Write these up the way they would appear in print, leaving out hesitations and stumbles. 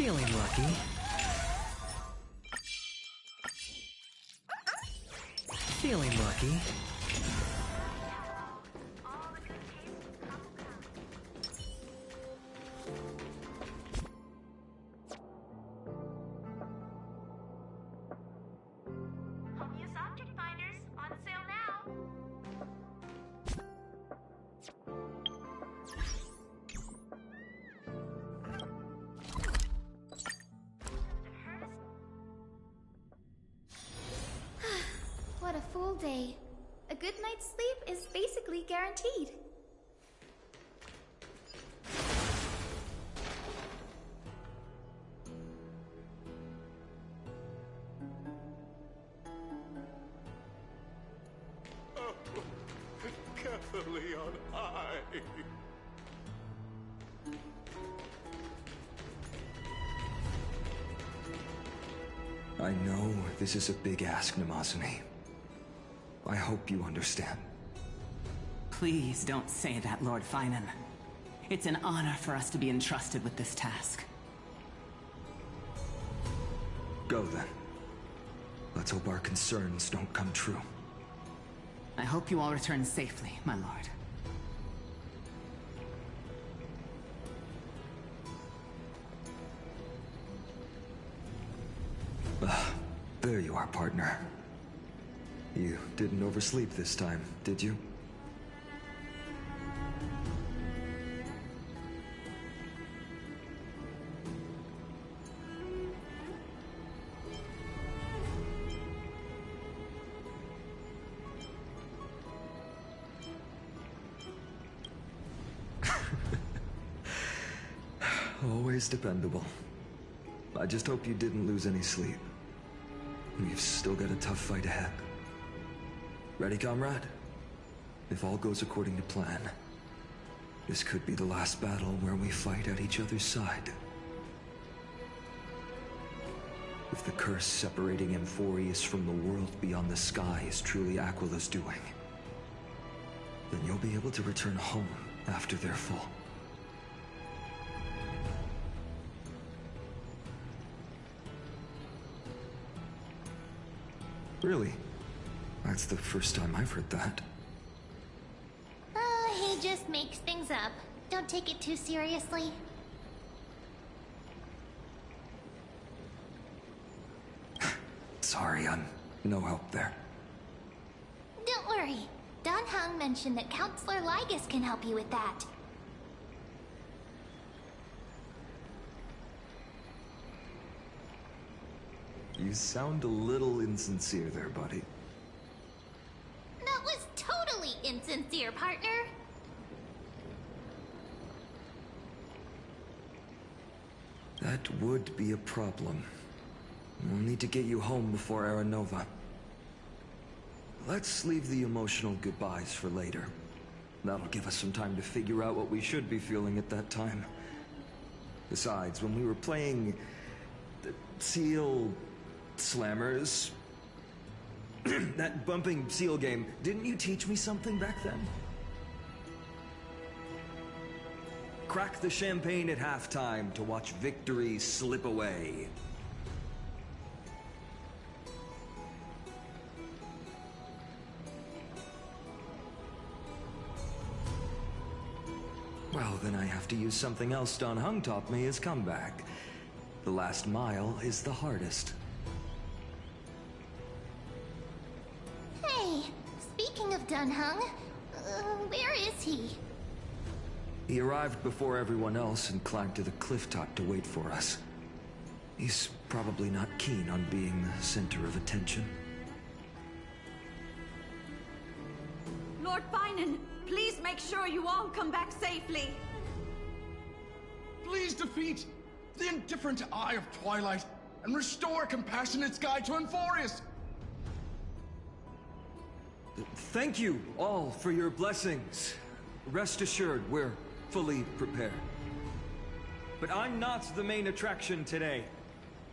Feeling lucky. Feeling lucky. Home use object finders on sale now. What a full day. A good night's sleep is basically guaranteed. Oh, carefully on high. I know this is a big ask, Namazune. I hope you understand. Please don't say that, Lord Finan. It's an honor for us to be entrusted with this task. Go then. Let's hope our concerns don't come true. I hope you all return safely, my lord. There you are, partner. You didn't oversleep this time, did you? Always dependable. I just hope you didn't lose any sleep. We've still got a tough fight ahead. Ready, comrade? If all goes according to plan, this could be the last battle where we fight at each other's side. If the curse separating Amphorius from the world beyond the sky is truly Aquila's doing, then you'll be able to return home after their fall. Really? That's the first time I've heard that. He just makes things up. Don't take it too seriously. Sorry, I'm no help there. Don't worry. Don Hung mentioned that Counselor Lygus can help you with that. You sound a little insincere there, buddy. That was totally insincere, partner. That would be a problem. We'll need to get you home before Aranova. Let's leave the emotional goodbyes for later. That'll give us some time to figure out what we should be feeling at that time. Besides, when we were playing the Seal Slammers, that bumping seal game, didn't you teach me something back then? Crack the champagne at halftime to watch victory slip away. Well, then I have to use something else Don Hung taught me as comeback. The last mile is the hardest. Hey, speaking of Don Hung, where is he? He arrived before everyone else and climbed to the cliff top to wait for us. He's probably not keen on being the center of attention. Lord Finan, please make sure you all come back safely. Please defeat the indifferent Eye of Twilight and restore a compassionate sky to Amphorius. Thank you all for your blessings. Rest assured, we're fully prepared. But I'm not the main attraction today.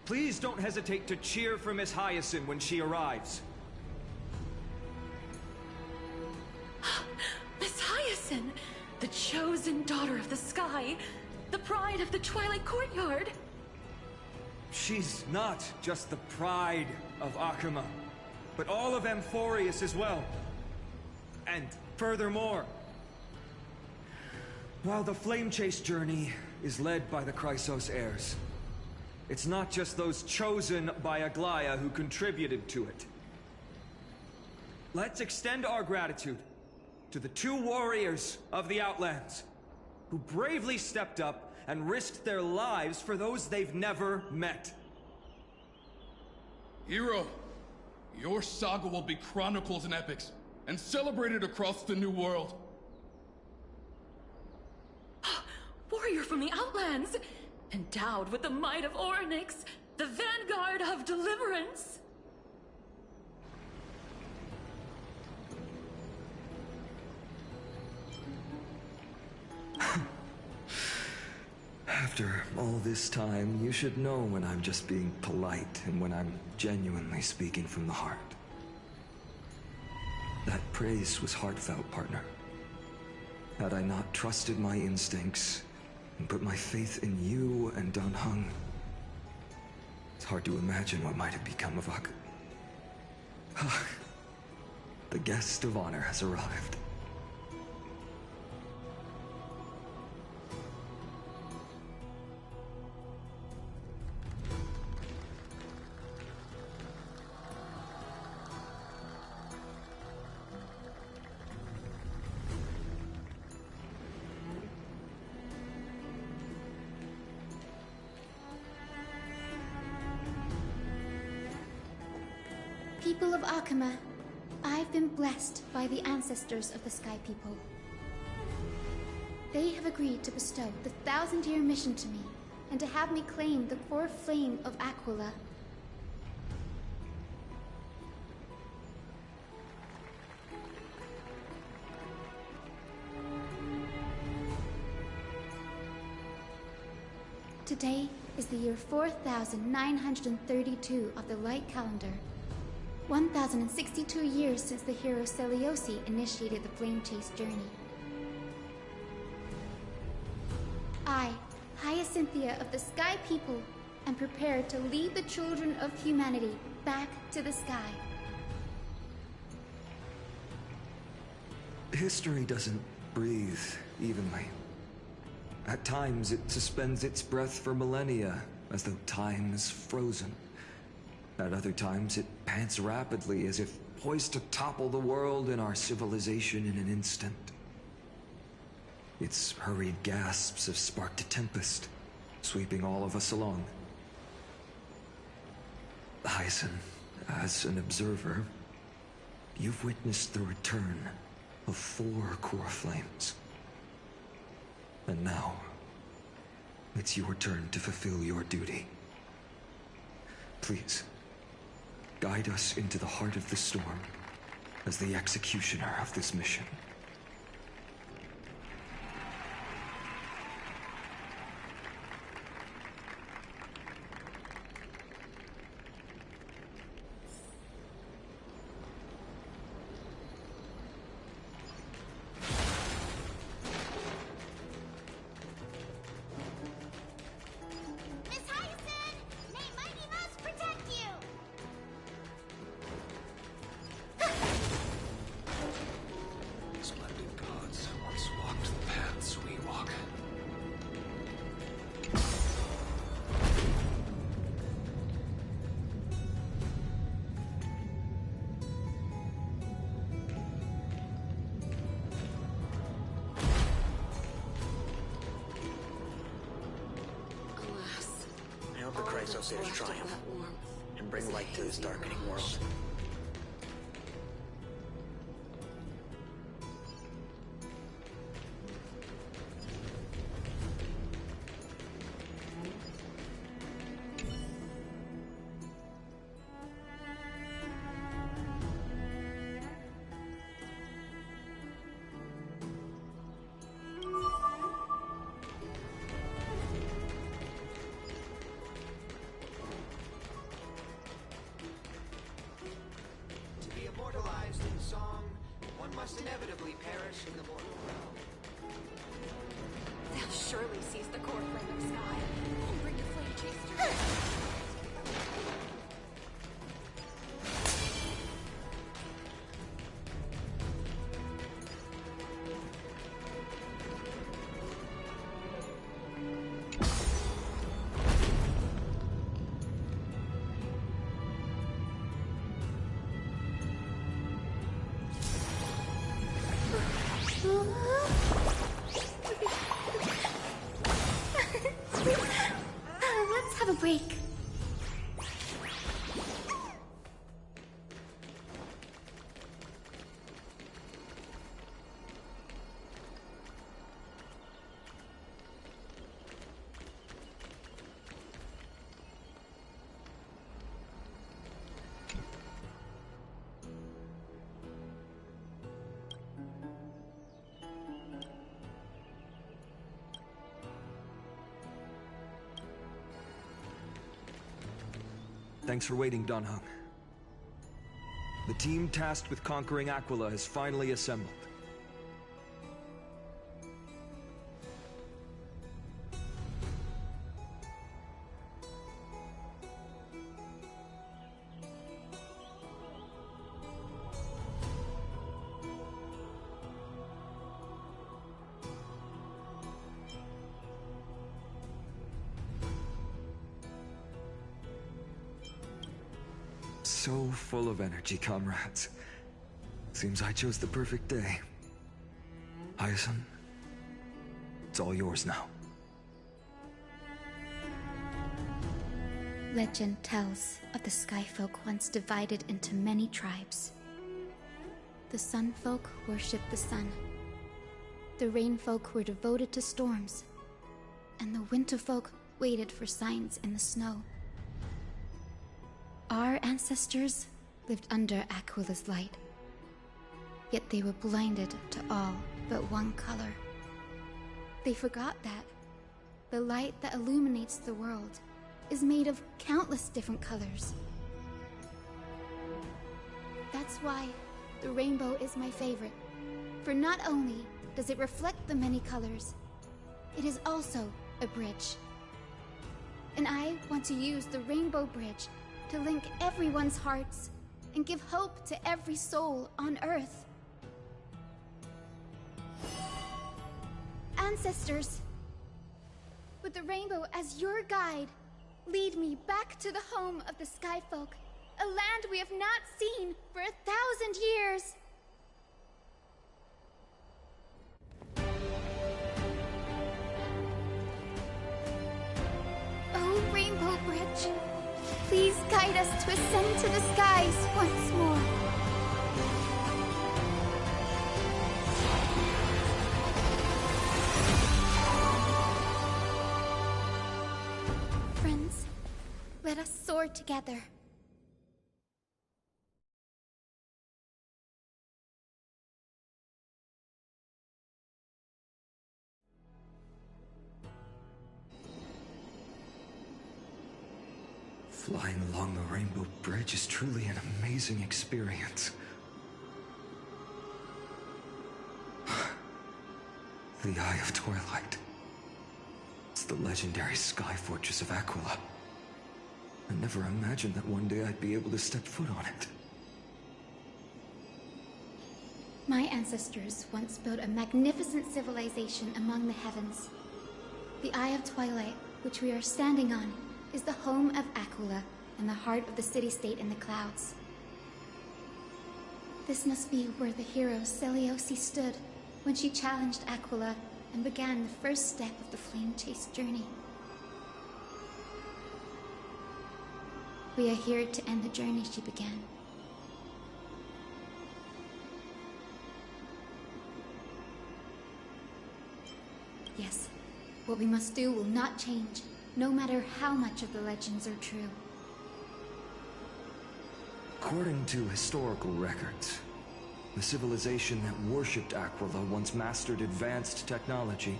Please don't hesitate to cheer for Miss Hyacinth when she arrives. Miss Hyacinth, the chosen daughter of the sky, the pride of the Twilight Courtyard. She's not just the pride of Akuma, but all of Amphorius as well. And furthermore, while the Flame Chase journey is led by the Chrysos heirs, it's not just those chosen by Aglaya who contributed to it. Let's extend our gratitude to the 2 warriors of the Outlands who bravely stepped up and risked their lives for those they've never met. Hero, your saga will be chronicled in epics and celebrated across the New World. Warrior from the Outlands! Endowed with the might of Orynyx, the vanguard of deliverance! After all this time, you should know when I'm just being polite and when I'm genuinely speaking from the heart. That praise was heartfelt, partner. Had I not trusted my instincts and put my faith in you and Dan Heng, it's hard to imagine what might have become of Ak. The guest of honor has arrived. People of Akuma, I've been blessed by the ancestors of the Sky People. They have agreed to bestow the 1,000-year mission to me, and to have me claim the core flame of Aquila. Today is the year 4932 of the Light Calendar. 1,062 years since the hero Seliosi initiated the Flame Chase journey. I, Hyacinthia of the Sky People, am prepared to lead the children of humanity back to the sky. History doesn't breathe evenly. At times, it suspends its breath for millennia, as though time is frozen. At other times, it pants rapidly, as if poised to topple the world and our civilization in an instant. Its hurried gasps have sparked a tempest, sweeping all of us along. Hyacinth, as an observer, you've witnessed the return of 4 core flames. And now, it's your turn to fulfill your duty. Please, guide us into the heart of the storm as the executioner of this mission. Miss Hyacinth! May Mighty Mouse protect you! Splendid gods once walked the paths we walk. Alas. I hope the Chrysos heirs triumph and bring light to this darkening world. Let's have a break. Thanks for waiting, Don Hung. The team tasked with conquering Aquila has finally assembled. So full of energy, comrades. Seems I chose the perfect day. Hyacinth, it's all yours now. Legend tells of the Sky Folk once divided into many tribes. The Sun Folk worshipped the sun. The Rain Folk were devoted to storms. And the Winter Folk waited for signs in the snow. Our ancestors lived under Aquila's light. Yet they were blinded to all but one color. They forgot that the light that illuminates the world is made of countless different colors. That's why the rainbow is my favorite. For not only does it reflect the many colors, it is also a bridge. And I want to use the Rainbow Bridge to link everyone's hearts and give hope to every soul on Earth. Ancestors, with the rainbow as your guide, lead me back to the home of the Sky Folk, a land we have not seen for 1,000 years. Oh, Rainbow Bridge, please guide us to ascend to the skies once more. Friends, let us soar together. Flying along the Rainbow Bridge is truly an amazing experience. The Eye of Twilight. It's the legendary sky fortress of Aquila. I never imagined that one day I'd be able to step foot on it. My ancestors once built a magnificent civilization among the heavens. The Eye of Twilight, which we are standing on, is the home of Aquila and the heart of the city-state in the clouds. This must be where the hero Selioce stood when she challenged Aquila and began the first step of the Flame Chase journey. We are here to end the journey she began. Yes, what we must do will not change, no matter how much of the legends are true. According to historical records, the civilization that worshipped Aquila once mastered advanced technology,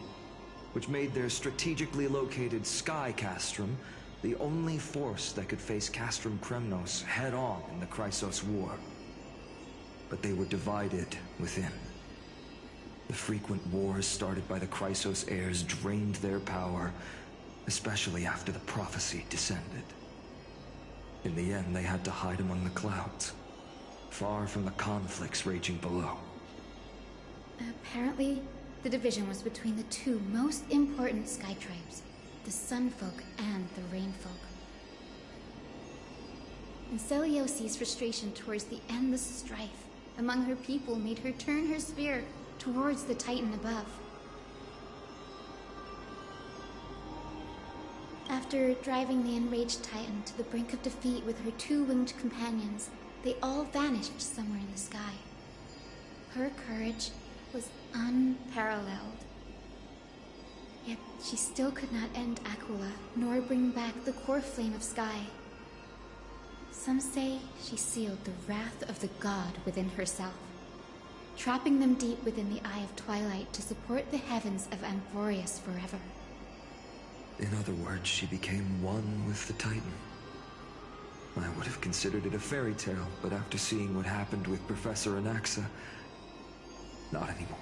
which made their strategically located Sky Castrum the only force that could face Castrum Kremnos head-on in the Chrysos War. But they were divided within. The frequent wars started by the Chrysos heirs drained their power, especially after the prophecy descended. In the end, they had to hide among the clouds, far from the conflicts raging below. Apparently, the division was between the two most important sky tribes, the Sun Folk and the Rain Folk. And Selioce's frustration towards the endless strife among her people made her turn her spear towards the Titan above. After driving the enraged Titan to the brink of defeat with her two-winged companions, they all vanished somewhere in the sky. Her courage was unparalleled. Yet she still could not end Aquila, nor bring back the core flame of Sky. Some say she sealed the wrath of the god within herself, trapping them deep within the Eye of Twilight to support the heavens of Amphorius forever. In other words, she became one with the Titan. I would have considered it a fairy tale, but after seeing what happened with Professor Anaxa, not anymore.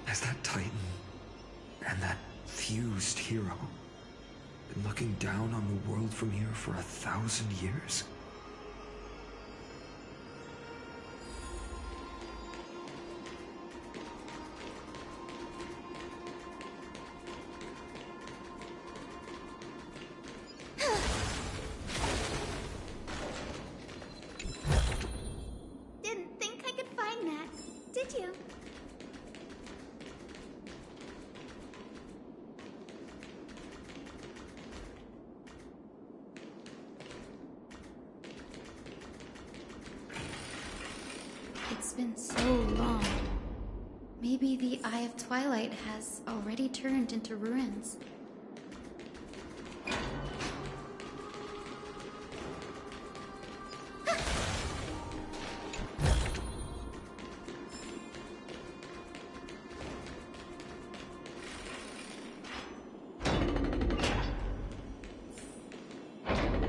Has that Titan and that fused hero been looking down on the world from here for 1,000 years? Didn't think I could find that, did you? It's been so long. Maybe the Eye of Twilight has already turned into ruins.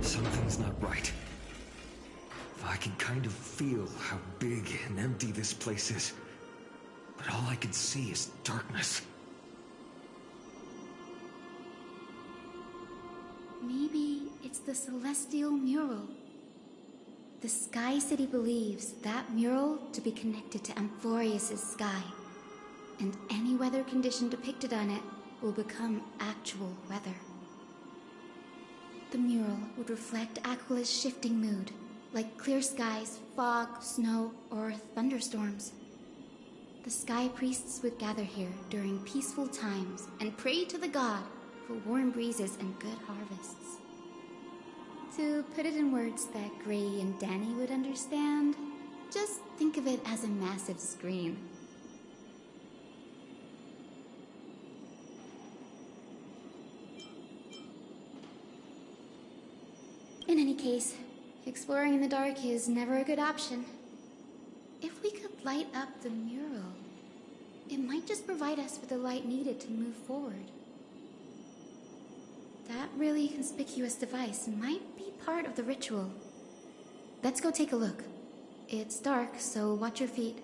Something's not right. I can kind of feel how big and empty this place is, but all I can see is darkness. Maybe it's the celestial mural. The Sky City believes that mural to be connected to Amphorius' sky, and any weather condition depicted on it will become actual weather. The mural would reflect Aquila's shifting mood, like clear skies, fog, snow, or thunderstorms. The Sky Priests would gather here during peaceful times and pray to the god for warm breezes and good harvests. To put it in words that Gray and Danny would understand, just think of it as a massive screen. In any case, exploring in the dark is never a good option. If we could light up the mural, it might just provide us with the light needed to move forward. That really conspicuous device might be part of the ritual. Let's go take a look. It's dark, so watch your feet.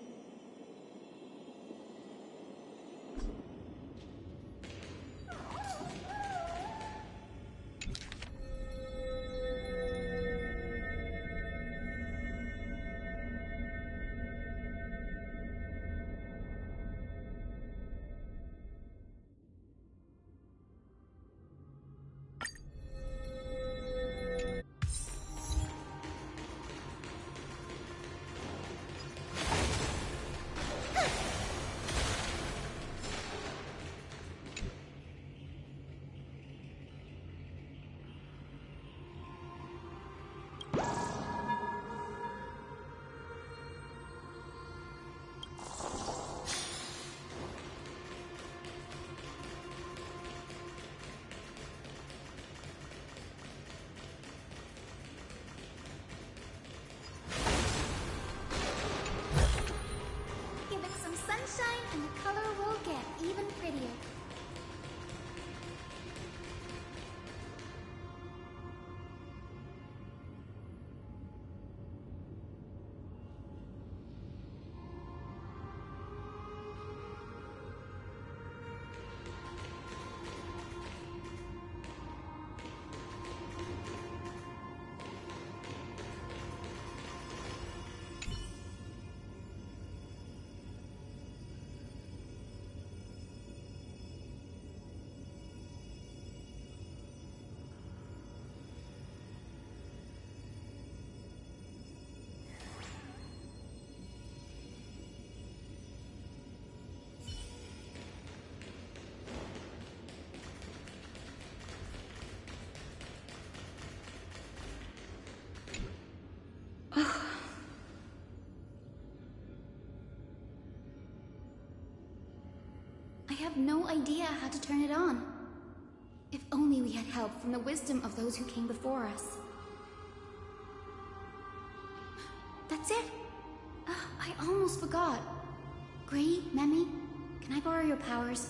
And the color will get even prettier. have no idea how to turn it on. If only we had help from the wisdom of those who came before us. That's it! I almost forgot. Gray, Memi, can I borrow your powers?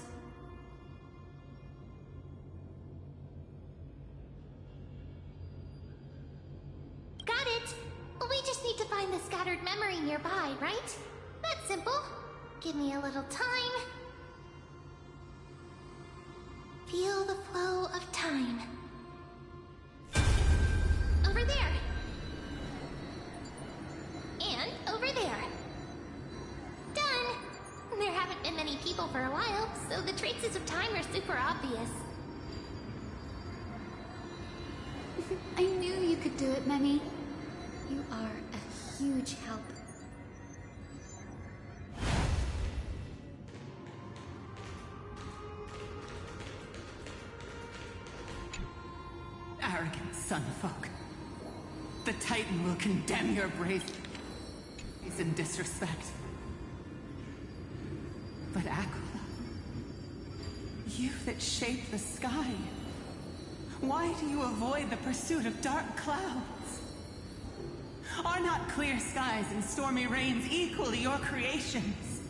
Got it! We just need to find the scattered memory nearby, right? That's simple. Give me a little time. Feel the flow of time. Over there. And over there. Done! There haven't been many people for a while, so the traces of time are super obvious. I knew you could do it, Memi. You are a huge help. Arrogant sunfolk. The Titan will condemn your brazen and disrespect. But Aquila, you that shape the sky, why do you avoid the pursuit of dark clouds? Are not clear skies and stormy rains equally your creations?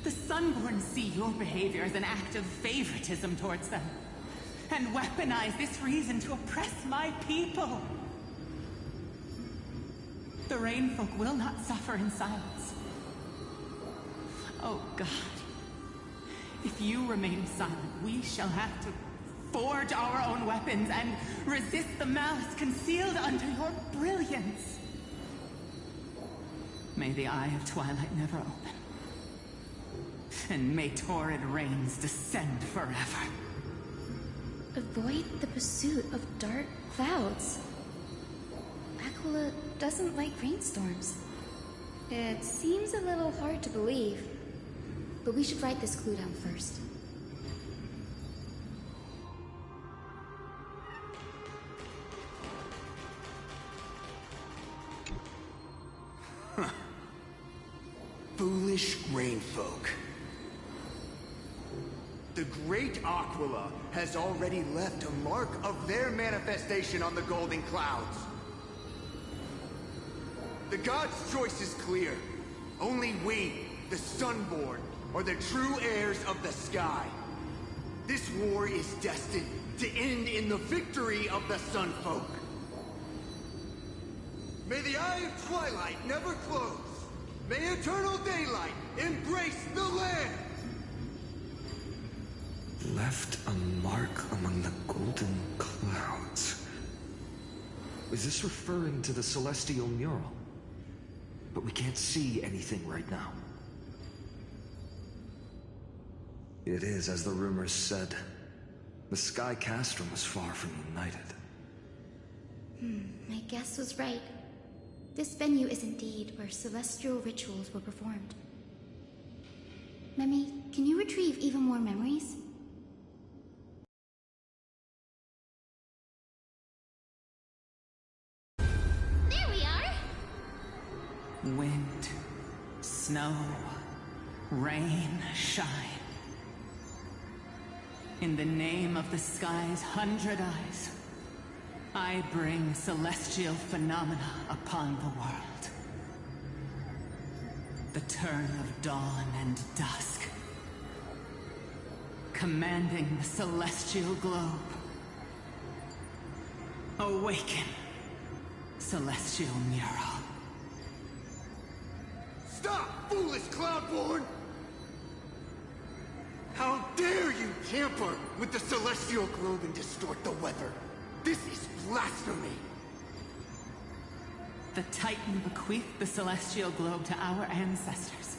The Sunborn see your behavior as an act of favoritism towards them, and weaponize this reason to oppress my people. The Rainfolk will not suffer in silence. Oh God, if you remain silent, we shall have to forge our own weapons and resist the malice concealed under your brilliance. May the Eye of Twilight never open, and may torrid rains descend forever. Avoid the pursuit of dark clouds. Aquila doesn't like rainstorms. It seems a little hard to believe, but we should write this clue down first. Foolish rainfolk. The great Aquila has already left a mark of their manifestation on the golden clouds. The gods' choice is clear. Only we, the Sunborn, are the true heirs of the sky. This war is destined to end in the victory of the Sunfolk. May the Eye of Twilight never close. May eternal daylight embrace the land! Left a mark among the golden clouds. Is this referring to the celestial mural? But we can't see anything right now. It is, as the rumors said. The Sky Castrum was far from united. My guess was right. This venue is indeed where celestial rituals were performed. Memi, can you retrieve even more memories? There we are! Wind, snow, rain, shine. In the name of the sky's 100 eyes, I bring celestial phenomena upon the world. The turn of dawn and dusk, commanding the celestial globe. Awaken, celestial mural. Stop, foolish Cloudborn! How dare you tamper with the celestial globe and distort the weather? This is blasphemy! The Titan bequeathed the celestial globe to our ancestors,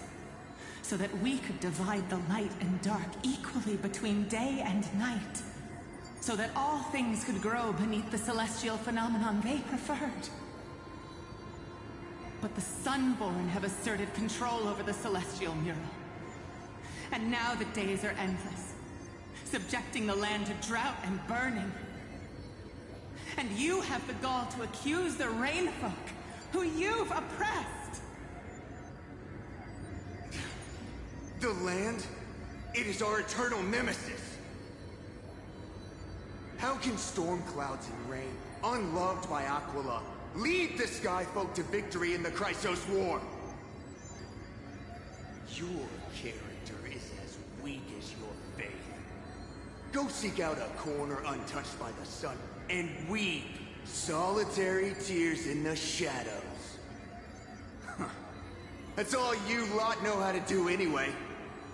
so that we could divide the light and dark equally between day and night, so that all things could grow beneath the celestial phenomenon they preferred. But the Sunborn have asserted control over the celestial mural. And now the days are endless, subjecting the land to drought and burning. And you have the gall to accuse the Rainfolk, who you've oppressed! The land? It is our eternal nemesis. How can storm clouds and rain, unloved by Aquila, lead the Sky Folk to victory in the Chrysos War? Your character is as weak as your faith. Go seek out a corner untouched by the sun and weep solitary tears in the shadows. That's all you lot know how to do anyway.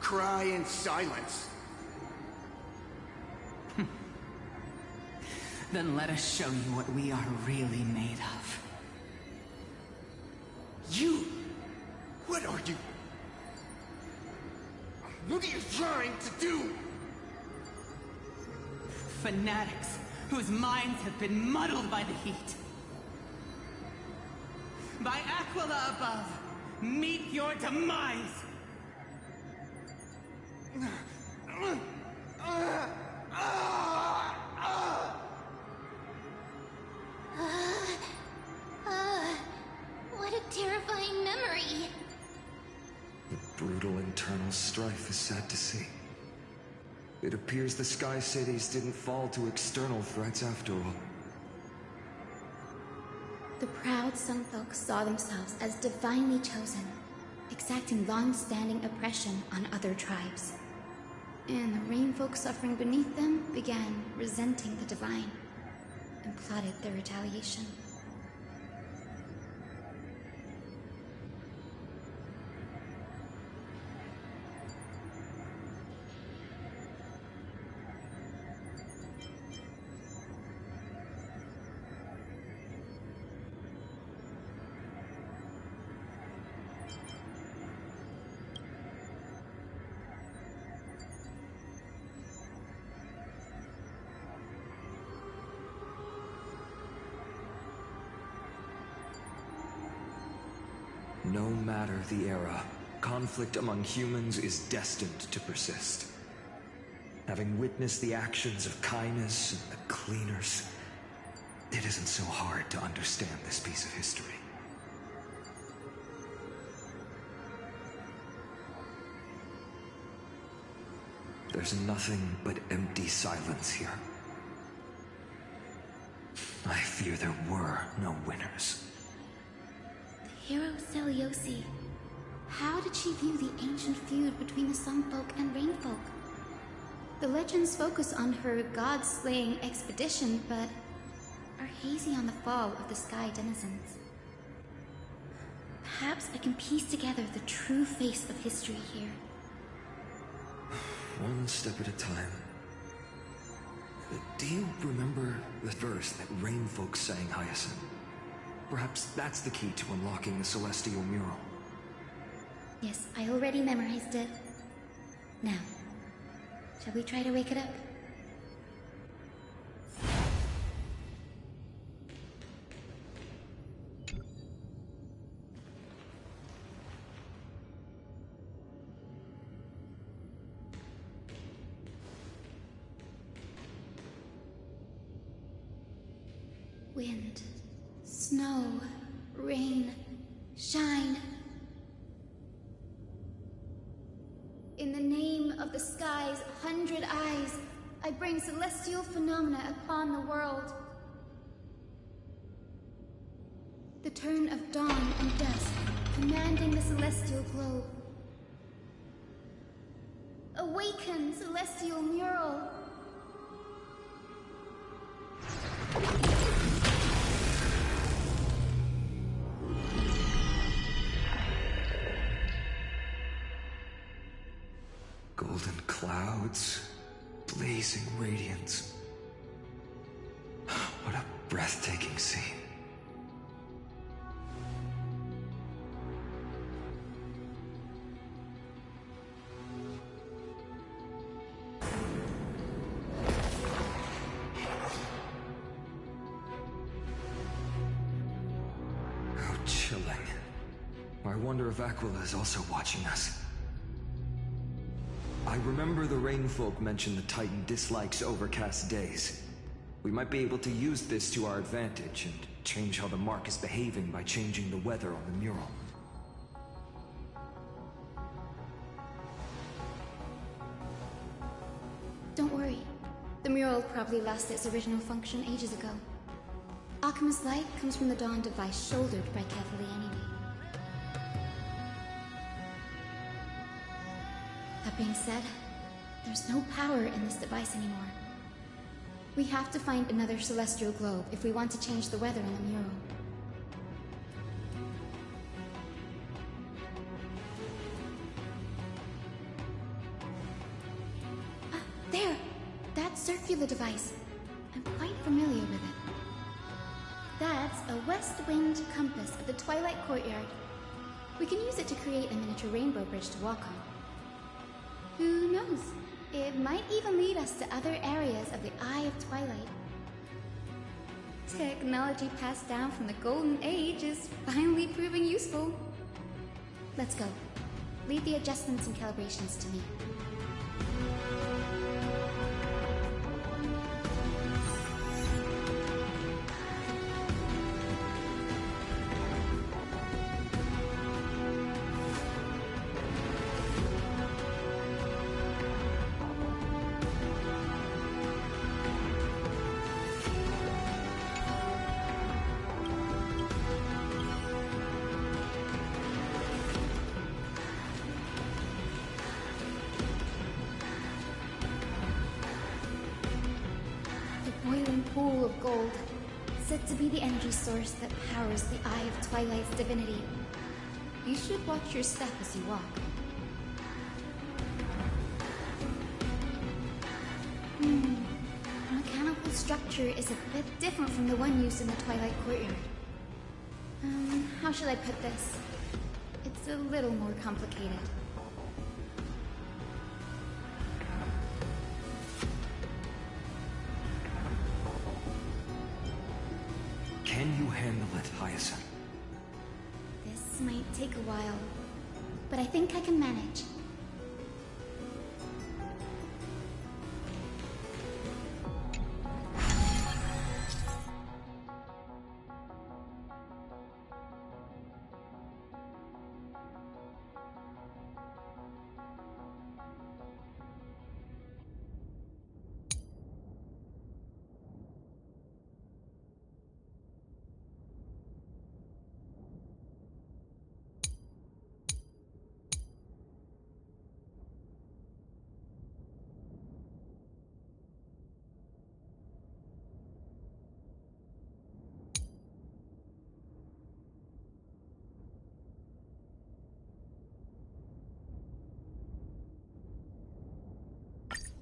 Cry in silence. Then let us show you what we are really made of. You? What are you? What are you trying to do? Fanatics whose minds have been muddled by the heat. By Aquila above, meet your demise! What a terrifying memory. The brutal internal strife is sad to see. It appears the Sky Cities didn't fall to external threats after all. The proud Sunfolk saw themselves as divinely chosen, exacting long-standing oppression on other tribes. And the Rainfolk suffering beneath them began resenting the divine, and plotted their retaliation. No matter the era, conflict among humans is destined to persist. Having witnessed the actions of Kindness and the Cleaners, it isn't so hard to understand this piece of history. There's nothing but empty silence here. I fear there were no winners. Hero Seliosi. How did she view the ancient feud between the Sunfolk and Rainfolk? The legends focus on her god-slaying expedition, but are hazy on the fall of the Sky Denizens. Perhaps I can piece together the true face of history here. One step at a time. Do you remember the verse that Rainfolk sang, Hyacinth? Perhaps that's the key to unlocking the Celestial Mural. Yes, I already memorized it. Now, shall we try to wake it up? Wind, snow, rain, shine. In the name of the sky's 100 eyes, I bring celestial phenomena upon the world. The turn of dawn and dusk, commanding the celestial globe. Awaken, celestial mural! Golden clouds, blazing radiance. What a breathtaking scene. How chilling. I wonder if Aquila is also watching us. I remember the Rainfolk mentioned the Titan dislikes overcast days. We might be able to use this to our advantage and change how the mark is behaving by changing the weather on the mural. Don't worry. The mural probably lost its original function ages ago. Alchemist's light comes from the Dawn device shouldered by carefully anyway. That being said, there's no power in this device anymore. We have to find another celestial globe if we want to change the weather in the mural. There! That circular device. I'm quite familiar with it. That's a west-winged compass of the Twilight Courtyard. We can use it to create a miniature rainbow bridge to walk on. Who knows? It might even lead us to other areas of the Eye of Twilight. Technology passed down from the Golden Age is finally proving useful. Let's go. Leave the adjustments and calibrations to me. Pool of gold, said to be the energy source that powers the Eye of Twilight's divinity. You should watch your step as you walk. The mechanical structure is a bit different from the one used in the Twilight Courtyard. How should I put this? It's a little more complicated. Can you handle it, Hyacinth? This might take a while, but I think I can manage.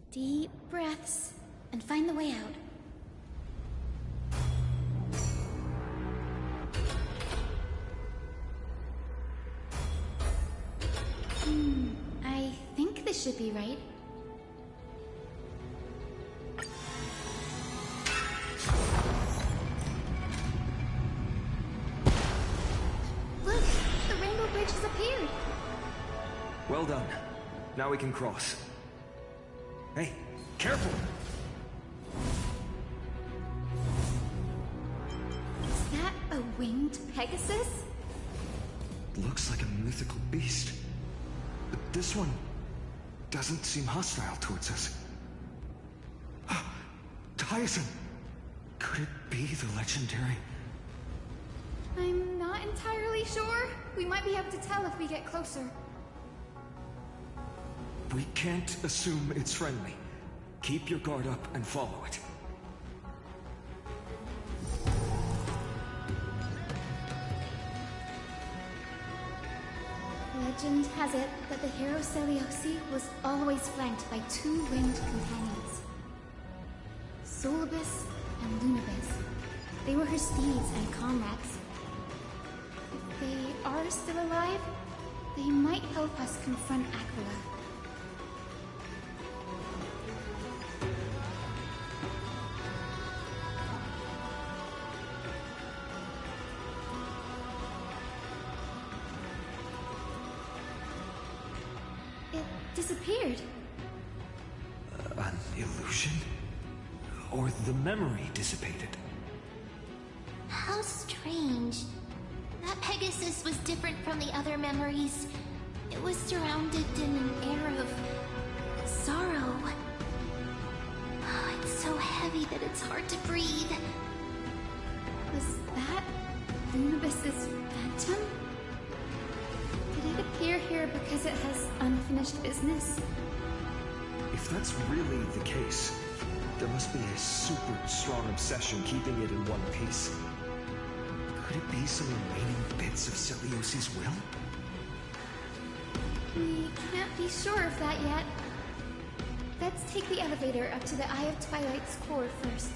Deep breaths, and find the way out. I think this should be right. Look! The rainbow bridge has appeared! Well done. Now we can cross. Hey, careful! Is that a winged Pegasus? Looks like a mythical beast. But this one doesn't seem hostile towards us. Hyacinth! Could it be the legendary? I'm not entirely sure. We might be able to tell if we get closer. We can't assume it's friendly. Keep your guard up and follow it. Legend has it that the hero Celiosi was always flanked by two winged companions. Solibus and Lunibus. They were her steeds and comrades. If they are still alive, they might help us confront Aquila. Disappeared. An illusion? Or the memory dissipated? How strange. That Pegasus was different from the other memories. It was surrounded in an air of sorrow. heavy that it's hard to breathe. Was that Lunabis's phantom? Did it appear here because it has unfinished business? If that's really the case, there must be a super strong obsession keeping it in one piece. Could it be some remaining bits of Celiosi's will? We can't be sure of that yet. Let's take the elevator up to the Eye of Twilight's core first.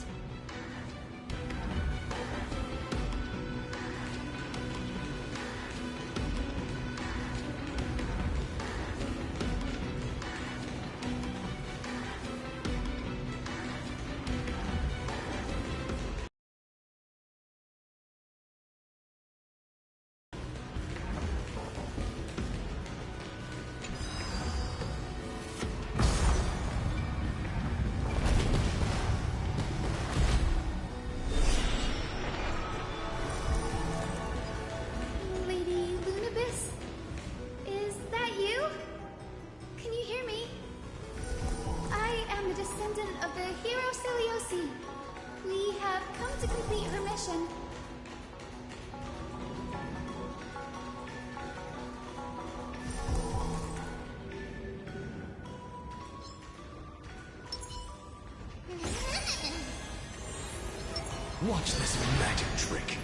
Watch this magic trick.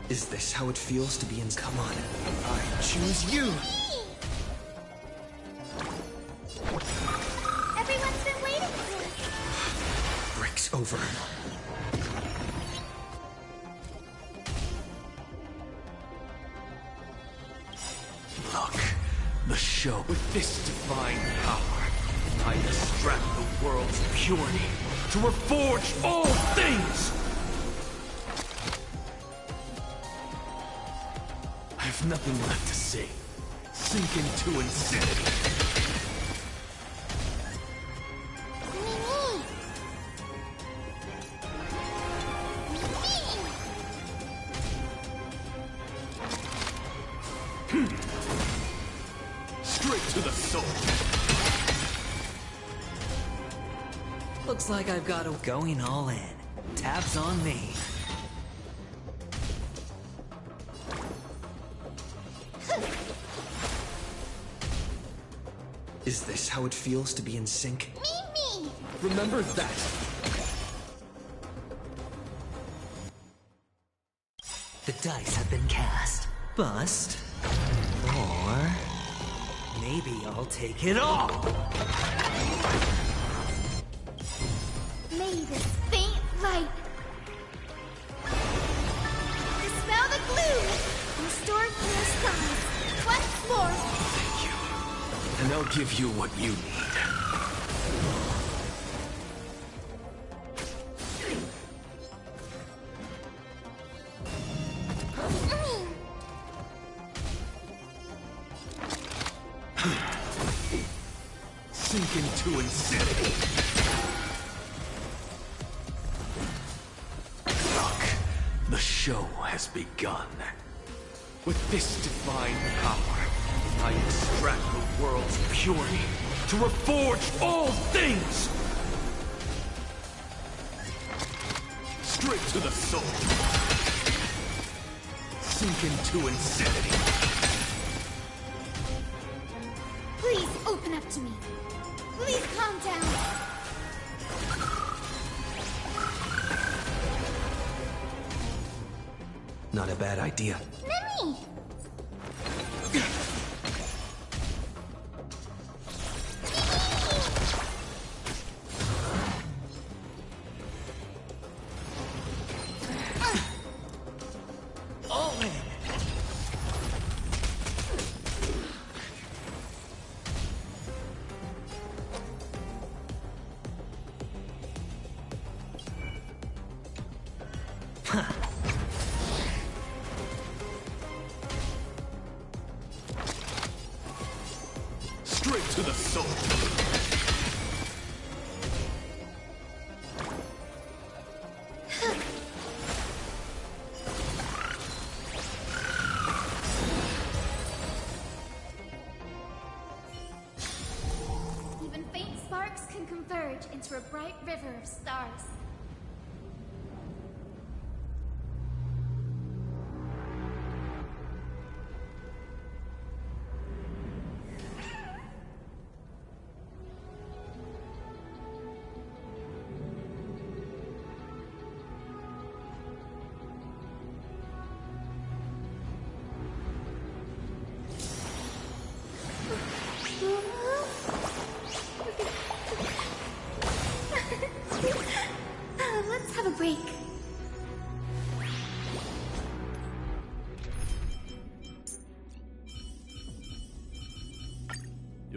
Is this how it feels to be in... Come on, I choose you! Everyone's been waiting for us. Break's over. Look, the show. With this divine power, I extract the world's purity to reforge all things! I have nothing left to say. Sink into insanity. Straight to the soul. Looks like I've got a going all in. Tabs on me. Is this how it feels to be in sync? Me! Remember that. The dice have been cast. Bust. Or... maybe I'll take it all! May this faint light dispel the gloom, restore clear skies once more. Thank you. And I'll give you what you need. Sink into insanity. Look, the show has begun. With this divine power, I extract the world's purity to reforge all things! Straight to the soul. Sink into insanity. Please open up to me. Please calm down. Not a bad idea. Mimi! All in!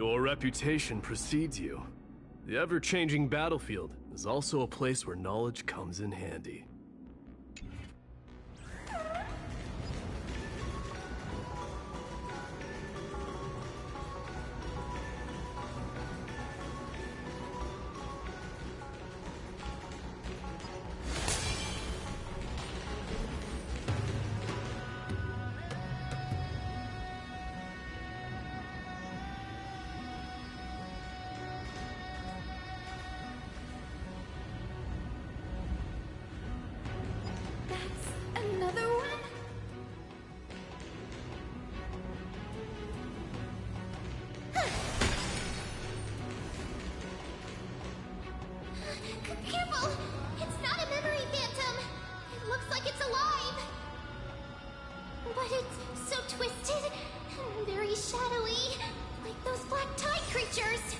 Your reputation precedes you. The ever-changing battlefield is also a place where knowledge comes in handy. Another one? Careful! It's not a memory phantom! It looks like it's alive! But it's so twisted and very shadowy, like those black tide creatures!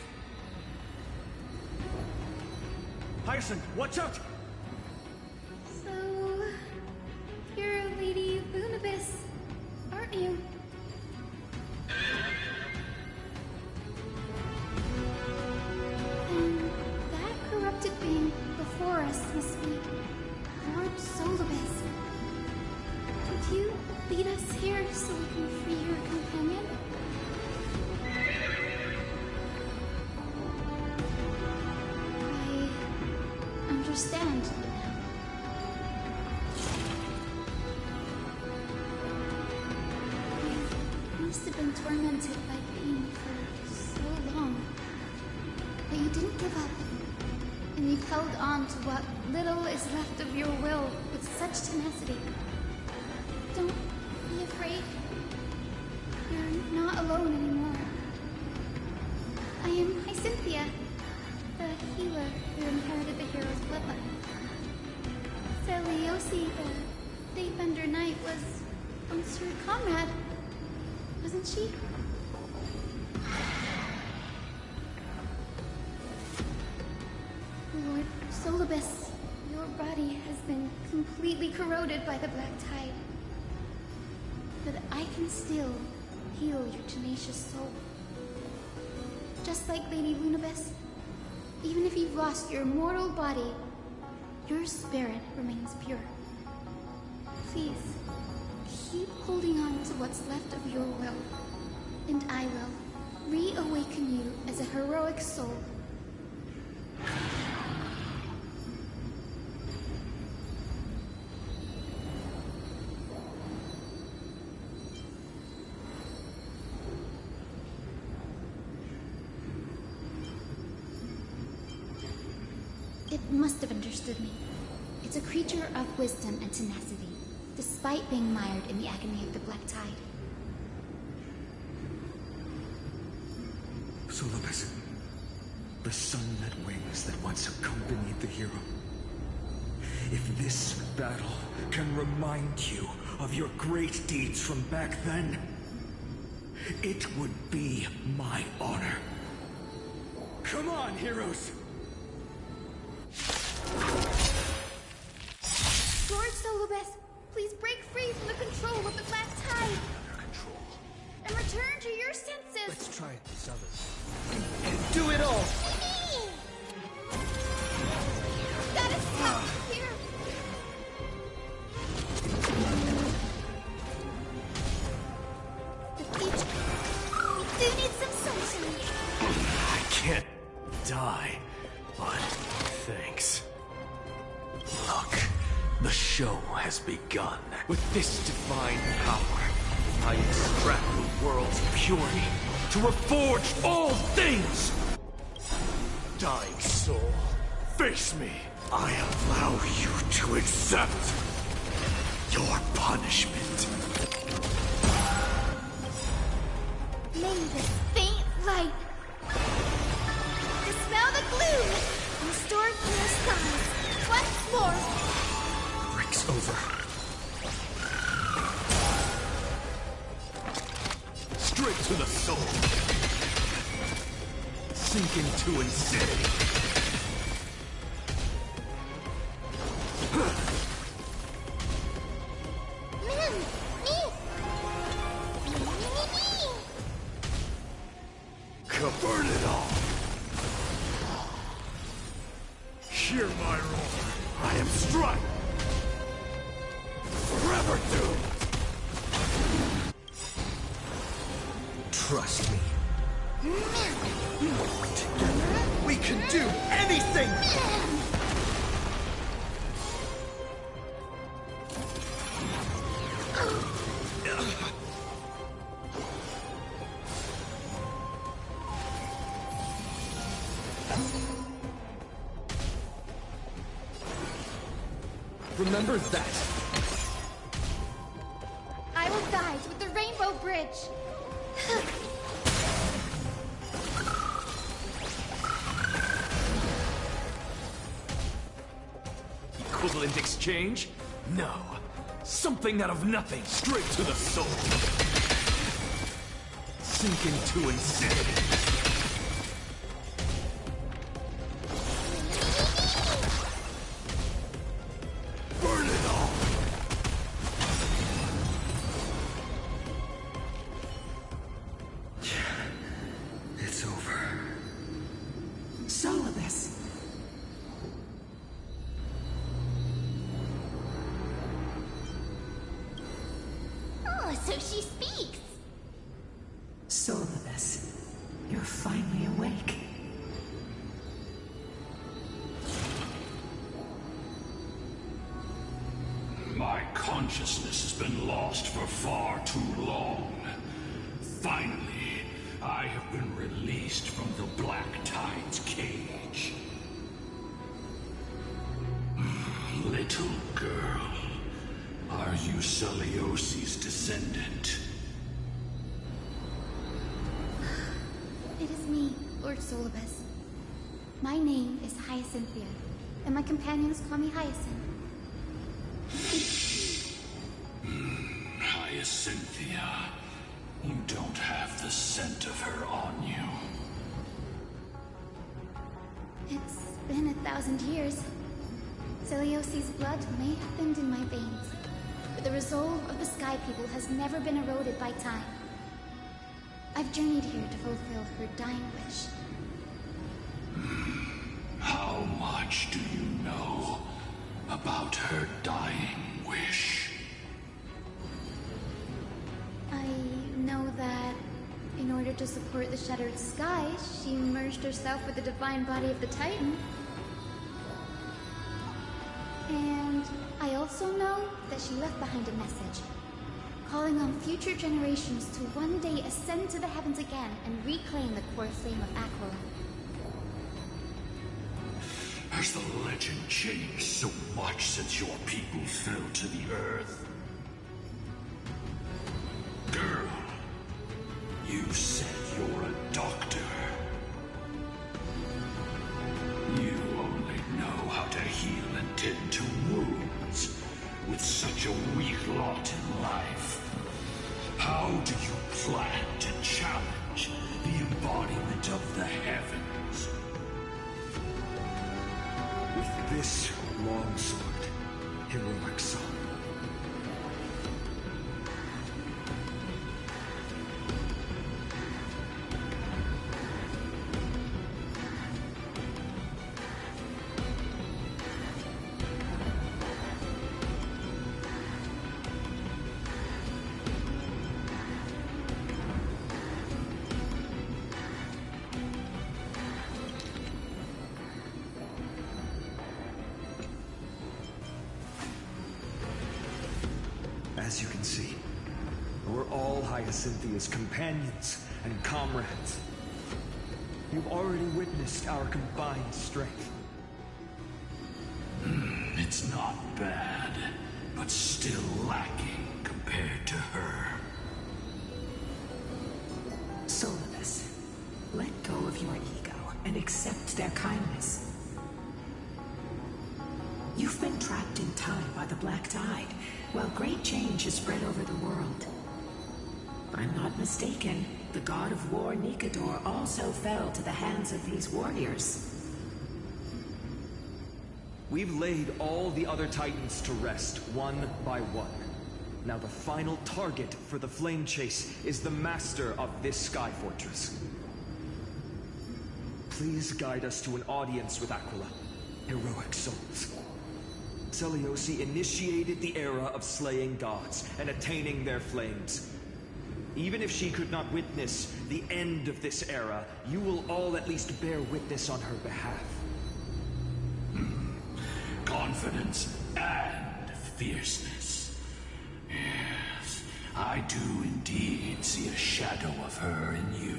Hyacinth, watch out! So, you're Lady Lunabis, aren't you? And that corrupted being before us must be Lord Solibus. Could you lead us here so we can free your companion? I understand now. You must have been tormented by pain for so long. But you didn't give up. And you've held on to what little is left of your will with such tenacity. Don't be afraid. You're not alone anymore. I am Hyacinthia, the healer who inherited the hero's bloodline. Celiosi, the Daybender Knight, was once your comrade, wasn't she? Lord Solibus, your body has been completely corroded by the black tide. But I can still heal your tenacious soul. Just like Lady Lunabis, even if you've lost your mortal body, your spirit remains pure. Please, keep holding on to what's left of your will, and I will reawaken you as a heroic soul. It must have understood me. It's a creature of wisdom and tenacity, despite being mired in the agony of the black tide. Solibus, the sunlit wings that once accompanied the hero. If this battle can remind you of your great deeds from back then, it would be my honor. Come on, heroes! Lord Solibus, please break free from the control of the black tide. And return to your senses. Let's try it this other. Do it all! Gotta stop here. The future. We do need some sunshine. I can't die, but thanks. Look, the show has begun. With this divine power, I extract the world's purity to reforge all things! Dying soul, face me. I allow you to accept your punishment. May this faint light dispel the gloom and restore clear skies once more. Breaks over. Straight to the soul. Sink into insanity. Come never do! Trust me. Together, we can do anything! Remember that! I will guide with the Rainbow Bridge. Equivalent exchange? No. Something out of nothing, straight to the soul. Sink into insanity. Burn it all! It's over. Solidus. Oh, so she speaks! Solidus, you're finally awake. My consciousness has been lost for far too long. Finally, I have been released from the Black Tide's cage. Little girl, are you Celiosi's descendant? It is me, Lord Solibus. My name is Hyacinthia, and my companions call me Hyacinth. Hyacinthia, you don't have the scent of her on you. It's been 1,000 years. Celiosi's blood may have thinned in my veins, but the resolve of the Sky People has never been eroded by time. I've journeyed here to fulfill her dying wish. How much do you know about her dying wish? I know that in order to support the shattered sky, she merged herself with the divine body of the Titan. And I also know that she left behind a message, calling on future generations to one day ascend to the heavens again and reclaim the core flame of Aquila. Has the legend changed so much since your people fell to the earth? Girl, you said you're a doctor. You only know how to heal and tend to wounds with such a weak lot in life. How do you plan to challenge the embodiment of the heavens? With this longsword, heroic son. As you can see, we're all Hyacinthea's companions and comrades. You've already witnessed our combined strength. It's not bad, but still lacking compared to her. Solidus, let go of your ego and accept their kindness. You've been trapped in time by the Black Tide, while great change has spread over the world. If I'm not mistaken, the god of war Nikador also fell to the hands of these warriors. We've laid all the other Titans to rest, one by one. Now the final target for the Flame Chase is the master of this Sky Fortress. Please guide us to an audience with Aquila, heroic souls. Seliosi initiated the era of slaying gods and attaining their flames. Even if she could not witness the end of this era, you will all at least bear witness on her behalf. Confidence and fierceness. Yes, I do indeed see a shadow of her in you.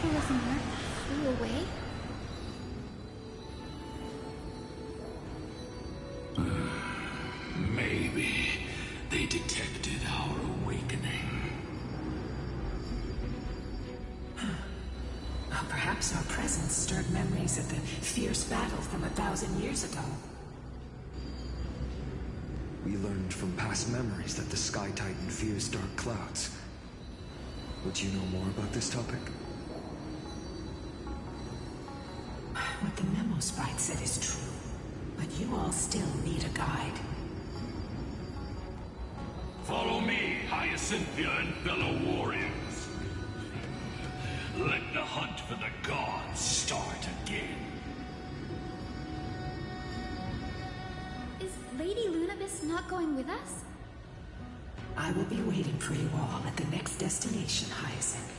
Aquilus and Mark flew away? Maybe they detected our awakening. Perhaps our presence stirred memories of the fierce battle from 1,000 years ago. We learned from past memories that the Sky Titan fears dark clouds. Would you know more about this topic? What the memo sprite said is true, but you all still need a guide. Follow me, Hyacinthia and fellow warriors. Let the hunt for the gods start again. Is Lady Lunabis not going with us? I will be waiting for you all at the next destination, Hyacinth.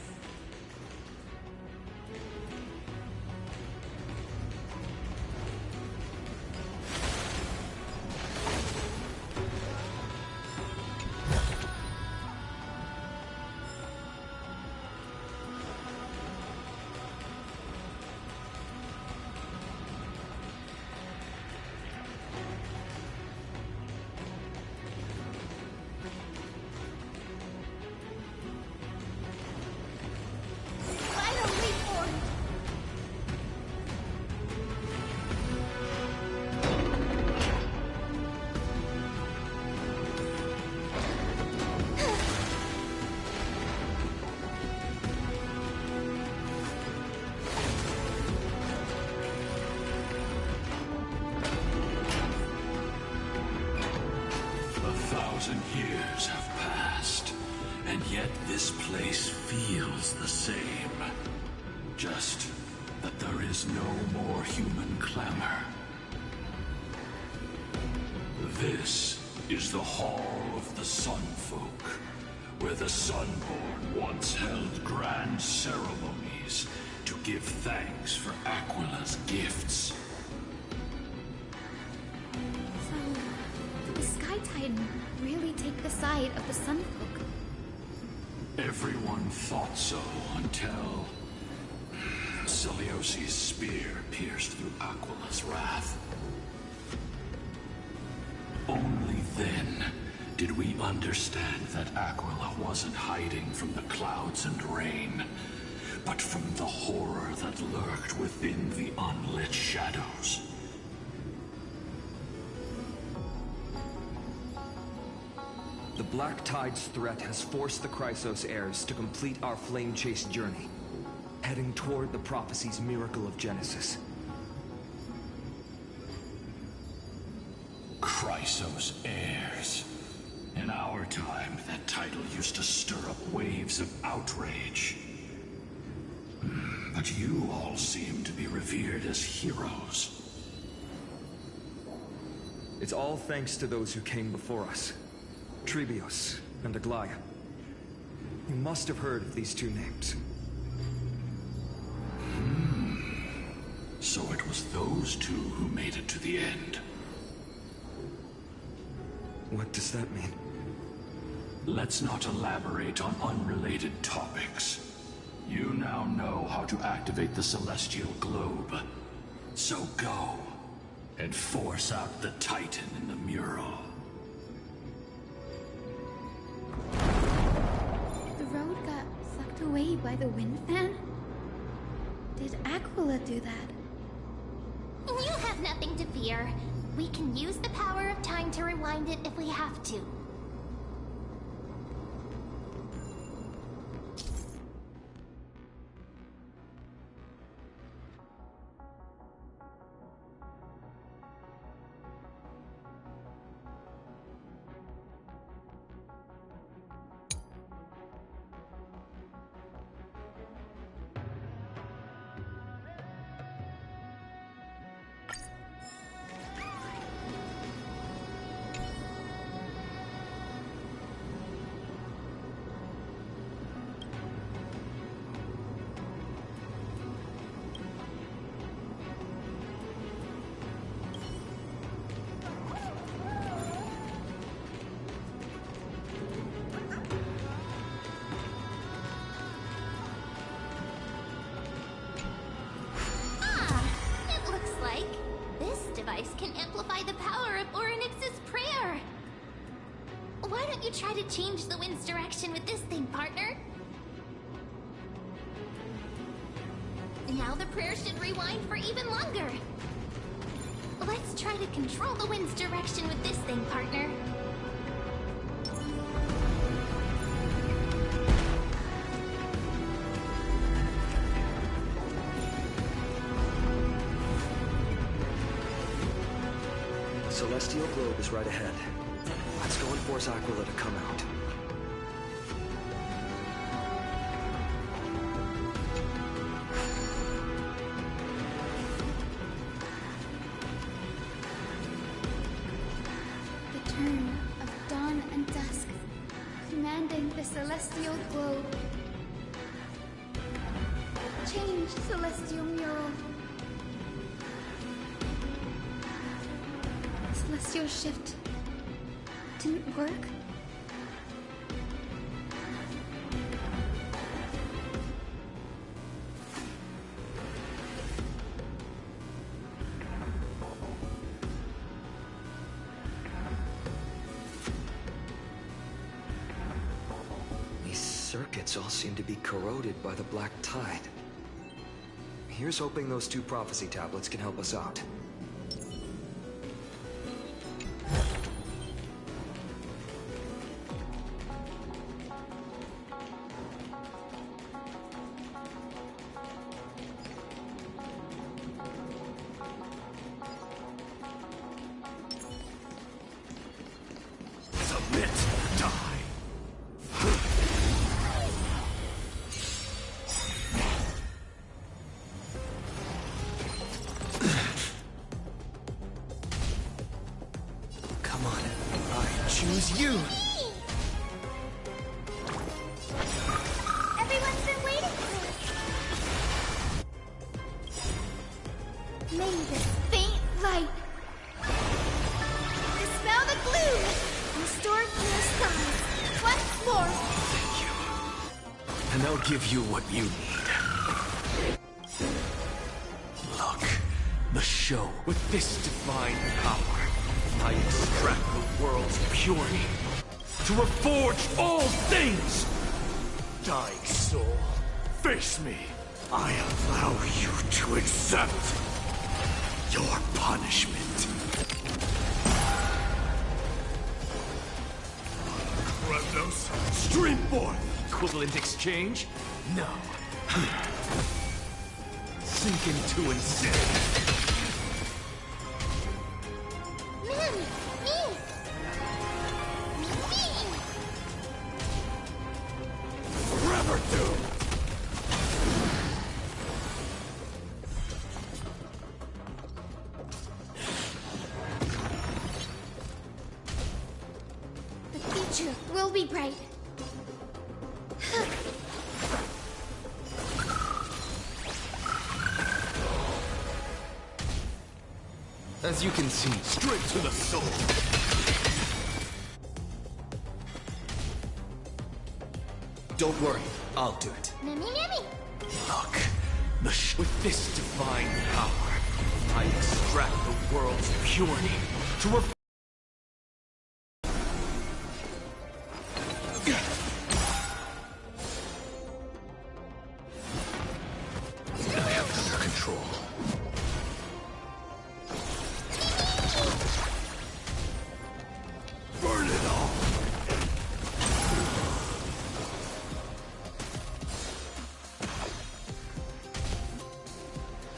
Years have passed, and yet this place feels the same. Just that there is no more human clamor. This is the Hall of the Sun Folk, where the Sunborn once held grand ceremonies to give thanks for Aquila's gifts. So, did the Sky Titan really take the side of the Sunfolk? Everyone thought so until Celiosi's spear pierced through Aquila's wrath. Only then did we understand that Aquila wasn't hiding from the clouds and rain, but from the horror that lurked within the unlit shadows. The Black Tide's threat has forced the Chrysos heirs to complete our flame chase journey, heading toward the prophecy's miracle of Genesis. Chrysos heirs. In our time, that title used to stir up waves of outrage. But you all seem to be revered as heroes. It's all thanks to those who came before us. Trebios and Aglaia. You must have heard of these two names. So it was those two who made it to the end. What does that mean? Let's not elaborate on unrelated topics. You now know how to activate the Celestial Globe. So go, and force out the Titan in the mural. The road got sucked away by the wind fan? Did Aquila do that? You have nothing to fear. We can use the power of time to rewind it if we have to. device can amplify the power of Orynyx's prayer. Why don't you try to change the wind's direction with this thing, partner? Now the prayer should rewind for even longer. Let's try to control the wind's direction with this thing, partner. Celestial globe is right ahead. Let's go and force Aquila to come out. The turn of dawn and dusk, commanding the celestial globe. Change, celestial mural. Celestial shift didn't work? These circuits all seem to be corroded by the black tide. Here's hoping those 2 prophecy tablets can help us out. Submit! Die! Come on, I choose you! Everyone's been waiting for it. May this faint light dispel the gloom, restore clear skies once more. Thank you. And I'll give you what you need. Look, the show. With this divine power, I extract the world's purity to reforge all things! Dying soul, face me. I allow you to accept your punishment. Kratos, stream forth! Equivalent exchange? No. Sink into insanity. Forever doomed! The future will be bright. As you can see, straight to the soul. Don't worry, I'll do it. Nimmy, nimmy. Look, with this divine power, I extract the world's purity to I have it under control. Burn it all!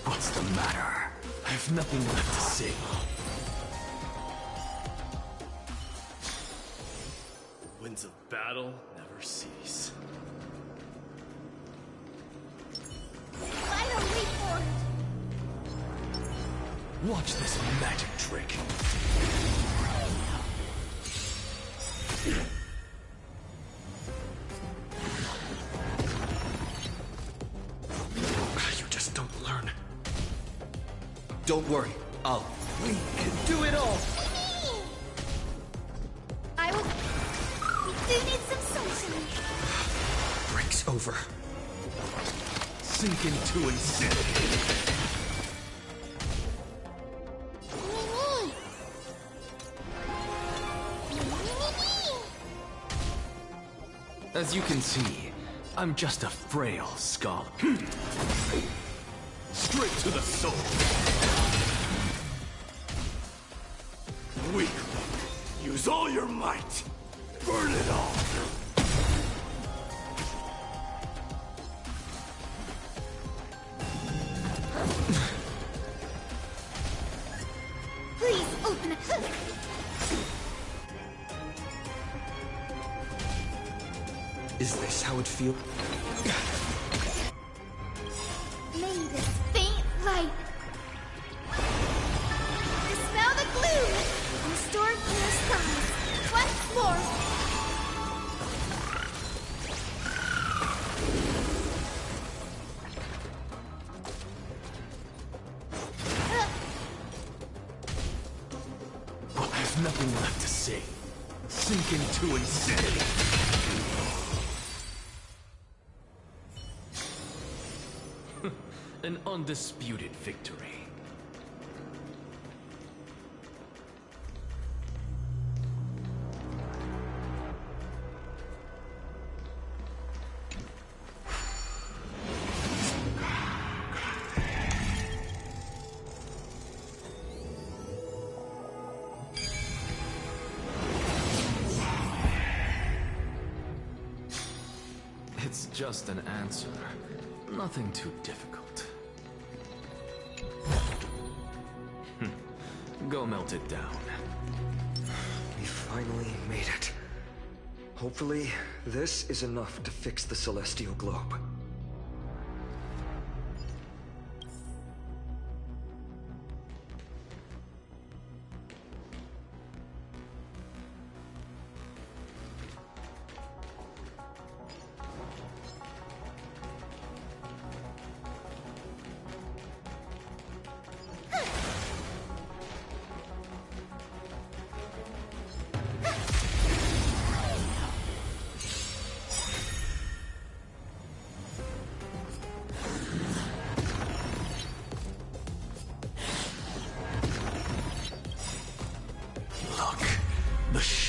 What's the matter? I have nothing left to say. The winds of battle never cease. Finally formed. Watch this magic trick. You just don't learn. Don't worry, we can do it all! I will... We do need some sunshine. Break's over. Sink into insanity. Nimmy, As you can see, I'm just a frail scholar. Straight to the soul. Weak. Use all your might. Burn it all. Please open it. Is this how it feels? May this faint light dispel the gloom and restore clear skies once more. I have nothing left to say. Sink into insanity. An undisputed victory. It's just an answer. Nothing too difficult. Go melt it down. We finally made it. Hopefully, this is enough to fix the celestial globe.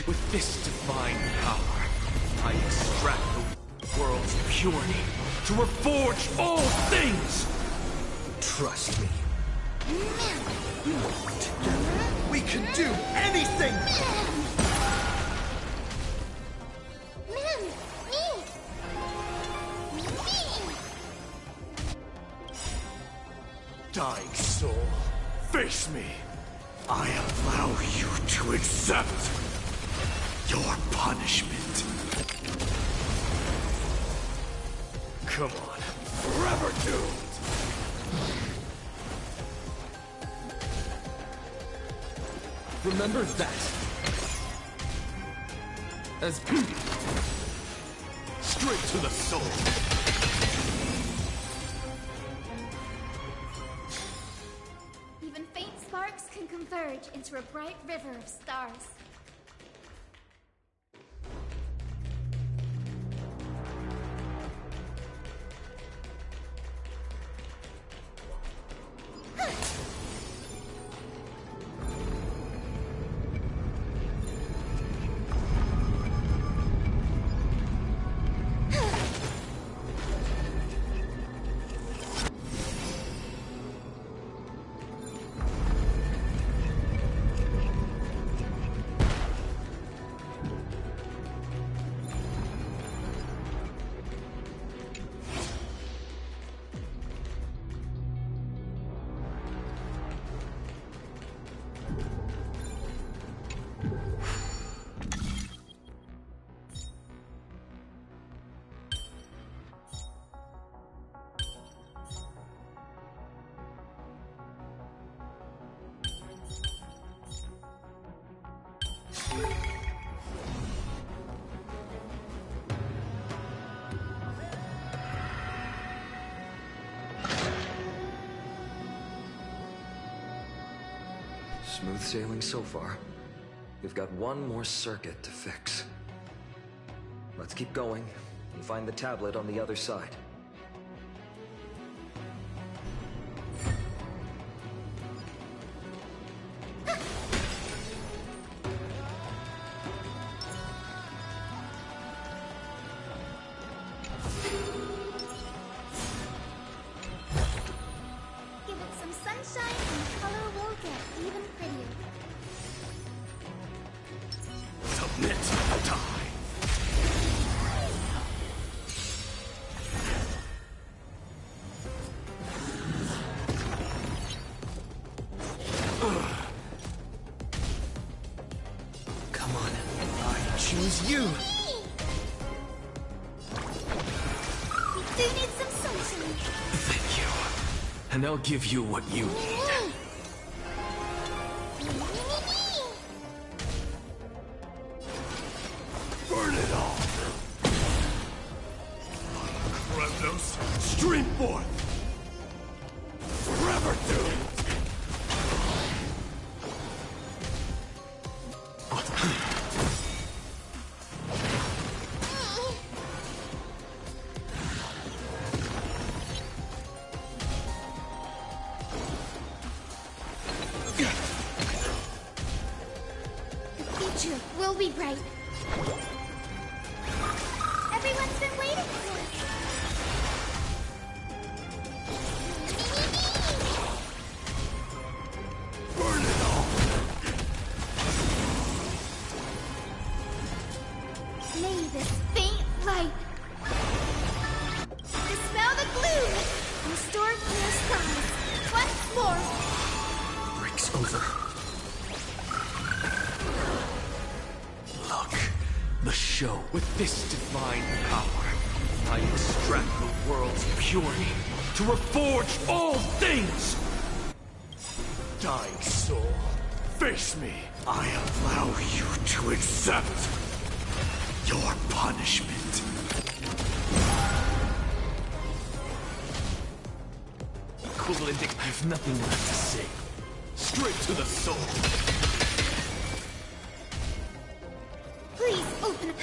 With this divine power, I extract the world's purity to reforge all things! Trust me. Together, we can do anything! Dying soul, face me. I allow you to accept your punishment. Come on, forever doomed. Remember that. As straight to the soul. Even faint sparks can converge into a bright river of stars. Smooth sailing so far. We've got one more circuit to fix. Let's keep going and find the tablet on the other side. some sunshine and the color will get even prettier. Submit, die. Come on, I choose you. We do need some sunshine. Thank you. And I'll give you what you need. Burn it all! Kremnos, stream forth! Forever doomed! The future will be bright. Everyone's been waiting for it. Burn it all! May this faint light dispel the gloom, restore clear skies once more. Breaks over. Look, the show. With this divine power, I extract the world's purity to reforge all things! Dying soul, face me! I allow you to accept your punishment. Equivalent, I have nothing left to say. Straight to the soul. Please open up.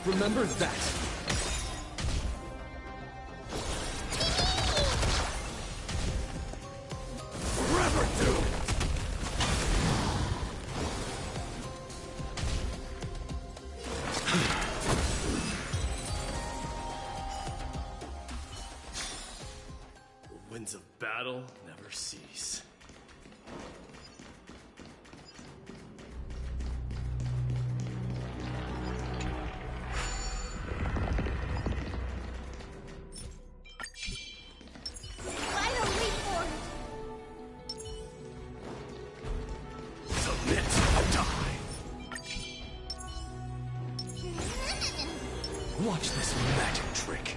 Remember that. Forever doomed! The winds of battle never cease. Finally for Submit, die. Watch this magic trick.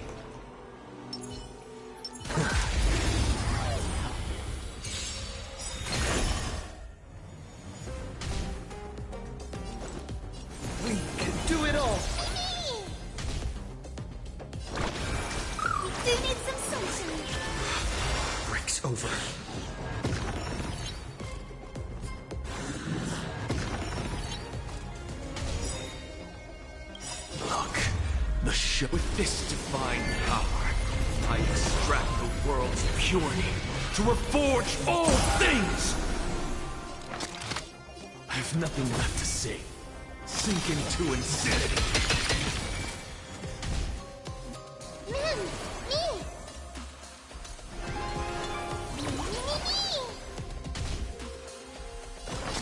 We can do it all. We do need some sunshine. Breaks over. Look, the show. With this divine power, I extract the world's purity to reforge all things! I have nothing left to say. Sink into insanity.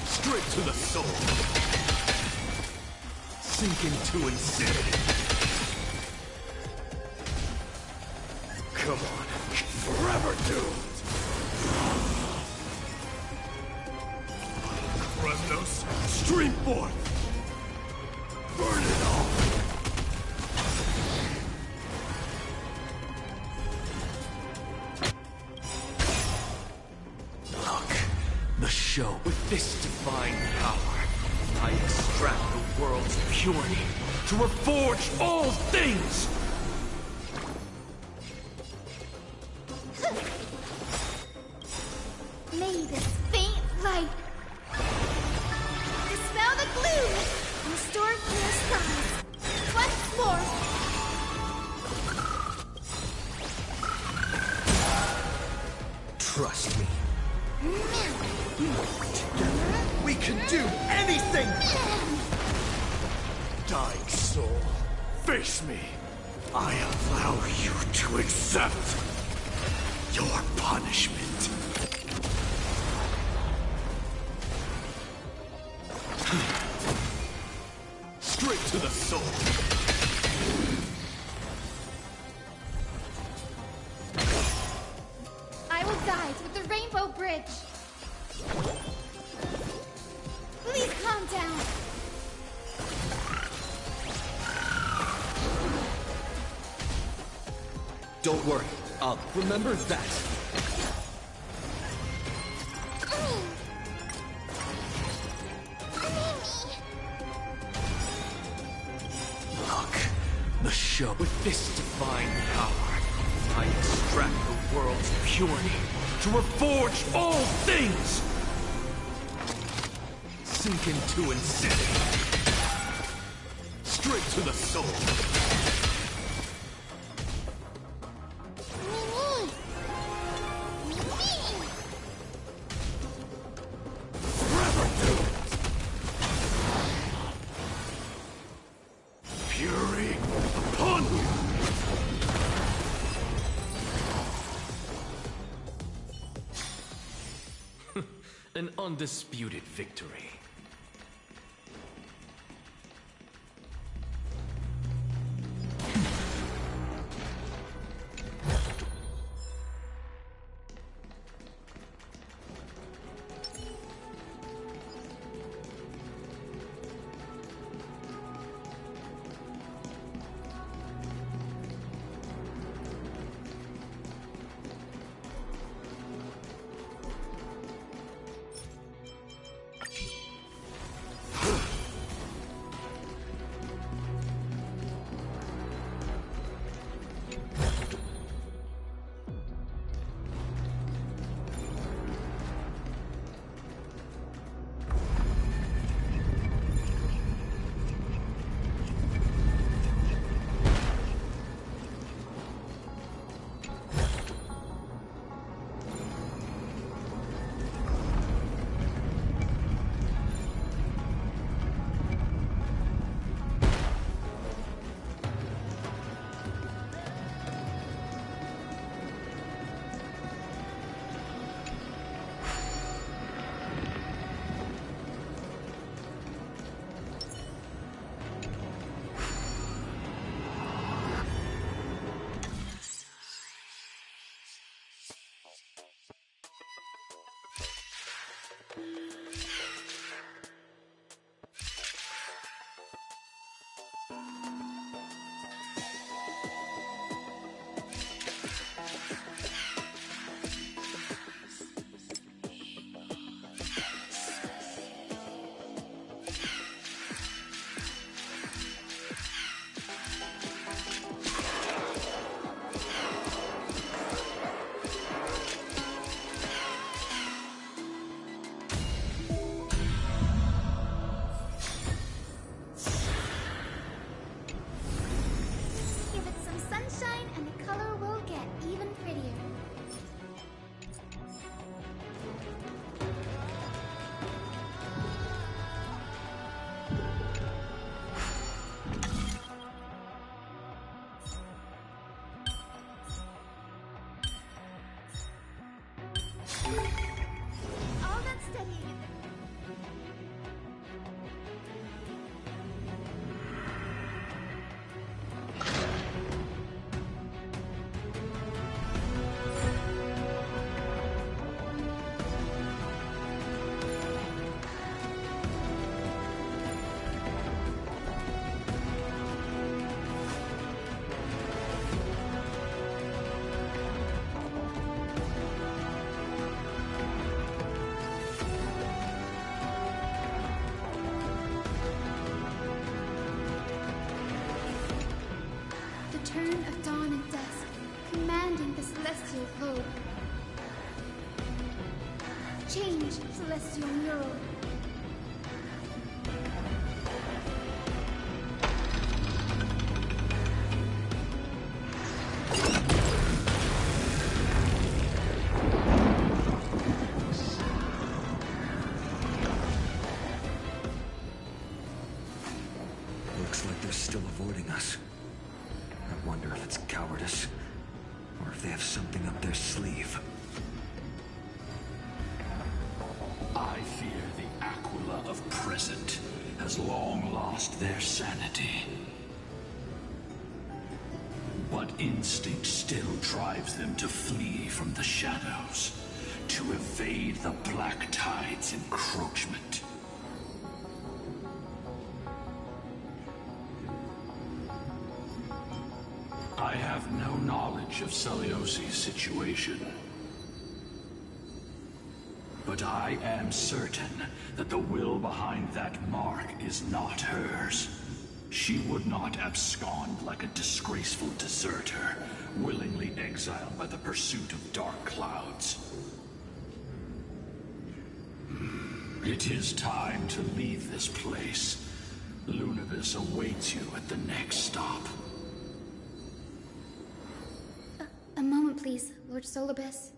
Straight to the soul. Sink into insanity. Come on. Forever doomed! Kremnos, stream forth! Burn it all! Look, the show. With this divine power, I extract the world's purity to reforge all things! May this faint light dispel the gloom, restore clear skies once more. Trust me. Together, we can do anything! Die, Dark soul, face me. I allow you to accept your punishment. Straight to the soul. I will guide with the Rainbow Bridge. Please calm down. Don't worry, I'll remember that. Look, the show. With this divine power, I extract the world's purity to reforge all things. Sink into insanity. Straight to the soul. Fury upon you! An undisputed victory. All that studying. Turn of dawn and dusk, commanding the celestial globe. Change, celestial mural. Looks like there's still avoiding us. I wonder if it's cowardice, or if they have something up their sleeve. I fear the Aquila of present has long lost their sanity. But instinct still drives them to flee from the shadows, to evade the Black Tide's encroachment. I have no knowledge of Celiosi's situation. But I am certain that the will behind that mark is not hers. She would not abscond like a disgraceful deserter, willingly exiled by the pursuit of dark clouds. It is time to leave this place. Lunavis awaits you at the next stop. A moment, please, Lord Solibus.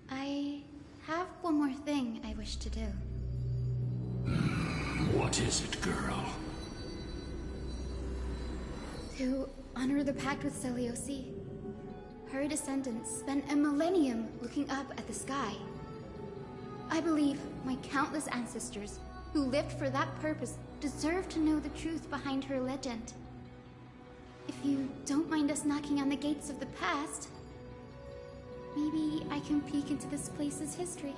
I have one more thing I wish to do. What is it, girl? To honor the pact with Celiosi. Her descendants spent a millennium looking up at the sky. I believe my countless ancestors who lived for that purpose deserve to know the truth behind her legend. If you don't mind us knocking on the gates of the past, maybe I can peek into this place's history.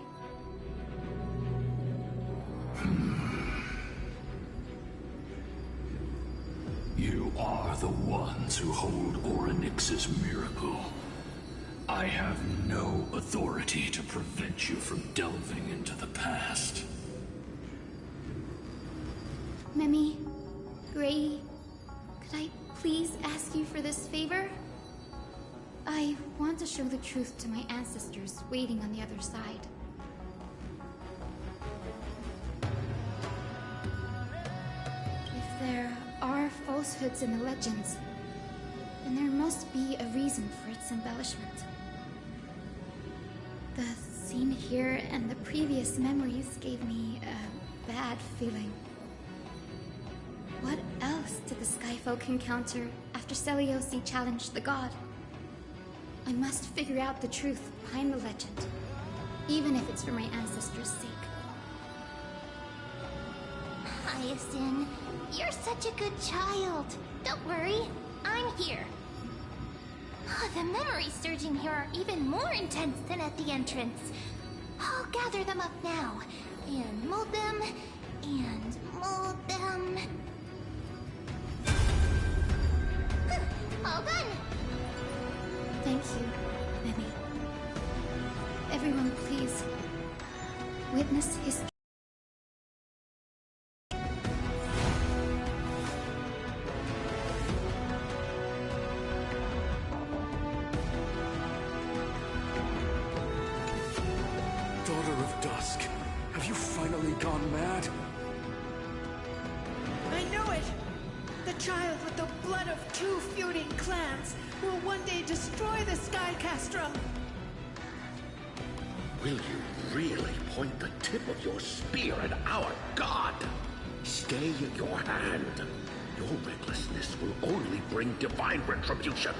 You are the ones who hold Orynyx's miracle. I have no authority to prevent you from delving into the past. Mimi, Gray, could I please ask you for this favor? I want to show the truth to my ancestors waiting on the other side. If there are falsehoods in the legends, then there must be a reason for its embellishment. The scene here and the previous memories gave me a bad feeling. What else did the Skyfolk encounter after Celiosi challenged the god? I must figure out the truth behind the legend, even if it's for my ancestors' sake. Hyacinth, you're such a good child. Don't worry, I'm here. The memories surging here are even more intense than at the entrance. I'll gather them up now, and mold them, and mold them. All done! Thank you, Mimi. Everyone, please, witness history. Daughter of Dusk, have you finally gone mad? I knew it! The child with the blood of two feuding clans will one day destroy the Sky Castrum! Will you really point the tip of your spear at our god? Stay your hand. Your recklessness will only bring divine retribution.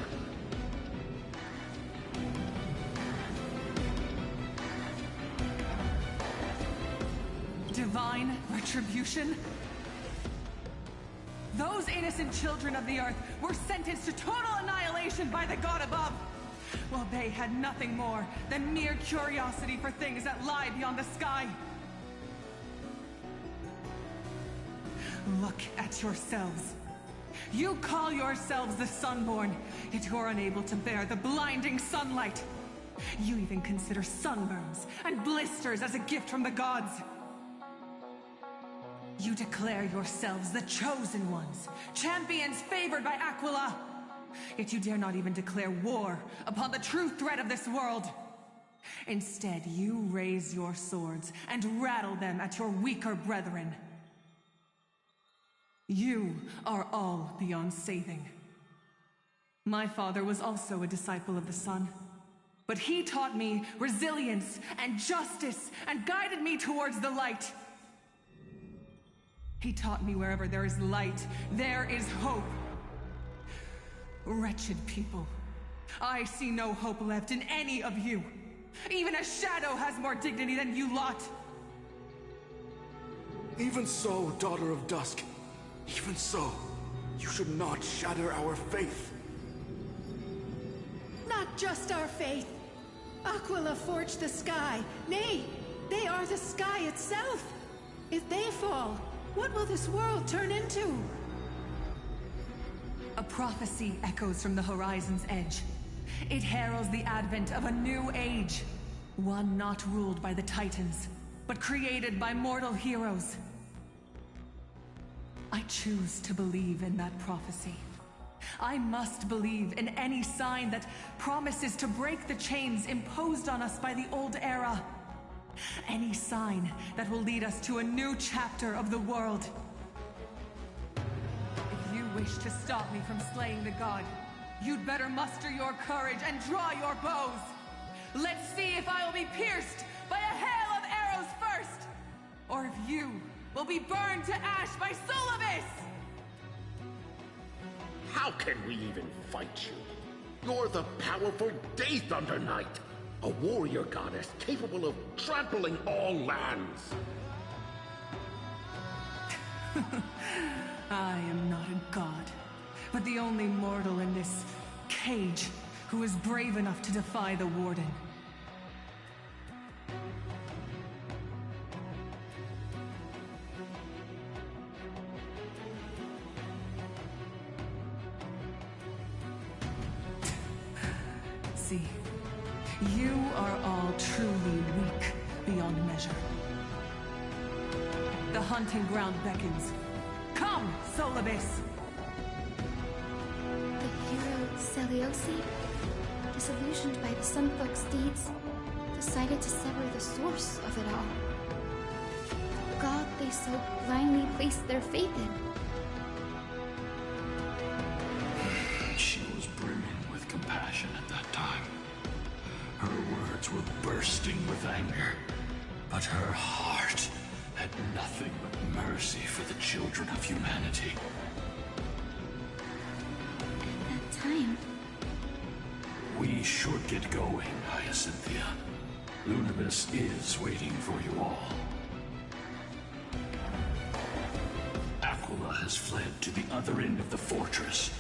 Divine retribution? Those innocent children of the Earth were sentenced to total annihilation by the god above, while they had nothing more than mere curiosity for things that lie beyond the sky. Look at yourselves. You call yourselves the Sunborn, yet you're unable to bear the blinding sunlight. You even consider sunburns and blisters as a gift from the gods. You declare yourselves the chosen ones, champions favored by Aquila. Yet you dare not even declare war upon the true threat of this world. Instead, you raise your swords and rattle them at your weaker brethren. You are all beyond saving. My father was also a disciple of the sun, but he taught me resilience and justice and guided me towards the light. He taught me wherever there is light, there is hope. Wretched people. I see no hope left in any of you. Even a shadow has more dignity than you lot. Even so, Daughter of Dusk. Even so, you should not shatter our faith. Not just our faith. Aquila forged the sky. Nay, they are the sky itself. If they fall, what will this world turn into? A prophecy echoes from the horizon's edge. It heralds the advent of a new age. One not ruled by the Titans, but created by mortal heroes. I choose to believe in that prophecy. I must believe in any sign that promises to break the chains imposed on us by the old era. Any sign that will lead us to a new chapter of the world. If you wish to stop me from slaying the god, you'd better muster your courage and draw your bows. Let's see if I will be pierced by a hail of arrows first, or if you will be burned to ash by Solibus! How can we even fight you? You're the powerful Day Thunder Knight, a warrior goddess capable of trampling all lands. I am not a god, but the only mortal in this cage who is brave enough to defy the Warden. See, you are all truly weak beyond measure. The hunting ground beckons. Come, Solibus! The hero Celiosi, disillusioned by the Sunfolk's deeds, decided to sever the source of it all. The god they so blindly placed their faith in. She was brimming with compassion at that time. Her words were bursting with anger, but her heart had nothing but mercy for the children of humanity. At that time... We should get going, Hyacinthia. Lunibus is waiting for you all. Aquila has fled to the other end of the fortress.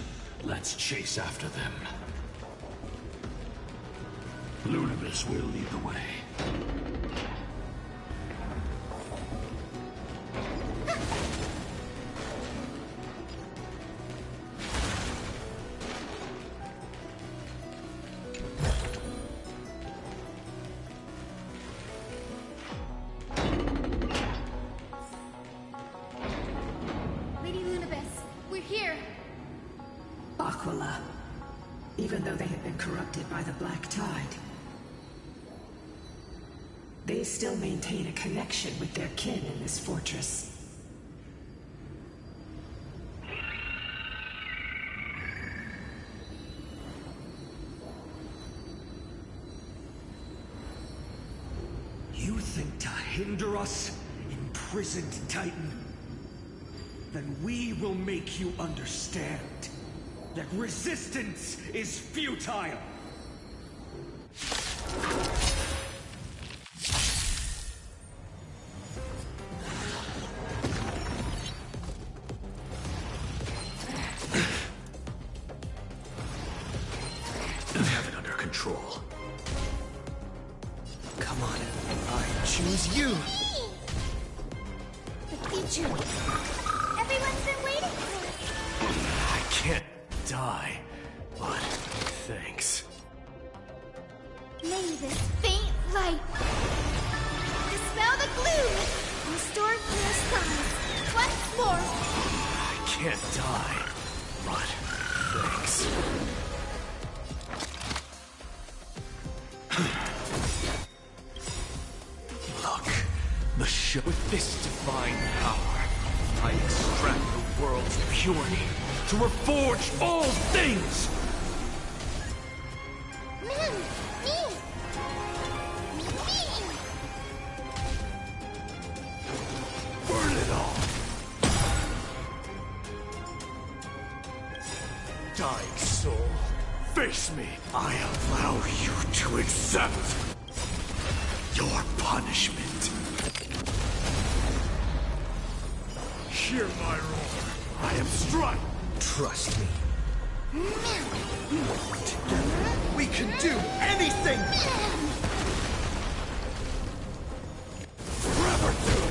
Let's chase after them. Lunibus will lead the way. Lady Lunibus, we're here! Aquila, even though they had been corrupted by the Black Tide, they still maintain a connection with their kin in this fortress. You think to hinder us, imprisoned Titan? Then we will make you understand that resistance is futile! I have it under control. Come on, I choose you! Defeat you! Everyone's been waiting for us! I can't die, but thanks. May this faint light dispel the gloom! Restore clear skies once more! I can't die, but thanks. Look, the show. With this divine power, I extract the world's purity to reforge all things! Burn it all! Dying soul, face me. I allow you to accept your punishment. Hear my roar. I am Strut. Trust me. Together, we can do anything! Forever do it!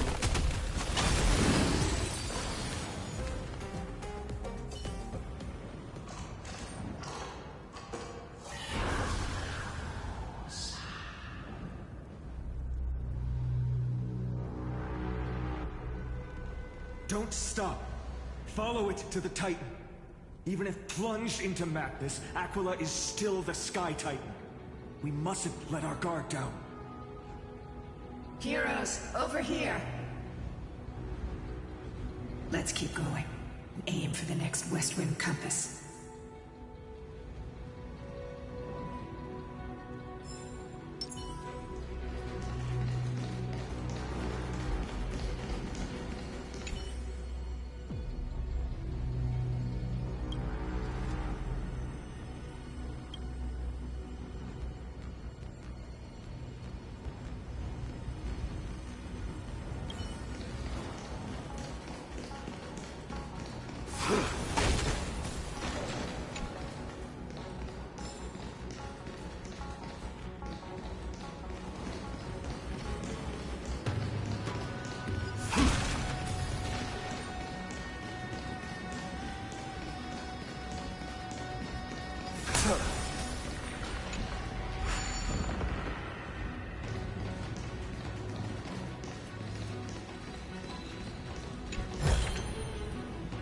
Don't stop. Follow it to the Titan. Even if plunged into madness, Aquila is still the Sky Titan. We mustn't let our guard down. Heroes, over here. Let's keep going. Aim for the next Westwind compass.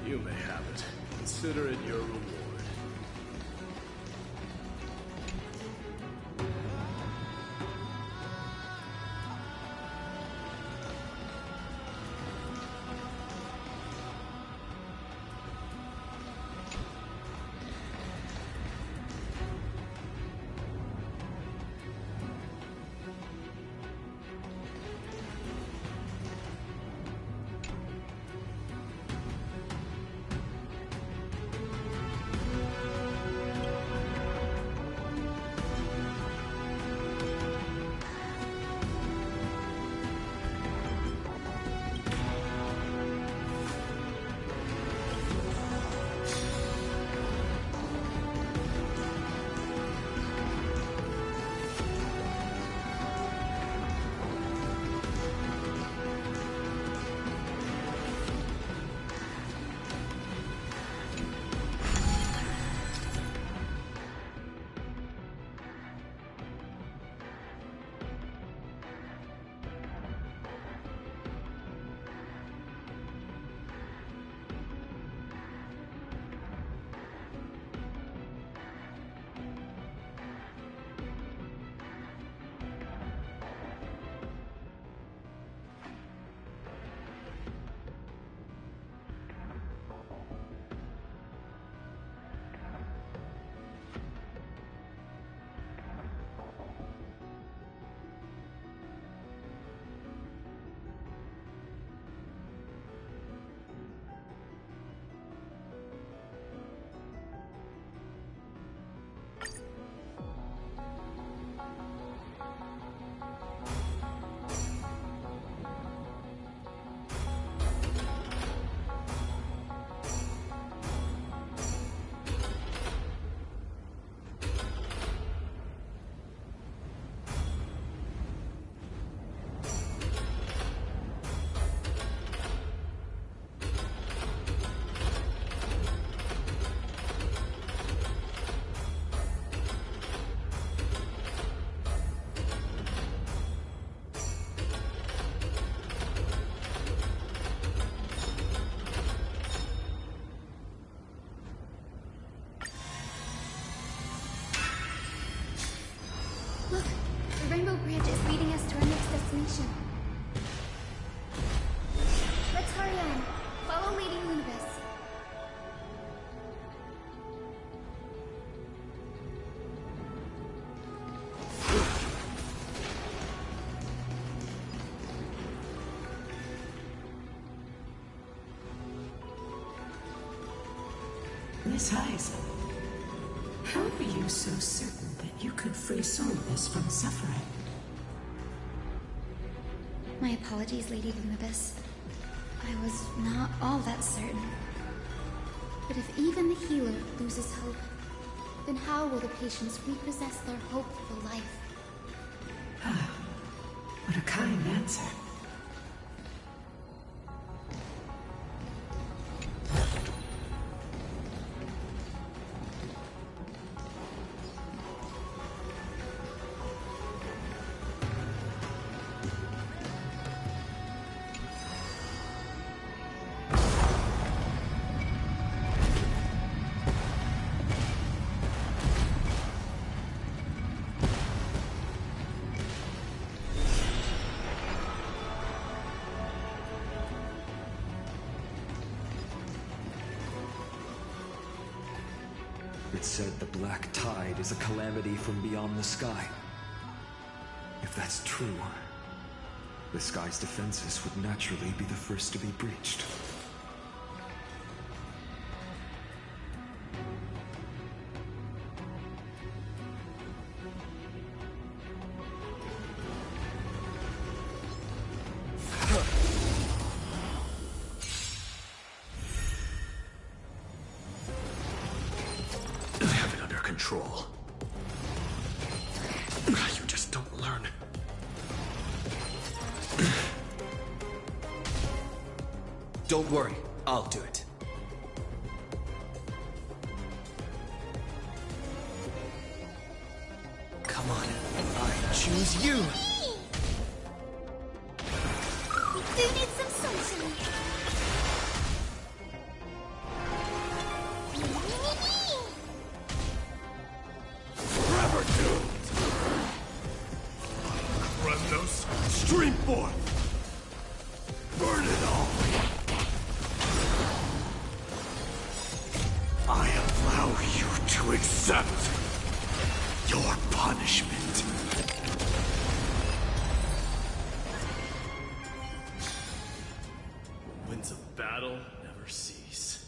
You may have it. Consider it your reward. Look, the Rainbow Bridge is leading us to our next destination. Let's hurry on. Follow Lady Lunibus. Miss Heise, How are you so certain that you could free Solus from suffering? My apologies, Lady Lunibus. I was not all that certain. But if even the healer loses hope, then how will the patients repossess their hope for life? Ah, what a kind answer. It said the black tide is a calamity from beyond the sky. If that's true, the sky's defenses would naturally be the first to be breached. Control. You just don't learn. Don't worry, I'll do it. Come on, I choose you! We do need some sunshine. Stream forth! Burn it all! I allow you to accept your punishment. Winds of battle never cease.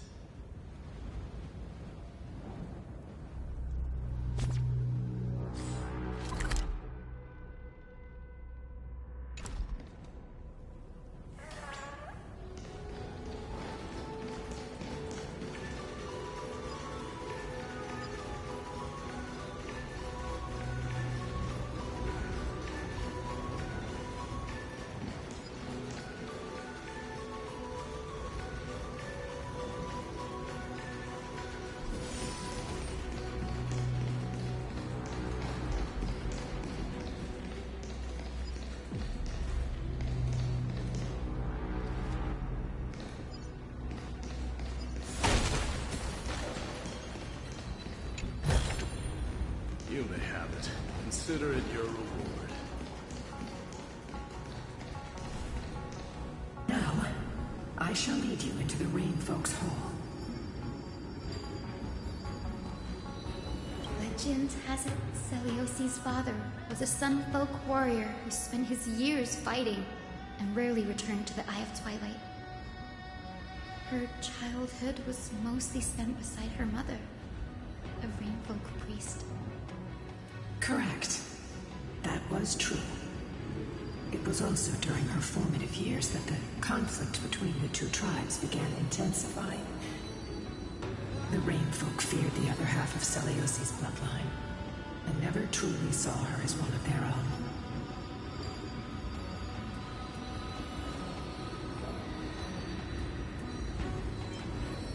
You may have it. Consider it your reward. Now, I shall lead you into the Rain Folks Hall. Legend has it Celiosi's father was a Sun Folk warrior who spent his years fighting and rarely returned to the Eye of Twilight. Her childhood was mostly spent beside her mother, a Rainfolk priest. Correct. That was true. It was also during her formative years that the conflict between the two tribes began intensifying. The Rainfolk feared the other half of Celiosi's bloodline, and never truly saw her as one of their own.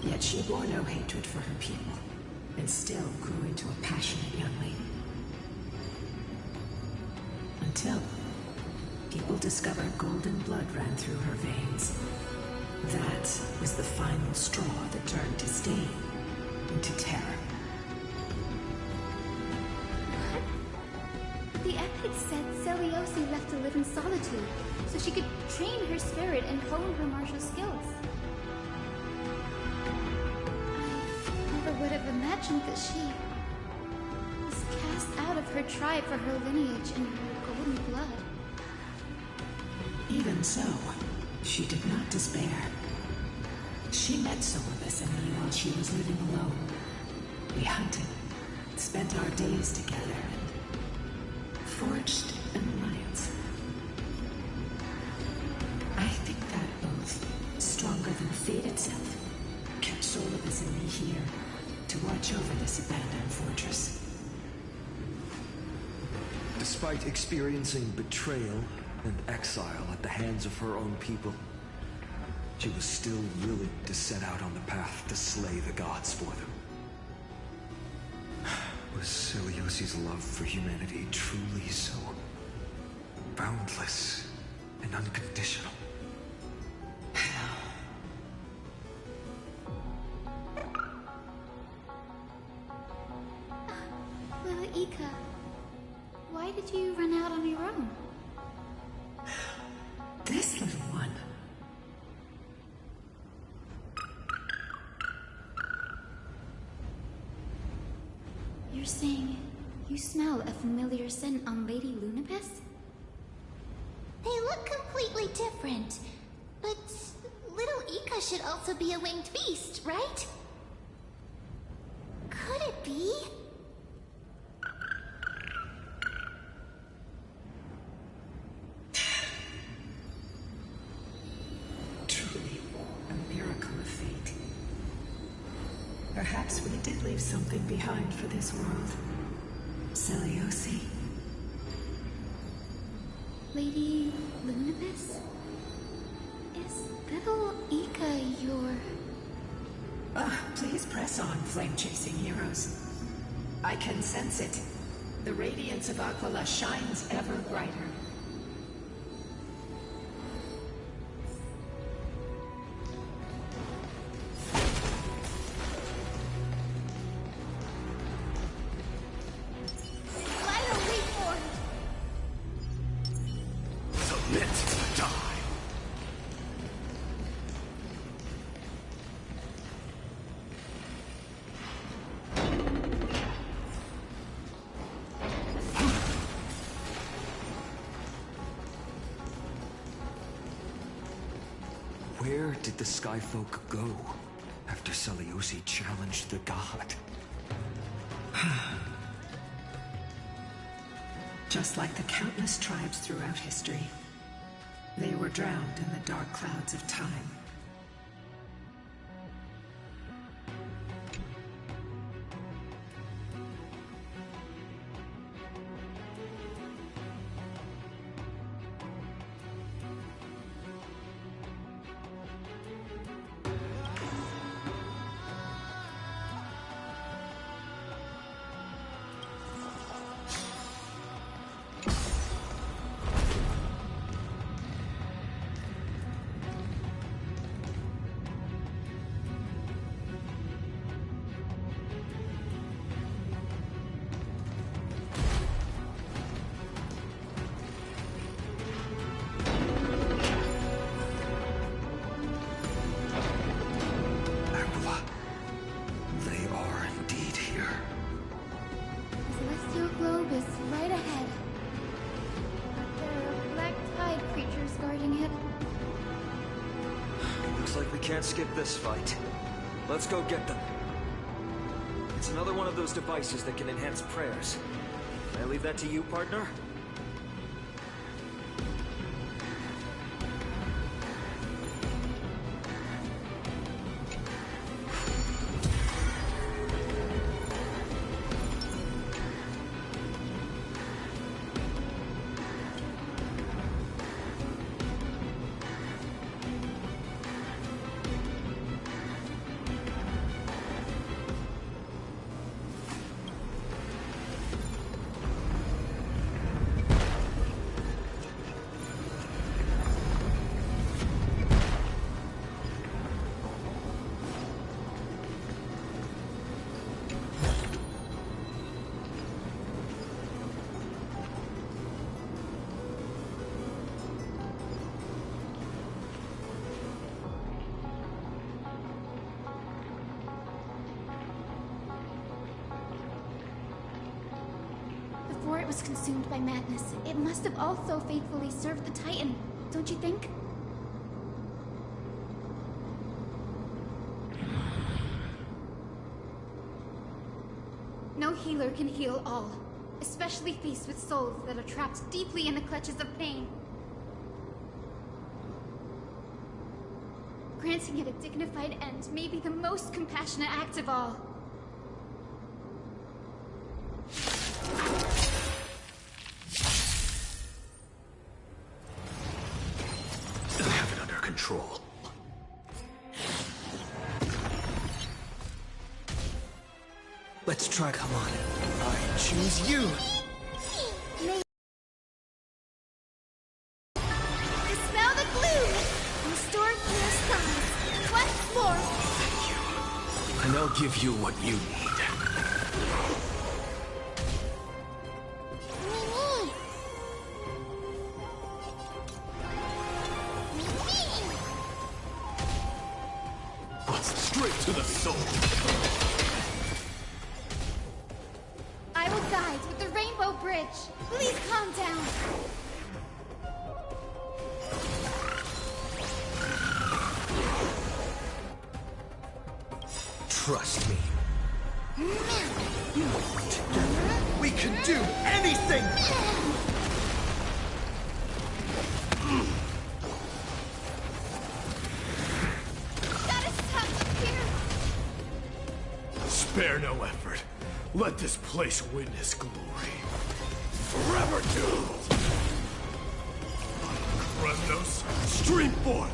Yet she bore no hatred for her people, and still grew into a passionate young lady. Until people discovered golden blood ran through her veins. That was the final straw that turned disdain into terror. The epic said Celiosi left to live in solitude, so she could train her spirit and hone her martial skills. I never would have imagined that she was cast out of her tribe for her lineage and her golden blood. Even so, she did not despair. She met Solus and me while she was living alone. We hunted, spent our days together and forged an alliance. I think that oath, stronger than fate itself, kept Solovus and me here to watch over this abandoned fortress. Despite experiencing betrayal and exile at the hands of her own people, she was still willing to set out on the path to slay the gods for them. Was Celiosi's love for humanity truly so boundless and unconditional? Lila Ika, why did you run out on your own? This little one. You're saying you smell a familiar scent on Lady Lunapis? They look completely different. But little Ika should also be a winged beast, right? Could it be? Truly, a miracle of fate. Perhaps we did leave something behind for this world. Celiosi. Lady Lunapis? Is little Ika your... Please press on, flame-chasing heroes. I can sense it. The radiance of Aquila shines ever brighter. Submit to die. Where did the Skyfolk go after Celiosi challenged the god? Just like the countless tribes throughout history, they were drowned in the dark clouds of time. Can't skip this fight. Let's go get them. It's another one of those devices that can enhance prayers. Can I leave that to you, partner? Before it was consumed by madness, it must have also faithfully served the Titan, don't you think? No healer can heal all, especially faced with souls that are trapped deeply in the clutches of pain. Granting it a dignified end may be the most compassionate act of all. I have it under control. Let's try. Come on. I choose you. Dispel the gloom! Restore clear skies! Once more! Thank you. And I'll give you what you need. What's straight to the soul? I will guide with the Rainbow Bridge. Please calm down. Trust me. Together, we can do anything! Gotta stop here. Spare no effort. Let this place witness glory. Forever doomed! Kremnos, stream forth!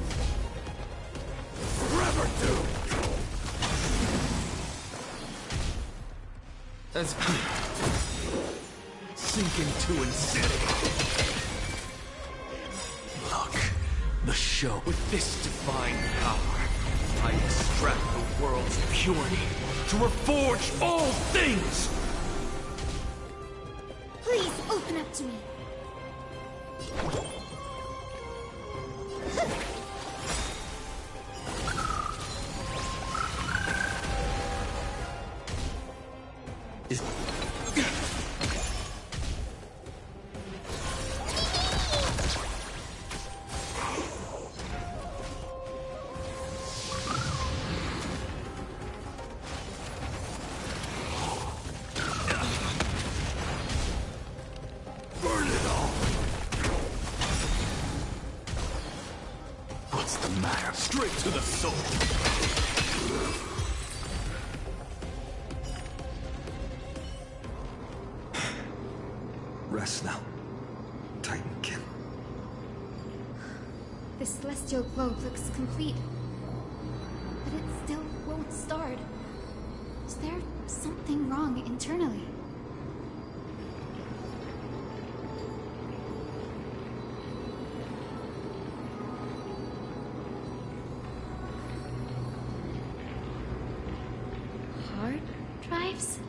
Forever doomed! As sink into insanity. Look, the show. With this divine power, I extract the world's purity to reforge all things! Please open up to me. Burn it all! What's the matter? Straight to the soul! Rest now, Titankin. The celestial globe looks complete, but it still won't start. Is there something wrong internally? Hard drives?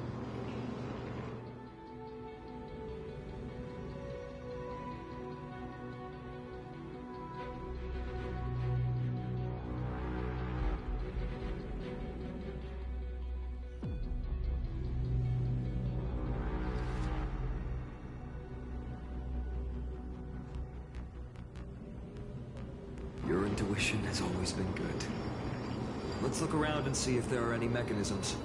Your intuition has always been good. Let's look around and see if there are any mechanisms.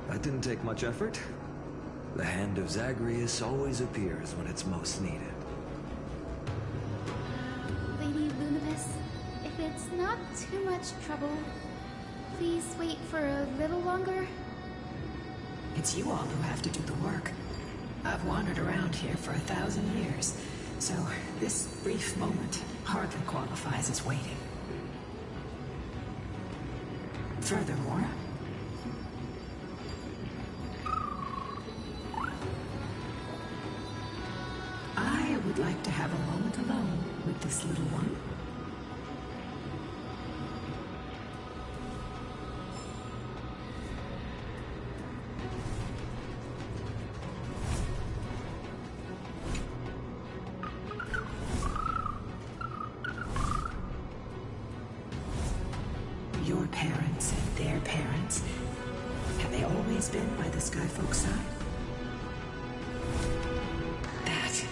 That didn't take much effort. The hand of Zagreus always appears when it's most needed. Lady Luminous, if it's not too much trouble, please wait for a little longer. It's you all who have to do the work. I've wandered around here for 1,000 years, so this brief moment hardly qualifies as waiting. Furthermore, I would like to have a moment alone with this little one. Your parents and their parents, have they always been by the Skyfolk's side? That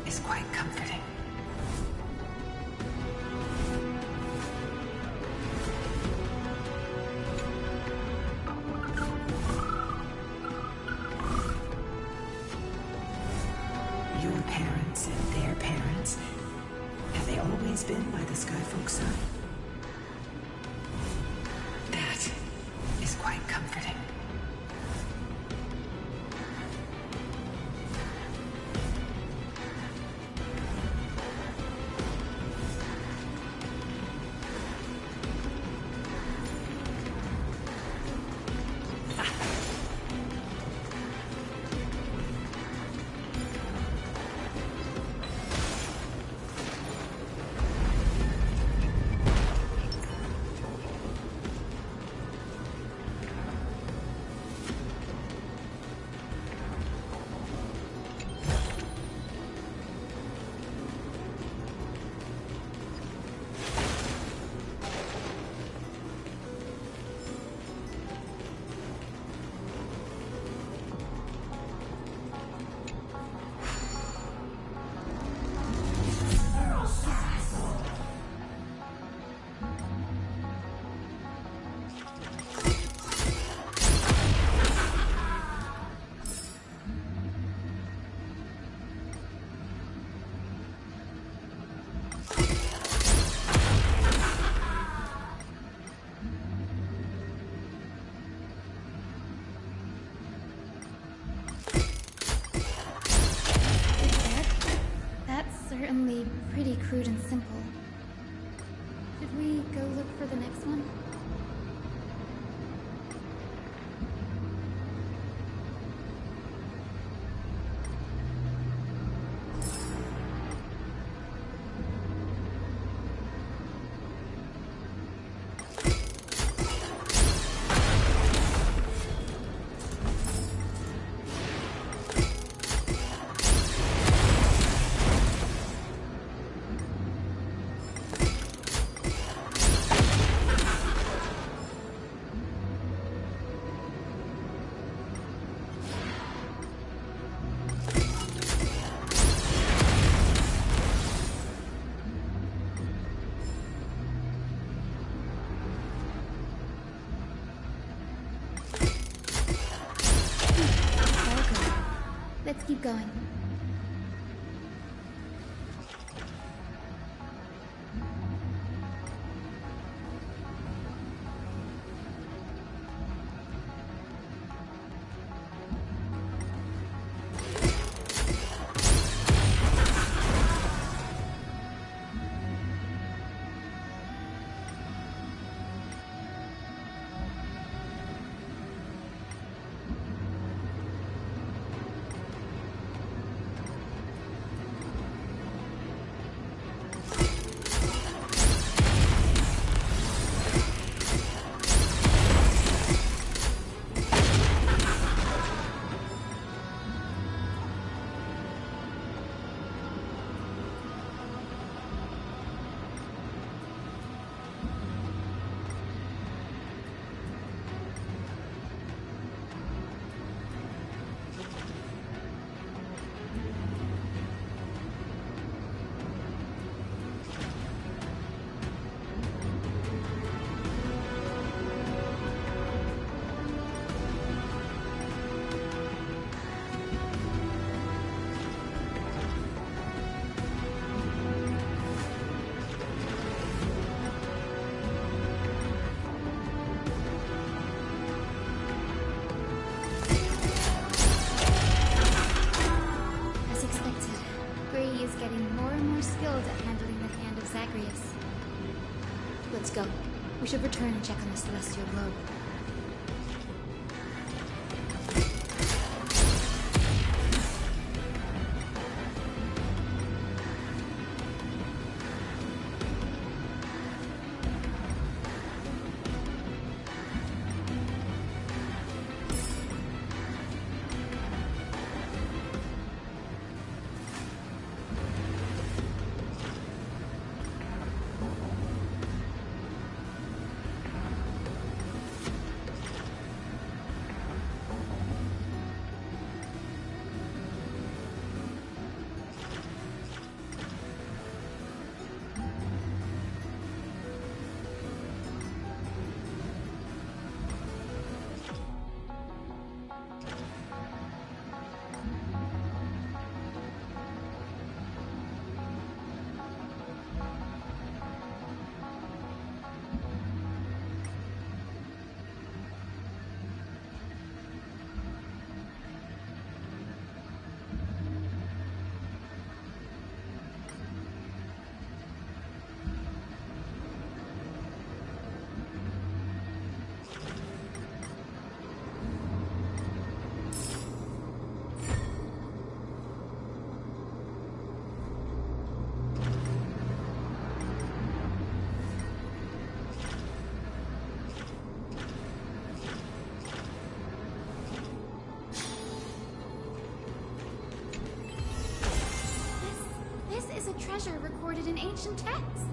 is quite comforting. folk, son. That is quite comforting. Certainly pretty crude and simple. Should we go look for the next one? Let's keep going. Let's go. We should return and check on the celestial globe. treasure recorded in ancient texts.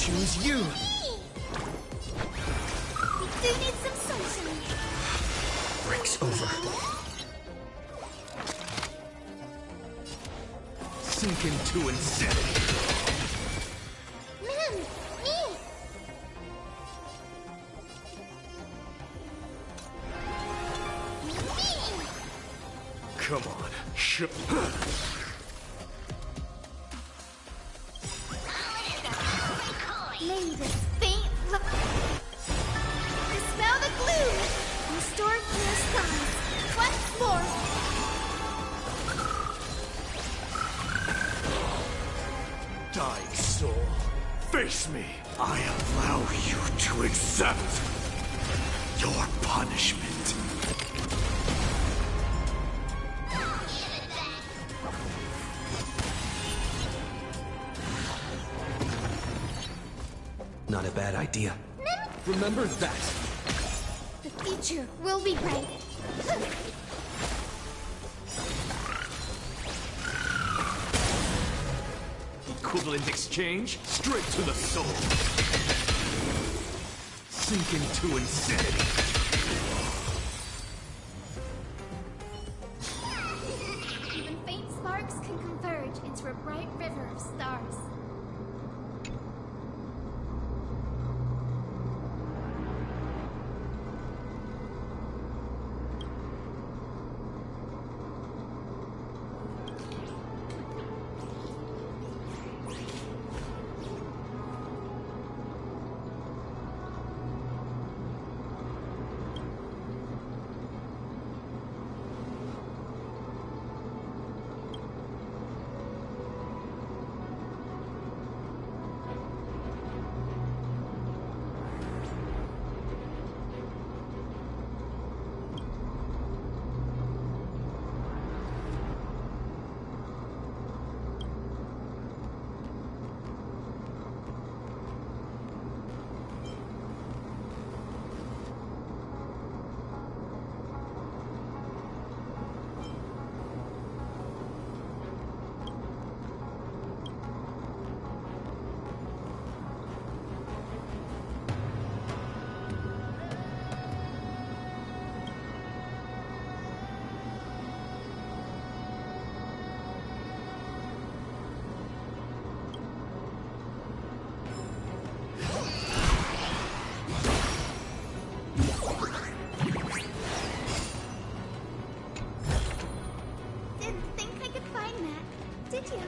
choose you. We do need some sunshine. Break's over. Sink into insanity. Man, me! Come on, Lay this faint look. Dispel the gloom. Restore clear skies. Once more. Dying soul, face face me. I allow you to accept your punishment. Not a bad idea. Remember that! The future will be bright. Equivalent exchange, straight to the soul. Sink into insanity. Even faint sparks can converge into a bright river of stars. Did you?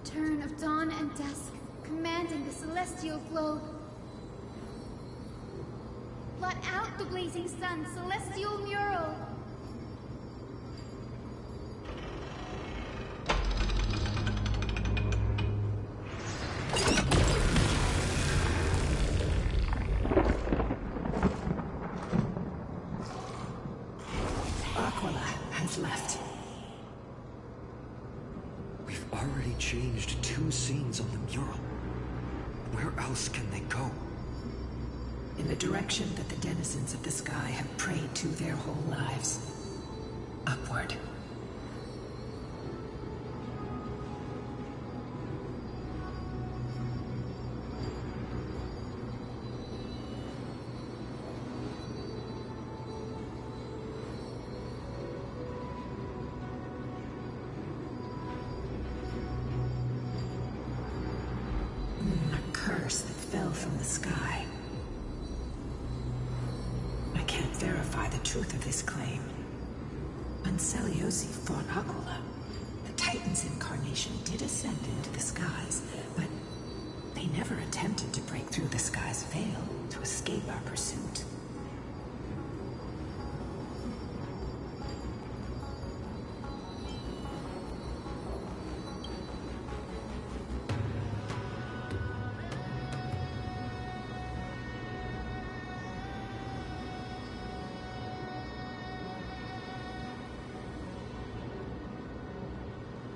Turn of dawn and dusk, commanding the celestial globe. Blot out the blazing sun, celestial mural. Aquila has left. We've already already changed 2 scenes on the mural. Where else can they go? In the direction that the denizens of the sky have prayed to their whole lives. Upward. A curse that fell from the sky. I can't verify the truth of this claim. When Celiosi fought Aquila, the Titan's incarnation did ascend into the skies, but they never attempted to break through the sky's veil to escape our pursuit.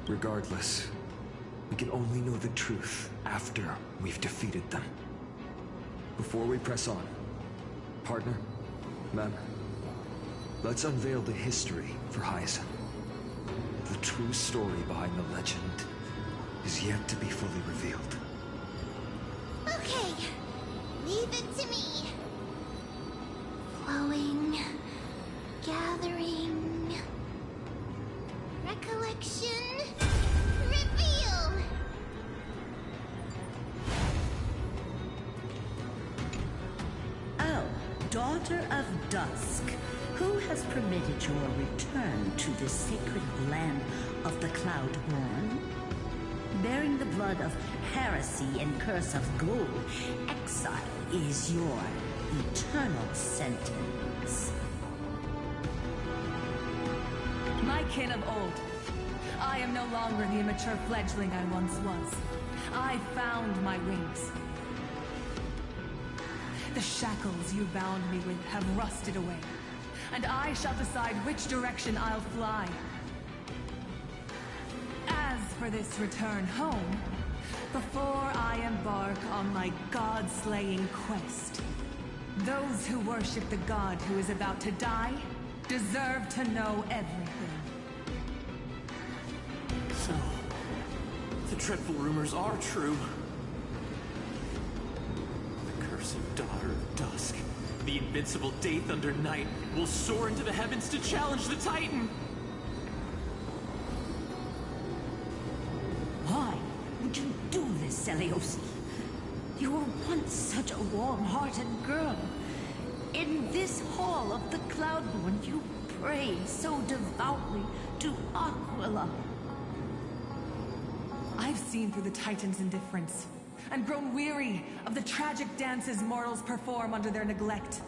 Regardless, we can only know the truth after we've defeated them. Before we press on, partner, ma'am, let's unveil the history for Hyza. The true story behind the legend is yet to be fully revealed. Okay, leave it to me. Flowing, gathering, recollection, reveal! Oh, Daughter of Dusk, who has permitted your return to this sacred land of the Cloudborn? Bearing the blood of heresy and curse of Ghoul, exile is your eternal sentence. My kin of old, I am no longer the immature fledgling I once was. I found my wings. The shackles you bound me with have rusted away, and I shall decide which direction I'll fly. As for this return home, before I embark on my god-slaying quest, those who worship the god who is about to die deserve to know everything. So, the dreadful rumors are true. The cursed Daughter of Dusk, the invincible Day Thunder Knight, will soar into the heavens to challenge the Titan! Why would you do this, Celiosi? You were once such a warm-hearted girl. In this hall of the Cloudborn, you prayed so devoutly to Aquila. I've seen through the Titan's indifference, and grown weary of the tragic dances mortals perform under their neglect.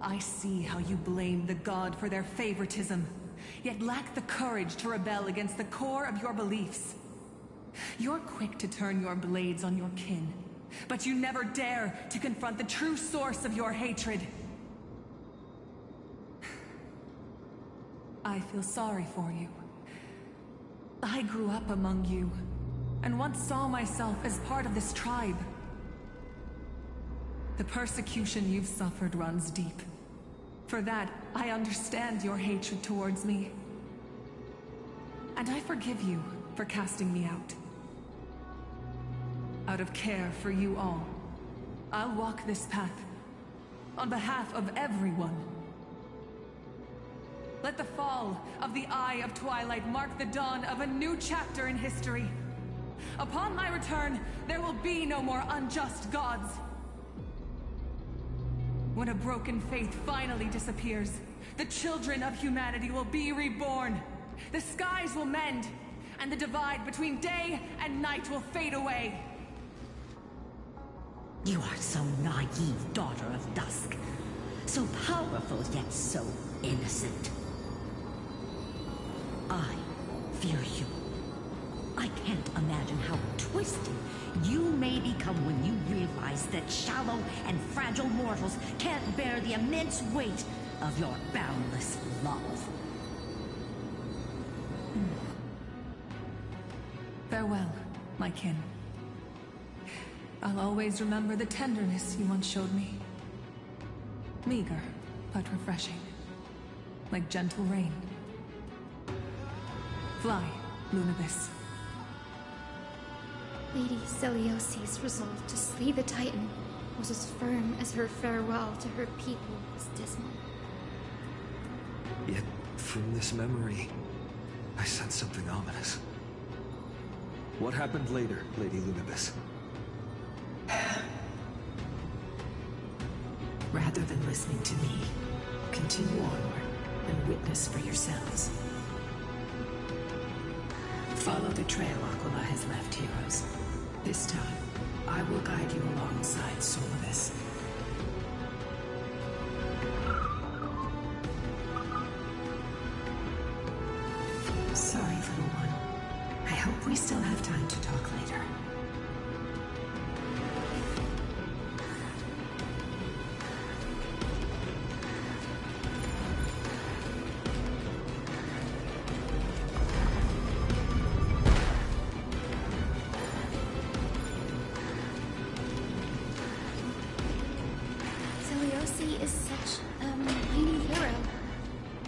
I see how you blame the god for their favoritism, yet lack the courage to rebel against the core of your beliefs. You're quick to turn your blades on your kin, but you never dare to confront the true source of your hatred. I feel sorry for you. I grew up among you, and once saw myself as part of this tribe. The persecution you've suffered runs deep. For that, I understand your hatred towards me. And I forgive you for casting me out. Out of care for you all, I'll walk this path on behalf of everyone. Let the fall of the Eye of Twilight mark the dawn of a new chapter in history. Upon my return, there will be no more unjust gods. When a broken faith finally disappears, the children of humanity will be reborn. The skies will mend, and the divide between day and night will fade away. You are so naive, Daughter of Dusk. So powerful, yet so innocent. I fear you. I can't imagine how twisted you may become when you realize that shallow and fragile mortals can't bear the immense weight of your boundless love. Farewell, my kin. I'll always remember the tenderness you once showed me. Meager, but refreshing. Like gentle rain. Fly, Lunibis. Lady Celiosi's resolve to slay the Titan was as firm as her farewell to her people was dismal. Yet, from this memory, I sense something ominous. What happened later, Lady Lunibis? Rather than listening to me, continue onward and witness for yourselves. Follow the trail Aquila has left, heroes. This time, I will guide you alongside Solidus. Sorry, little one. I hope we still have time to talk later. Celiosi is such a mighty hero.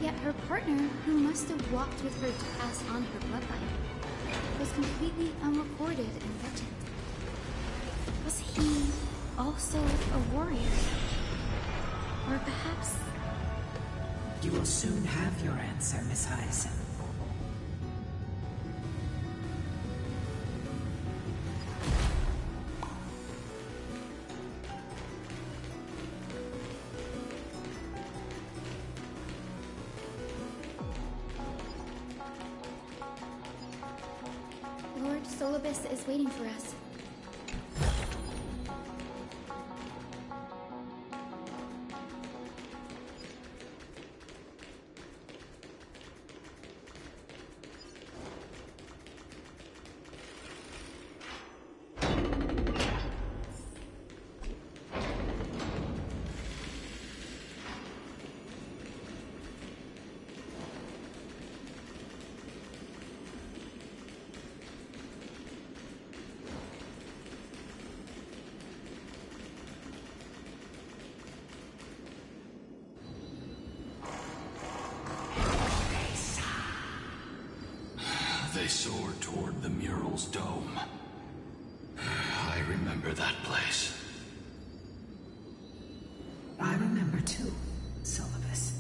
Yet her partner, who must have walked with her to pass on her bloodline, was completely unrecorded in legend. Was he also a warrior? Or perhaps... You will soon have your answer, Miss Hyacinth. Lord Solibus is waiting for us. They soared toward the mural's dome. I remember that place. I remember too, Solibus.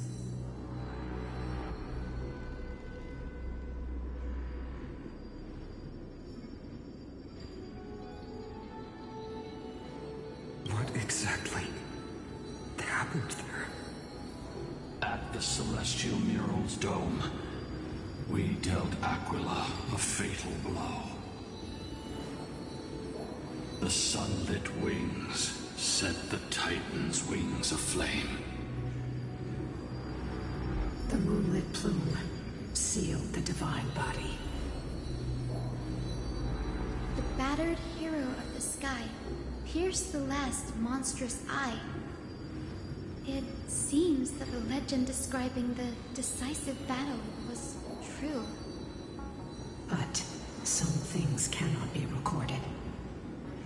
What exactly happened there? At the celestial mural's dome, we dealt Aquila a fatal blow. The sunlit wings set the Titan's wings aflame. The moonlit plume sealed the divine body. The battered hero of the sky pierced the last monstrous eye. It seems that the legend describing the decisive battle was true. But some things cannot be recorded.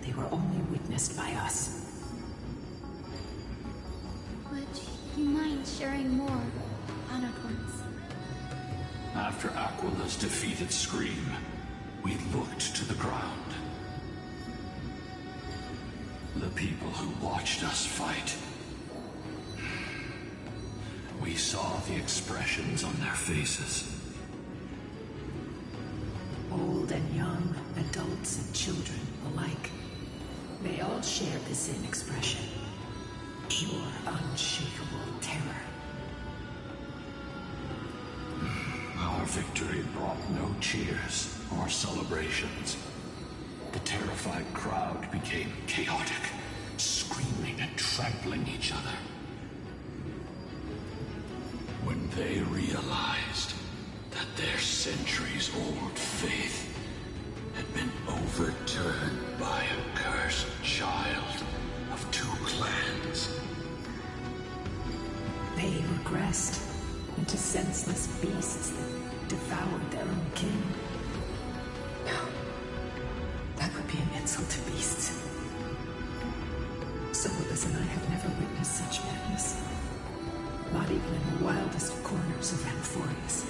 They were only witnessed by us. Would you mind sharing more, honored ones? After Aquila's defeated scream, we looked to the ground. The people who watched us fight. We saw the expressions on their faces. Old and young, adults and children alike. They all shared the same expression. Pure, unshakable terror. Our victory brought no cheers or celebrations. The terrified crowd became chaotic, screaming and trampling each other. When they realized that their centuries-old faith had been overturned by a cursed child of two clans. They regressed into senseless beasts that devoured their own kin. Solus and I have never witnessed such madness. Not even in the wildest corners of Amphorius.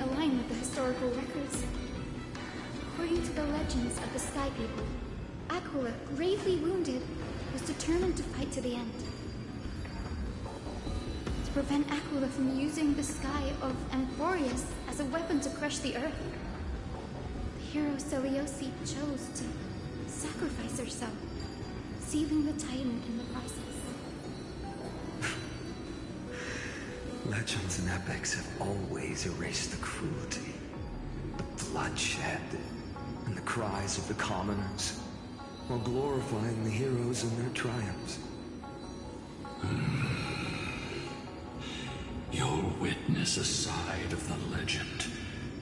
Align with the historical records. According to the legends of the Sky People, Aquila, gravely wounded, was determined to fight to the end. To prevent Aquila from using the sky of Amphorius as a weapon to crush the earth, the hero Seleuci chose to sacrifice herself, sealing the Titan in the process. Legends and epics have always erased the cruelty, the bloodshed, and the cries of the commoners, while glorifying the heroes and their triumphs. You'll witness a side of the legend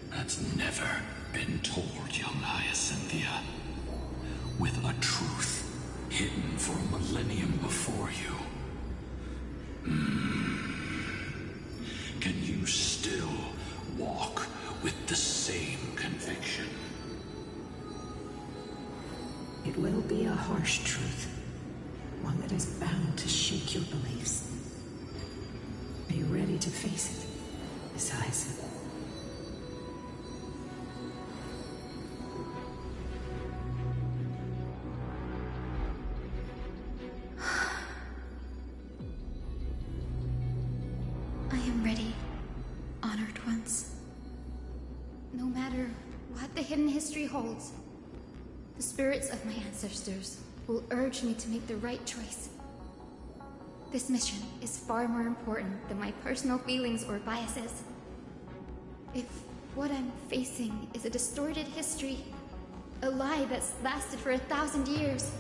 that's never been told, young Hyacinthia, with a truth hidden for a millennium before you. Can you still walk with the same conviction? It will be a harsh truth. One that is bound to shake your beliefs. Are you ready to face it, Miss Hyacinth? I am ready, honored ones. No matter what the hidden history holds, the spirits of my ancestors will urge me to make the right choice. This mission is far more important than my personal feelings or biases. If what I'm facing is a distorted history, a lie that's lasted for 1,000 years,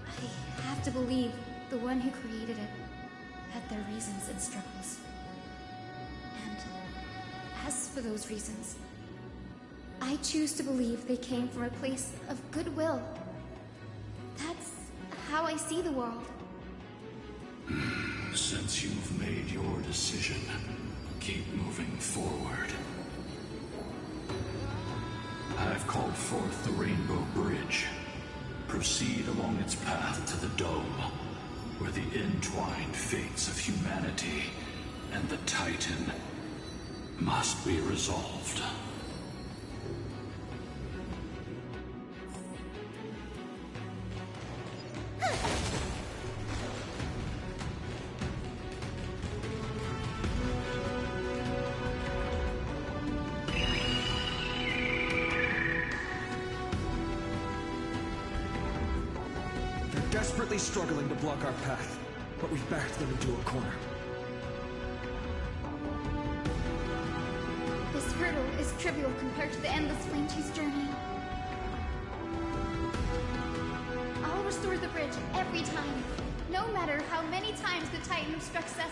I have to believe the one who created it had their reasons and struggles. And as for those reasons, I choose to believe they came from a place of goodwill. That's how I see the world. Since you've made your decision, keep moving forward. I've called forth the Rainbow Bridge. Proceed along its path to the Dome, where the entwined fates of humanity and the Titan must be resolved. Desperately struggling to block our path, but we've backed them into a corner. This hurdle is trivial compared to the endless flame chase journey. I'll restore the bridge every time, no matter how many times the Titan obstructs us.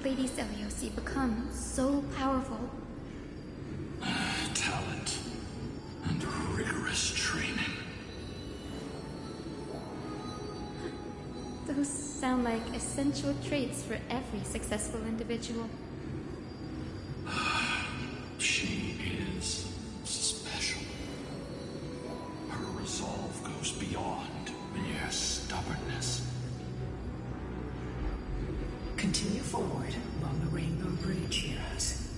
Lady Seliosi become so powerful? Talent and rigorous training. Those sound like essential traits for every successful individual. She is special. Her resolve goes beyond mere stubbornness. Continue forward along the Rainbow Bridge, heroes.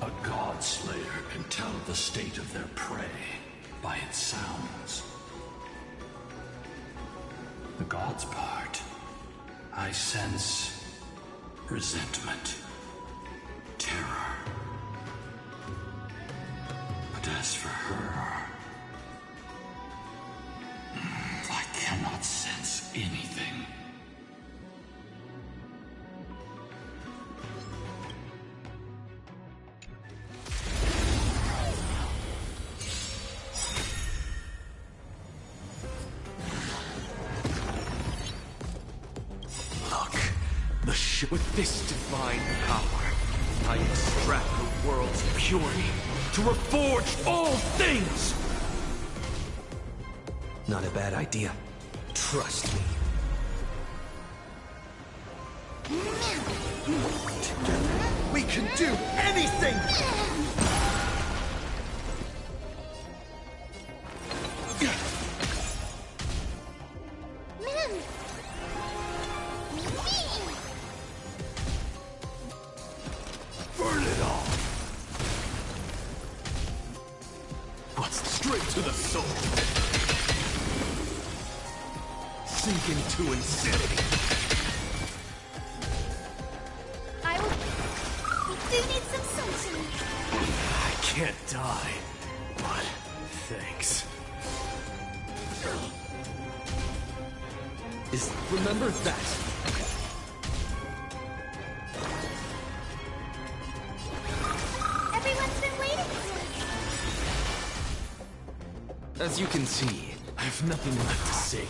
A god slayer can tell the state of their prey by its sounds. The god's part, I sense resentment, terror. But as for her, I cannot sense anything. With this divine power, I extract the world's purity to reforge all things! Not a bad idea. Trust me. Together, we can do anything! Burn it all! What's straight to the soul? Sink into insanity. Do need some sunshine. I can't die, but thanks. Remember that. Everyone's been waiting for As you can see, I have nothing left to say.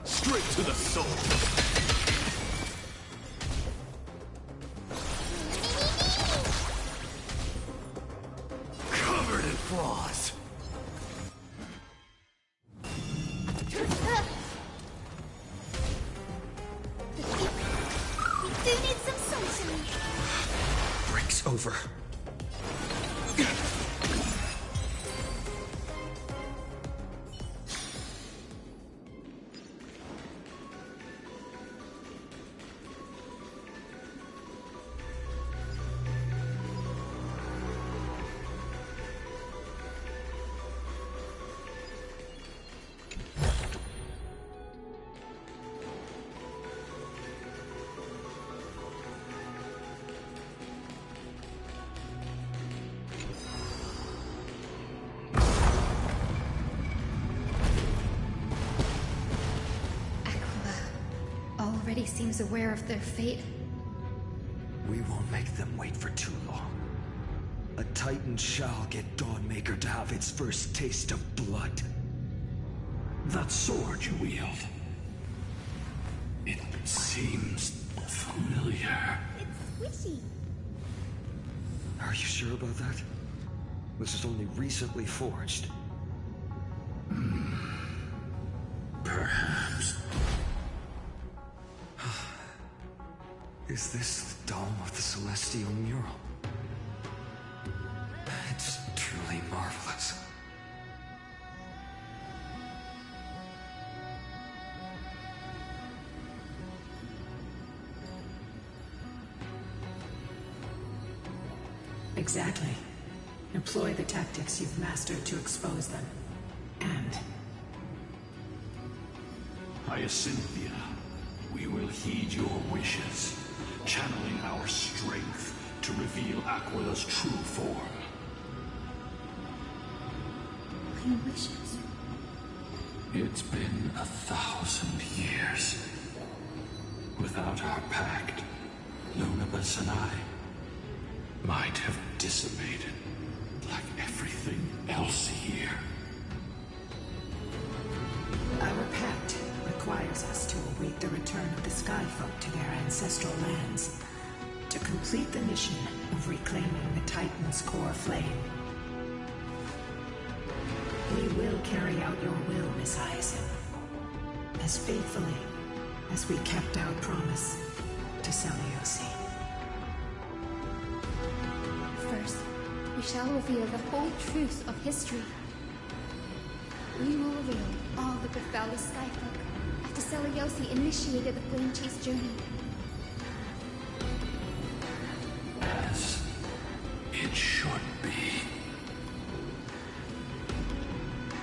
Straight to the soul. Covered in flaws. Do need some sunshine. Break's over. Already seems aware of their fate. We won't make them wait for too long. A Titan shall get Dawnmaker to have its first taste of blood. That sword you wield. It seems familiar. It's squishy. Are you sure about that? This is only recently forged. Perhaps. Is this the dome of the Celestial Mural? It's truly marvelous. Exactly. Employ the tactics you've mastered to expose them. And... Hyacinthia, we will heed your wishes, channeling our strength to reveal Aquila's true form. My wishes? It's been 1,000 years. Without our pact, Lunabus and I might have dissipated like everything else here. Our pact requires us to await the return of the Sky Folk to their ancestral lands, to complete the mission of reclaiming the Titan's core flame. We will carry out your will, Miss Hyacinth, as faithfully as we kept our promise to Seliosi. First, we shall reveal the whole truth of history. We will reveal all that befell the Skyfolk after Seliosi initiated the Flame Chase journey. As it should be.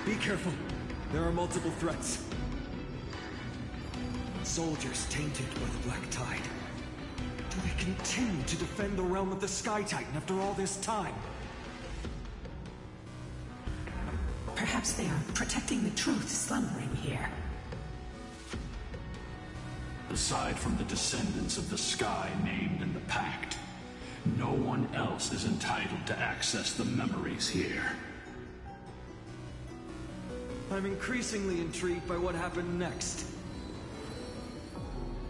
Be careful. There are multiple threats. Soldiers tainted by the Black Tide. Do they continue to defend the realm of the Sky Titan after all this time? Perhaps they are protecting the truth slumbering here. Aside from the descendants of the Sky named in the Pact, no one else is entitled to access the memories here. I'm increasingly intrigued by what happened next.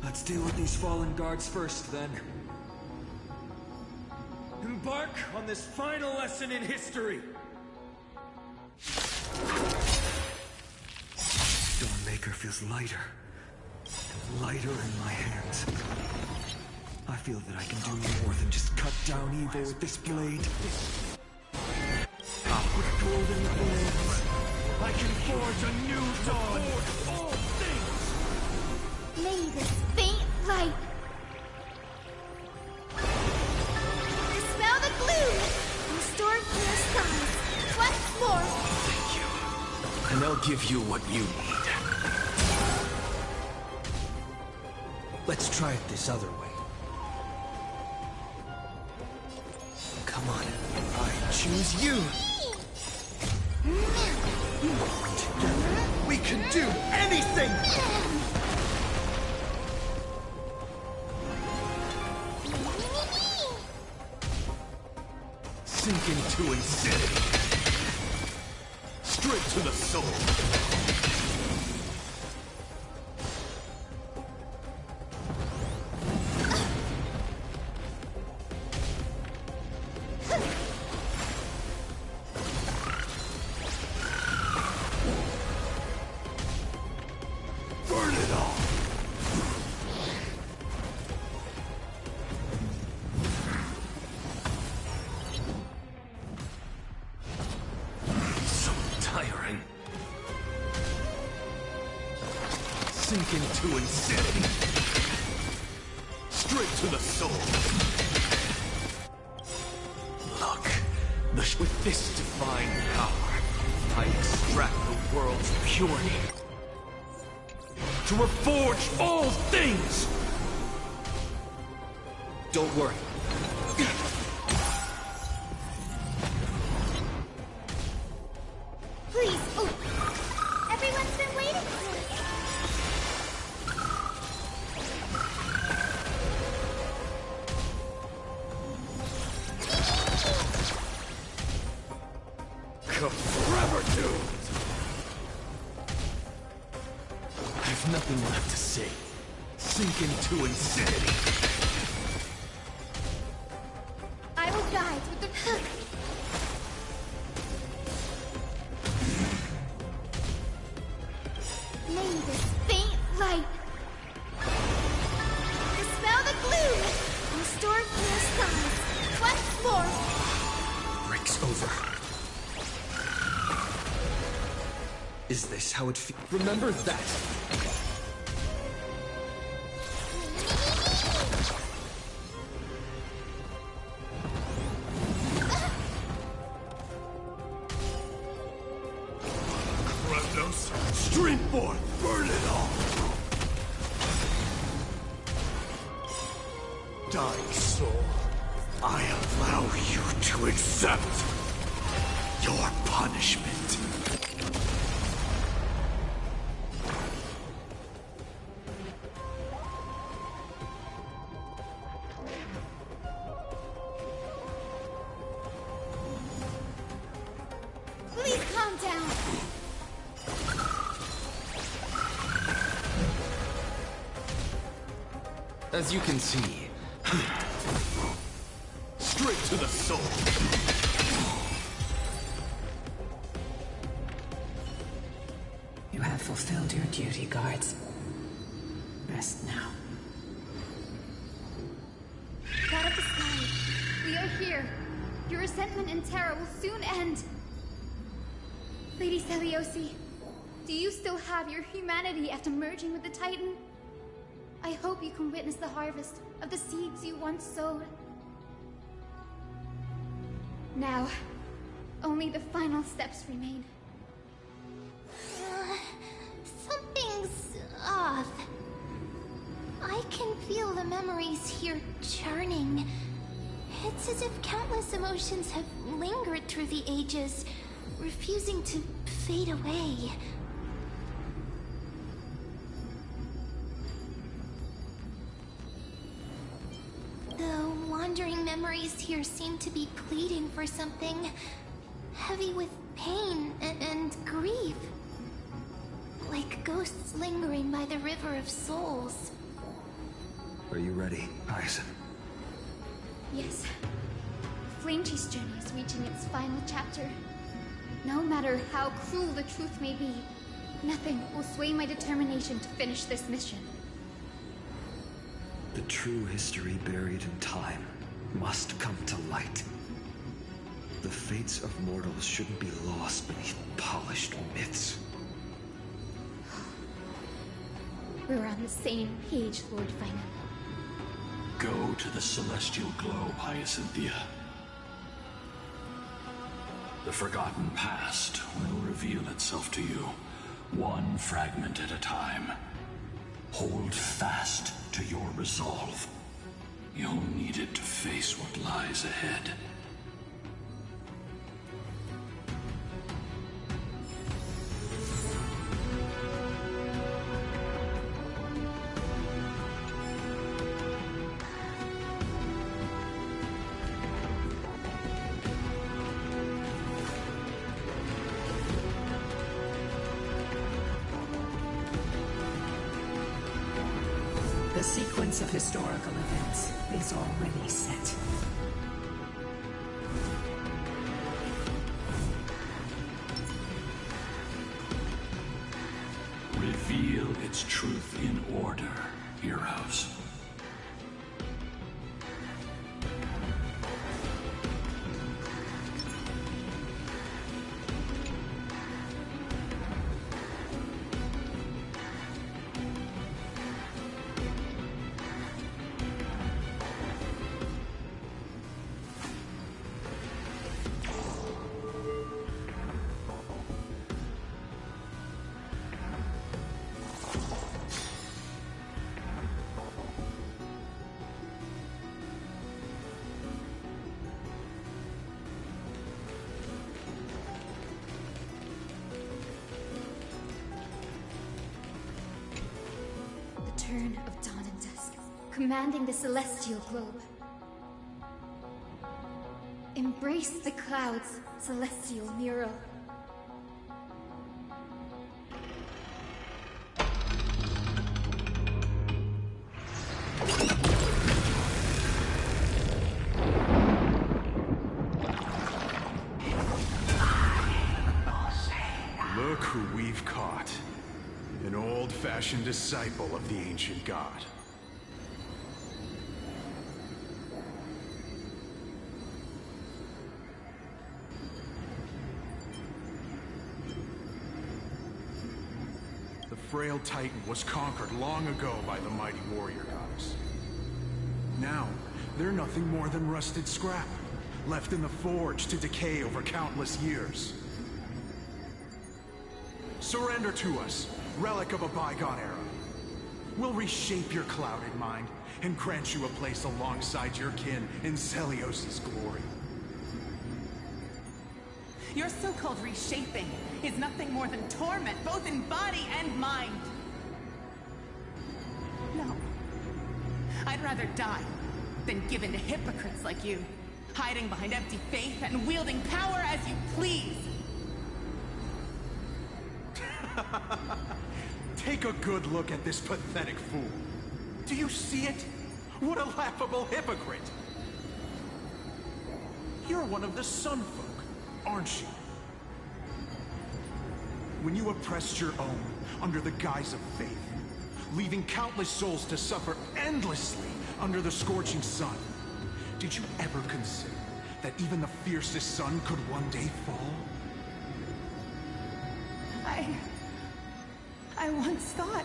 Let's deal with these fallen guards first, then. Embark on this final lesson in history! Stormmaker feels lighter. And lighter in my hands. I feel that I can do more than just cut down evil with this blade. With golden blades, I can forge a new dawn for all things! May this faint light dispel the gloom, restore clear skies once more. Thank you. And I'll give you what you need. Let's try it this other way. Come on, I choose you! Together, we can do anything! Sink into insanity. Straight to the soul. Sink into insanity. Straight to the soul. Look, with this divine power, I extract the world's purity. To reforge all things! Don't worry. Please, oh, everyone's been waiting for it. Forever doomed! I have nothing left to say. Sink into insanity. I will guide with the... May this faint light dispel the gloom, restore clear skies once more. Breaks over. Is this how it feels? Remember that! Kratos, stream forth, burn it all! Dying soul, I allow you to accept your punishment. As you can see, straight to the soul. You have fulfilled your duty, guards. Rest now. God of the sky, we are here. Your resentment and terror will soon end. Lady Celiosi, do you still have your humanity after merging with the Titan? I hope you can witness the harvest of the seeds you once sowed. Now, only the final steps remain. Something's off. I can feel the memories here churning. It's as if countless emotions have lingered through the ages, refusing to fade away. The wandering memories here seem to be pleading for something, heavy with pain and grief. Like ghosts lingering by the River of Souls. Are you ready, Aizen? Yes. Flame Chase journey is reaching its final chapter. No matter how cruel the truth may be, nothing will sway my determination to finish this mission. The true history buried in time must come to light. The fates of mortals shouldn't be lost beneath polished myths. We're on the same page, Lord Finan. Go to the celestial globe, Hyacinthia. The forgotten past will reveal itself to you, one fragment at a time. Hold fast to your resolve. You'll need it to face what lies ahead. The sequence of historical events is already set. Reveal its truth in order, heroes. Turn of dawn and dusk, commanding the celestial globe. Embrace the clouds, celestial mural. Look who we've caught. An old-fashioned disciple of the ancient god. The frail Titan was conquered long ago by the mighty warrior goddess. Now, they're nothing more than rusted scrap, left in the forge to decay over countless years. Surrender to us, relic of a bygone era. We'll reshape your clouded mind and grant you a place alongside your kin in Celios' glory. Your so-called reshaping is nothing more than torment, both in body and mind. No. I'd rather die than give in to hypocrites like you, hiding behind empty faith and wielding power as you please. Take a good look at this pathetic fool. Do you see it? What a laughable hypocrite! You're one of the Sun Folk, aren't you? When you oppressed your own under the guise of faith, leaving countless souls to suffer endlessly under the scorching sun, did you ever consider that even the fiercest sun could one day fall? I once thought...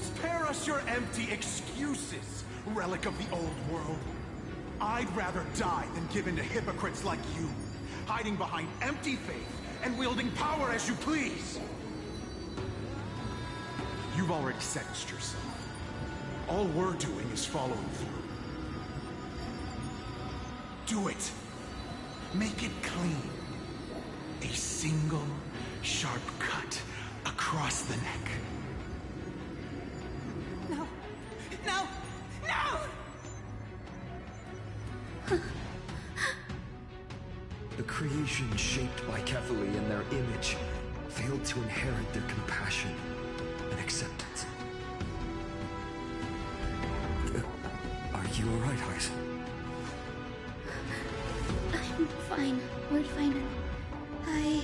Spare us your empty excuses, relic of the old world. I'd rather die than give in to hypocrites like you, hiding behind empty faith and wielding power as you please. You've already sentenced yourself. All we're doing is following through. Do it. Make it clean. A single, sharp cut across the neck. No! No! No! The creation shaped by Kefali and their image failed to inherit their compassion and acceptance. Are you alright, Heise? I'm fine, Lord Finder. I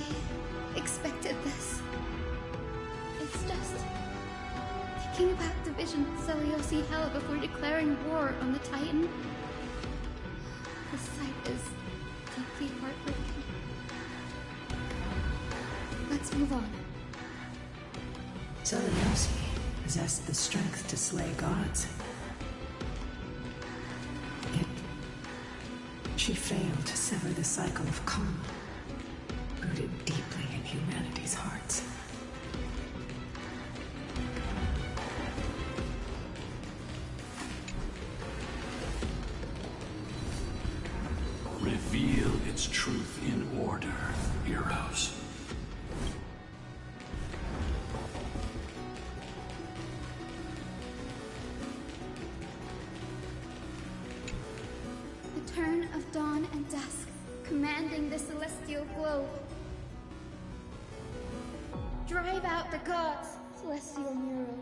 expected this. It's just thinking about Division Seliosi Hell before declaring war on the Titan. The sight is deeply heartbreaking. Let's move on. Seliosi possessed the strength to slay gods. Yet, she failed to sever the cycle of karma, rooted deeply in humanity's hearts. Reveal its truth in order, heroes. The turn of dawn and dusk, commanding the celestial globe. Drive out the gods, celestial mural.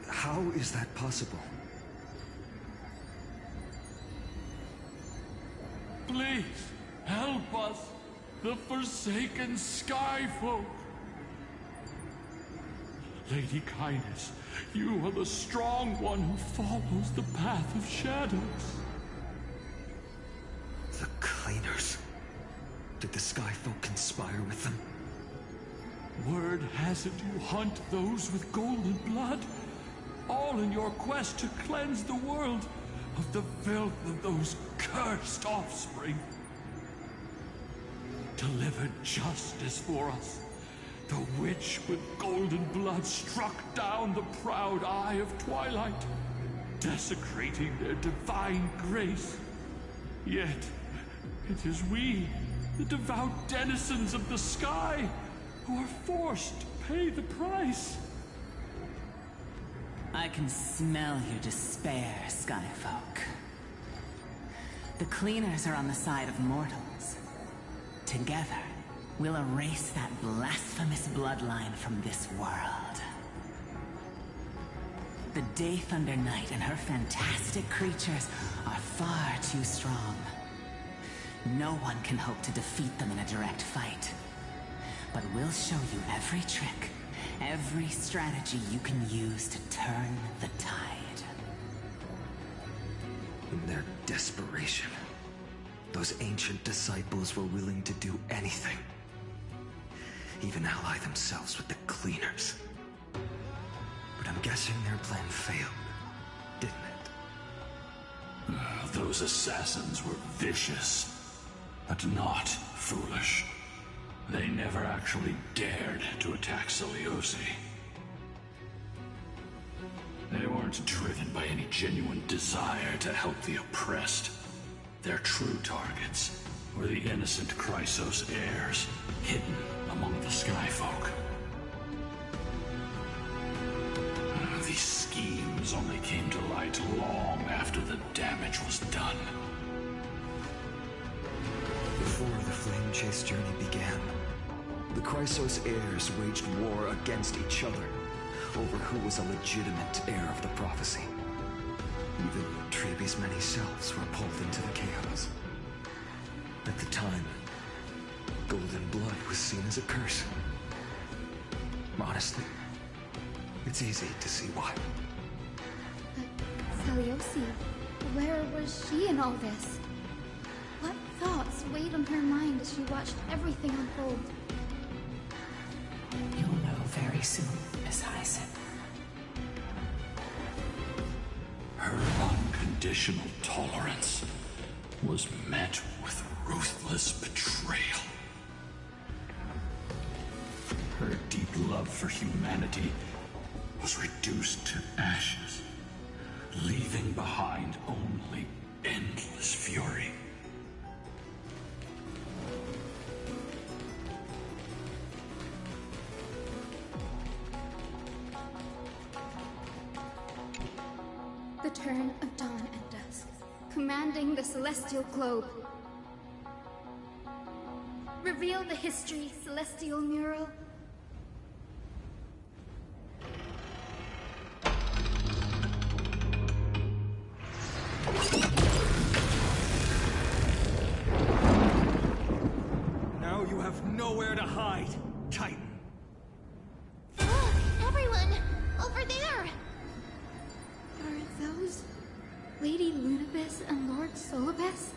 How is that possible? Please, help us, the forsaken Skyfolk. Lady Kindness, you are the strong one who follows the path of shadows. The Cleaners. Did the Skyfolk conspire with them? Word has it you hunt those with golden blood, all in your quest to cleanse the world of the filth of those cursed offspring. Delivered justice for us. The witch with golden blood struck down the proud eye of Twilight, desecrating their divine grace. Yet, it is we, the devout denizens of the sky, who are forced to pay the price. I can smell your despair, Skyfolk. The Cleaners are on the side of mortals. Together, we'll erase that blasphemous bloodline from this world. The Day Thunder Knight and her fantastic creatures are far too strong. No one can hope to defeat them in a direct fight. But we'll show you every trick, every strategy you can use to turn the tide. In their desperation, those ancient disciples were willing to do anything. Even ally themselves with the Cleaners. But I'm guessing their plan failed, didn't it? Those assassins were vicious, but not foolish. They never actually dared to attack Seliosi. They weren't driven by any genuine desire to help the oppressed. Their true targets were the innocent Chrysos heirs, hidden among the Skyfolk. it long after the damage was done. Before the flame chase journey began, the Chrysos heirs waged war against each other over who was a legitimate heir of the prophecy. Even Treeby's many selves were pulled into the chaos. At the time, golden blood was seen as a curse. Honestly, it's easy to see why. But Seliosi, where was she in all this? What thoughts weighed on her mind as she watched everything unfold? You'll know very soon, Miss Hyson. Her unconditional tolerance was met with ruthless betrayal. Her deep love for humanity was reduced to ashes, leaving behind only endless fury. The turn of dawn and dusk, commanding the celestial globe. Reveal the history, celestial mural. Now you have nowhere to hide, Titan. Look, everyone! Over there! Are those Lady Lunabis and Lord Solibus?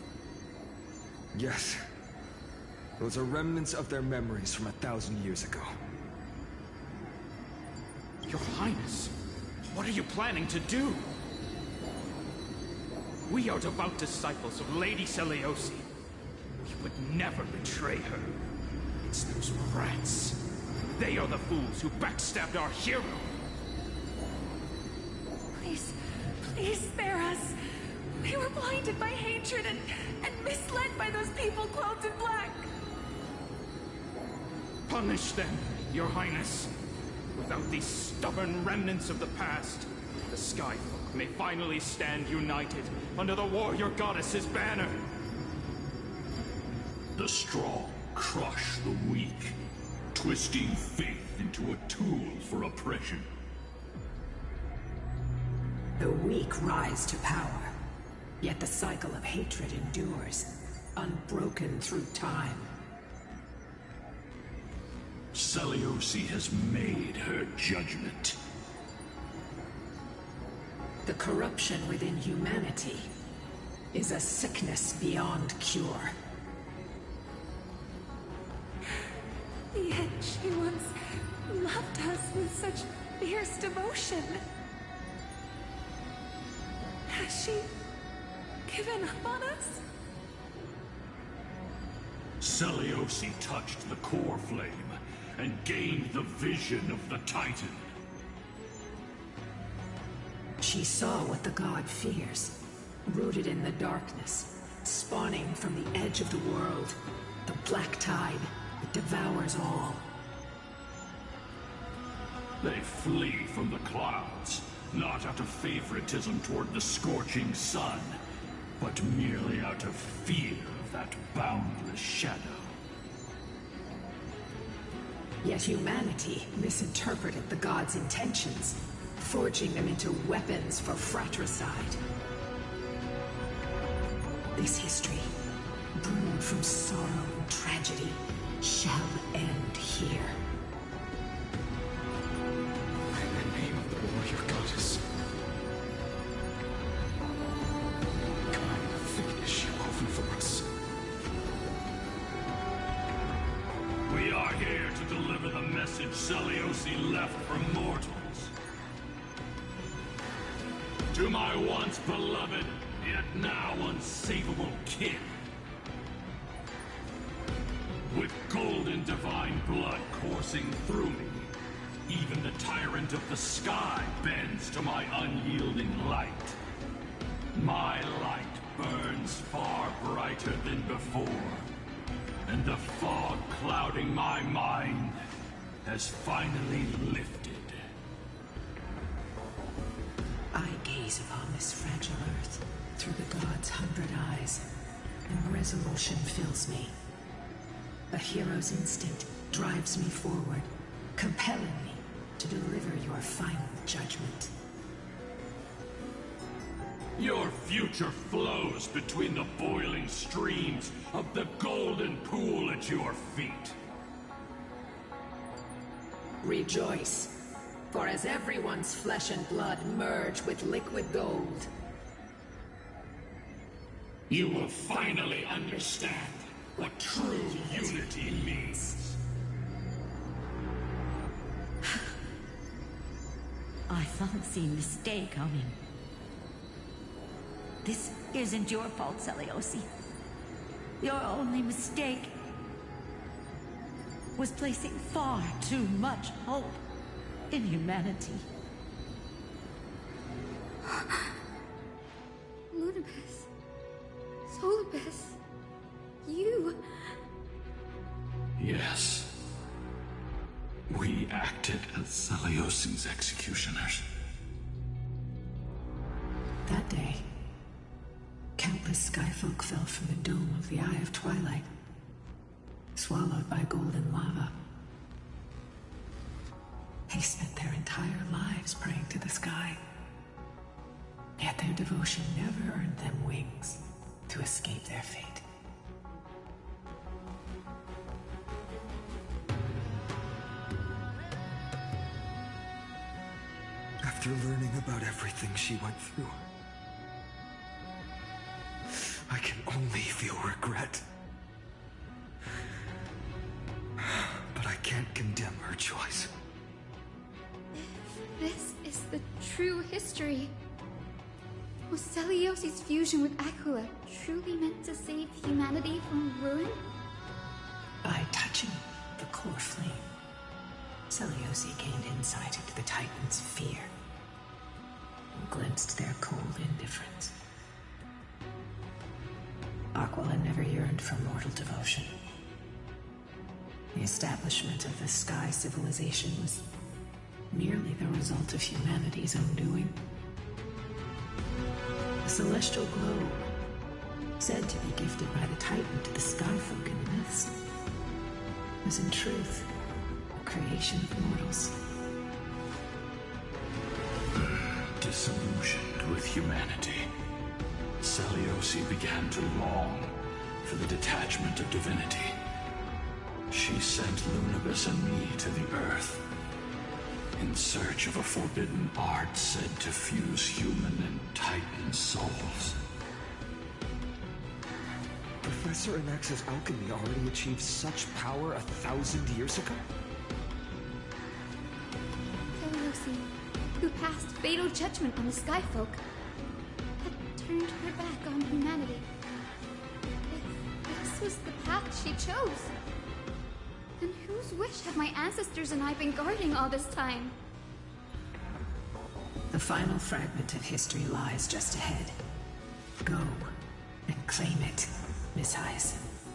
Yes. Those are remnants of their memories from 1,000 years ago. Your Highness, what are you planning to do? We are devout disciples of Lady Seliosi. We would never betray her. It's those rats. They are the fools who backstabbed our hero. Please, please spare us. We were blinded by hatred and misled by those people clothed in black. Punish them, Your Highness. Without these stubborn remnants of the past, the Skyfolk may finally stand united under the warrior goddess's banner. The strong crush the weak, twisting faith into a tool for oppression. The weak rise to power, yet the cycle of hatred endures, unbroken through time. Seliosi has made her judgment. The corruption within humanity is a sickness beyond cure. Yet she once loved us with such fierce devotion. Has she given up on us? Seliosi touched the core flame and gained the vision of the Titan. She saw what the god fears, rooted in the darkness, spawning from the edge of the world, the black tide that devours all. They flee from the clouds, not out of favoritism toward the scorching sun, but merely out of fear of that boundless shadow. Yet humanity misinterpreted the gods' intentions, forging them into weapons for fratricide. This history, brewed from sorrow and tragedy, shall end here. In the name of the warrior goddess, guide the fate is she woven for us. We are here to deliver the message Seliosi left for mortals. To my once beloved, yet now unsavable kin. With golden divine blood coursing through me, even the tyrant of the sky bends to my unyielding light. My light burns far brighter than before, and the fog clouding my mind has finally lifted. I gave gaze upon this fragile earth through the gods' 100 eyes, and resolution fills me. A hero's instinct drives me forward, compelling me to deliver your final judgment. Your future flows between the boiling streams of the golden pool at your feet. Rejoice, for as everyone's flesh and blood merge with liquid gold, you will finally understand what true unity means. I can't see mistake coming. This isn't your fault, Seliosi. Your only mistake was placing far too much hope in humanity. Lunibus. Solibus. You. Yes. We acted as Seliosi's executioners. that day, countless skyfolk fell from the dome of the Eye of Twilight, swallowed by golden lava. They spent their entire lives praying to the sky, yet their devotion never earned them wings to escape their fate. After learning about everything she went through, I can only feel regret. But I can't condemn her choice. If this is the true history, was Celiosi's fusion with Aquila truly meant to save humanity from ruin? By touching the core flame, Celiosi gained insight into the Titans' fear and glimpsed their cold indifference. Aquila never yearned for mortal devotion. The establishment of the Sky Civilization was merely the result of humanity's undoing. The celestial globe, said to be gifted by the Titan to the Skyfolk in the myths, was in truth a creation of mortals. Disillusioned with humanity, Celiosi began to long for the detachment of divinity. She sent Lunibus and me to the Earth in search of a forbidden art said to fuse human and Titan souls. Professor Anax's alchemy already achieved such power 1,000 years ago? Celiosi, who passed fatal judgment on the Skyfolk, had turned her back on humanity. If this was the path she chose, then whose wish have my ancestors and I been guarding all this time? The final fragment of history lies just ahead. Go and claim it, Miss Hyacinth.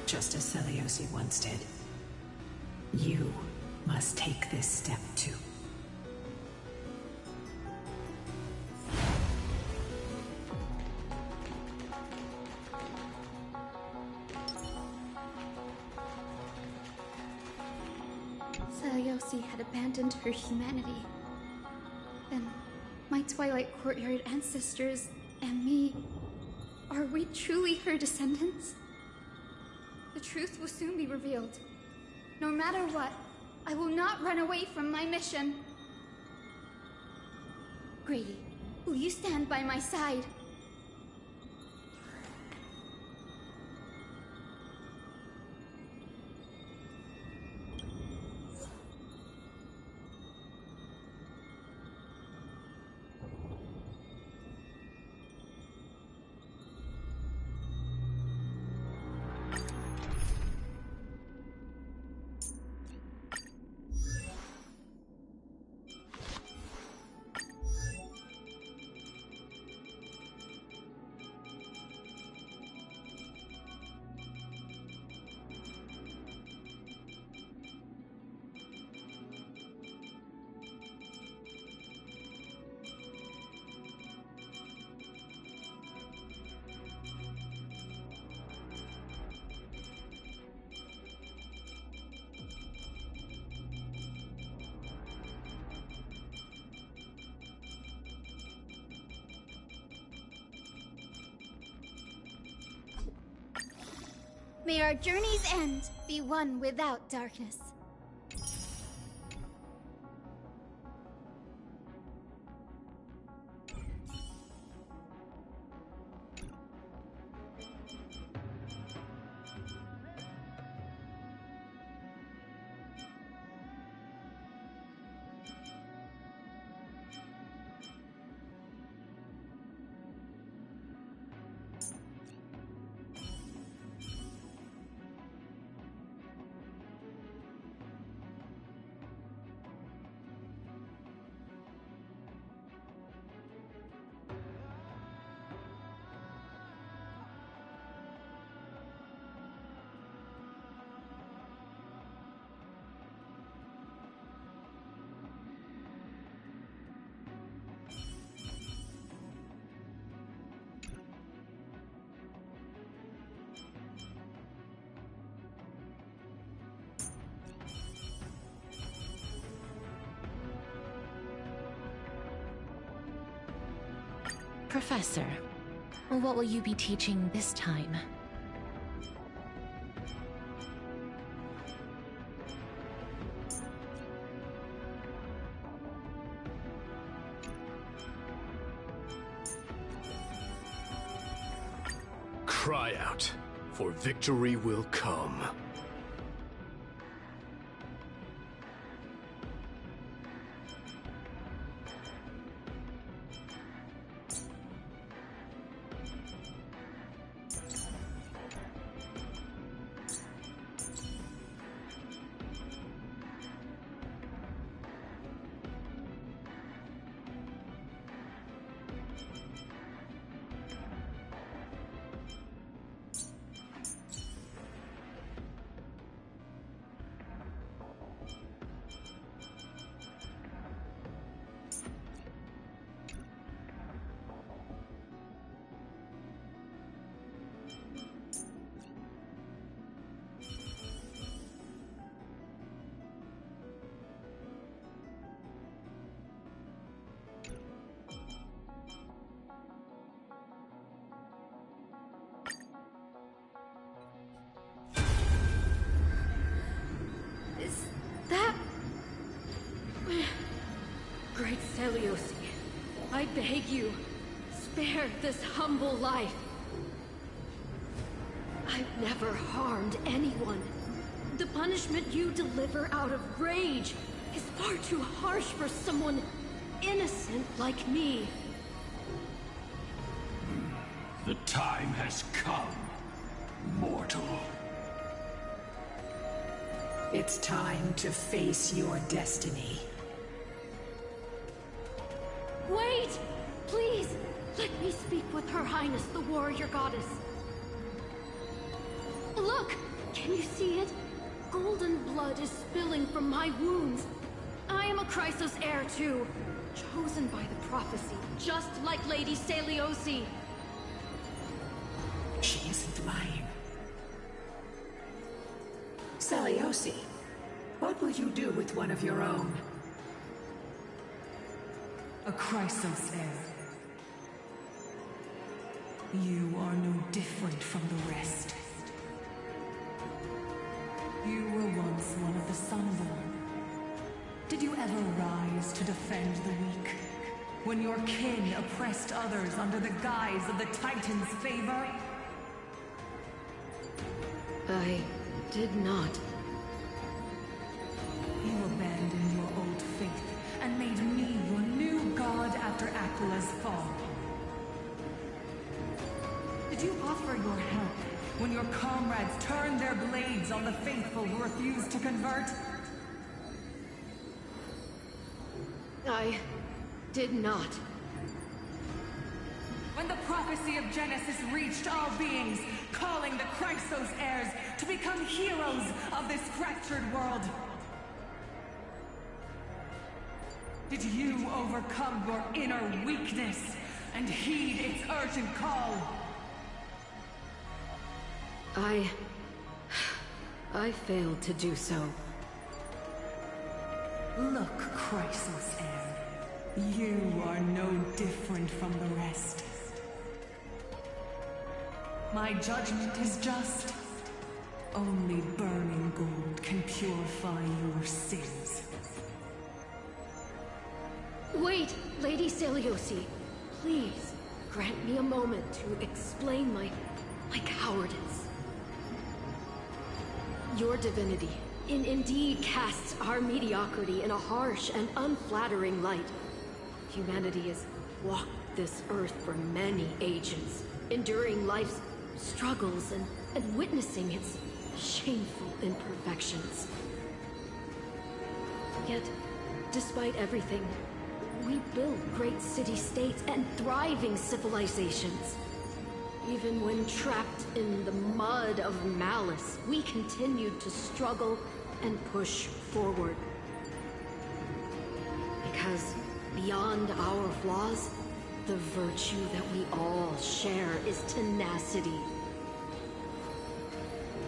Just as Celiosi once did, you must take this step too. Celiosi had abandoned her humanity. Then, my Twilight Courtyard ancestors and me, are we truly her descendants? The truth will soon be revealed. No matter what, I will not run away from my mission. Grady, will you stand by my side? May our journey's end be one without darkness. Professor, what will you be teaching this time? Cry out, for victory will come. Great Seliosi, I beg you, spare this humble life. I've never harmed anyone. The punishment you deliver out of rage is far too harsh for someone innocent like me. The time has come, mortal. It's time to face your destiny. Wait! Please! Let me speak with Her Highness, the warrior goddess. Look! Can you see it? Golden blood is spilling from my wounds. I am a Chrysos heir too, chosen by the prophecy, just like Lady Seliosi. She isn't lying. Seliosi, what will you do with one of your own? A Chrysos heir. You are no different from the rest. You were once one of the Sunborn. Did you ever rise to defend the weak? When your kin oppressed others under the guise of the Titan's favor? I did not. You abandoned your old faith and made me your new god after Aquila's fall. Did you offer your help when your comrades turned their blades on the faithful who refused to convert? I did not. When the prophecy of Genesis reached all beings, calling the Chrysos heirs to become heroes of this fractured world, did you overcome your inner weakness and heed its urgent call? I failed to do so. Look, Chrysos heir, you are no different from the rest. My judgment is just. Only burning gold can purify your sins. Wait, Lady Celiosi. Please, grant me a moment to explain my cowardice. Your divinity indeed casts our mediocrity in a harsh and unflattering light. Humanity has walked this earth for many ages, enduring life's struggles and witnessing its shameful imperfections. Yet, despite everything, we built great city-states and thriving civilizations. Even when trapped in the mud of malice, we continued to struggle and push forward. Because beyond our flaws, the virtue that we all share is tenacity.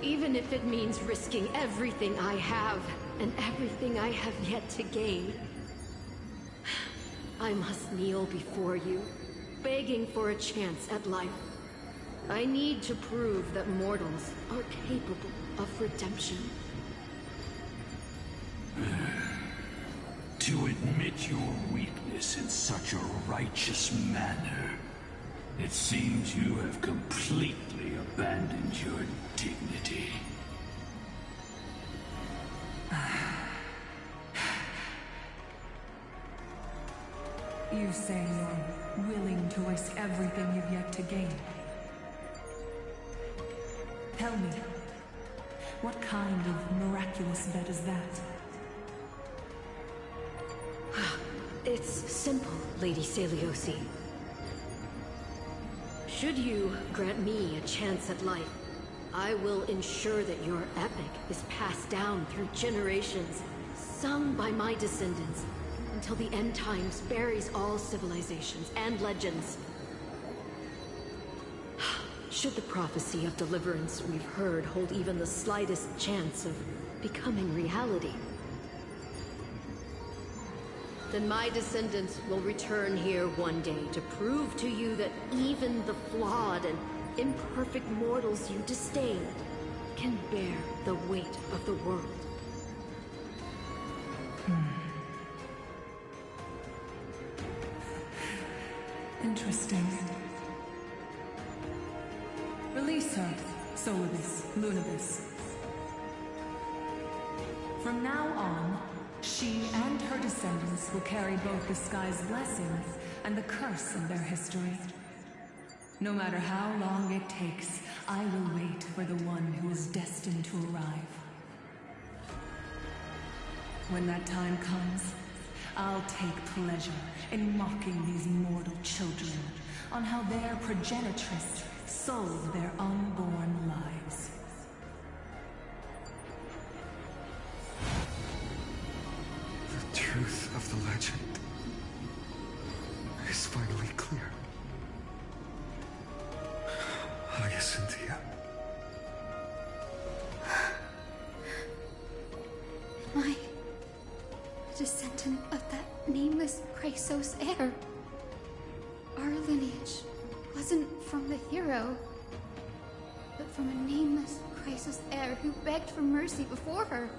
Even if it means risking everything I have and everything I have yet to gain, I must kneel before you, begging for a chance at life. I need to prove that mortals are capable of redemption. To admit your weakness in such a righteous manner, it seems you have completely abandoned your dignity. You say you're willing to risk everything you've yet to gain. Tell me, what kind of miraculous bet is that? It's simple, Lady Celiosi. Should you grant me a chance at life, I will ensure that your epic is passed down through generations, sung by my descendants, until the end times buries all civilizations and legends. Should the prophecy of deliverance we've heard hold even the slightest chance of becoming reality, then my descendants will return here one day to prove to you that even the flawed and imperfect mortals you disdain can bear the weight of the world. Interesting. Release her, Solibus, Lunibus. From now on, she and her descendants will carry both the sky's blessings and the curse of their history. No matter how long it takes, I will wait for the one who is destined to arrive. When that time comes, I'll take pleasure in mocking these mortal children on how their progenitress sold their unborn lives. The truth of the legend is finally clear. Hyacinthia. Am I a descendant of that nameless Chrysos heir? Our lineage wasn't from the hero, but from a nameless Chrysos heir who begged for mercy before her.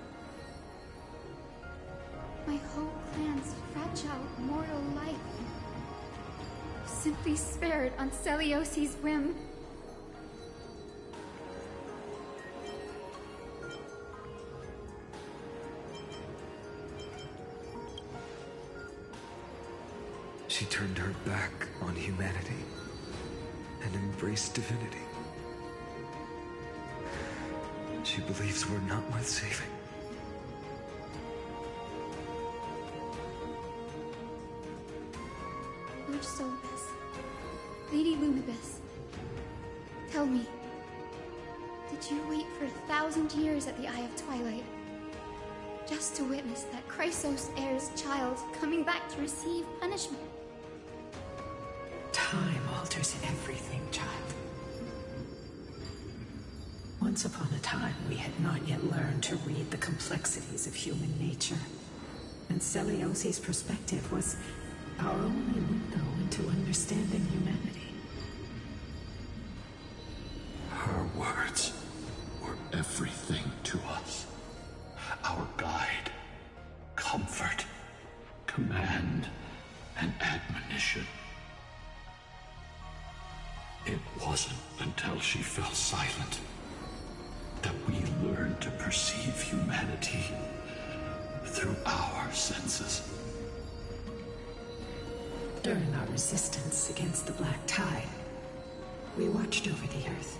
My whole clan's fragile mortal life simply spared on Celiosi's whim. She turned her back on humanity and embraced divinity. She believes we're not worth saving. Lord Solibus, Lady Lunibus, tell me, did you wait for 1,000 years at the Eye of Twilight just to witness that Chrysos heir's child coming back to receive punishment? Time alters everything, child. Once upon a time, we had not yet learned to read the complexities of human nature. And Celiosi's perspective was our only window into understanding humanity. Her words were everything to us. Our guide, comfort, command, and admonition. It wasn't until she fell silent that we learned to perceive humanity through our senses. During our resistance against the Black Tide, we watched over the Earth,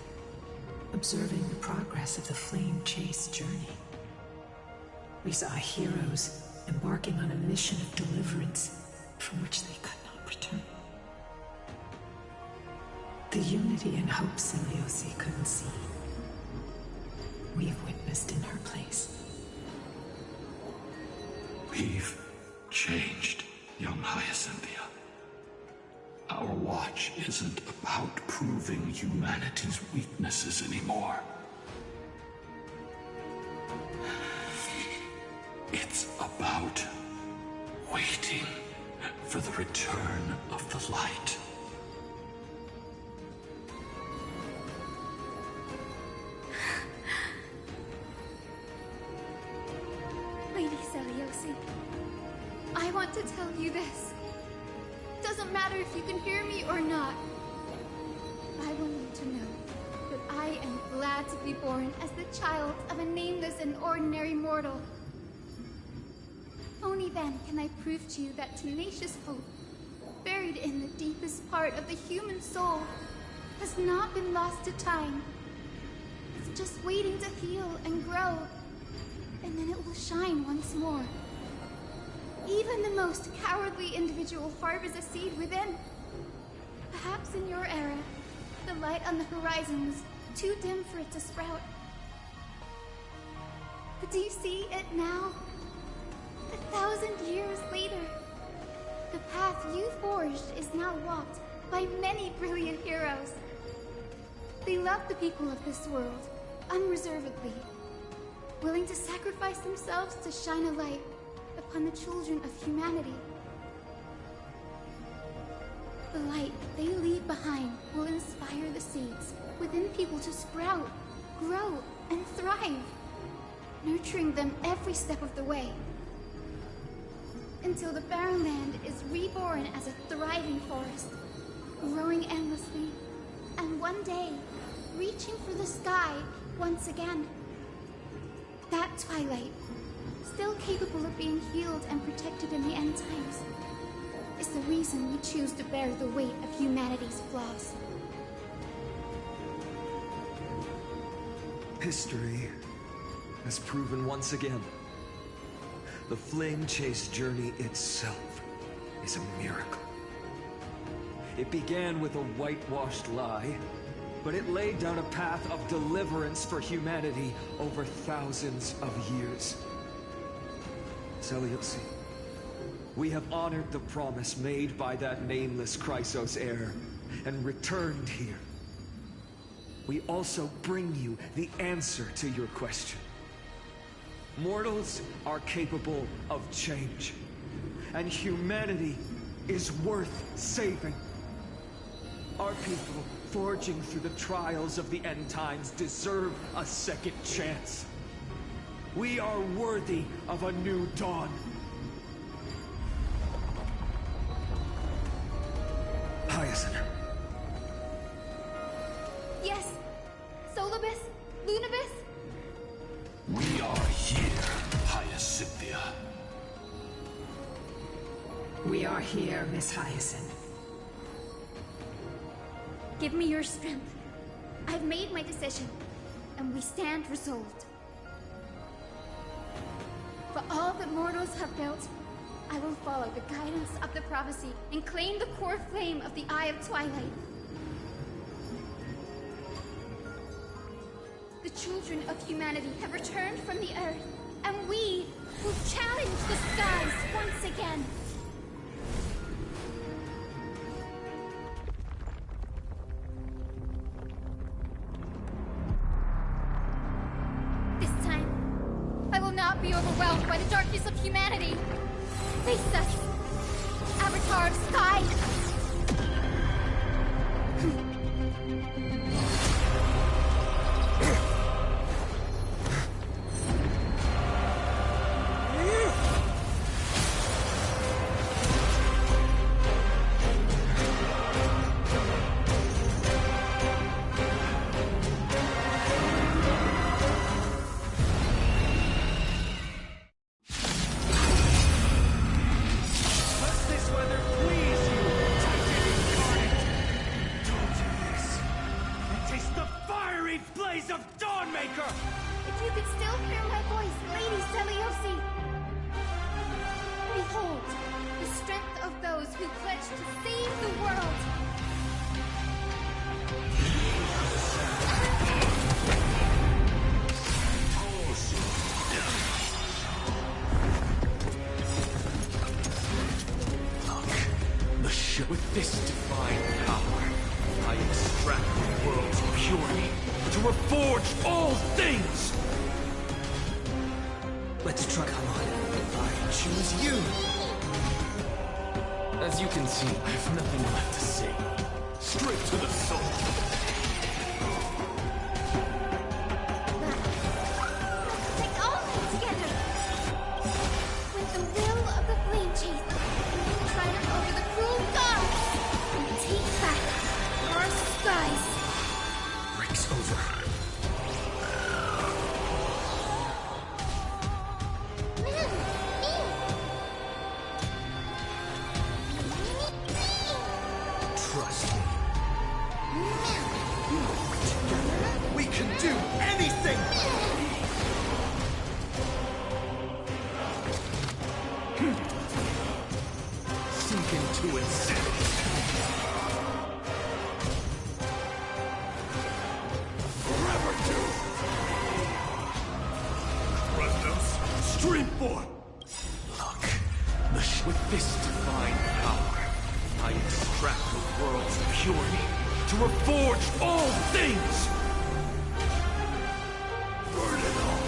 observing the progress of the Flame Chase journey. We saw heroes embarking on a mission of deliverance from which they could not return. The unity and hope Seliosi couldn't see, we've witnessed in her place. We've changed, young Hyacinthia. Our watch isn't about proving humanity's weaknesses anymore. It's about waiting for the return of the light. Lady Seliosi, I want to tell you this. Doesn't matter if you can hear me or not. I want you to know that I am glad to be born as the child of a nameless and ordinary mortal. Only then can I prove to you that tenacious hope, buried in the deepest part of the human soul, has not been lost to time. It's just waiting to heal and grow, and then it will shine once more. Even the most cowardly individual harbors a seed within. Perhaps in your era, the light on the horizon was too dim for it to sprout. But do you see it now? 1,000 years later, the path you forged is now walked by many brilliant heroes. They love the people of this world, unreservedly, willing to sacrifice themselves to shine a light upon the children of humanity. The light they leave behind will inspire the seeds within people to sprout, grow, and thrive, nurturing them every step of the way, until the barren land is reborn as a thriving forest, growing endlessly, and one day, reaching for the sky once again. That twilight, still capable of being healed and protected in the end times, is the reason we choose to bear the weight of humanity's flaws. History has proven once again, the Flame Chase journey itself is a miracle. It began with a whitewashed lie, but it laid down a path of deliverance for humanity over thousands of years. Seliosi, we have honored the promise made by that nameless Chrysos heir and returned here. We also bring you the answer to your question. Mortals are capable of change, and humanity is worth saving. Our people, forging through the trials of the end times, deserve a second chance. We are worthy of a new dawn. Hyacinth. Yes, Solibus, Lunibus. We are here, Hyacinthia. We are here, Miss Hyacinth. Give me your strength. I've made my decision, and we stand resolved. For all that mortals have built, I will follow the guidance of the prophecy and claim the core flame of the Eye of Twilight. The children of humanity have returned from the Earth, and we will challenge the skies once again. This time, I will not be overwhelmed by the darkness of humanity. Face us, Avatar of Sky! who pledged to save the world. With this divine power, I extract the world's purity to reforge all things! Let's try. Come on. I choose you! As you can see, I have nothing left to say. Straight to the soul! Take all together! With the will of the Flame Chaser, triumph over the cruel gods, and take back our skies! Breaks over. Trust me. Together, we can do anything! Sink into insanity. Forever do. Resonance, stream forth. Look, with this divine power, I extract the world's purity to reforge all things. Burn it all.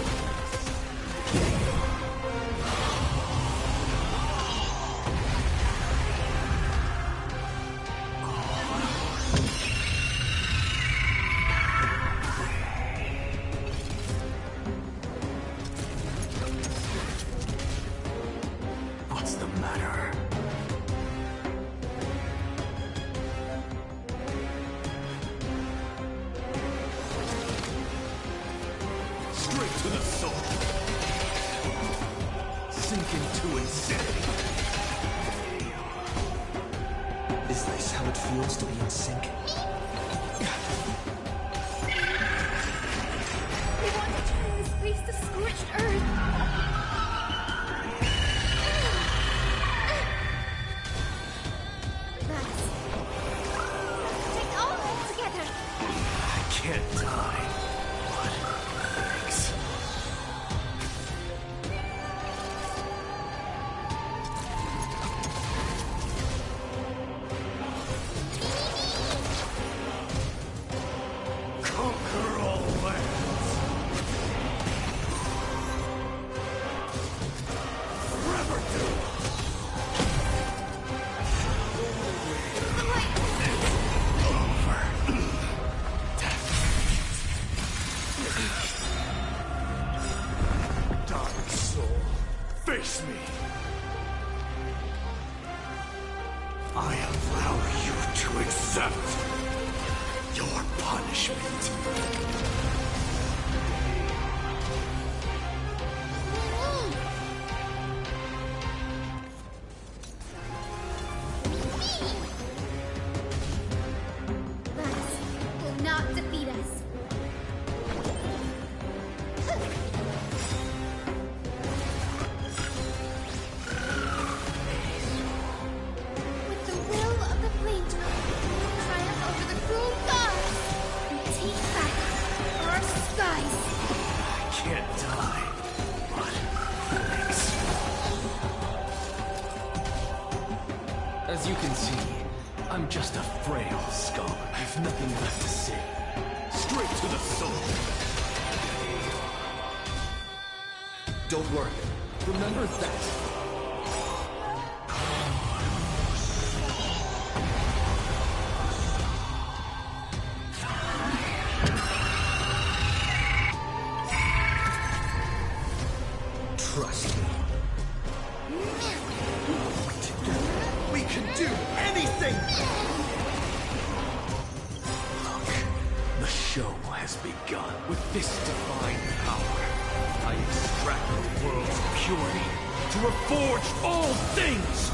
What's the matter? Straight to the soul. Sink into insanity. Is this how it feels to be in sync? We want to turn this place to scorched earth! Take all together! I can't die. But thanks. Conquer all lands. Forever do. Dark soul, face me. I allow you to accept your punishment. That will not defeat us. With the will of the Flame Chaser, triumph over the cruel gods, and take back our skies. I can't die, but thanks. As you can see, I'm just a frail scum. I have nothing left to say. Straight to the soul. Don't worry. Remember that. Trust me. Together, we can do anything! Look, the show has begun. With this divine power, I extract the world's purity to reforge all things!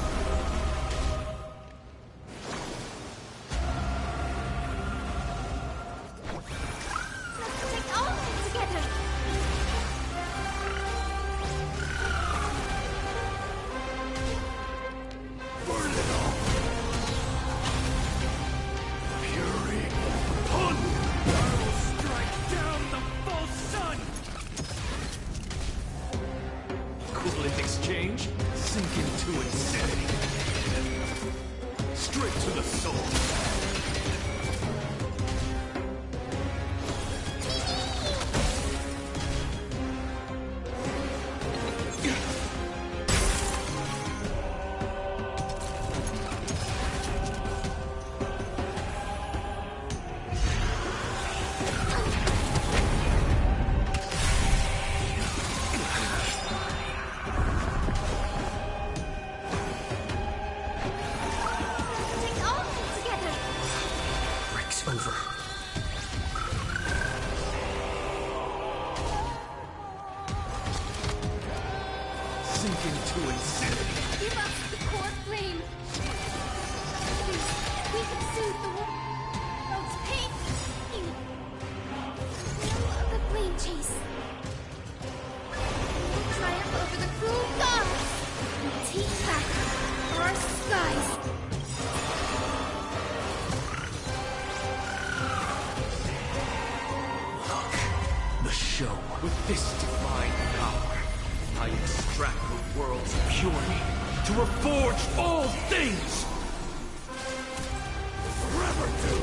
Take all together. Burn it all! this divine power, I extract the world's purity to reforge all things! Forever, dude!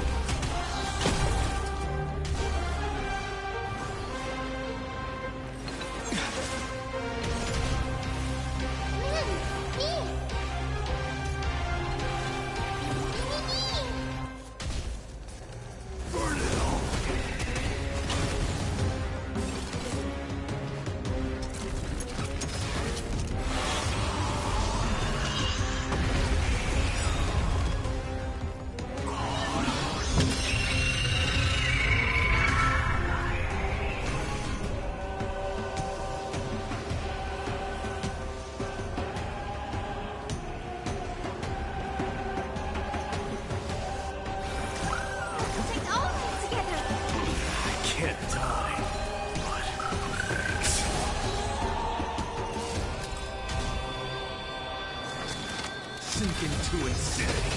Into insanity.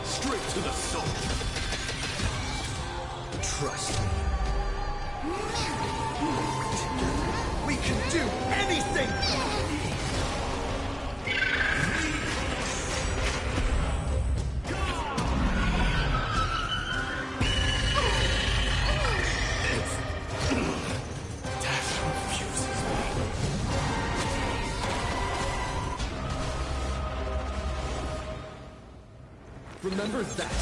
Straight to the soul. Trust me. Together, we can do anything! Remember that.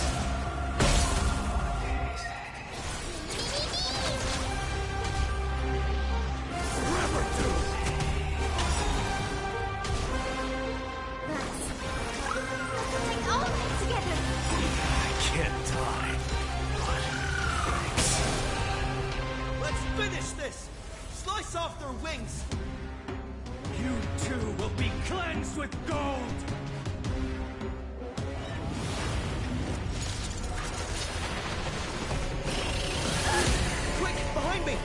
Forever, dude. Take all of it together. I can't die, but thanks. Let's finish this! Slice off their wings! You too will be cleansed with gold! Behind me!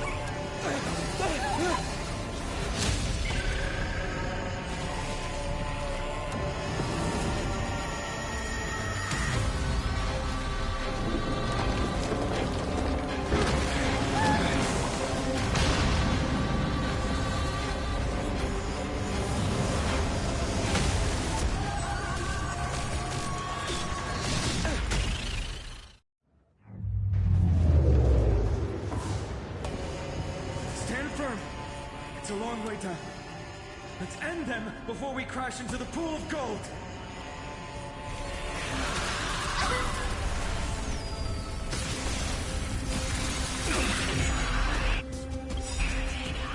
It's a long way down. Let's end them before we crash into the pool of gold!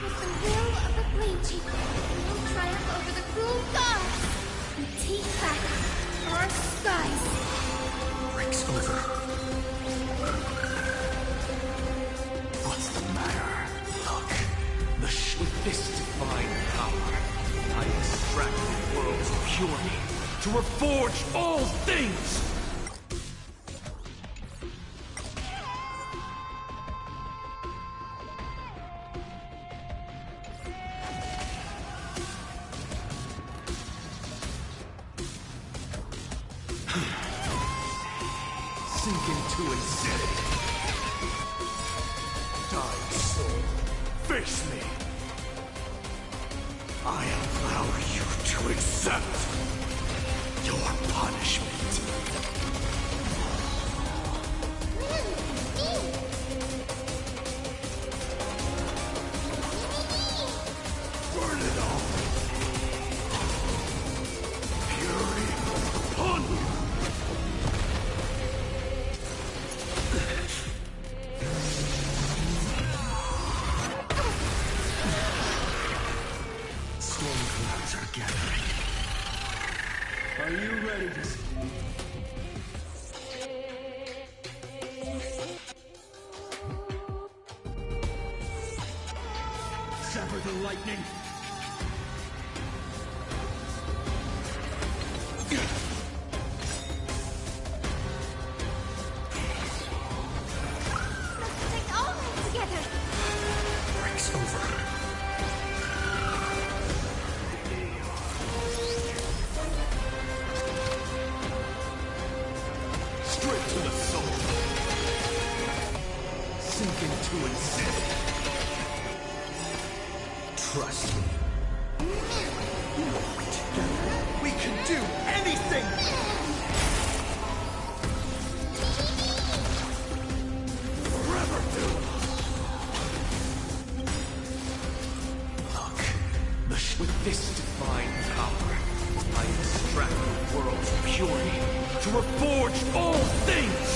With the will of the Blade Keeper, we will triumph over the cruel gods and take back our skies. Breaks over. What's the matter? Look. With this divine power, I extract the world's purity to reforge all things! Sink into insanity. Dying soul, face me! I allow you to accept your punishment. Burn it all. Fury upon you. Storm clouds are gathering. Are you ready to... Sever the lightning! Take all of it together. Breaks over. Straight to the soul. do anything! Forever, dude. Look, with this divine power, I extract the world's purity to reforge all things!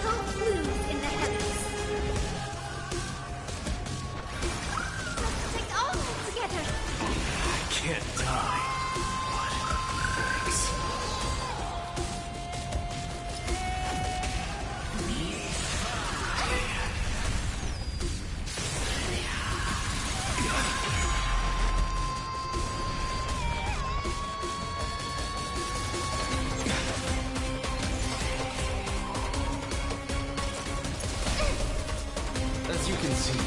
Hope blooms in the heavens. Let's take all together. I can't die, but thanks. As you can see,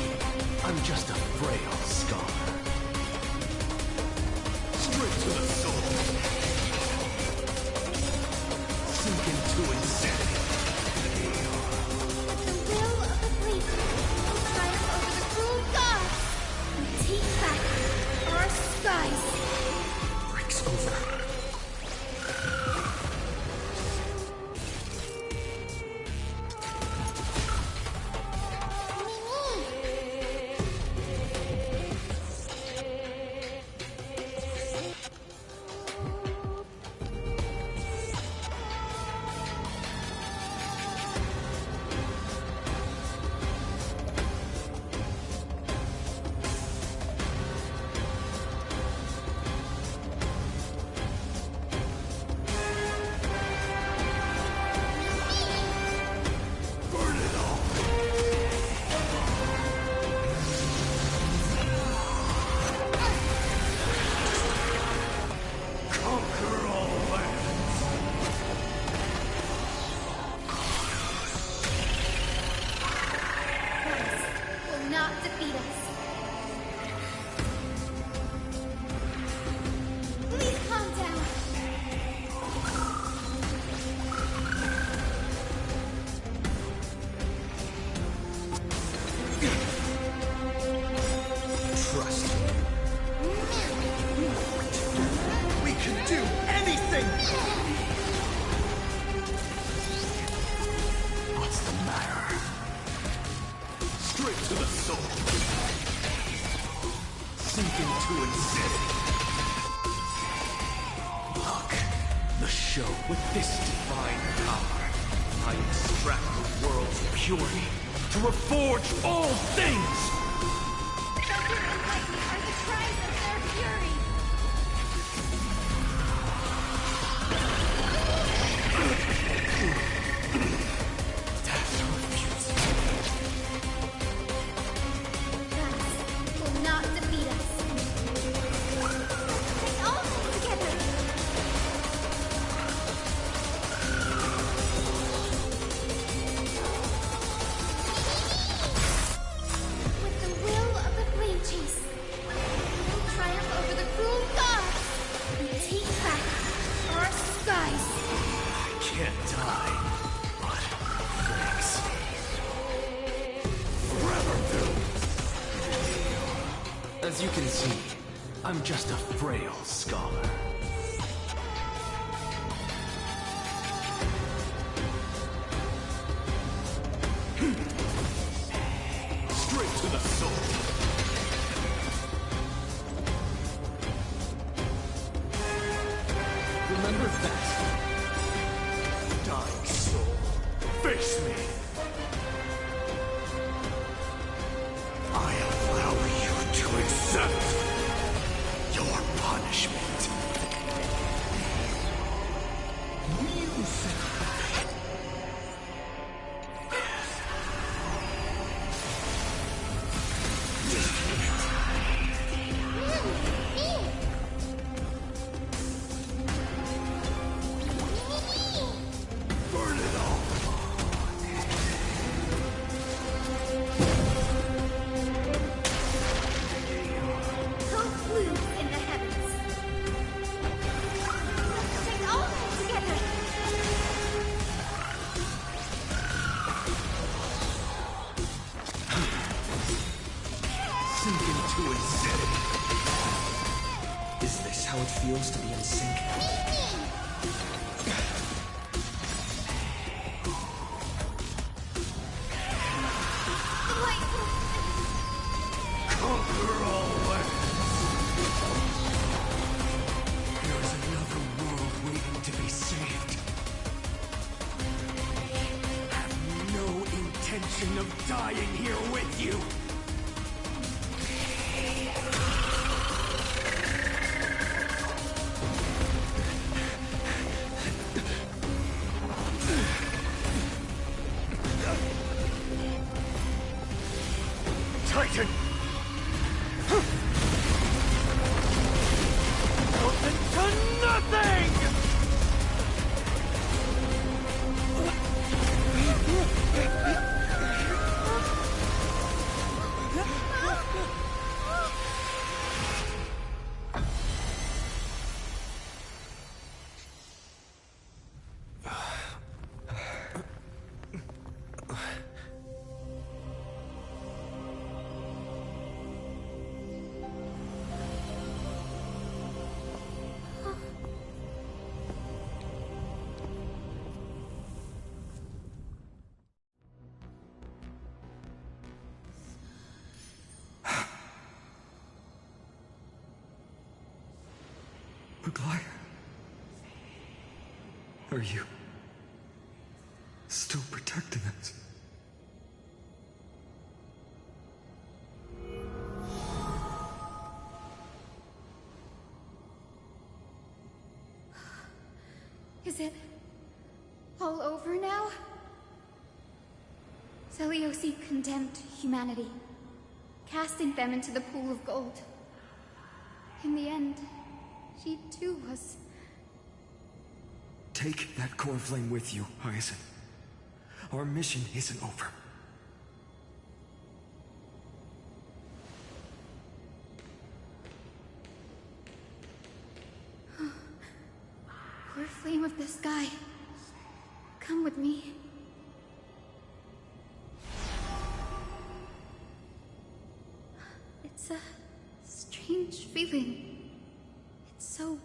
I'm just a frail scholar. Straight to the soul. Sink into insanity. With the will of the Blade, we'll triumph over the cruel gods and take back our skies. Breaks over. Will not defeat us. Please calm down. Trust me. We can do anything! What's the matter? Straight to the soul. Sink into insanity. Look, the show with this divine power. I extract the world's purity to reforge all things! Thunder and lightning are the cries of their fury. Death refuses. Gods will not defeat us. Take all together. With the will of the Flame Chase, we'll triumph over the cruel gods and take back our skies. I can't die, but thanks. Forever, dude. As you can see, I'm just a frail scholar. Straight to the soul. Remember that. Dying soul, face me. I allow you to accept your punishment. Music. who insane. Is this how it feels to be in sync? Conquer all lands. There's another world waiting to be saved. I have no intention of dying here with you. Titan! Nothing to nothing! McGuire? Are you still protecting us? Is it all over now? Celiosi condemned humanity, casting them into the pool of gold. In the end, she too was... Take that core flame with you, Hyacinth. Our mission isn't over. Core flame of the sky, come with me. It's a strange feeling. It's so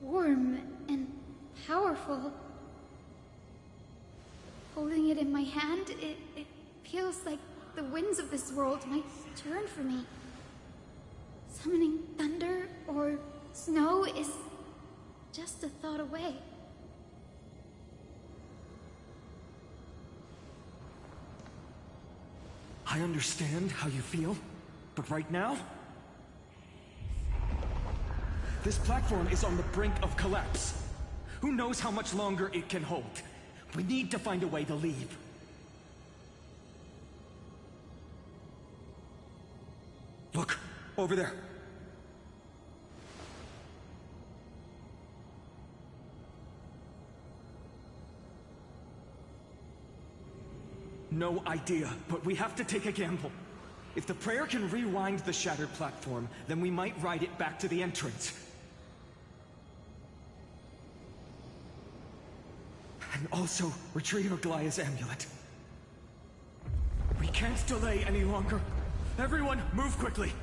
warm and powerful. Holding it in my hand, it feels like the winds of this world might turn for me. Summoning thunder or snow is just a thought away. I understand how you feel, but right now, this platform is on the brink of collapse. Who knows how much longer it can hold? We need to find a way to leave. Look, over there. No idea, but we have to take a gamble. If the prayer can rewind the shattered platform, then we might ride it back to the entrance. And also retrieve Aglaya's amulet. We can't delay any longer. Everyone, move quickly!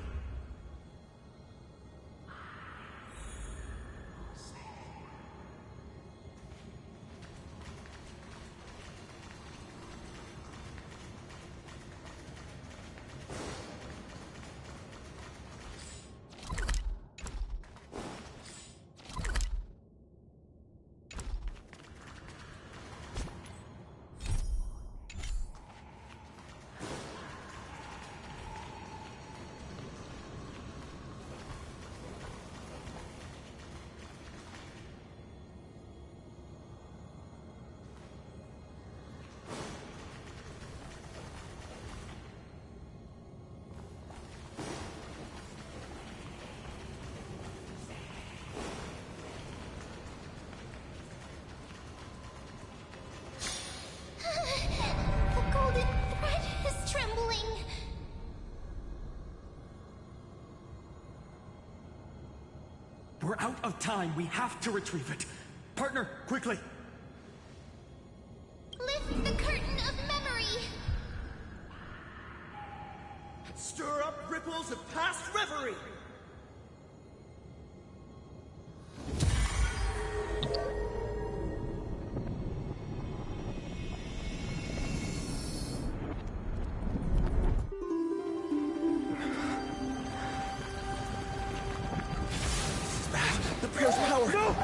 We're out of time. We have to retrieve it. Partner, quickly! Lift the curtain of memory! Stir up ripples of past reverie! The prayer's power! No!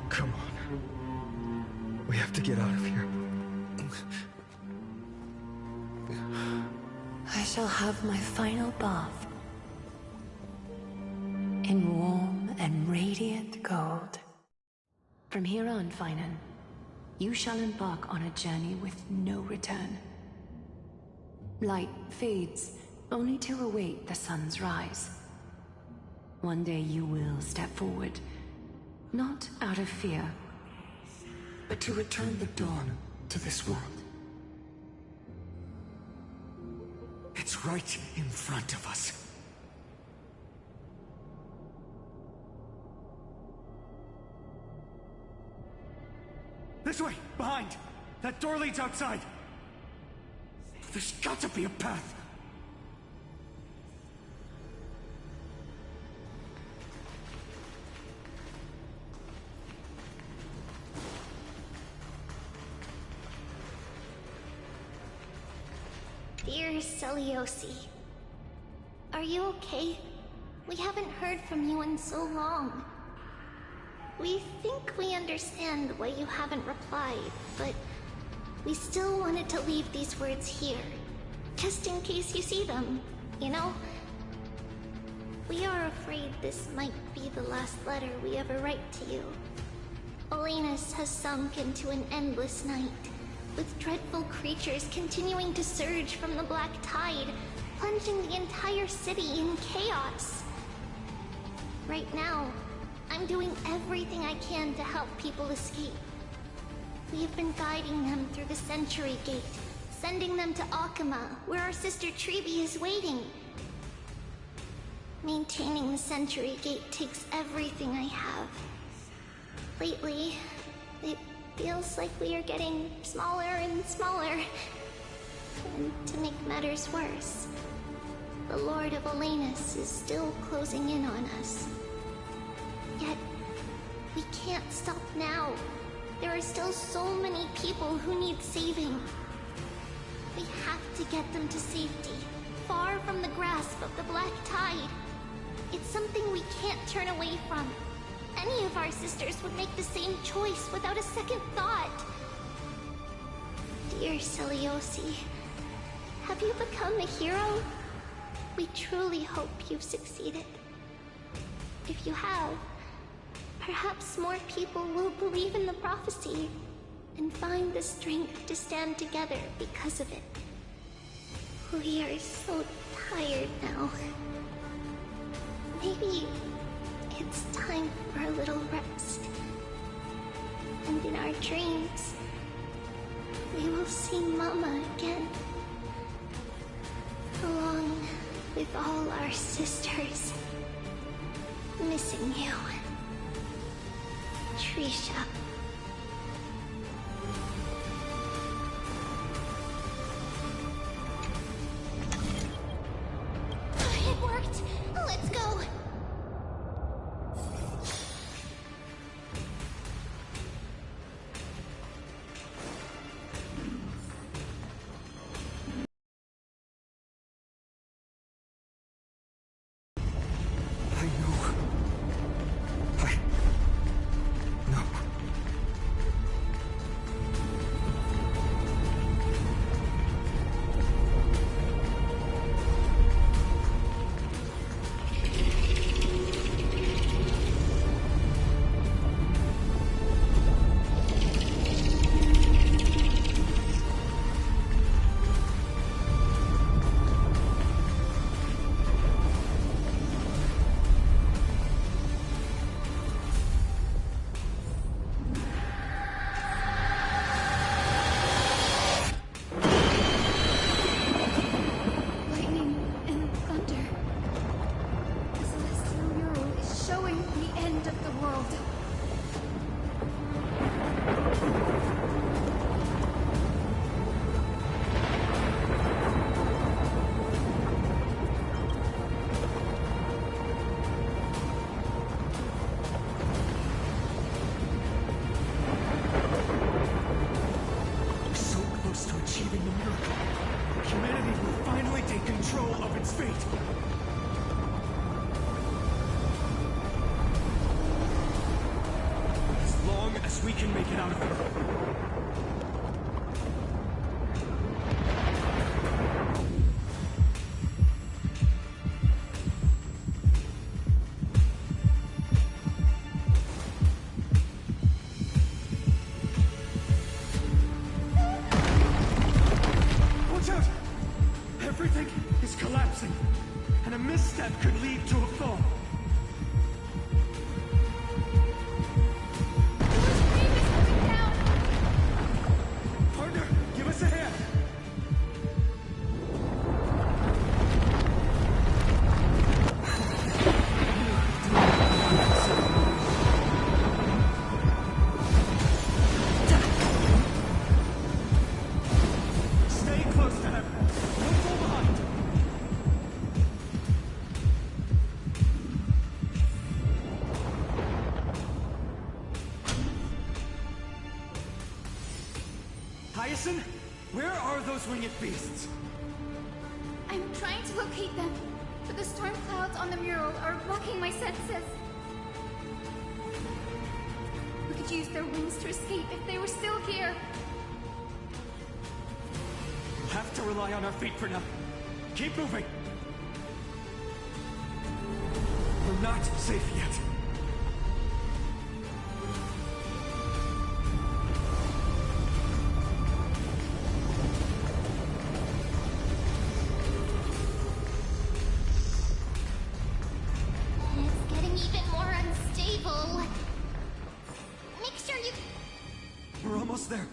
Come on. We have to get out of here. I shall have my final bath in warm and radiant gold. From here on, Finan, you shall embark on a journey with no return. Light fades, only to await the sun's rise. One day you will step forward, not out of fear, but to return the dawn to this world. It's right in front of us. This way! Behind! That door leads outside! There's got to be a path! Dear Celiosi, are you okay? We haven't heard from you in so long. We think we understand why you haven't replied, but we still wanted to leave these words here, just in case you see them, you know? We are afraid this might be the last letter we ever write to you. Olenus has sunk into an endless night, with dreadful creatures continuing to surge from the black tide, plunging the entire city in chaos. Right now, I'm doing everything I can to help people escape. We have been guiding them through the Century Gate, sending them to Akuma, where our sister Treeby is waiting. Maintaining the Century Gate takes everything I have. Lately, it feels like we are getting smaller and smaller. And to make matters worse, the Lord of Olenus is still closing in on us. Yet, we can't stop now. There are still so many people who need saving. We have to get them to safety, far from the grasp of the black tide. It's something we can't turn away from. Any of our sisters would make the same choice without a second thought. Dear Celiosi, have you become a hero? We truly hope you've succeeded. If you have, perhaps more people will believe in the prophecy and find the strength to stand together because of it. We are so tired now. Maybe it's time for a little rest. And in our dreams, we will see Mama again. Along with all our sisters. Missing you. Trisha. It worked! Let's go! control of its fate. As long as we can make it out of here. Watch out! Everything is collapsing, and a misstep could lead to a fall. Partner, give us a hand. Stay close to them. Don't fall behind. Hyacinth, where are those winged beasts? I'm trying to locate them, but the storm clouds on the mural are blocking my senses. We could use their wings to escape if they were still here. We'll have to rely on our feet for now. Keep moving. We're not safe yet. It's getting even more unstable. Make sure you... We're almost there.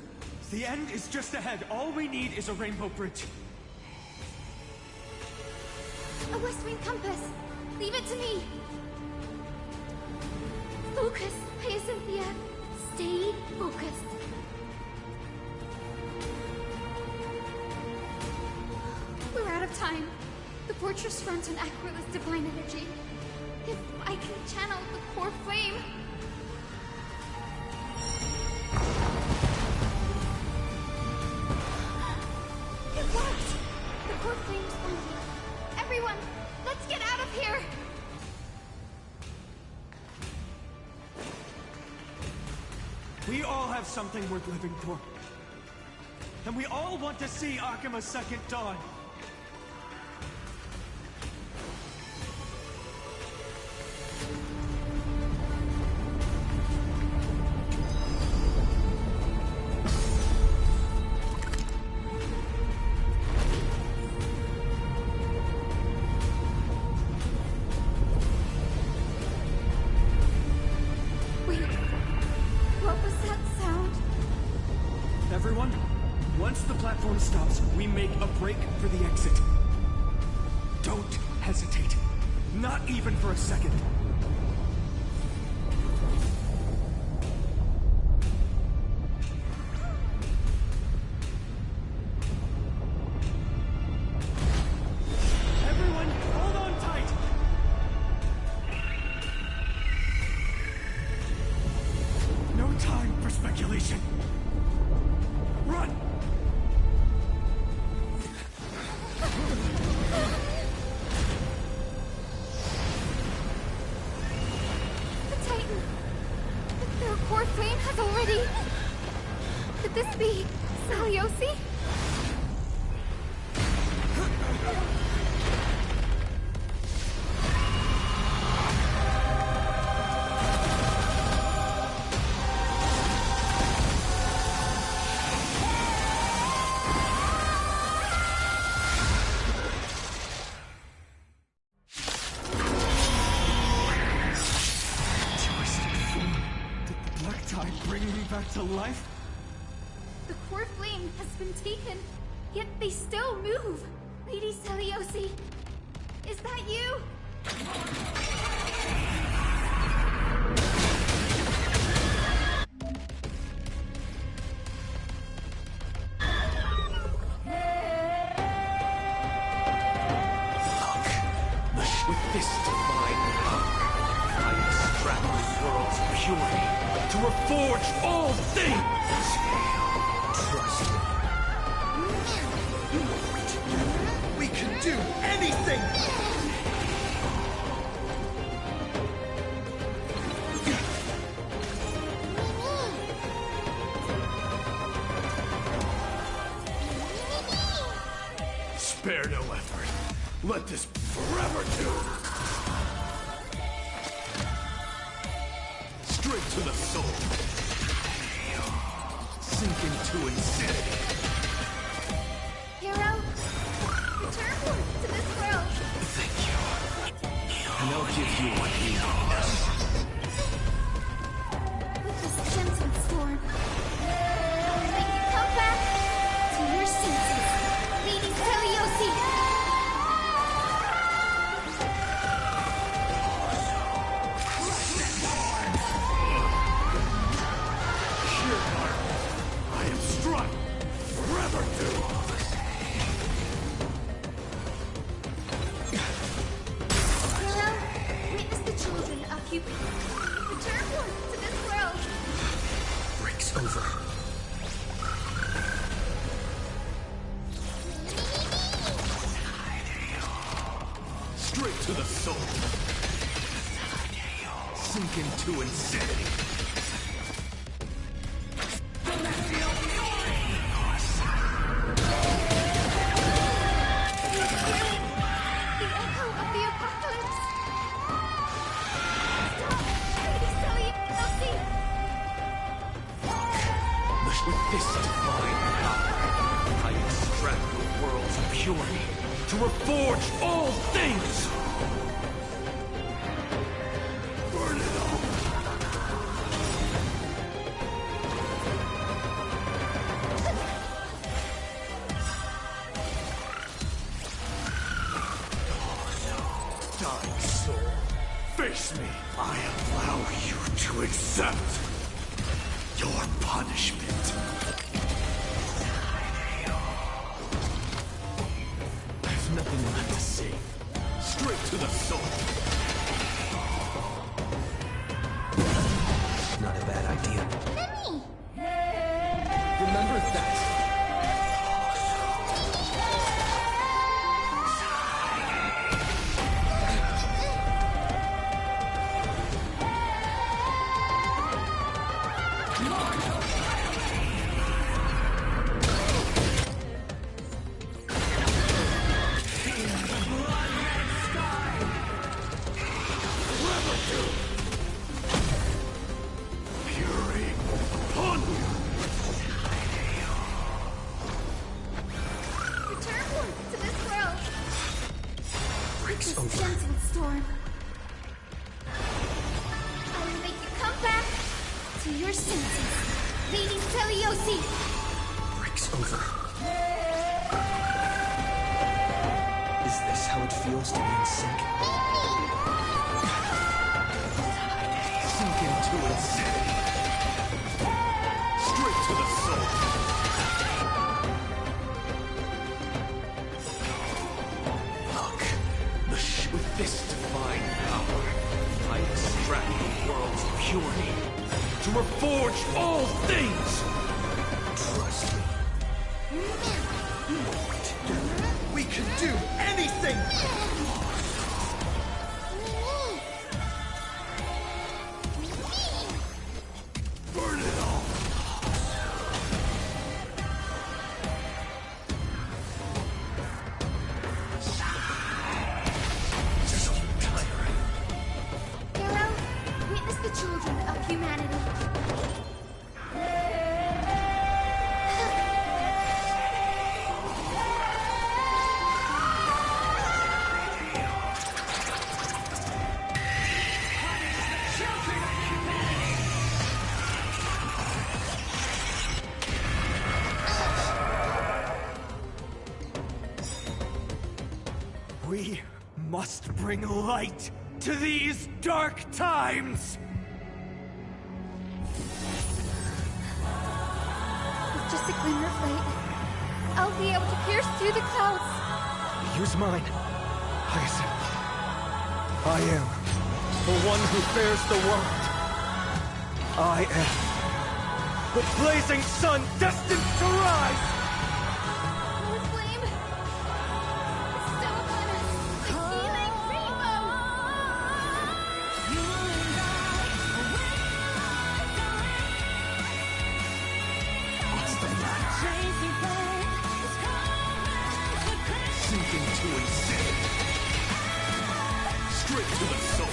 The end is just ahead. All we need is a rainbow bridge. A West Wing compass! Leave it to me! Focus, Hyacinthia! Stay focused! We're out of time. The fortress runs on Aquila's divine energy. If I can channel the core flame... It worked! The core flame's bonding. Everyone, let's get out of here! We all have something worth living for. And we all want to see Akima's second dawn. Wait, what was that sound? Everyone, once the platform stops, we make a break for the exit. Don't hesitate. Not even for a second. Everyone, hold on tight! No time for speculation. Run! The Titan! Their core flame has already... Could this be Saliosi? Did the black tide bring me back to life? The core flame has been taken, yet they still move. Lady Celiosi, is that you? With this divine power, I extract the world's purity to reforge all things! Trust me. Together, we can do anything! Spare no effort. Let this forever do. Straight to the soul. Sink into insanity. Hero, return to this world. Thank you. And I'll give you what you need. With this gentle storm, I'll make you come back to your senses. Lady Teliosi! I am struck. Forever do. Hero, witness the children of Cupid. Return forth to this world. Breaks over. Straight to the soul. Sink into insanity. The echo of the apocalypse. Stop, Lady Teliosi! With this divine power, I extract the world's purity to reforge all things! Burn it all! Dying soul, face me! I allow you to accept your punishment. I have nothing left to say. Straight to the soul. Not a bad idea. Nani! Remember that. Fury upon you! Return forth to this world. Breaks This over. gentle storm. I will make you come back to your senses. Lady Teliosi! Breaks over. Is this how it feels to be in sync? Sink into insanity. Straight to the soul. Look, with this divine power, I extract the world's purity to reforge all things. Trust me. We can do anything! Burn it all. So tiring. Hero, witness the children of humanity. We must bring light to these dark times! With just a glimmer of light, I'll be able to pierce through the clouds. Use mine, Hyacinth. I am the one who bears the world. I am the blazing sun destined to rise! The flame is so to insanity. Straight to the soul.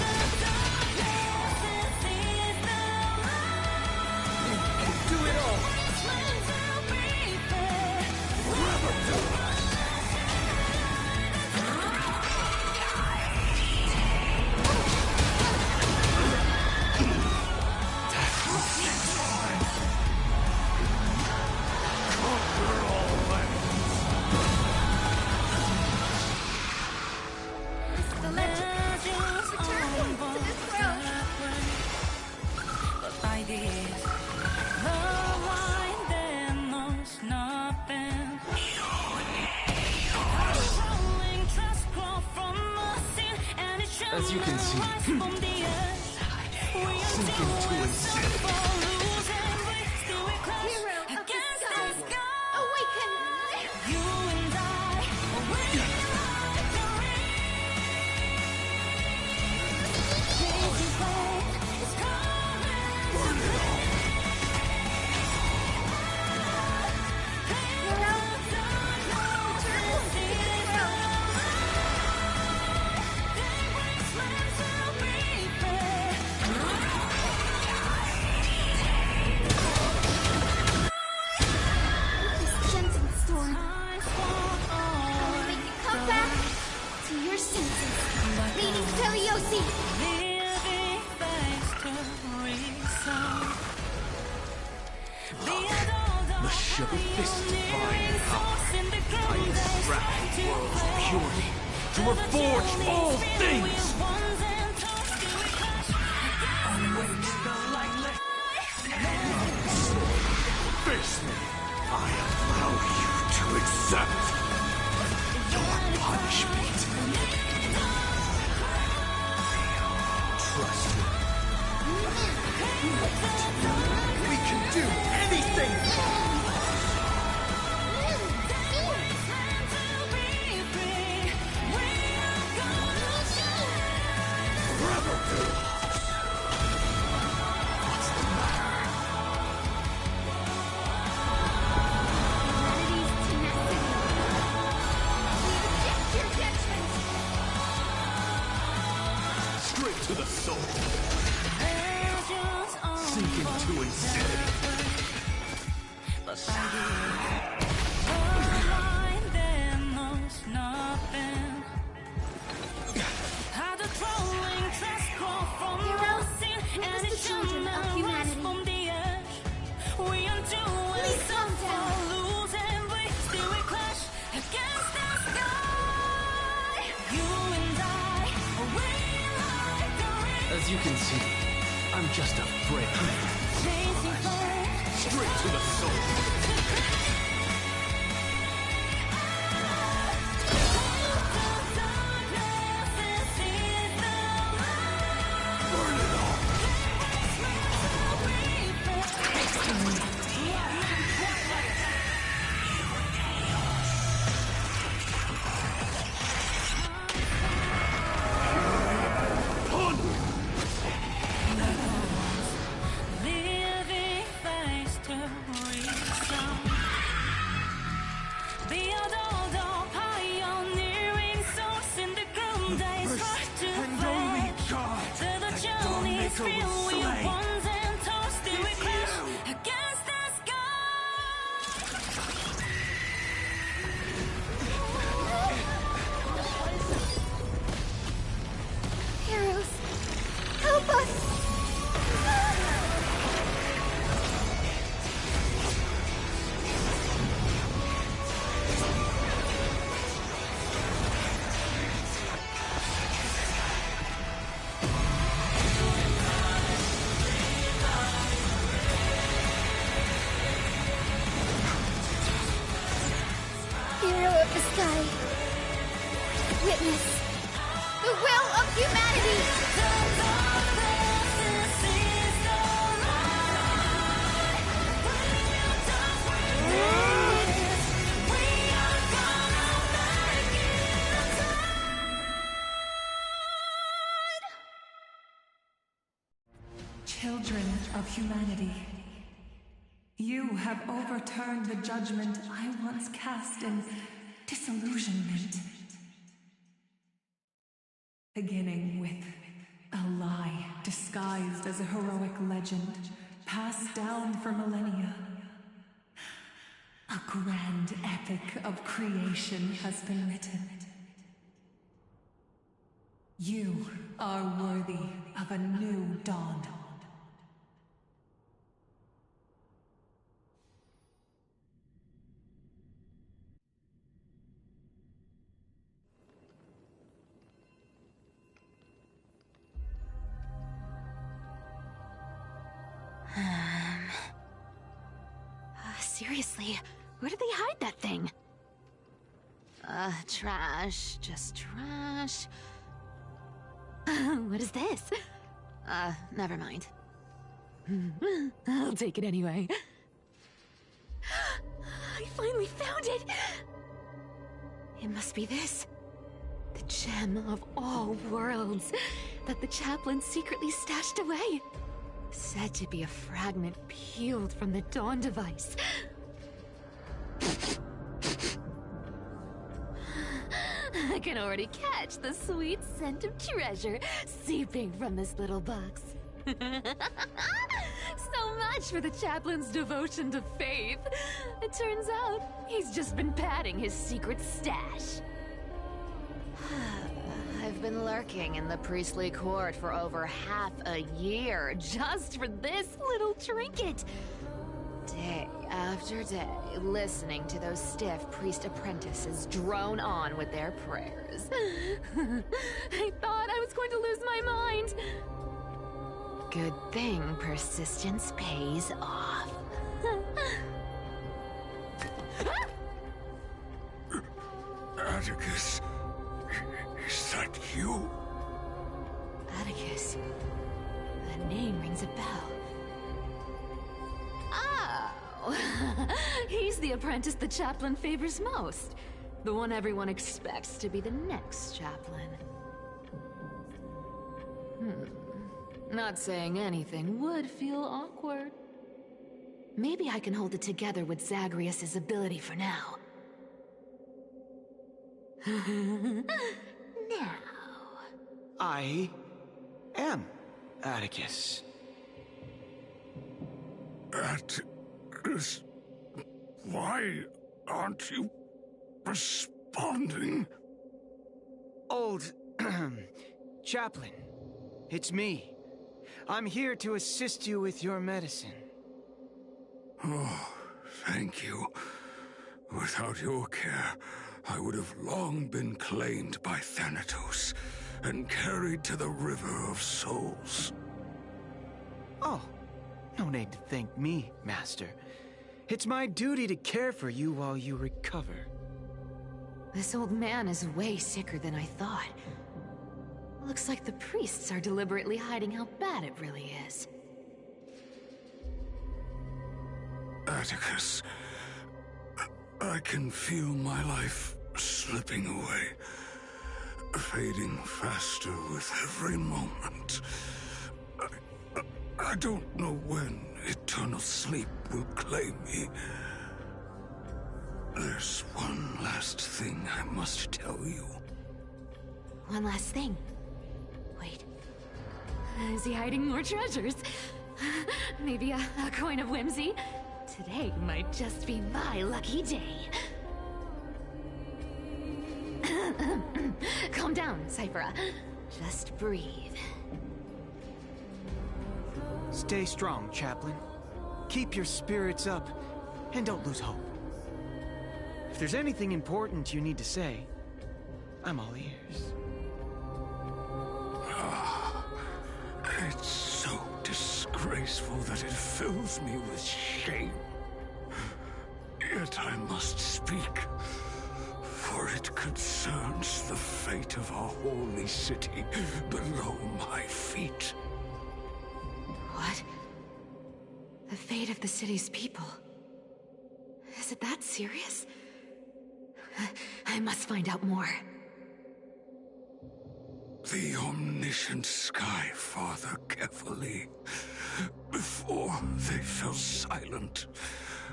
You can do it all. As you can see, sink into insanity. Hero of the sky, awaken! You and I, Burn it all. your senses. Lady Celiosi! The shepherd fist divine power. I extract the world's purity to reforge all things! Face me! I allow you to accept your punishment. Trust me. We can do anything! To the soul. Sink into insanity. Heroes, the children of humanity. Please calm down. As you can see, I'm just a frail man. Straight to the soul. Burn it all. Heroes, help us! Hero of the sky, witness the will of humanity! Children of humanity, you have overturned the judgment I once cast in disillusionment. Beginning with a lie disguised as a heroic legend, passed down for millennia. A grand epic of creation has been written. You are worthy of a new dawn. Seriously, where did they hide that thing? Trash. Just trash. What is this? Never mind. I'll take it anyway. I finally found it! It must be this. The gem of all worlds that the chaplain secretly stashed away. Said to be a fragment peeled from the Dawn device. I can already catch the sweet scent of treasure seeping from this little box. So much for the chaplain's devotion to faith. It turns out he's just been padding his secret stash. I've been lurking in the priestly court for over half a year just for this little trinket. Day after day, listening to those stiff priest apprentices drone on with their prayers. I thought I was going to lose my mind. Good thing persistence pays off. Atticus, is that you? Atticus. That name rings a bell. Oh! He's the apprentice the chaplain favors most. The one everyone expects to be the next chaplain. Not saying anything would feel awkward. Maybe I can hold it together with Zagreus' ability for now. Now. I am Atticus. Atticus, why aren't you responding? Old chaplain, it's me. I'm here to assist you with your medicine. Oh, thank you. Without your care, I would have long been claimed by Thanatos and carried to the River of Souls. Oh, no need to thank me, Master. It's my duty to care for you while you recover. This old man is way sicker than I thought. Looks like the priests are deliberately hiding how bad it really is. Atticus, I can feel my life slipping away, fading faster with every moment. I don't know when eternal sleep will claim me. There's one last thing I must tell you. One last thing. Wait. Is he hiding more treasures? Maybe a coin of whimsy? Today might just be my lucky day. Calm down, Cyphera. Just breathe. Stay strong, Chaplain. Keep your spirits up, and don't lose hope. If there's anything important you need to say, I'm all ears. It's so disgraceful that it fills me with shame. Yet I must speak, for it concerns the fate of our holy city below my feet. What? The fate of the city's people? Is it that serious? I must find out more. The omniscient Sky Father carefully. Before they fell silent,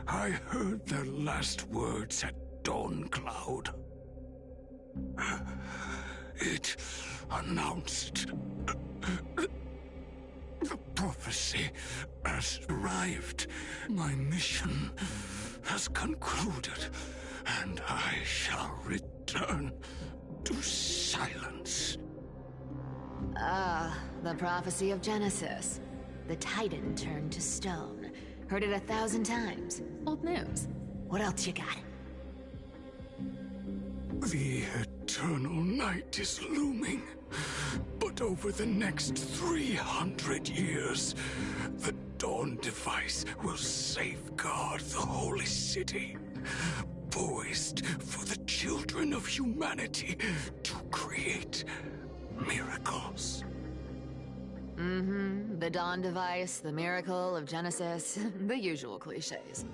I heard their last words at Dawn Cloud. It announced. The prophecy has arrived. My mission has concluded, and I shall return to silence. Ah, the prophecy of Genesis. The Titan turned to stone. Heard it 1,000 times. Old news. What else you got? The eternal night is looming. But over the next 300 years, the Dawn device will safeguard the holy city, poised for the children of humanity to create miracles. Mm-hmm. The Dawn device, the miracle of Genesis, the usual cliches.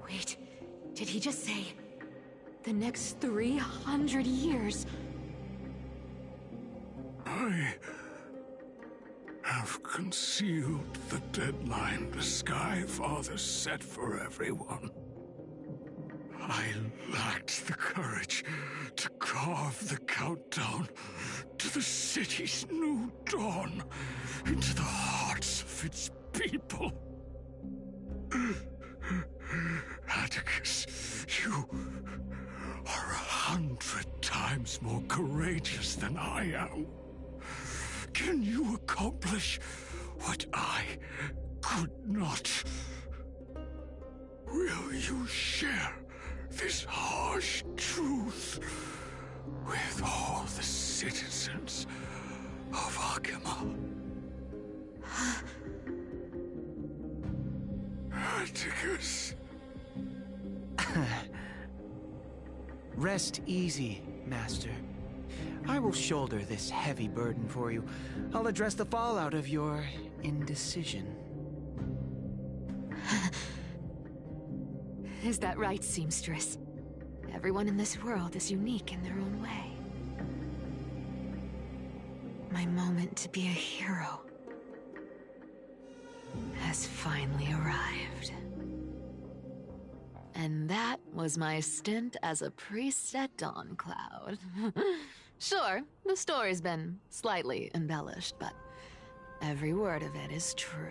Wait, did he just say the next 300 years? I have concealed the deadline the Sky Father set for everyone. I lacked the courage to carve the countdown to the city's new dawn into the hearts of its people. Atticus, you are 100 times more courageous than I am. Can you accomplish what I could not? Will you share this harsh truth with all the citizens of Akima? Atticus. Rest easy, Master. I will shoulder this heavy burden for you. I'll address the fallout of your indecision. Is that right, seamstress? Everyone in this world is unique in their own way. My moment to be a hero has finally arrived. And that was my stint as a priest at Dawn Cloud. Sure, the story's been slightly embellished, but every word of it is true.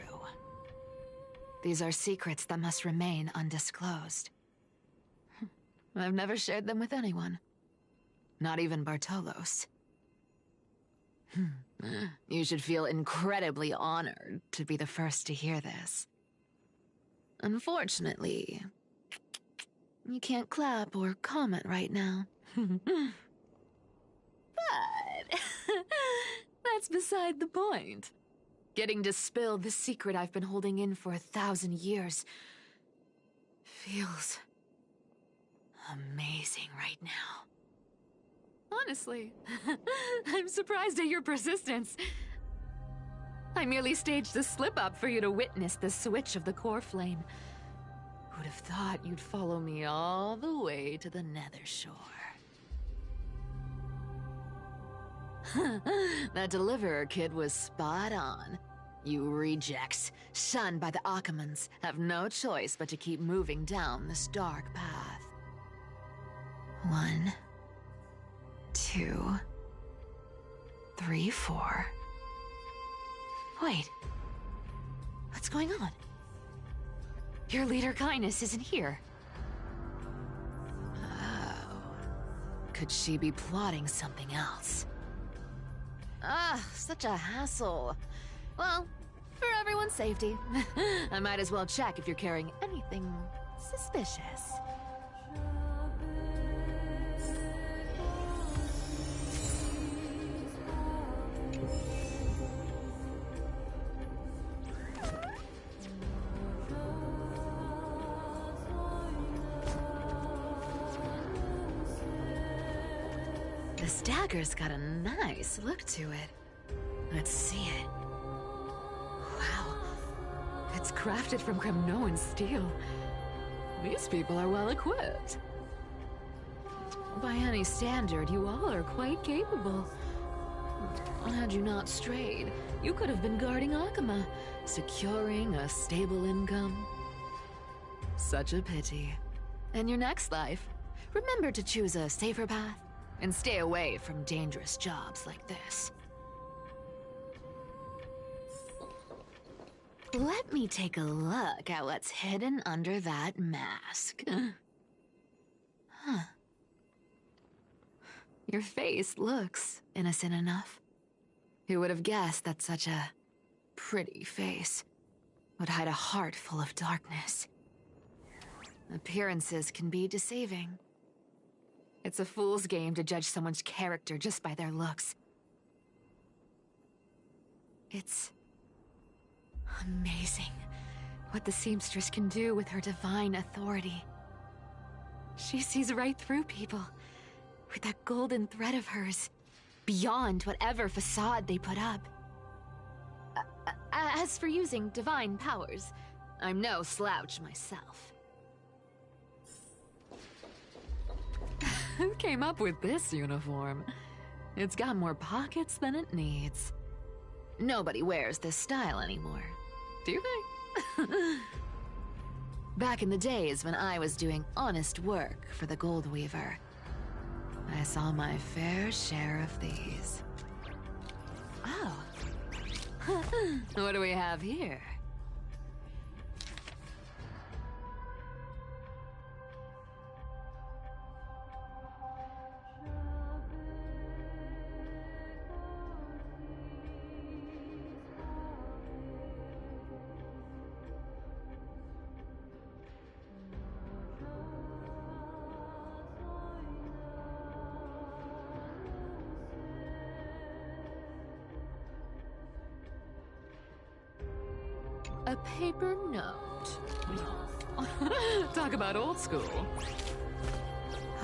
These are secrets that must remain undisclosed. I've never shared them with anyone. Not even Bartolos. You should feel incredibly honored to be the first to hear this. Unfortunately, you can't clap or comment right now. But that's beside the point. Getting to spill the secret I've been holding in for 1,000 years feels amazing right now. Honestly, I'm surprised at your persistence. I merely staged the slip-up for you to witness the switch of the core flame. Who'd have thought you'd follow me all the way to the Nether Shore? That deliverer kid was spot on. You rejects, shunned by the Akamans, have no choice but to keep moving down this dark path. 1, 2, 3, 4. Wait. What's going on? Your leader Kindness isn't here. Oh. Could she be plotting something else? Ah, such a hassle. Well, for everyone's safety, I might as well check if you're carrying anything suspicious. This dagger's got a nice look to it. Let's see it. Wow. It's crafted from Kremnoan steel. These people are well equipped. By any standard, you all are quite capable. Had you not strayed, you could have been guarding Akima, securing a stable income. Such a pity. In your next life, remember to choose a safer path. and stay away from dangerous jobs like this. Let me take a look at what's hidden under that mask. Huh. Your face looks innocent enough. Who would have guessed that such a pretty face would hide a heart full of darkness? Appearances can be deceiving. It's a fool's game to judge someone's character just by their looks. It's amazing what the seamstress can do with her divine authority. She sees right through people with that golden thread of hers, beyond whatever facade they put up. As for using divine powers, I'm no slouch myself. Who came up with this uniform? It's got more pockets than it needs. Nobody wears this style anymore, do they? Back in the days when I was doing honest work for the Gold Weaver, I saw my fair share of these. Oh. What do we have here? A paper note. Talk about old school.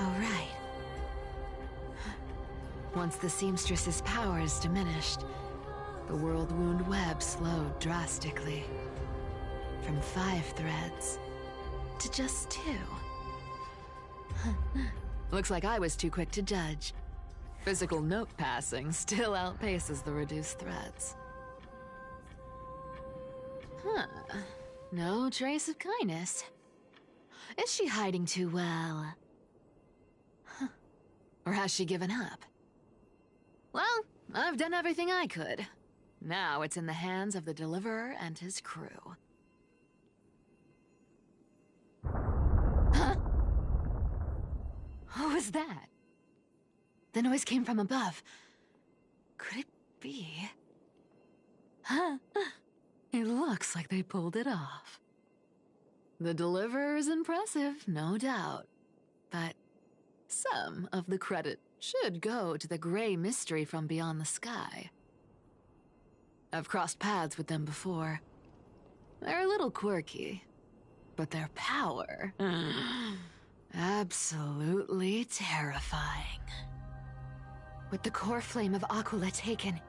All right. Once the seamstress's powers diminished, the world wound web slowed drastically. From 5 threads to just 2. Looks like I was too quick to judge. Physical note passing still outpaces the reduced threads. Huh. No trace of kindness. Is she hiding too well? Huh. Or has she given up? Well, I've done everything I could. Now it's in the hands of the Deliverer and his crew. Huh? What was that? The noise came from above. Could it be? Huh? It looks like they pulled it off. The Deliverer is impressive, no doubt. But some of the credit should go to the gray mystery from beyond the sky. I've crossed paths with them before. They're a little quirky, but their power... absolutely terrifying. With the core flame of Aquila taken,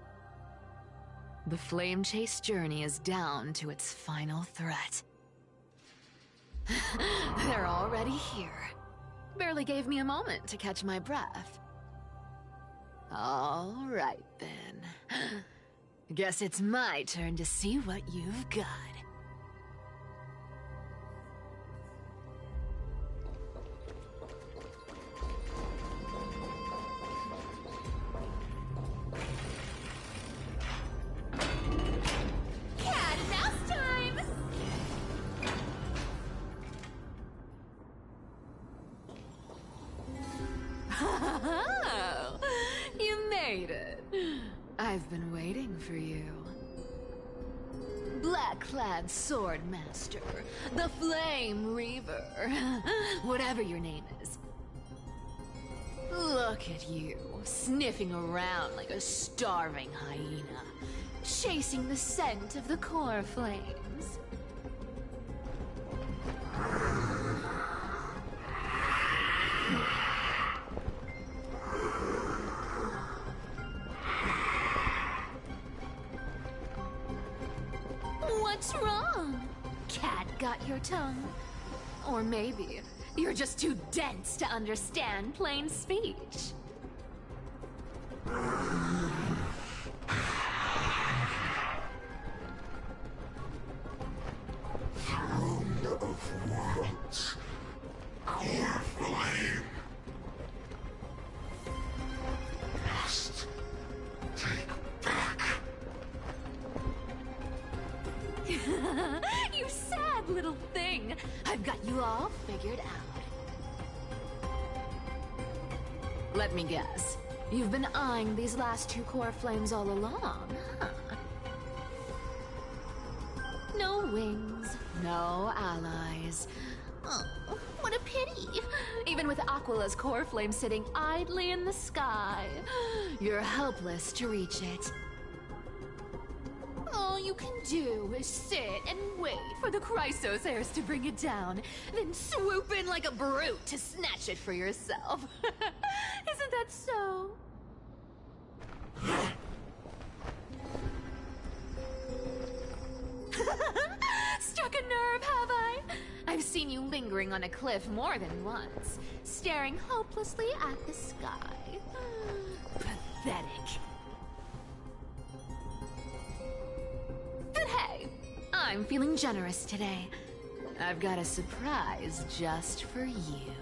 the flame chase journey is down to its final threat. They're already here. Barely gave me a moment to catch my breath. All right, then. Guess it's my turn to see what you've got. Cat and mouse time! Oh, you made it. I've been waiting for you. Black-clad sword master, the Flame Reaver, whatever your name is. Look at you, sniffing around like a starving hyena, chasing the scent of the core flames. What's wrong? Cat got your tongue? Or maybe you're just too dense to understand plain speech. Throne of worlds, core flame. I've got you all figured out. Let me guess. You've been eyeing these last two core flames all along, huh? No wings, no allies. Oh, what a pity. Even with Aquila's core flame sitting idly in the sky, you're helpless to reach it. All you can do is sit and wait for the Chrysos heirs to bring it down, then swoop in like a brute to snatch it for yourself. Isn't that so? Struck a nerve, have I? I've seen you lingering on a cliff more than once, staring hopelessly at the sky. Pathetic. But hey, I'm feeling generous today. I've got a surprise just for you.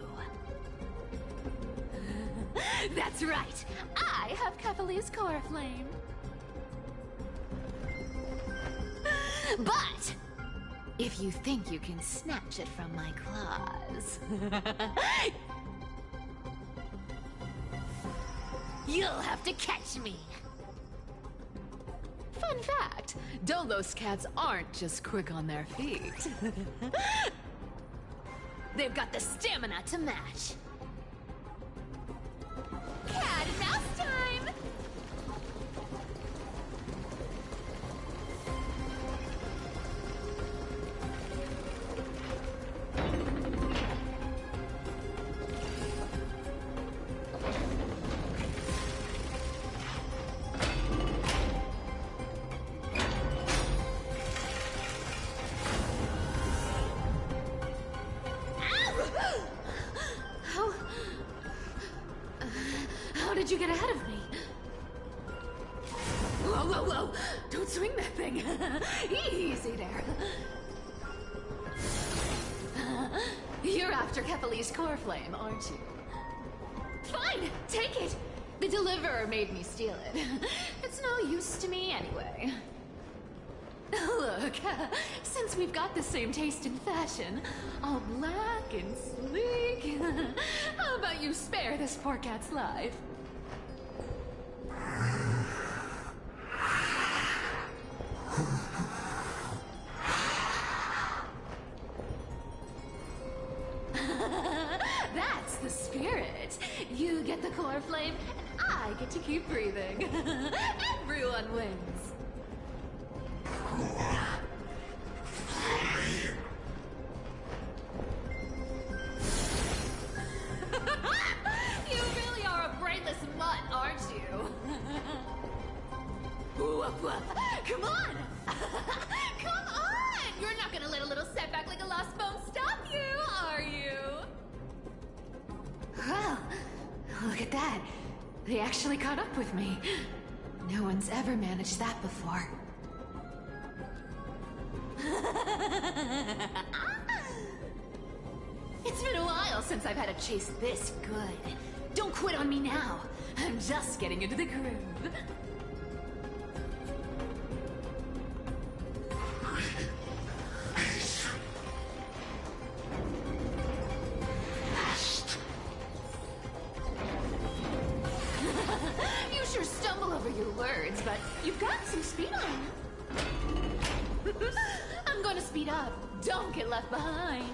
That's right, I have Kephales's core flame. But if you think you can snatch it from my claws, you'll have to catch me. Fun fact, Dolos cats aren't just quick on their feet. They've got the stamina to match. Cat and mouse time! How did you get ahead of me? Whoa, whoa, whoa! Don't swing that thing! Easy there. You're after Kephales's core flame, aren't you? Fine, take it! The deliverer made me steal it. It's no use to me anyway. Look, since we've got the same taste in fashion, all black and sleek, how about you spare this poor cat's life? That's the spirit. You get the core flame, and I get to keep breathing. Everyone wins. You really are a brainless mutt, aren't you? Woof, woof. Come on! Come on! You're not gonna let a little setback like a lost bone stop you, are you? Well, look at that. They actually caught up with me. No one's ever managed that before. It's been a while since I've had a chase this good. Don't quit on me now. I'm just getting into the groove. You sure stumble over your words, but you've got some speed on you. I'm gonna speed up. Don't get left behind.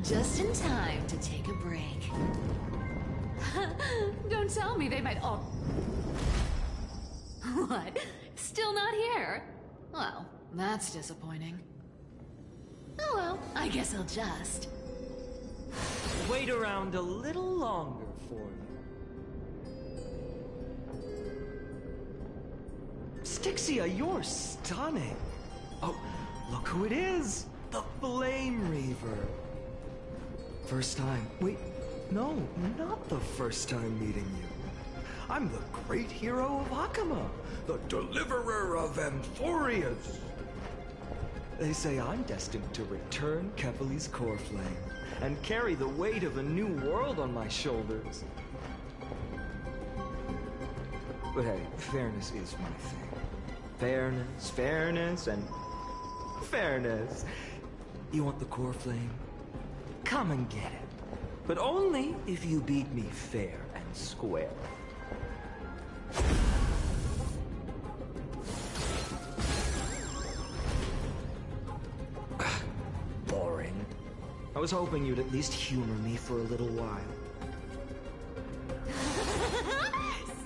Just in time to take a break. Don't tell me they might all... What? Still not here? Well, that's disappointing. Oh well, I guess I'll just... Wait around a little longer for you. Styxia, you're stunning. Oh, look who it is. The Flame Reaver. First time. Wait, no, not the first time meeting you. I'm the great hero of Hakama, the deliverer of Amphorias. They say I'm destined to return Kephales's core flame and carry the weight of a new world on my shoulders. But hey, fairness is my thing. Fairness, fairness, and fairness. You want the core flame? Come and get it. But only if you beat me fair and square. Boring. I was hoping you'd at least humor me for a little while.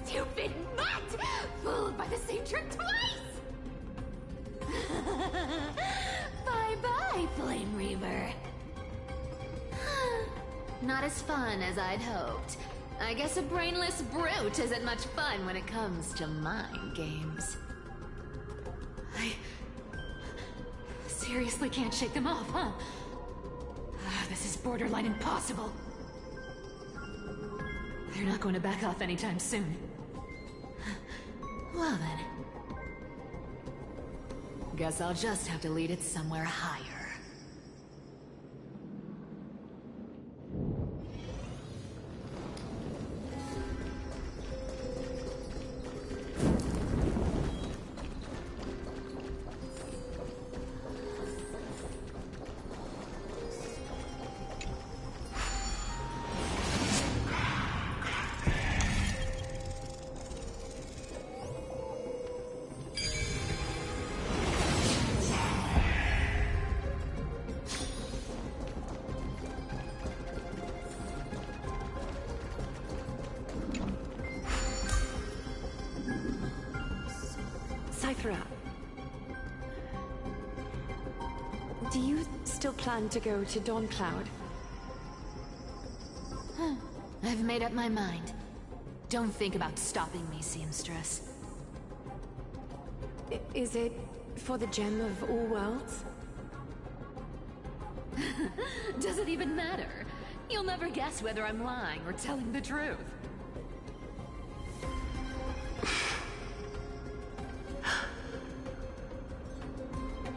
Stupid mutt! Fooled by the same trick twice! Bye-bye, Flame Reaver. Not as fun as I'd hoped. I guess a brainless brute isn't much fun when it comes to mind games. I seriously can't shake them off, huh? This is borderline impossible. They're not going to back off anytime soon. Well then. Guess I'll just have to lead it somewhere higher. Do you still plan to go to Dawn Cloud? I've made up my mind. Don't think about stopping me, seamstress. Is it for the gem of all worlds? Does it even matter? You'll never guess whether I'm lying or telling the truth.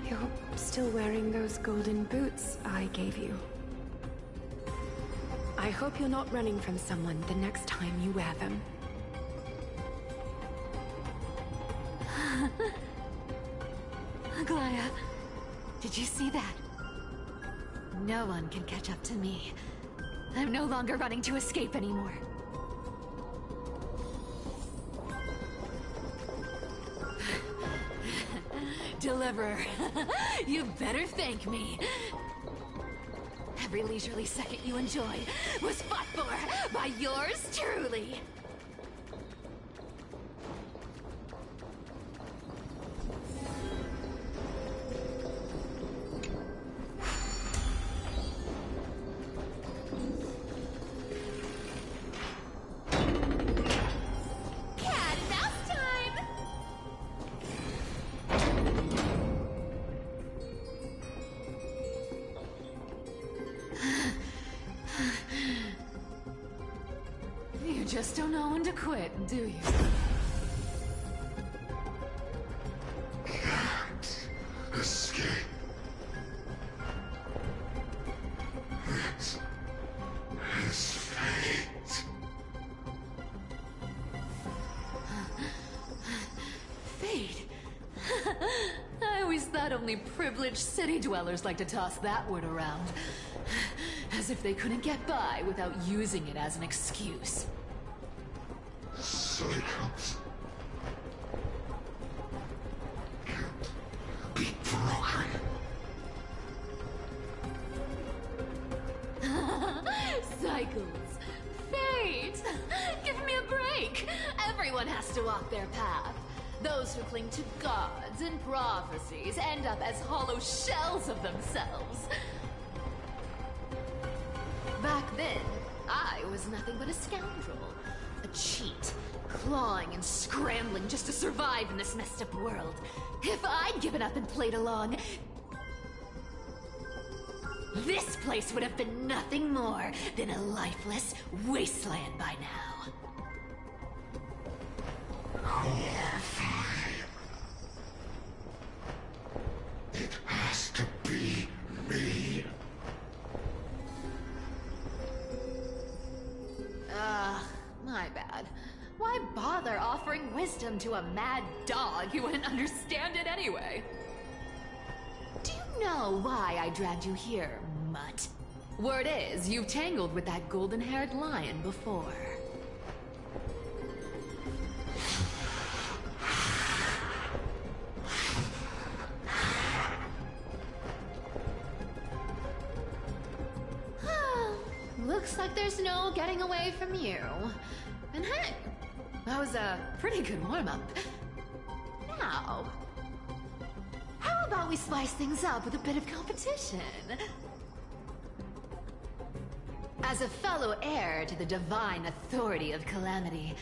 You're still wearing those golden boots I gave you. I hope you're not running from someone the next time you wear them. Glaya, did you see that? No one can catch up to me. I'm no longer running to escape anymore. Deliverer, you better thank me. Every leisurely second you enjoyed was fought for by yours truly. Cat and mouse time! You just don't know when to quit, do you? Can't escape. It is fate. Fate? I always thought only privileged city dwellers like to toss that word around. As if they couldn't get by without using it as an excuse. Cycles can't be broken. Cycles. Fate! Give me a break! Everyone has to walk their path. Those who cling to gods and prophecies end up as hollow shells of themselves. Back then, I was nothing but a scoundrel. A cheat. Clawing and scrambling just to survive in this messed up world. If I'd given up and played along, this place would have been nothing more than a lifeless wasteland by now. It has to be me. My bad. Why bother offering wisdom into a mad dog, you wouldn't understand it anyway. Do you know why I dragged you here, mutt? Word is, you've tangled with that golden-haired lion before. Looks like there's no getting away from you. And hey, that was a pretty good warm-up. Now, how about we spice things up with a bit of competition? As a fellow heir to the divine authority of Calamity,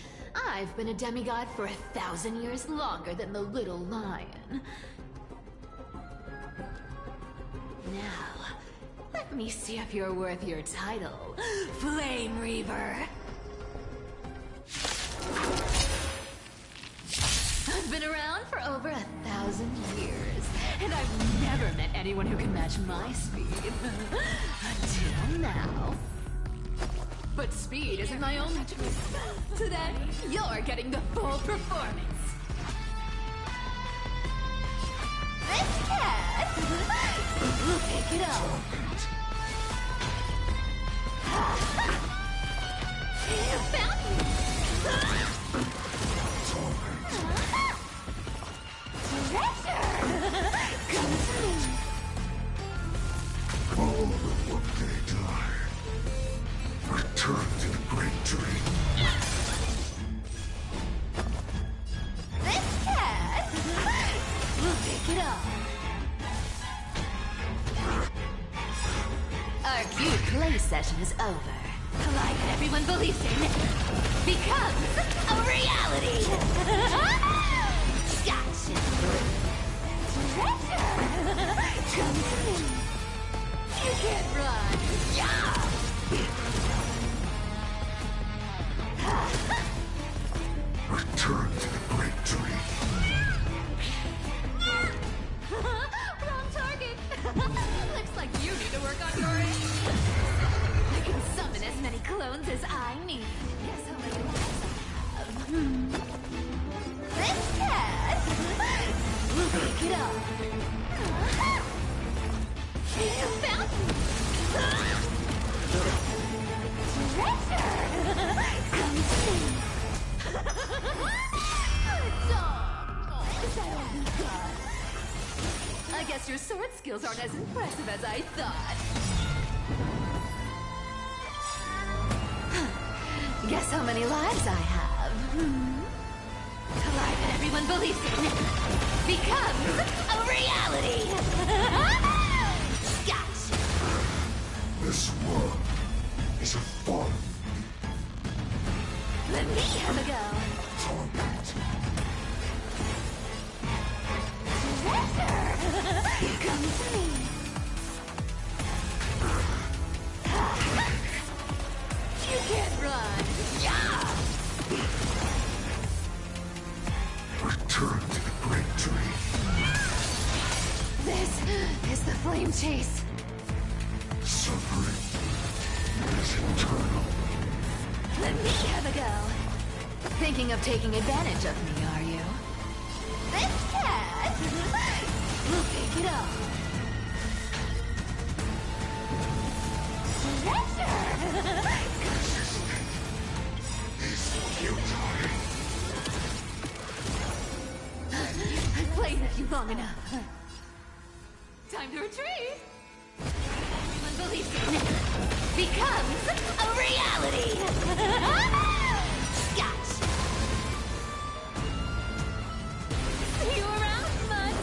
I've been a demigod for 1,000 years longer than the little lion. Now, let me see if you're worth your title, Flame Reaver. I've been around for over 1,000 years, and I've never met anyone who can match my speed. Until now. But speed isn't my only choice. Today, you're getting the full performance. This cat will pick it up. You found me! Treasure! Come to me! All of what they die. Return to the great tree. This cat will pick it up. Our cute play session is over. The lie that everyone believes in becomes a reality. Gotcha. Treasure! Come to me. You can't run. Yeah! Return to the great tree. Wrong target. Looks like you need to work on your aim. I can summon as many clones as I need. Guess how many lives I have. This cat will pick it up. You found me. Treasure! Come to me. Is that all you got? I guess your sword skills aren't as impressive as I thought. Guess how many lives I have? The lie that everyone believes in becomes a reality! Gotcha! This world is a fun. Let me have a go. Treasure! Come to me. You can't run. Yeah! Return to the great tree. This is the flame chase. Suffering is eternal. Let me have a go. Thinking of taking advantage of me, are you? This cat will pick it up. Treasure! I've played with you long enough. Time to retreat. Everyone believes in becomes a reality. Gotcha. See you around, bud.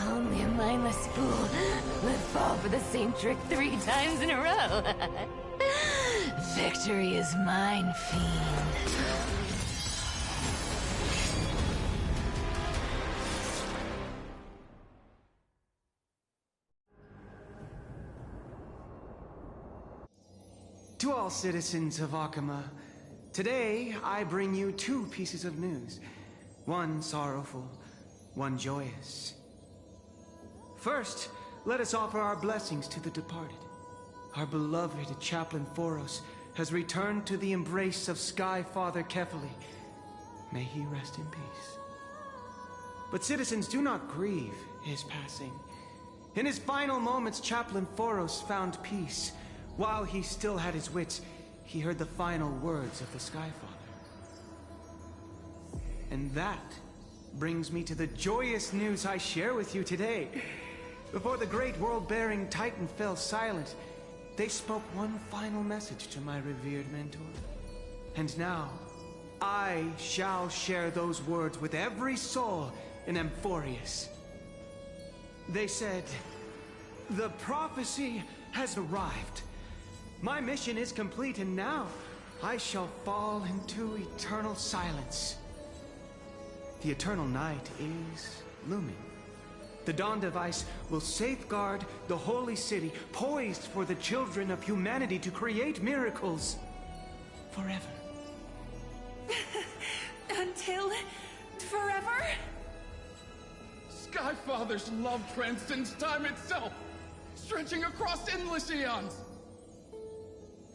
Only a mindless fool would fall for the same trick 3 times in a row. Victory is mine, fiend. To all citizens of Akama, today I bring you two pieces of news. One sorrowful, one joyous. First, let us offer our blessings to the departed. Our beloved Chaplain Foros has returned to the embrace of Sky Father Kefali. May he rest in peace. But citizens, do not grieve his passing. In his final moments, Chaplain Foros found peace. While he still had his wits, he heard the final words of the Sky Father. And that brings me to the joyous news I share with you today. Before the great world-bearing Titan fell silent, they spoke one final message to my revered mentor. And now, I shall share those words with every soul in Amphorius. They said, "The prophecy has arrived. My mission is complete, and now I shall fall into eternal silence." The eternal night is looming. The Dawn Device will safeguard the holy city, poised for the children of humanity to create miracles forever. Until forever? Skyfather's love transcends time itself, stretching across endless eons.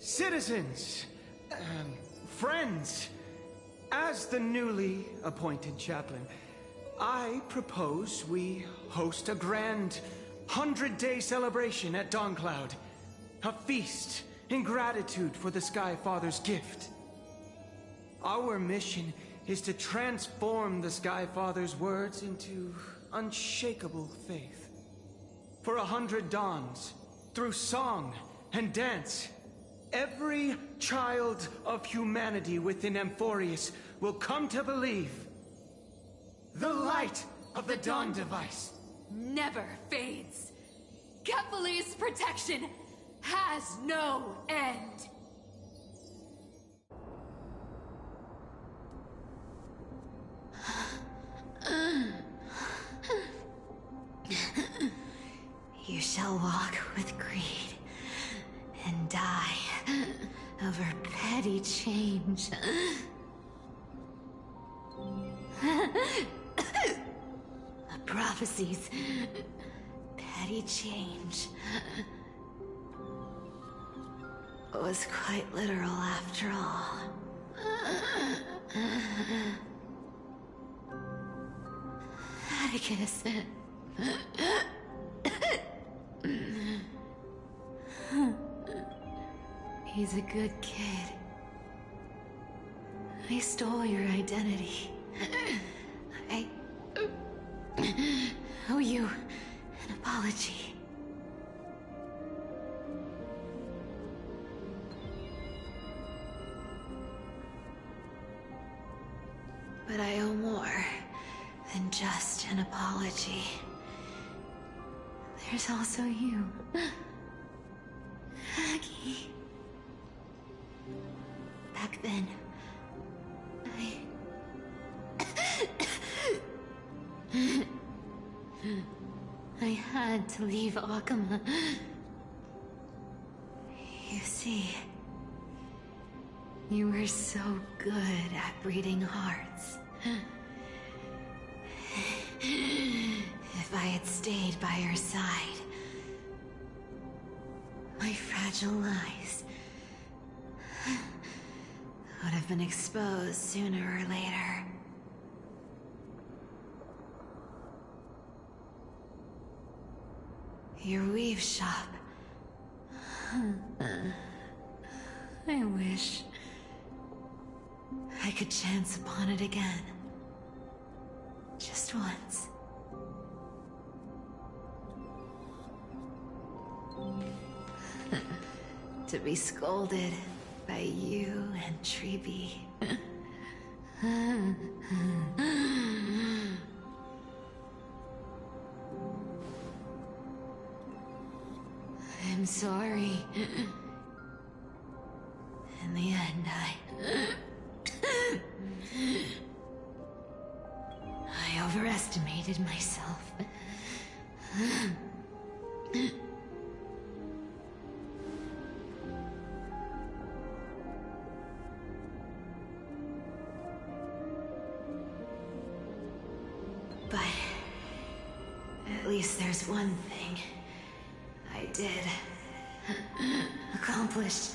Citizens, friends, as the newly appointed chaplain, I propose we host a grand 100-day celebration at Dawncloud. A feast in gratitude for the Sky Father's gift. Our mission is to transform the Sky Father's words into unshakable faith. For 100 dawns, through song and dance, every child of humanity within Amphorius will come to believe the light of the Dawn Device never fades. Kefali's protection has no end. You shall walk with greed and die over petty change. The prophecies, petty change, was quite literal after all. Atticus. He's a good kid. I stole your identity. I owe you an apology. But I owe more than just an apology. There's also you, Aggie. Back then, I had to leave Akama. You see, you were so good at breeding hearts. If I had stayed by your side, my fragile lies would have been exposed sooner or later. Your weave shop. I wish I could chance upon it again. Just once. To be scolded by you and Treeby. I'm sorry. In the end, I overestimated myself. least there's one thing I did accomplish.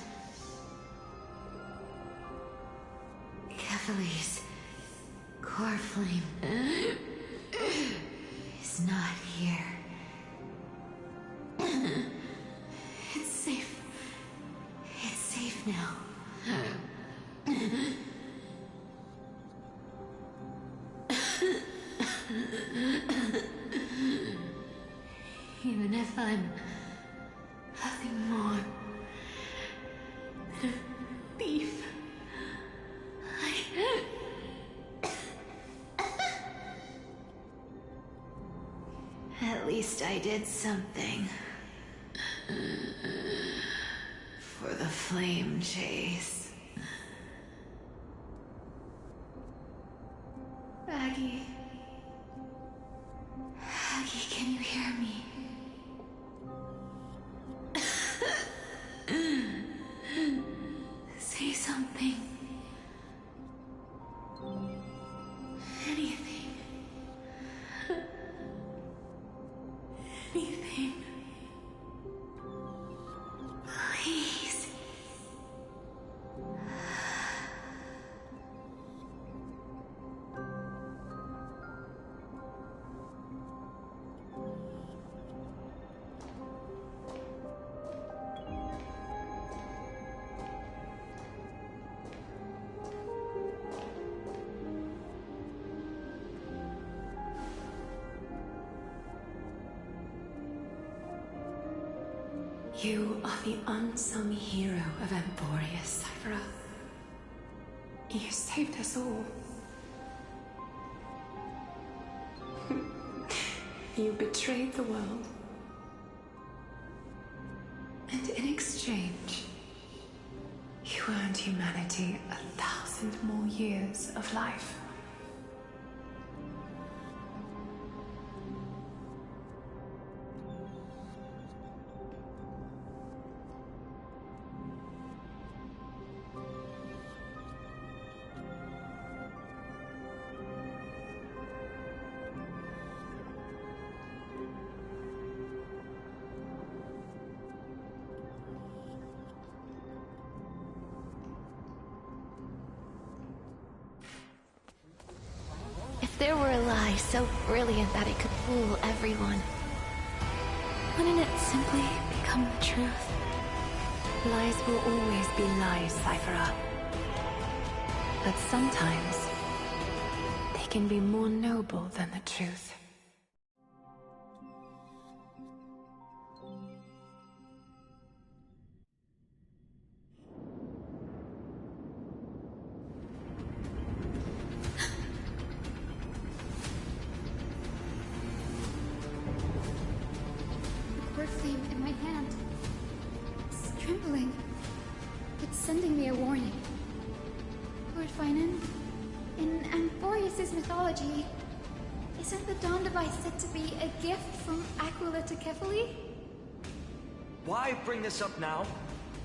Kephalie's core flame is not here. It's safe. It's safe now. Even if I'm nothing more than a thief, at least I did something for the flame chase. Aggie, can you hear me? Say something. Anything. Anything. Please. You are the unsung hero of Emporia, Cypher. You saved us all. You betrayed the world. And in exchange, you earned humanity 1,000 more years of life. If there were a lie so brilliant that it could fool everyone, wouldn't it simply become the truth? Lies will always be lies, Cypher. But sometimes, they can be more noble than the truth. Flame in my hand. It's trembling. It's sending me a warning. Lord Finan, in Amphorius' mythology, isn't the Dawn Device said to be a gift from Aquila to Kephalie? Why bring this up now?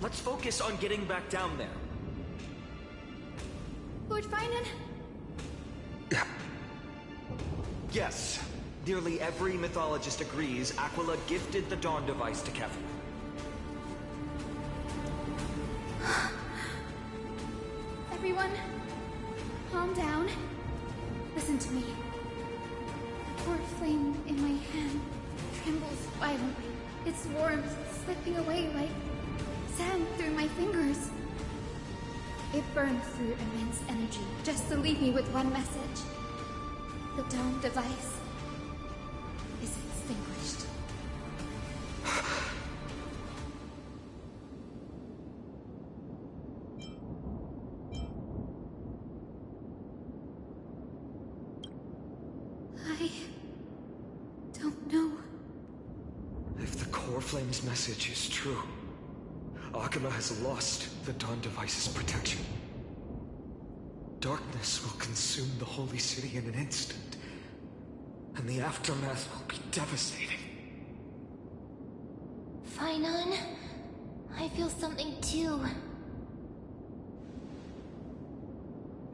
Let's focus on getting back down there. Lord Finan? Yes. Nearly every mythologist agrees Aquila gifted the Dawn Device to Kephalie. Everyone, calm down. Listen to me. The core flame in my hand trembles violently. Its warmth slipping away like sand through my fingers. It burns through immense energy just to leave me with one message. The Dawn Device is extinguished. I don't know. If the Core Flame's message is true, Aquila has lost the Dawn Device's protection. Darkness will consume the Holy City in an instant, and the aftermath will be devastating. Finan, I feel something too.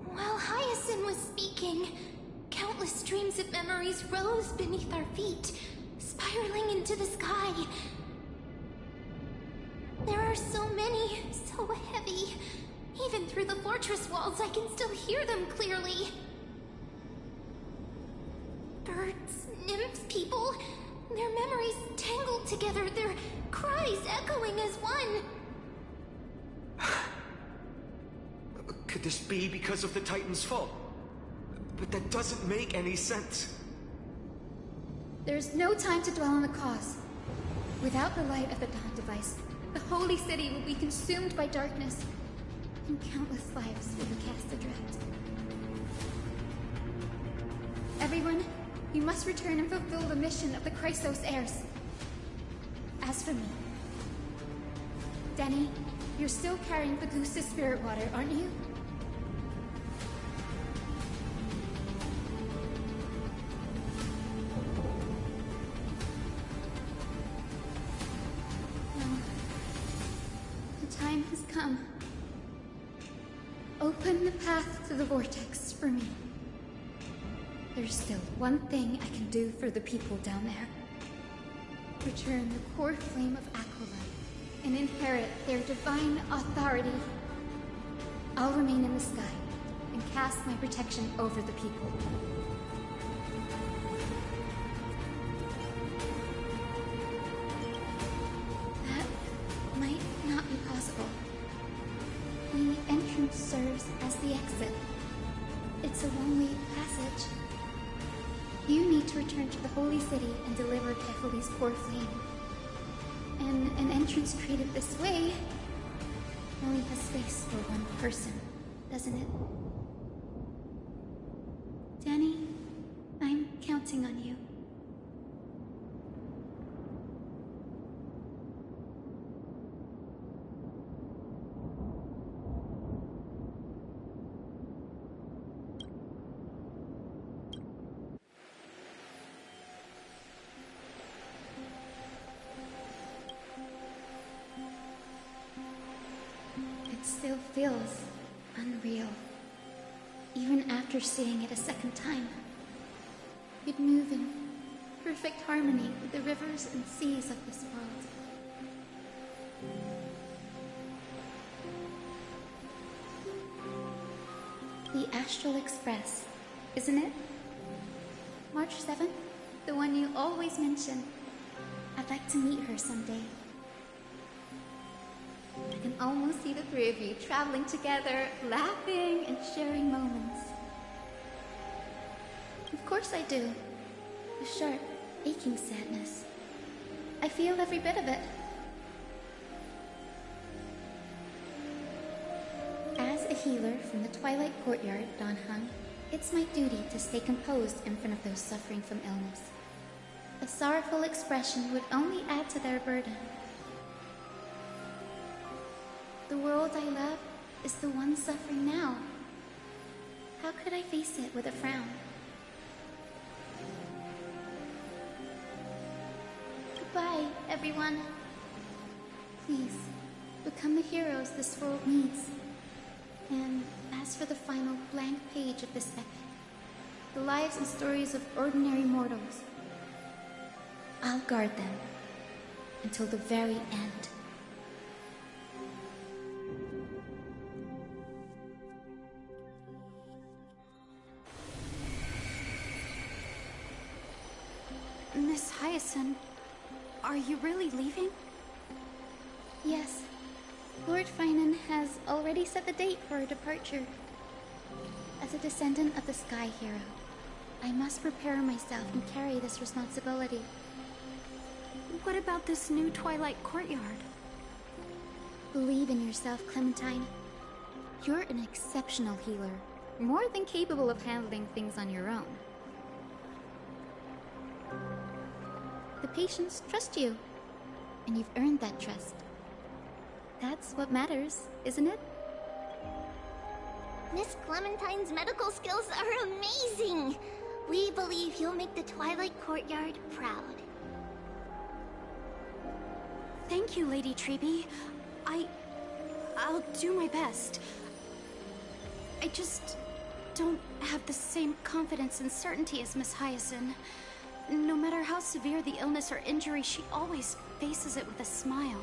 While Hyacinth was speaking, countless streams of memories rose beneath our feet, spiraling into the sky. There are so many, so heavy. Even through the fortress walls, I can still hear them clearly. Birds, nymphs, people, their memories tangled together, their cries echoing as one. Could this be because of the Titan's fall? But that doesn't make any sense. There's no time to dwell on the cause. Without the light of the Dawn device, the Holy City will be consumed by darkness, and countless lives will be cast adrift. Everyone, you must return and fulfill the mission of the Chrysos heirs. As for me... Denny, you're still carrying Pagusa's spirit water, aren't you? Come. Open the path to the vortex for me. There's still one thing I can do for the people down there. Return the core flame of Aquila and inherit their divine authority. I'll remain in the sky and cast my protection over the people. That might not be possible. The entrance serves as the exit. It's a one-way passage. You need to return to the Holy City and deliver Kephali's core flame. And an entrance created this way only has space for one person, doesn't it? Danny, I'm counting on you. Still feels unreal, even after seeing it a second time. You'd move in perfect harmony with the rivers and seas of this world. The Astral Express, isn't it? March 7th, the one you always mention. I'd like to meet her someday. I can almost see the three of you traveling together, laughing and sharing moments. Of course I do. A sharp, aching sadness. I feel every bit of it. As a healer from the Twilight Courtyard, Don Hung, it's my duty to stay composed in front of those suffering from illness. A sorrowful expression would only add to their burden. The world I love is the one suffering now. How could I face it with a frown? Goodbye, everyone. Please, become the heroes this world needs. And as for the final blank page of this epic, the lives and stories of ordinary mortals, I'll guard them until the very end. Miss Hyacinth, are you really leaving? Yes. Lord Finan has already set the date for our departure. As a descendant of the Sky Hero, I must prepare myself and carry this responsibility. What about this new Twilight Courtyard? Believe in yourself, Clementine. You're an exceptional healer, more than capable of handling things on your own. The patients trust you, and you've earned that trust. That's what matters, isn't it? Miss Clementine's medical skills are amazing! We believe you'll make the Twilight Courtyard proud. Thank you, Lady Treby. I'll do my best. I just don't have the same confidence and certainty as Miss Hyacinth. no matter how severe the illness or injury, she always faces it with a smile.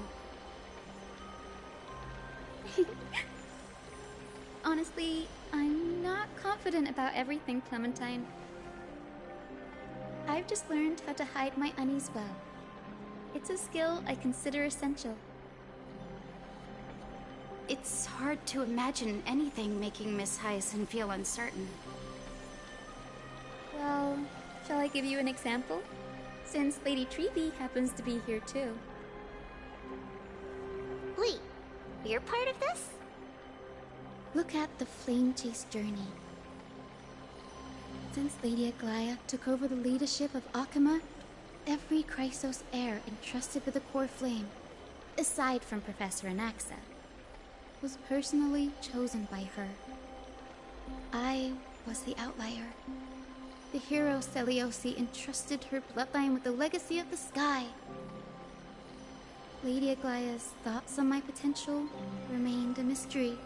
Honestly, I'm not confident about everything, Clementine. I've just learned how to hide my unease well. It's a skill I consider essential. It's hard to imagine anything making Miss Hyacinth feel uncertain. Well, shall I give you an example? Since Lady Treby happens to be here too. Wait, you're part of this? Look at the Flame Chase journey. Since Lady Aglaya took over the leadership of Akama, every Chrysos heir entrusted with the core flame, aside from Professor Anaxa, was personally chosen by her. I was the outlier. The hero Celiosi entrusted her bloodline with the legacy of the sky. Lady Aglaya's thoughts on my potential remained a mystery,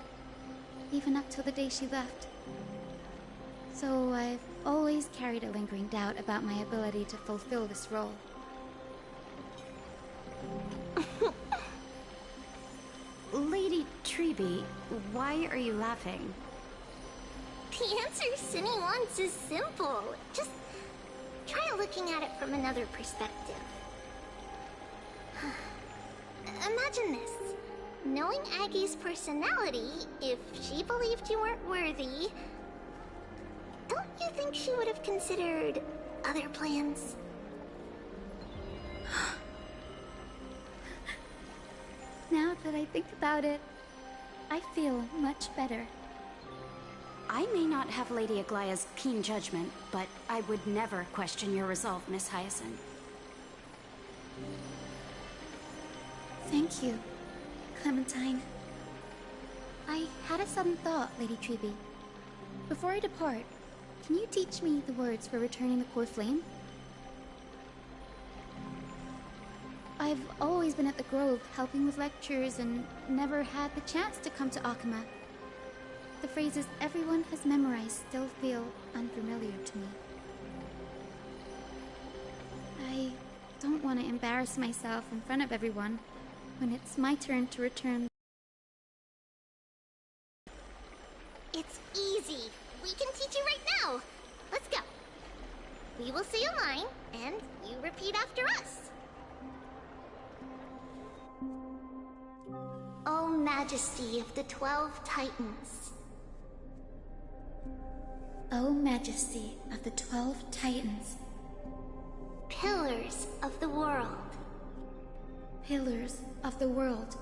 even up till the day she left. So I've always carried a lingering doubt about my ability to fulfill this role. Lady Treby, why are you laughing? The answer Cindy wants is simple. Just try looking at it from another perspective. Imagine this. Knowing Aggie's personality, if she believed you weren't worthy, don't you think she would have considered other plans? Now that I think about it, I feel much better. I may not have Lady Aglaya's keen judgment, but I would never question your resolve, Miss Hyacinth. Thank you, Clementine. I had a sudden thought, Lady Treby. Before I depart, can you teach me the words for returning the core flame? I've always been at the Grove helping with lectures and never had the chance to come to Akama. The phrases everyone has memorized still feel unfamiliar to me. I don't want to embarrass myself in front of everyone when it's my turn to return. It's easy. We can teach you right now. Let's go. We will say a line, and you repeat after us. O Majesty of the 12 Titans. O Majesty of the 12 Titans. Pillars of the world. Pillars of the world.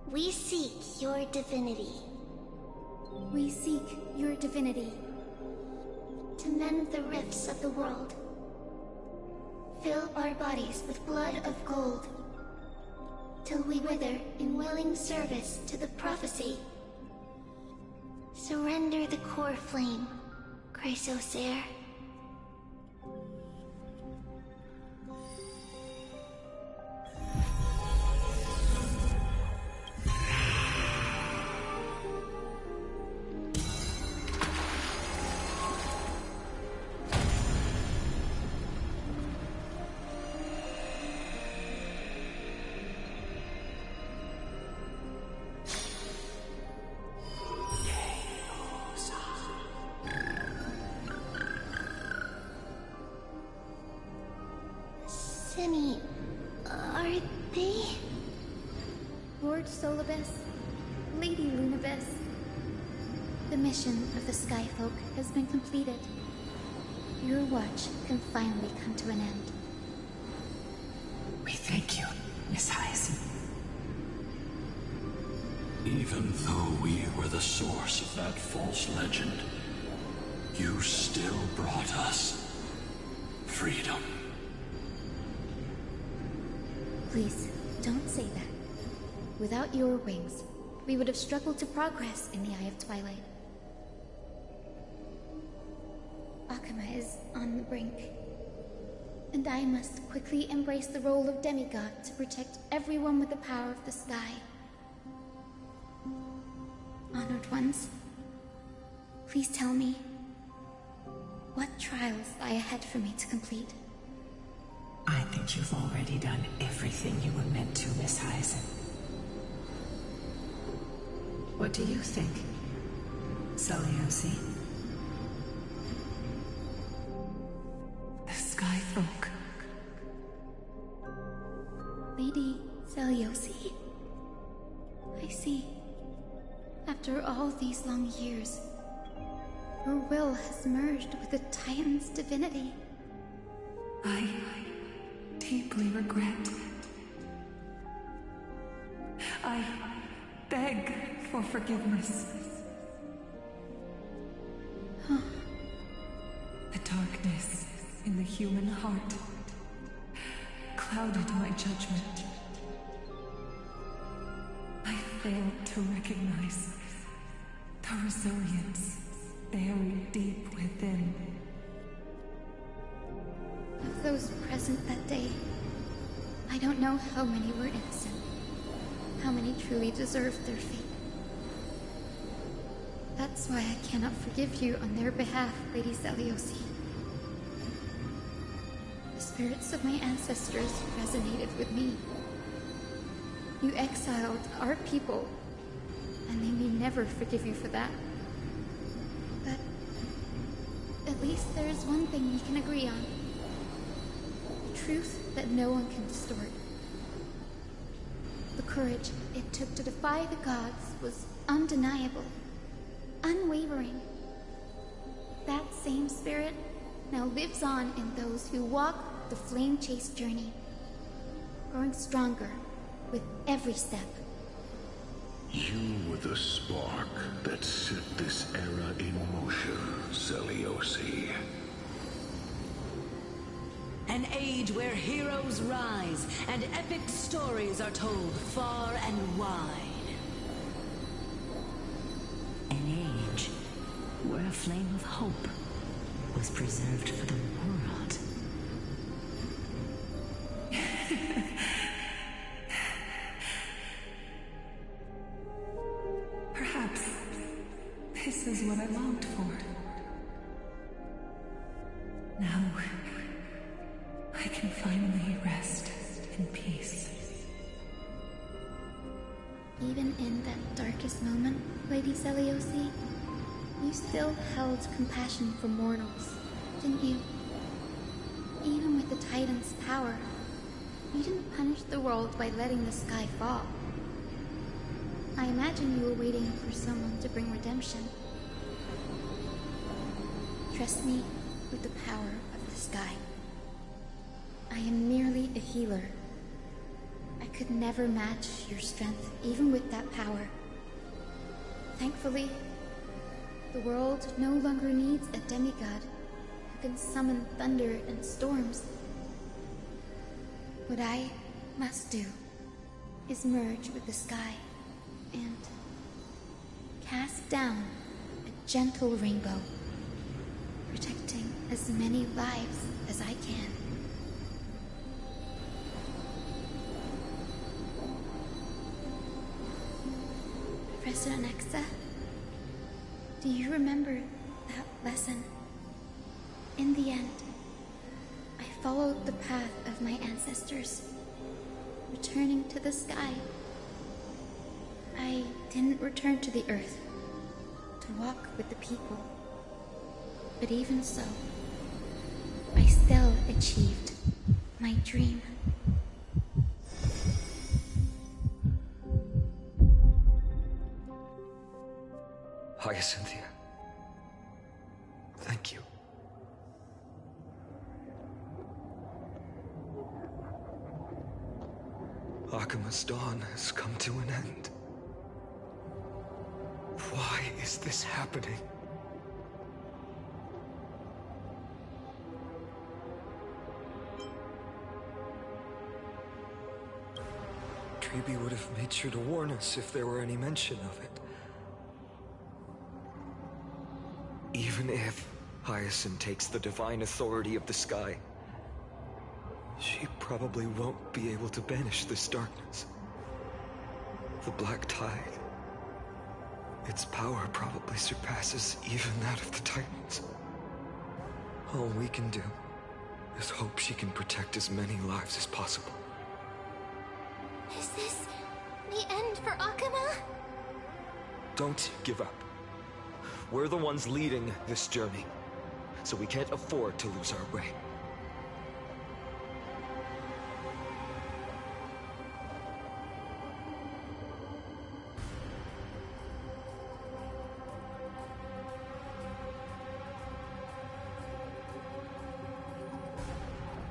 We seek your divinity. We seek your divinity. To mend the rifts of the world. Fill our bodies with blood of gold. Till we wither in willing service to the prophecy. Surrender the core flame, Chrysos heir. Cindy, are they? Lord Solibus, Lady Lunibus, the mission of the Skyfolk has been completed. Your watch can finally come to an end. We thank you, Miss Hyacinth. Even though we were the source of that false legend, you still brought us freedom. Please, don't say that. Without your wings, we would have struggled to progress in the Eye of Twilight. Akama is on the brink, and I must quickly embrace the role of demigod to protect everyone with the power of the sky. Honored ones, please tell me, what trials lie ahead for me to complete. I think you've already done everything you were meant to, Miss Hyacinth. What do you think, Celiosi? The Sky Folk. Lady Celiosi. I see. After all these long years, your will has merged with the Titan's divinity. I deeply regret. I beg for forgiveness. The darkness in the human heart clouded my judgment. I failed to recognize the resilience buried deep within. Of those present that day, I don't know how many were innocent, how many truly deserved their fate. That's why I cannot forgive you on their behalf, Lady Celiosi. The spirits of my ancestors resonated with me. You exiled our people, and they may never forgive you for that. But at least there is one thing we can agree on. The truth that no one can distort. The courage it took to defy the gods was undeniable, unwavering. That same spirit now lives on in those who walk the flame-chased journey, growing stronger with every step. You were the spark that set this era in motion, Celiosi. An age where heroes rise and epic stories are told far and wide. An age where a flame of hope was preserved for the world. Perhaps this is what I longed for. Now, I can finally rest in peace. Even in that darkest moment, Lady Celiosi, you still held compassion for mortals, didn't you? Even with the Titan's power, you didn't punish the world by letting the sky fall. I imagine you were waiting for someone to bring redemption. Trust me with the power of the sky. I am merely a healer. I could never match your strength, even with that power. Thankfully, the world no longer needs a demigod who can summon thunder and storms. What I must do is merge with the sky and cast down a gentle rainbow, protecting as many lives as I can. Professor Alexa, do you remember that lesson? In the end, I followed the path of my ancestors, returning to the sky. I didn't return to the earth to walk with the people. But even so, I still achieved my dream. Hyacinthia. Thank you. Akima's dawn has come to an end. Why is this happening? Treeby would have made sure to warn us if there were any mention of it. Even if Hyacinth takes the divine authority of the sky, she probably won't be able to banish this darkness. The Black Tide. Its power probably surpasses even that of the Titans. All we can do is hope she can protect as many lives as possible. Is this the end for Akuma? Don't give up. We're the ones leading this journey, so we can't afford to lose our way.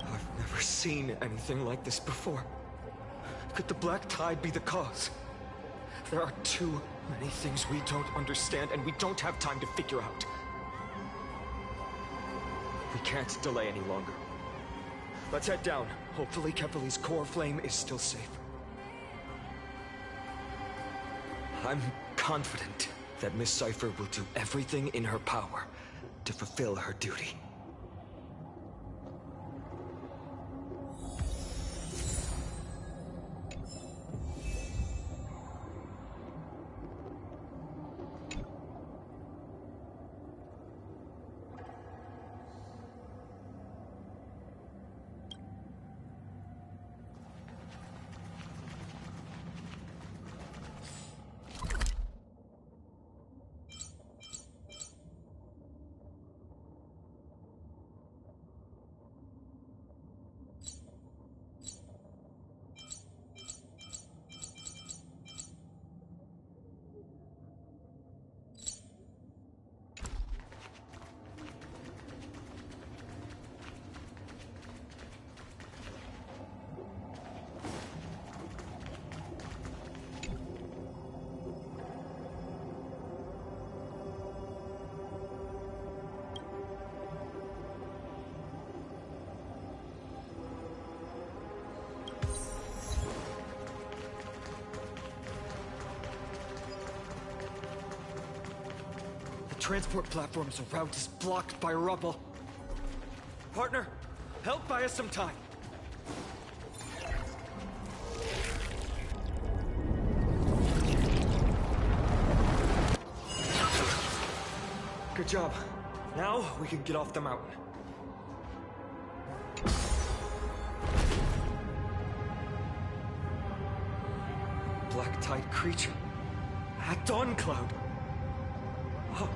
I've never seen anything like this before. Could the Black Tide be the cause? There are too many things we don't understand, and we don't have time to figure out. We can't delay any longer. Let's head down. Hopefully Kefali's core flame is still safe. I'm confident that Miss Cipher will do everything in her power to fulfill her duty. Transport platform's route is blocked by rubble. Partner, help buy us some time. Good job. Now we can get off the mountain. Black Tide creature. At Dawn Cloud. Oh.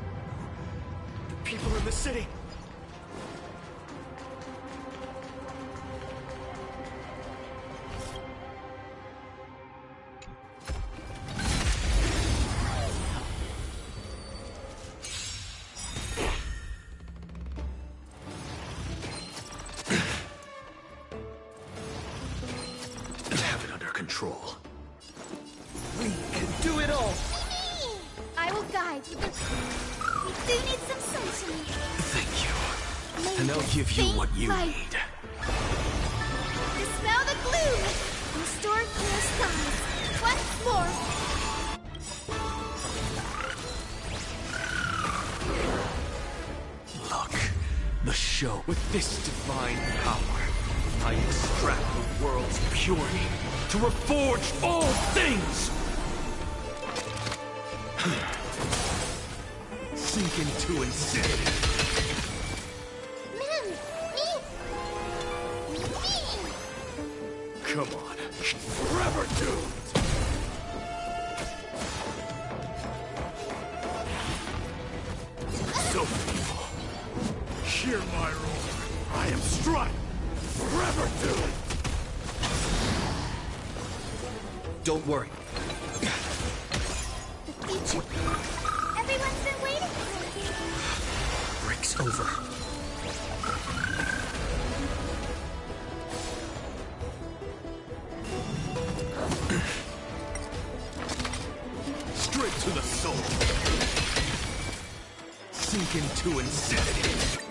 People in the city! Have it under control. We can do it all! I will guide you. We do need some sunshine. Thank you. May And I'll the give you faint what you light need. Dispel the gloom. Restore clear skies. Once more. Look, the show. With this divine power, I extract the world's purity to reforge all things! Sink into insanity. Come on. Forever doomed! So people, hear my roar. I am Strike! Forever doomed! Don't worry. The future. Everyone's been waiting for it. Break's over. Straight to the soul. Sink into insanity.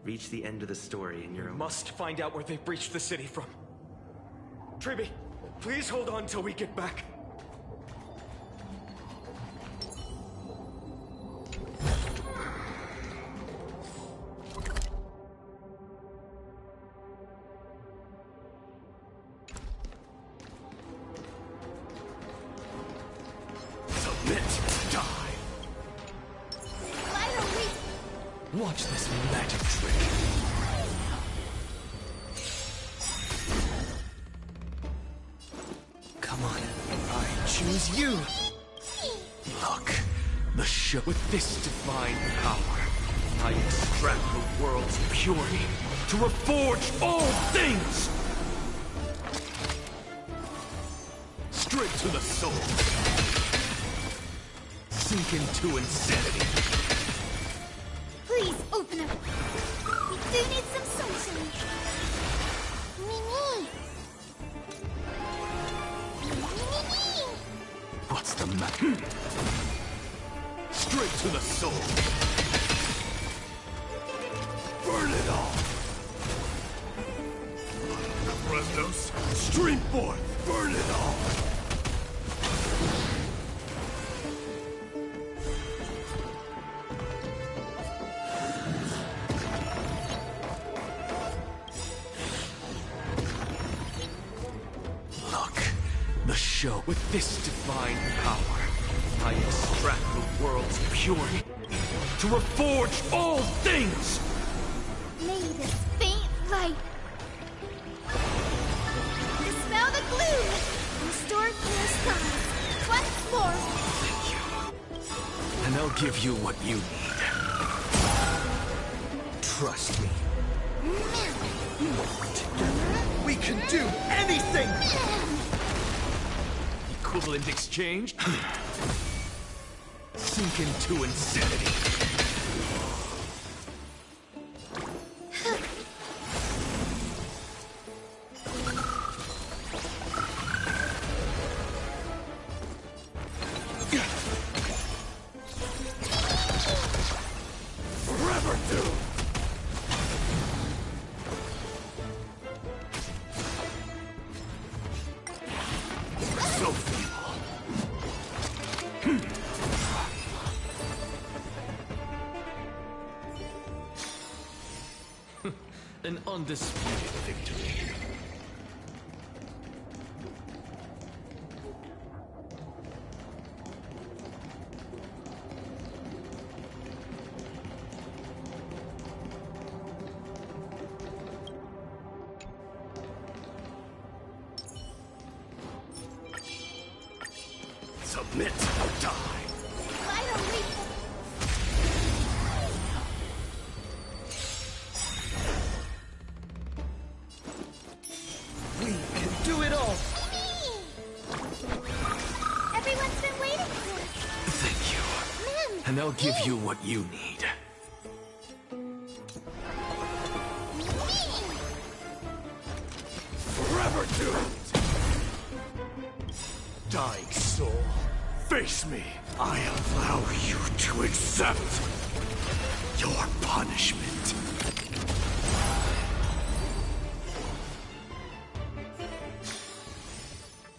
Reach the end of the story in your own... Must find out where they've breached the city from. Triby, please hold on till we get back. Submit! Watch this magic trick. Come on, I choose you. Look, the show. With this divine power, I extract the world's purity to reforge all things! Straight to the soul. Sink into insanity. Please open up. We do need some sunshine. Mimi. Mimi. What's the matter? Straight to the soul. Burn it all. Krasnos, stream forth. Burn it all. Show. With this divine power, I extract the world's purity to reforge all things! May this faint light dispel the gloom, restore clear skies once more. Thank you. And I'll give you what you need. Trust me. Together, we can do anything! Equivalent exchange? Sink into insanity. Forever doomed! An undisputed victory. Submit or die. Everyone's been waiting for us. Thank you. And I'll give you what you need. Forever doomed! Dying soul, face me. I allow you to accept your punishment.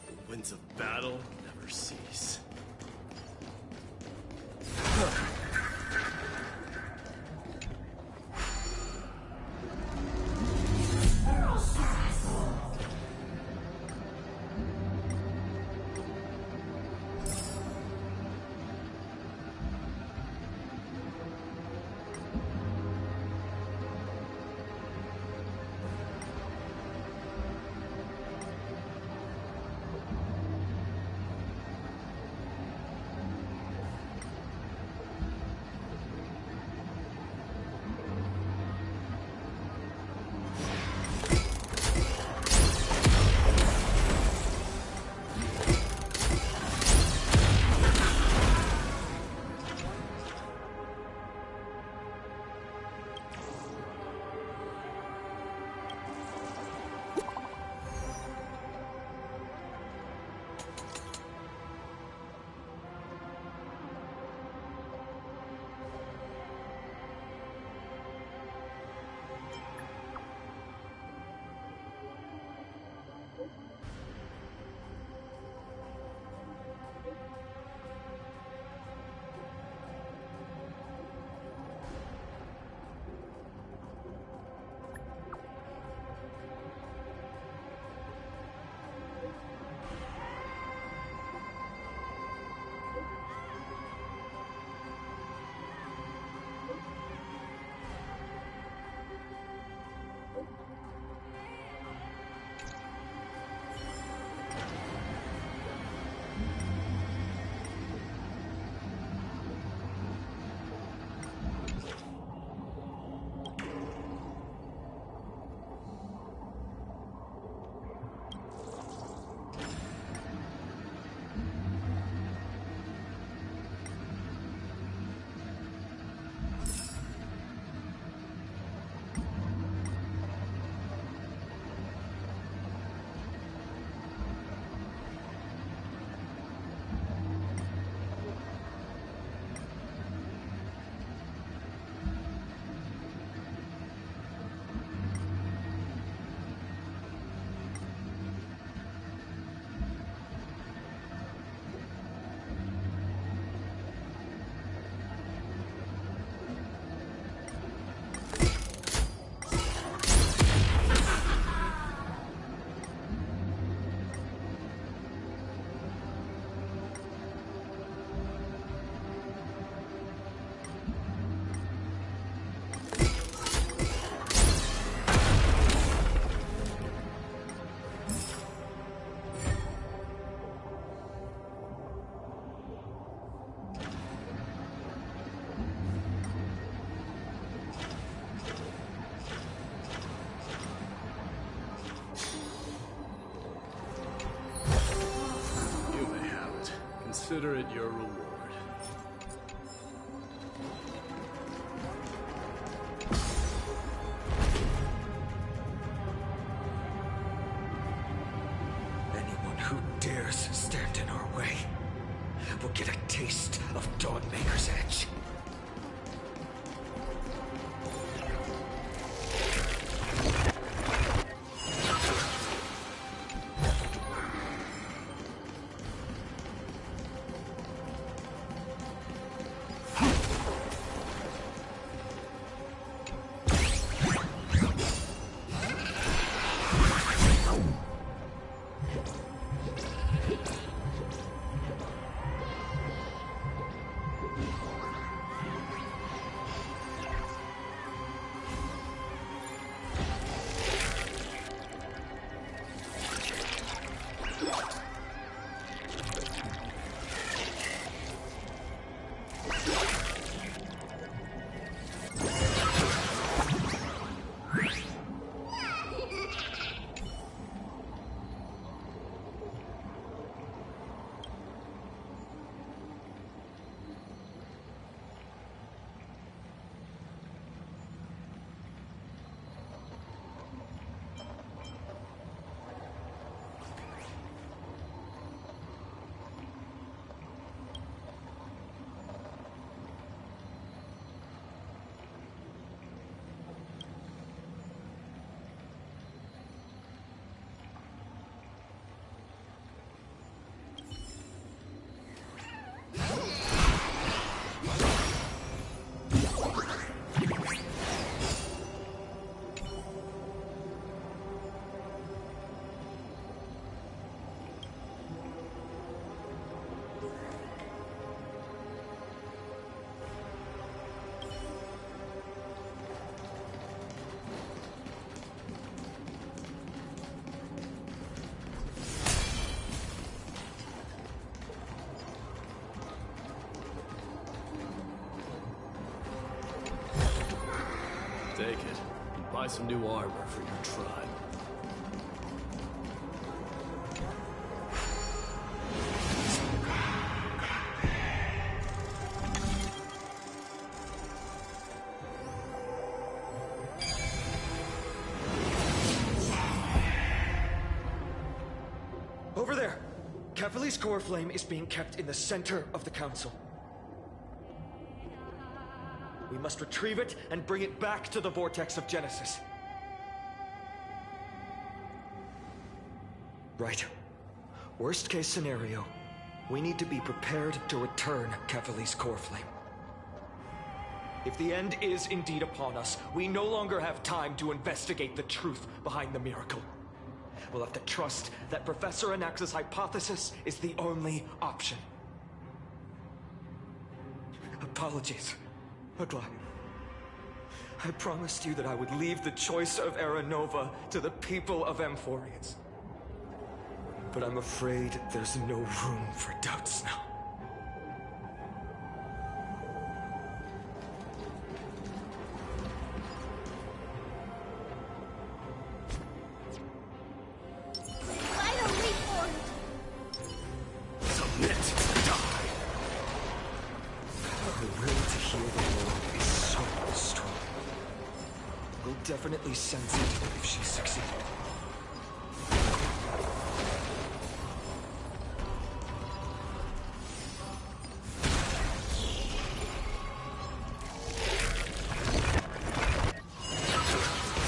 The winds of battle never cease. Consider it your reward. Anyone who dares stand in our way will get a taste of Dawnmaker's Edge. Take it. Buy some new armor for your tribe. Over there! Cavalry's core flame is being kept in the center of the council. We must retrieve it and bring it back to the vortex of Genesis. Right. Worst case scenario, we need to be prepared to return Cavalry's core flame. If the end is indeed upon us, we no longer have time to investigate the truth behind the miracle. We'll have to trust that Professor Anax's hypothesis is the only option. Apologies, Aglaia. I promised you that I would leave the choice of Aranova to the people of Amphorians. But I'm afraid there's no room for doubts now. Definitely sense it if she succeeded.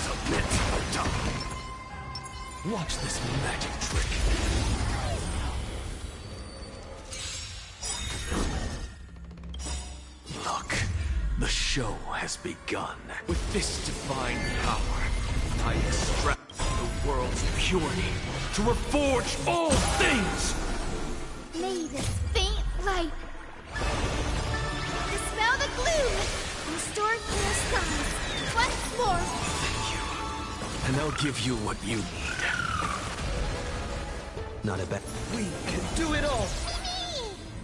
Submit or die. Watch this magic trick. Look, the show has begun. With this divine power, I extract the world's purity to reforge all things! May this faint light dispel the gloom, restore clear skies once more. Thank you. And I'll give you what you need. Not a bad. We can do it all!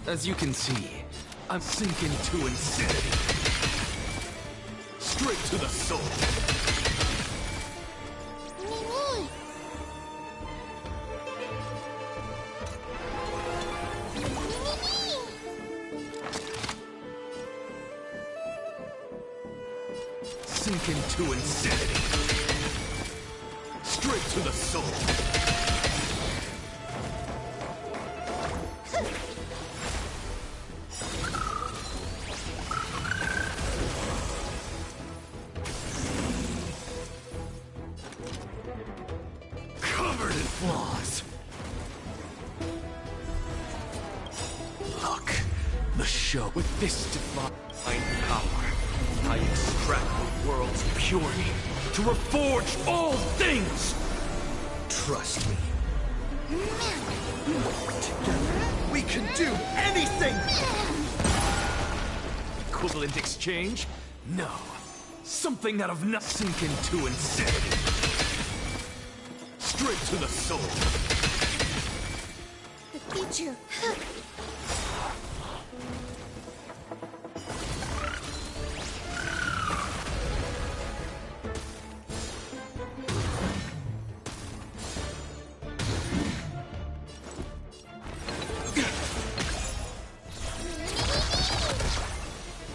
As you can see, I'm sinking to insanity. Straight to the soul. Mimi! Mimi! Sink into insanity. Straight to the soul. Covered in flaws. Look, the show. With this divine power, I extract the world's purity to reforge all things! Trust me. Together, we can do anything! Equivalent exchange? No. Something out of nothing. Sink into insanity. Straight to the soul. The future.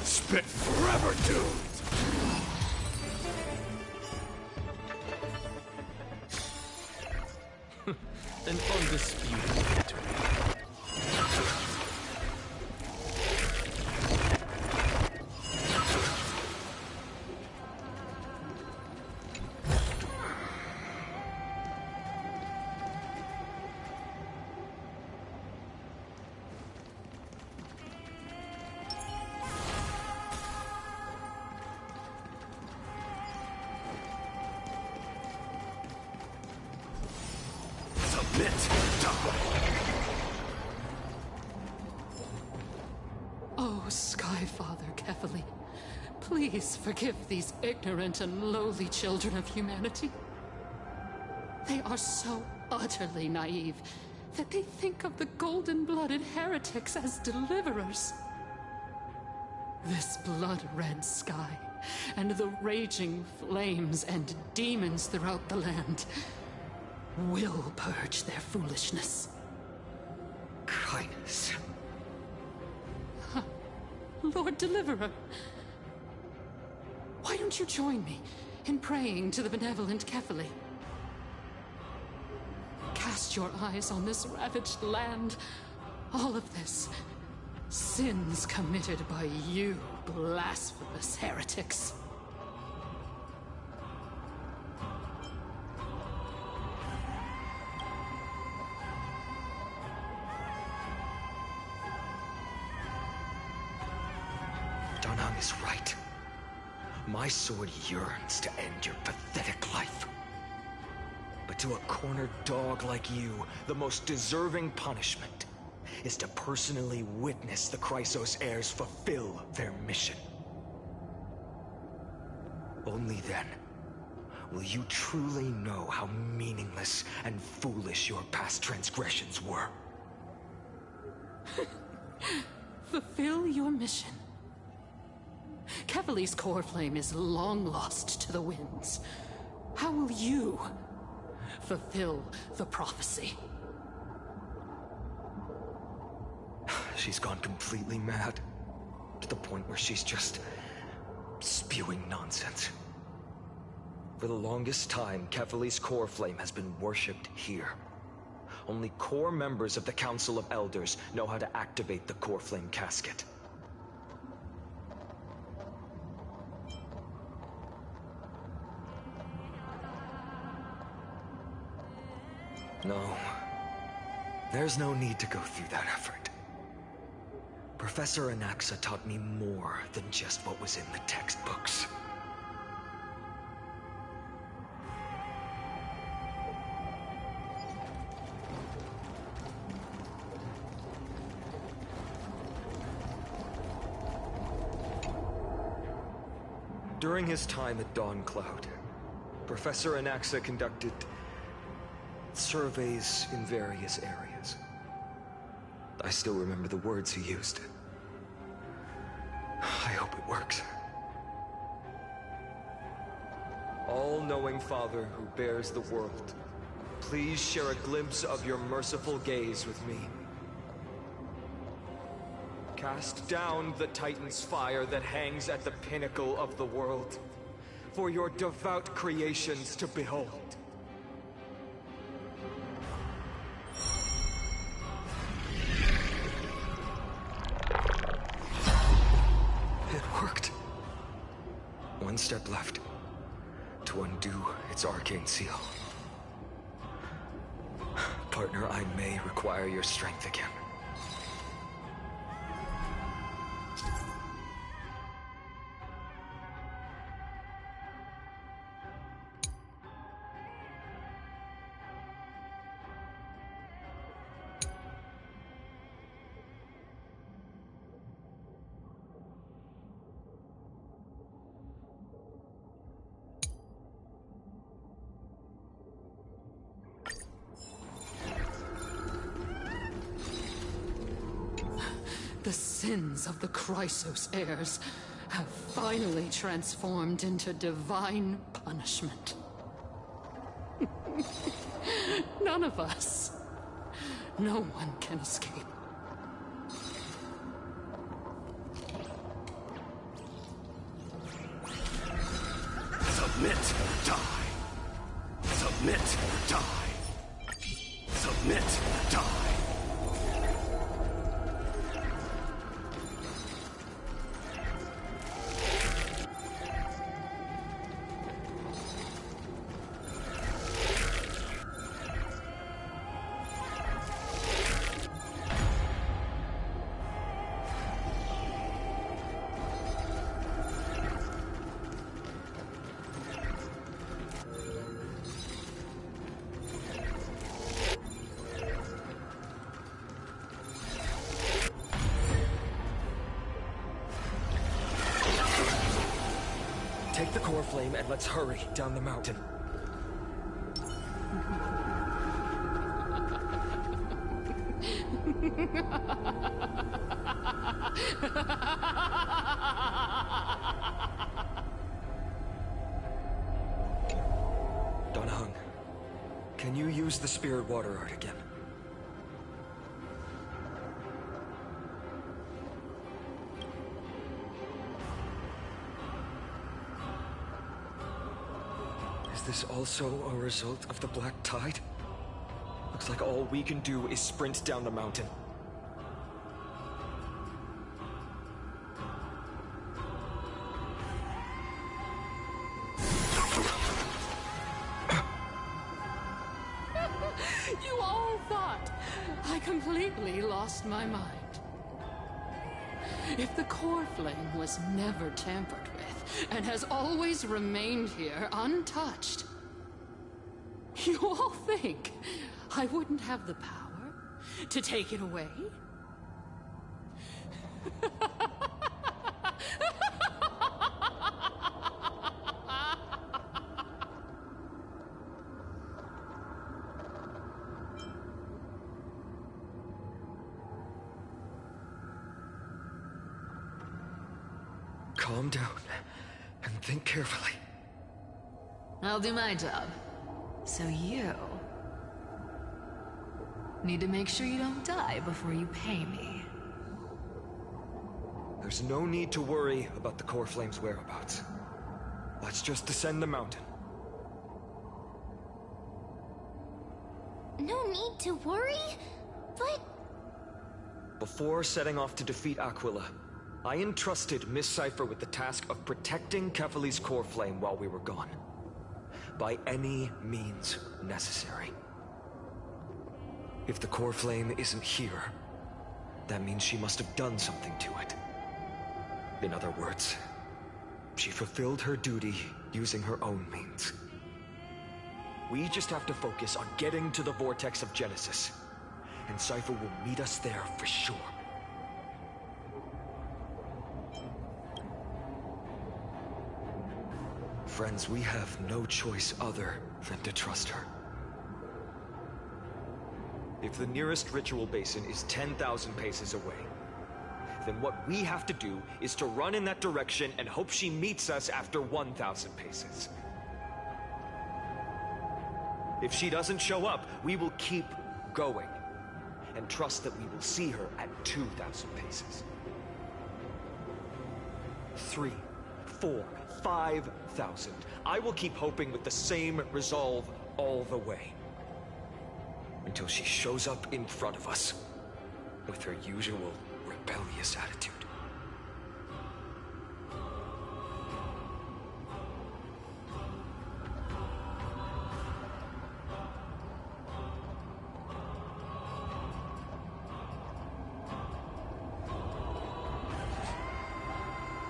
Spit forever, dude! An undisputed victory. Oh, Skyfather Kefali, please forgive these ignorant and lowly children of humanity. They are so utterly naive that they think of the golden-blooded heretics as deliverers. This blood-red sky, and the raging flames and demons throughout the land will purge their foolishness. Kindness. Lord Deliverer, why don't you join me in praying to the benevolent Kefali? Cast your eyes on this ravaged land. All of this, sins committed by you, blasphemous heretics. Danang is right. My sword yearns to end your pathetic life. But to a cornered dog like you, the most deserving punishment is to personally witness the Chrysos heirs fulfill their mission. Only then will you truly know how meaningless and foolish your past transgressions were. Fulfill your mission. Kefali's core flame is long lost to the winds. How will you fulfill the prophecy? She's gone completely mad, to the point where she's just spewing nonsense. For the longest time, Kefali's core flame has been worshipped here. Only core members of the Council of Elders know how to activate the core flame casket. No. There's no need to go through that effort. Professor Anaxa taught me more than just what was in the textbooks. During his time at Dawn Cloud, Professor Anaxa conducted surveys in various areas. I still remember the words he used. I hope it works. All-knowing Father who bears the world, please share a glimpse of your merciful gaze with me. Cast down the Titan's fire that hangs at the pinnacle of the world. for your devout creations to behold. It worked. One step left to undo its arcane seal. Partner, I may require your strength again. The sins of the Chrysos heirs have finally transformed into divine punishment. None of us. No one can escape. Submit or die. Submit or die. Submit or die. Take the core flame and let's hurry down the mountain. Donahung, can you use the spirit water art again? Is this also a result of the Black Tide? Looks like all we can do is sprint down the mountain. You all thought I completely lost my mind. If the core flame was never tampered with, and has always remained here untouched, you all think I wouldn't have the power to take it away? Calm down and think carefully. I'll do my job. So you need to make sure you don't die before you pay me. There's no need to worry about the core flame's whereabouts. Let's just descend the mountain. No need to worry, but... Before setting off to defeat Aquila, I entrusted Miss Cipher with the task of protecting Kefali's core flame while we were gone. By any means necessary. If the core flame isn't here, that means she must have done something to it. In other words, she fulfilled her duty using her own means. We just have to focus on getting to the vortex of Genesis, and Cipher will meet us there for sure. Friends, we have no choice other than to trust her. If the nearest ritual basin is 10,000 paces away, then what we have to do is to run in that direction and hope she meets us after 1,000 paces. If she doesn't show up, we will keep going and trust that we will see her at 2,000 paces. 3, 4, 5,000. I will keep hoping with the same resolve all the way. Until she shows up in front of us with her usual rebellious attitude.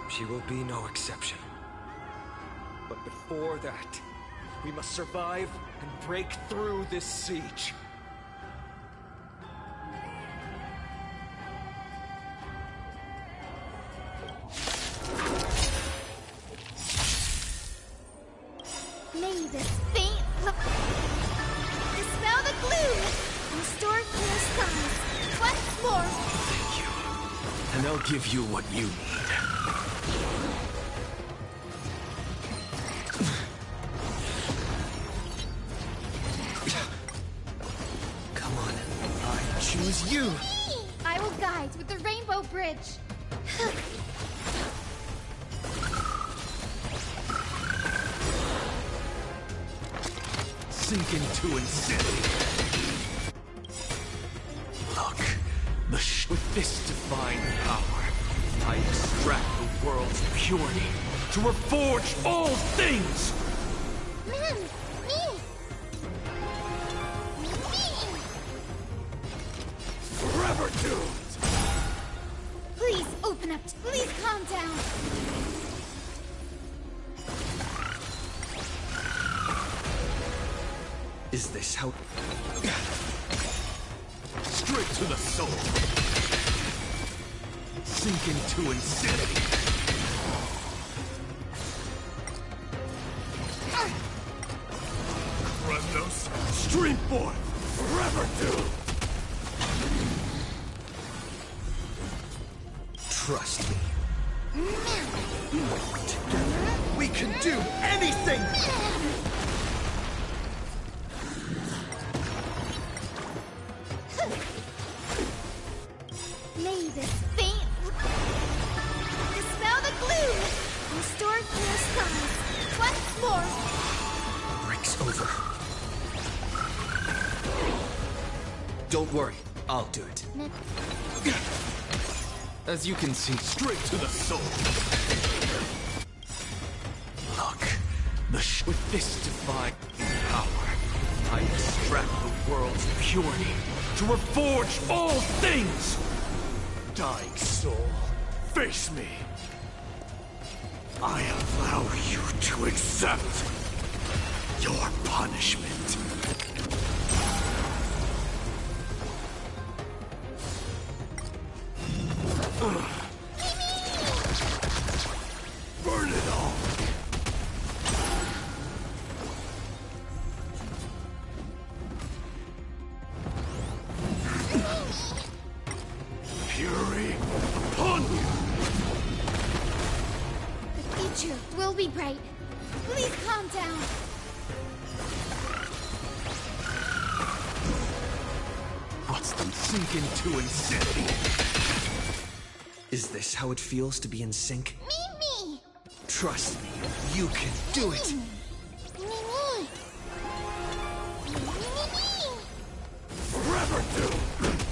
She will be no exception. But before that, we must survive and break through this siege. May this faint dispel the gloom, restore clear skies once more. Thank you. And I'll give you what you need. Come on, I choose you. I will guide with the Rainbow Bridge. Sink into insanity. Look, with this divine power, I extract the world's purity to reforge all things! Man, me! Forever doomed! Please open up. Please calm down. Is this how... Straight to the soul! Sink into insanity! Kremnos, stream forth! Forever doomed! Trust me. Together, we can do anything! May this faint dispel the gloom, restore clear skies once more. Breaks over. Don't worry, I'll do it. As you can see, straight to the soul. Look, with this divine power, I extract the world's purity to reforge all things! Dying soul, face me. I allow you to accept your punishment. Burn it all! Fury upon you! The future will be bright. Please calm down. Watch them sink into insanity. Is this how it feels to be in sync? Me! Trust me, you can do it! Forever doomed!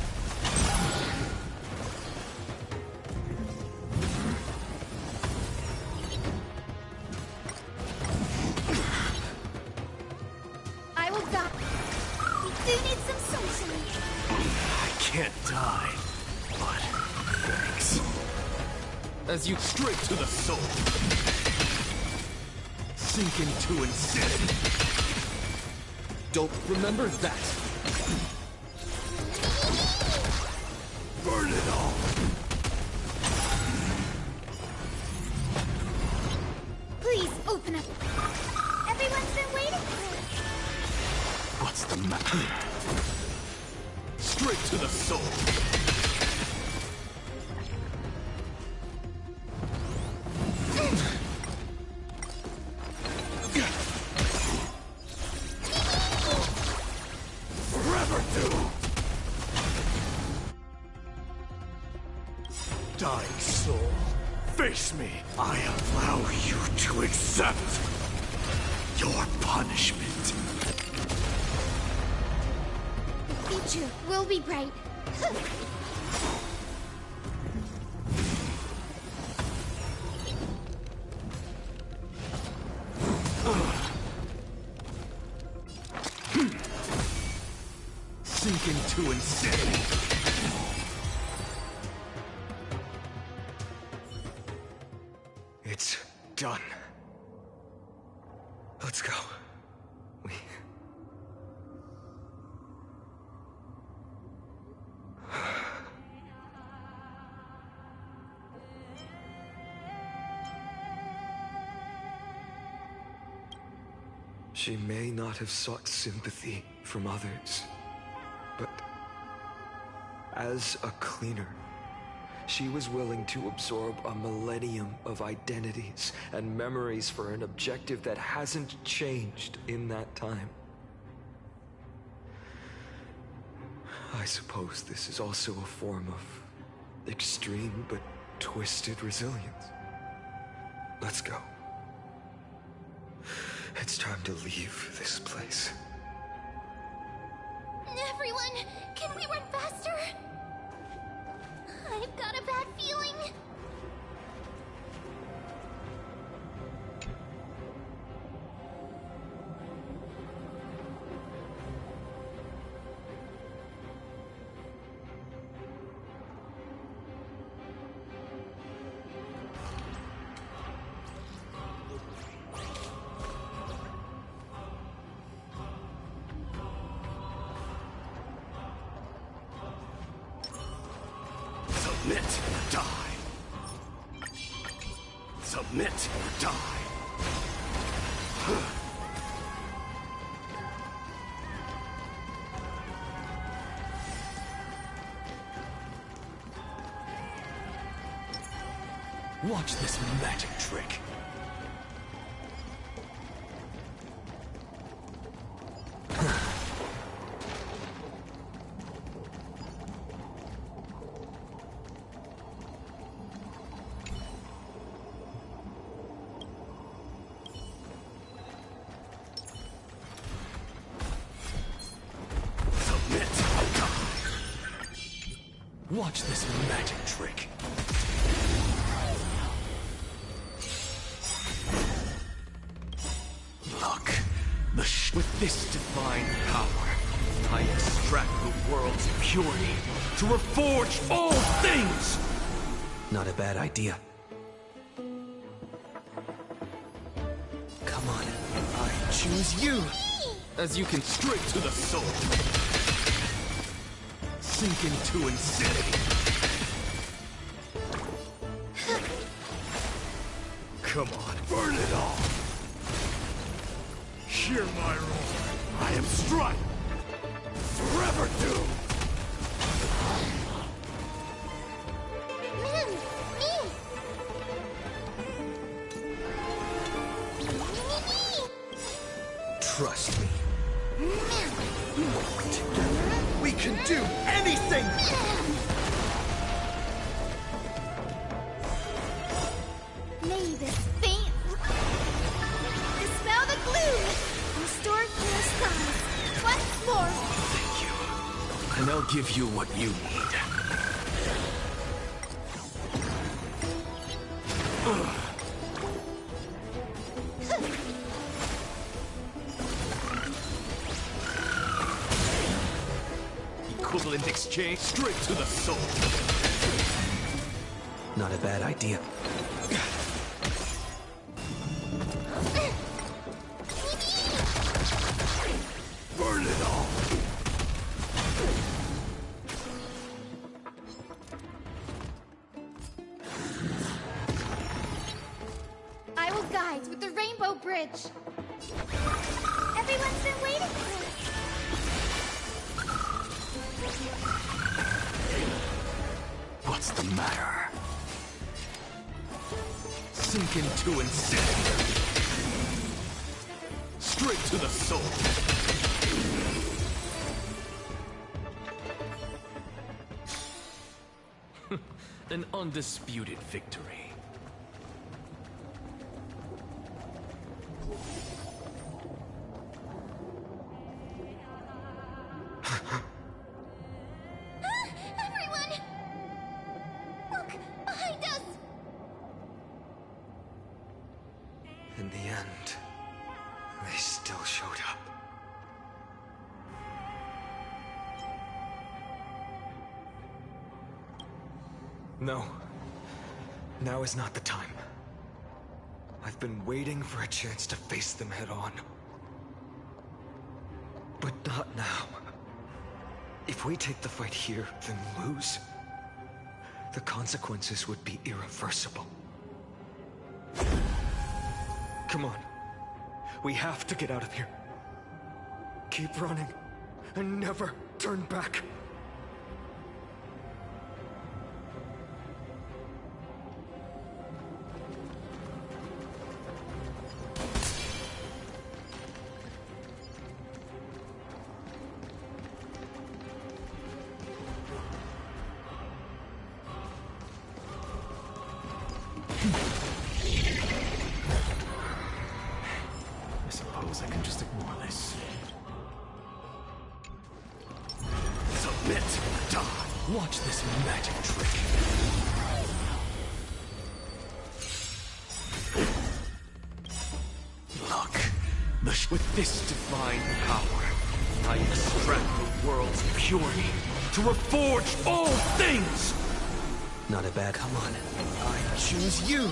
I will die. We do need some sunshine. I can't die, but thanks. As you straight to the soul. Sink into insanity. Don't remember that. Burn it all. Please open up. Everyone's been waiting for it. What's the matter? Straight to the soul. Forever doomed. Dying soul, face me, I allow you to accept your punishment. The future will be bright. Sink into insanity. It's done. Let's go. She may not have sought sympathy from others, but as a cleaner, she was willing to absorb a millennium of identities and memories for an objective that hasn't changed in that time. I suppose this is also a form of extreme but twisted resilience. Let's go. It's time to leave this place. Everyone, can we run faster? I've got a bad feeling. Submit or die. Submit or die. Watch this magic trick. Watch this magic trick. Look, with this divine power, I extract the world's purity to reforge all things! Not a bad idea. Come on, I choose you! As you can straight to the soul. Sink into insanity. Come on, burn it all. Hear my roar. I am struck. Forever doomed. Trust me. Together, we can do anything! May this faint... Dispel the gloom! Restore clear skies. Once more! Thank you. And I'll give you what you need. Equivalent exchange straight to the soul. Not a bad idea. Burn it all. I will guide with the Rainbow Bridge. Everyone's been waiting for it. What's the matter? Sink into insanity. Straight to the soul. An undisputed victory. In the end, they still showed up. No. Now is not the time. I've been waiting for a chance to face them head on. But not now. If we take the fight here, then lose, the consequences would be irreversible. Come on. We have to get out of here. Keep running, and never turn back. I suppose I can just ignore this. Submit! Die! Watch this magic trick. Look. With this divine power, I extract the world's purity to reforge all things! Not a bad. Come on. I choose you!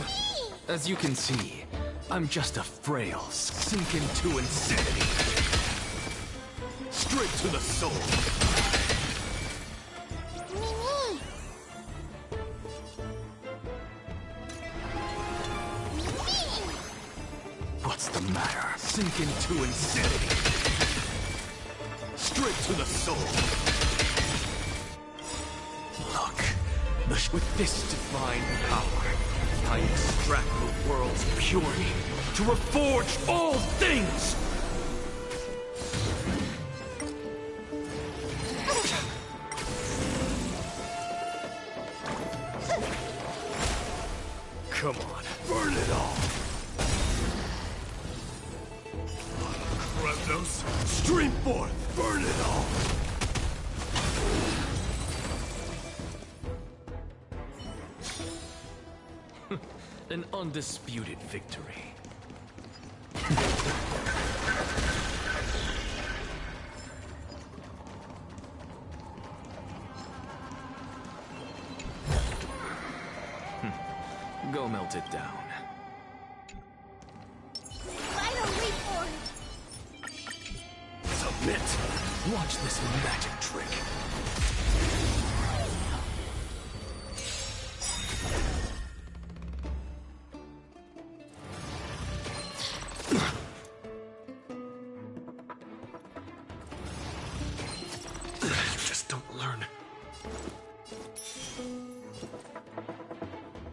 As you can see, I'm just a frail sink into insanity. Straight to the soul. What's the matter? Sink into insanity. Straight to the soul. Look. With this divine power, I extract the world's purity to reforge all things! Come on, burn it all! Kremnos, stream forth, burn it all! An undisputed victory. Go melt it down. Submit! Watch this magic trick. Just don't learn.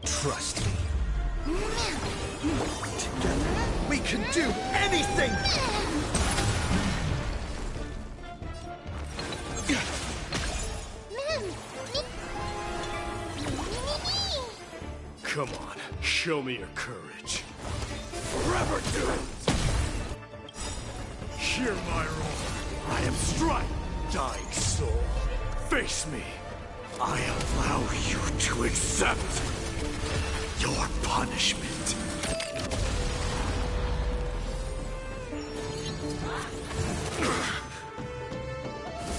Trust me. Together, we can do anything! Come on, show me your courage. Forever doomed! Hear my roar. I am Strike, dying soul. Face me. I allow you to accept your punishment.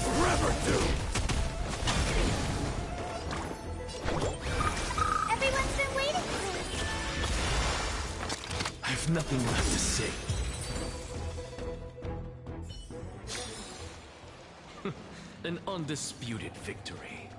Forever doomed! Everyone's been waiting for this. I have nothing left to say. An undisputed victory.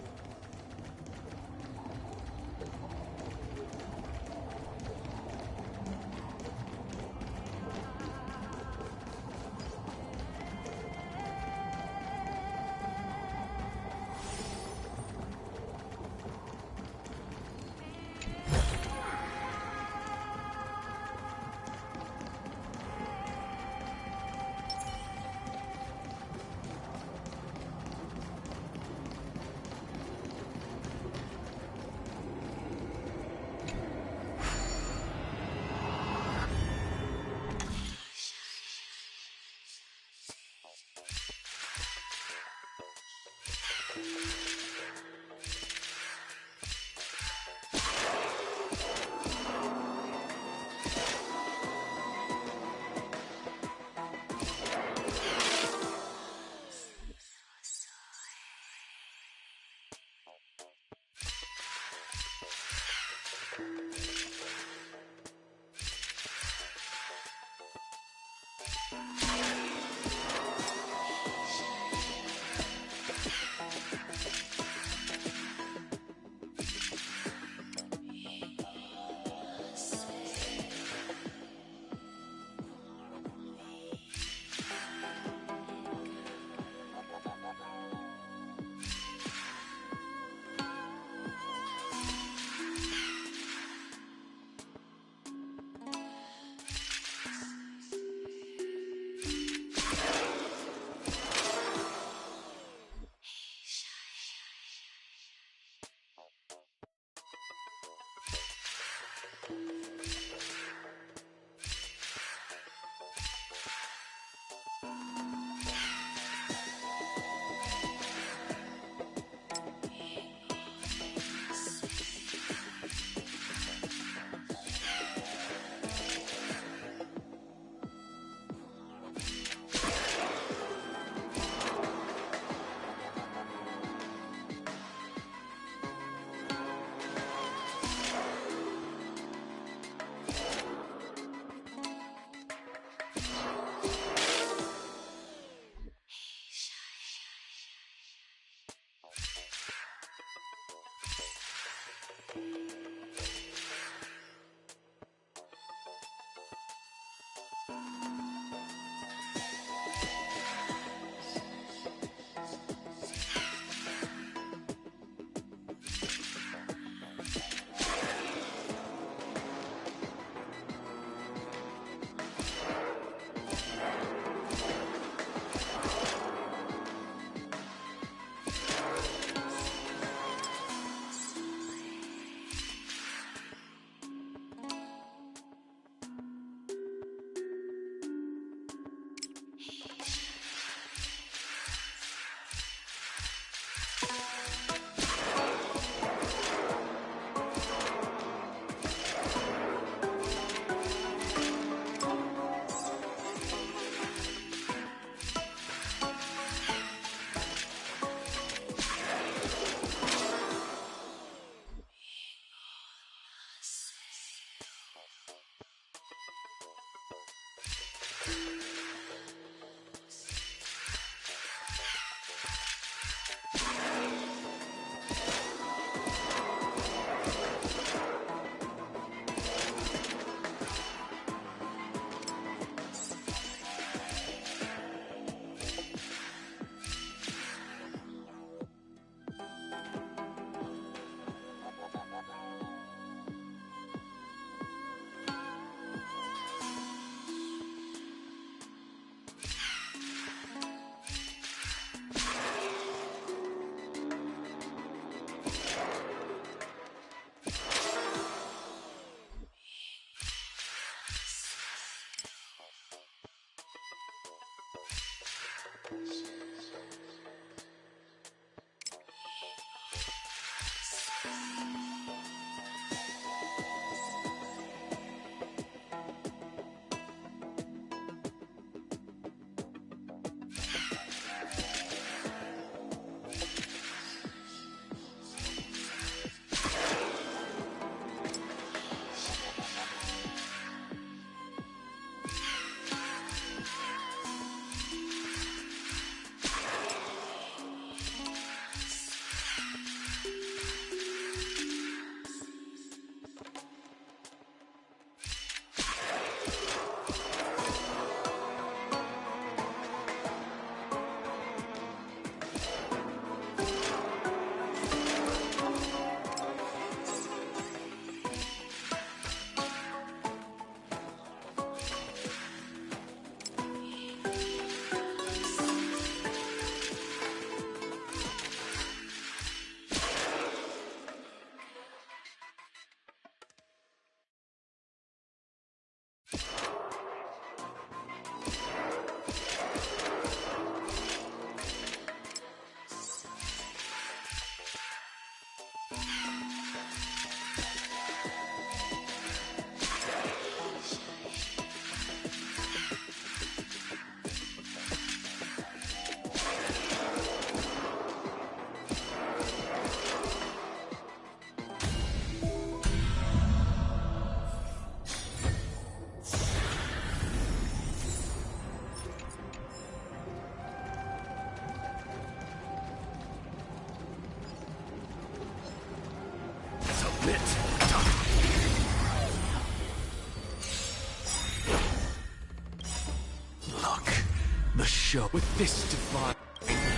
With this divine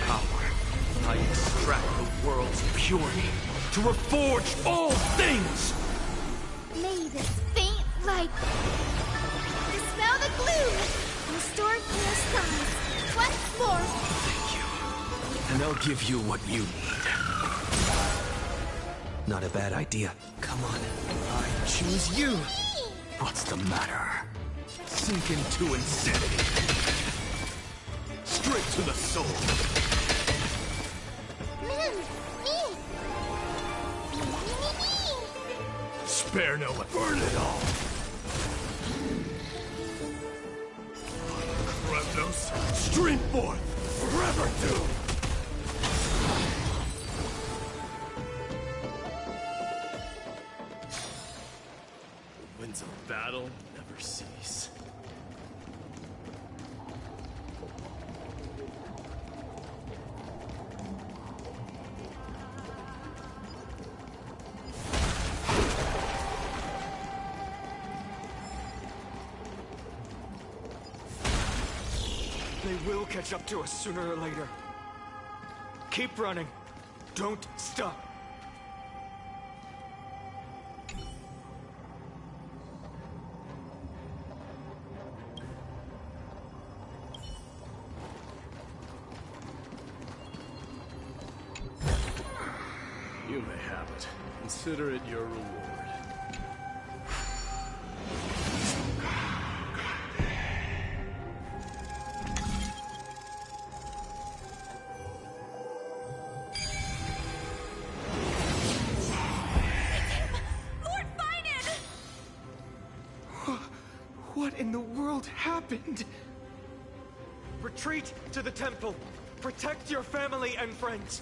power, I extract the world's purity to reforge all things! May this faint light dispel the gloom, restore clear skies once more. Thank you. And I'll give you what you need. Not a bad idea. Come on, I choose you! What's the matter? Sink into insanity. Straight to the soul. Spare no one. Burn it all. Kremnos, stream forth, forever doomed. The winds of battle never cease. They will catch up to us sooner or later. Keep running. Don't stop. You may have it. Consider it your reward. What in the world happened? Retreat to the temple. Protect your family and friends.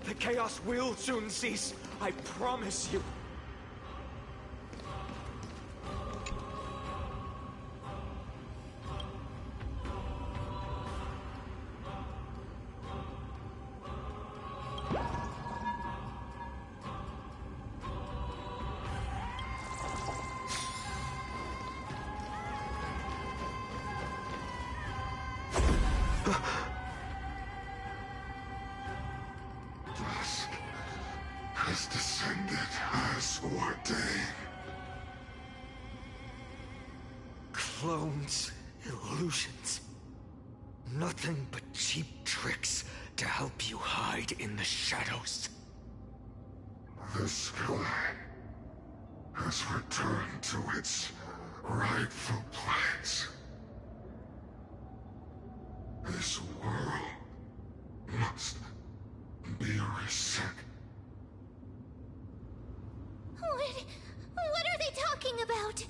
The chaos will soon cease. I promise you. Dusk has descended as ordained. Clones, illusions. Nothing but cheap tricks to help you hide in the shadows. The sky has returned to its rightful place. This world must be reset. What are they talking about?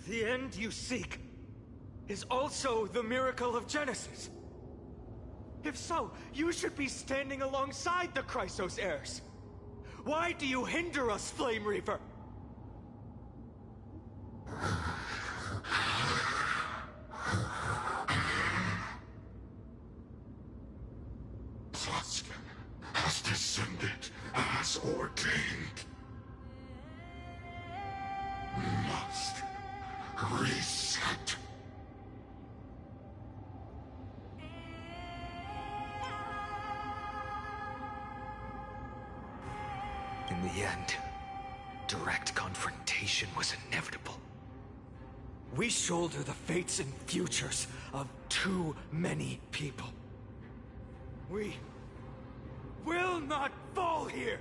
The end you seek is also the miracle of Genesis. If so, you should be standing alongside the Chrysos heirs. Why do you hinder us, Flame Reaper? Dusk has descended as ordained. We must reset. In the end, direct confrontation was inevitable. We shoulder the fates and futures of too many people. We will not fall here!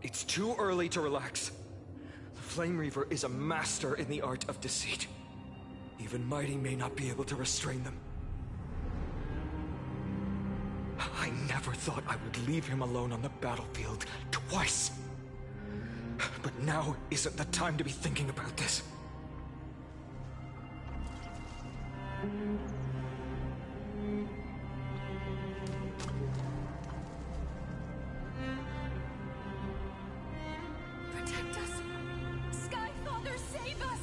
It's too early to relax. The Flame Reaver is a master in the art of deceit. Even Mighty may not be able to restrain them. I never thought I would leave him alone on the battlefield twice. But now isn't the time to be thinking about this. Protect us! Sky Father, save us!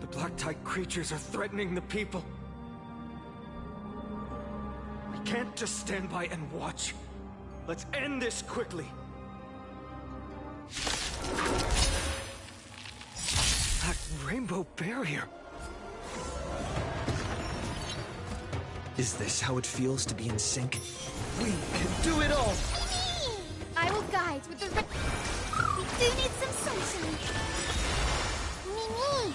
The Black-Tide creatures are threatening the people. We can't just stand by and watch. Let's end this quickly. That rainbow barrier. Is this how it feels to be in sync? We can do it all! I will guide with the We do need some sunshine. Mimi!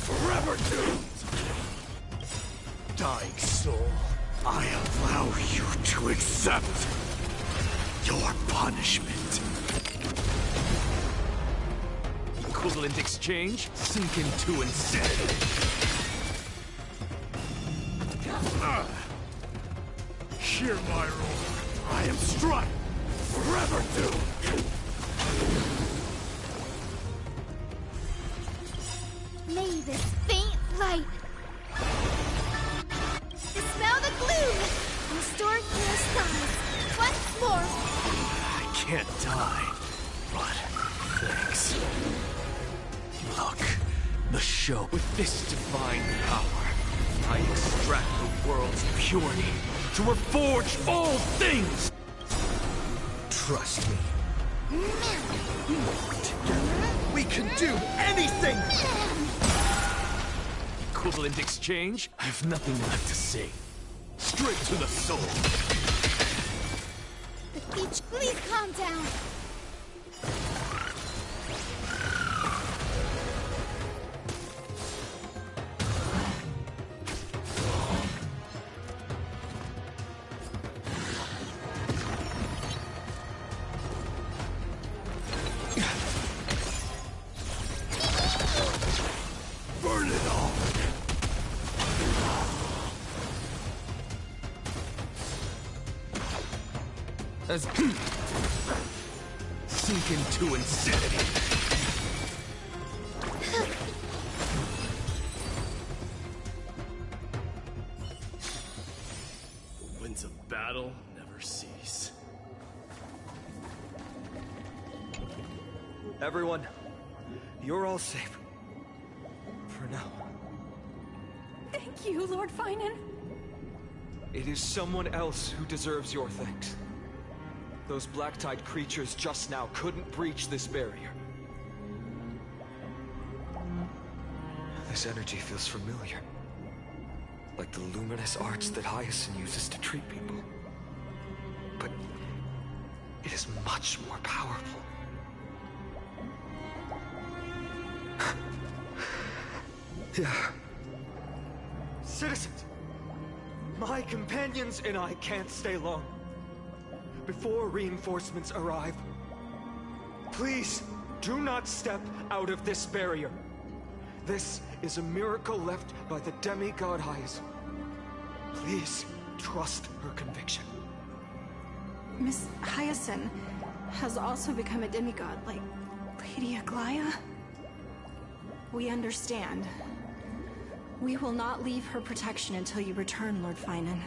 Forever doomed! Dying soul, I allow you to accept your punishment. Equivalent exchange? Sink into insanity. Hear my roar. I am struck. Forever doomed. May this faint light dispel the gloom and restore clear skies once more. I can't die, but thanks. Look, the show. With this divine power, I extract the world's purity to reforge all things! Trust me. Together, we can do anything! Equivalent exchange? I've nothing left to say. Straight to the soul. The beach, please calm down. Burn it all! As sink into insanity. The winds of battle never cease. Everyone, you're all safe. For now. Thank you, Lord Finan. It is someone else who deserves your thanks. Those Black-Tide creatures just now couldn't breach this barrier. This energy feels familiar. Like the luminous arts that Hyacinth uses to treat people. But it is much more powerful. Yeah. Citizens! My companions and I can't stay long. Before reinforcements arrive, please do not step out of this barrier. This is a miracle left by the demigod Hyacinth. Please trust her conviction. Miss Hyacinth has also become a demigod, like Lady Aglaya? We understand. We will not leave her protection until you return, Lord Finan.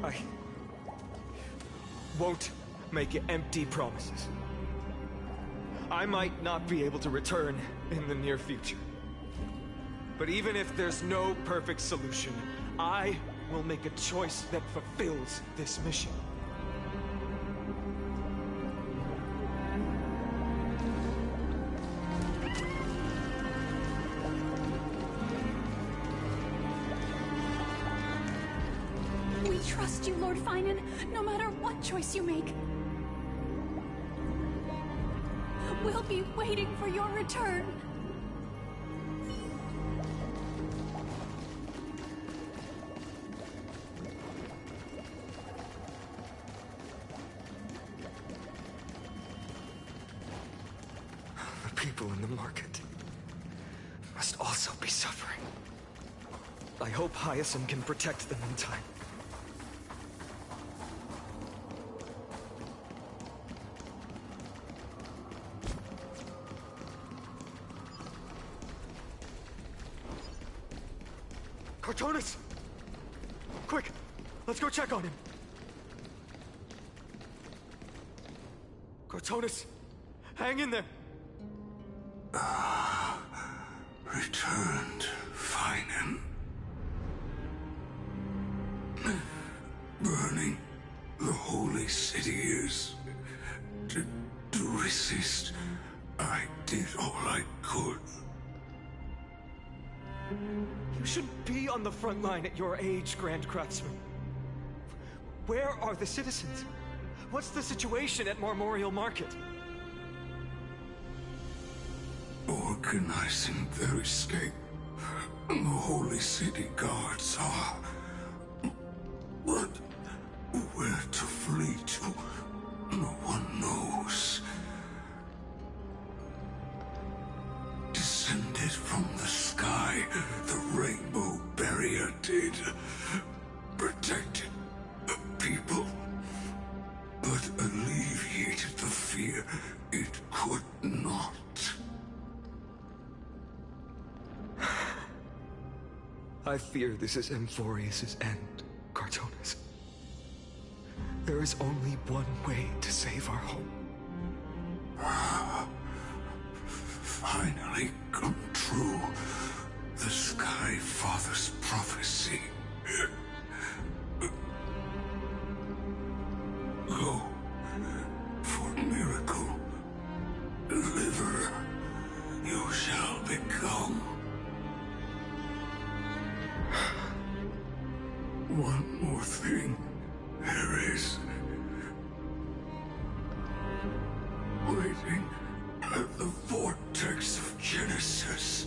I won't make empty promises. I might not be able to return in the near future. But even if there's no perfect solution, I will make a choice that fulfills this mission. We trust you, Lord Finan, no matter what choice you make. We'll be waiting for your return. The people in the market must also be suffering. I hope Hyacinth can protect them in time. Cartonis! Quick! Let's go check on him! Cartonis! Hang in there! Returned, Feinen. Burning the holy city is... To resist, I did all I could. You shouldn't be on the front line at your age, Grand Craftsman. Where are the citizens? What's the situation at Memorial Market? Organizing their escape. The holy city guards are... But where to flee to, no one knows. Descended from the sky, the rainbow barrier did. Protected the people, but alleviated the fear it could not. I fear this is Amphorius' end, Cartonis. There is only one way to save our home. Finally come true. The Sky Father's prophecy. Go for miracle. Deliver. You shall become. One more thing there is. Waiting at the vortex of Genesis,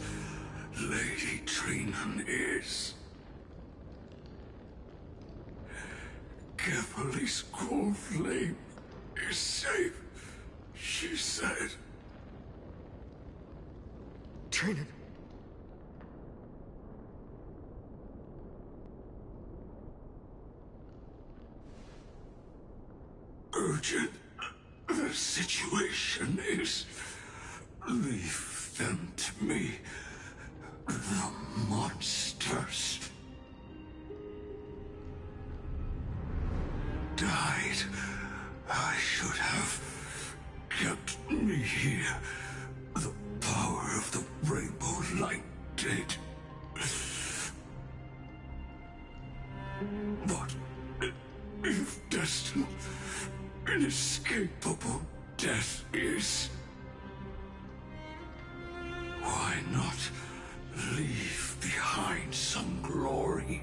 Lady Trinan is. Kefali's cold flame is safe, she said. Trinan. Urgent. The situation is... Leave them to me. The monsters. Died. I should have kept me here. The power of the rainbow light did. But if destined, inescapable death is, why not leave behind some glory?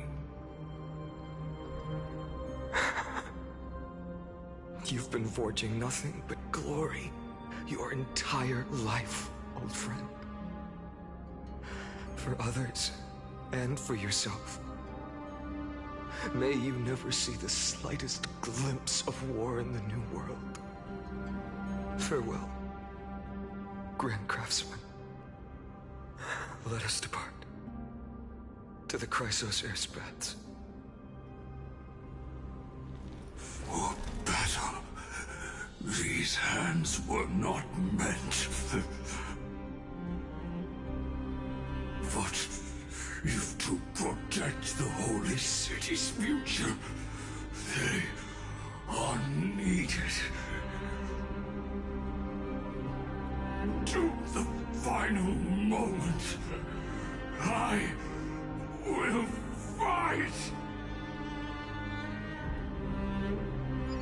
You've been forging nothing but glory your entire life, old friend. For others, and for yourself. May you never see the slightest glimpse of war in the New World. Farewell, Grand Craftsman. Let us depart to the Chrysos Airspats. For battle, these hands were not meant. But if to protect the holy city's future, they are needed. To the final moment, I will fight!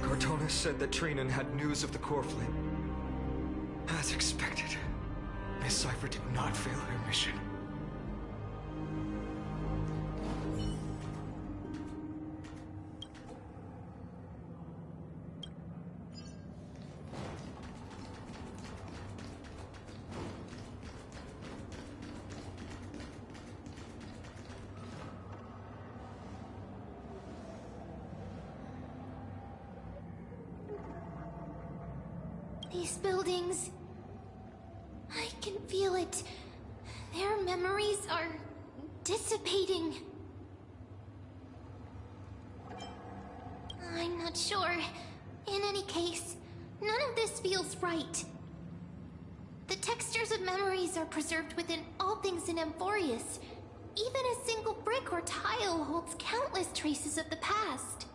Cartonis said that Trinan had news of the core flame. As expected, Miss Cipher did not fail her mission. These buildings... I can feel it. Their memories are dissipating. I'm not sure. In any case, none of this feels right. The textures of memories are preserved within all things in Amphorius. Even a single brick or tile holds countless traces of the past.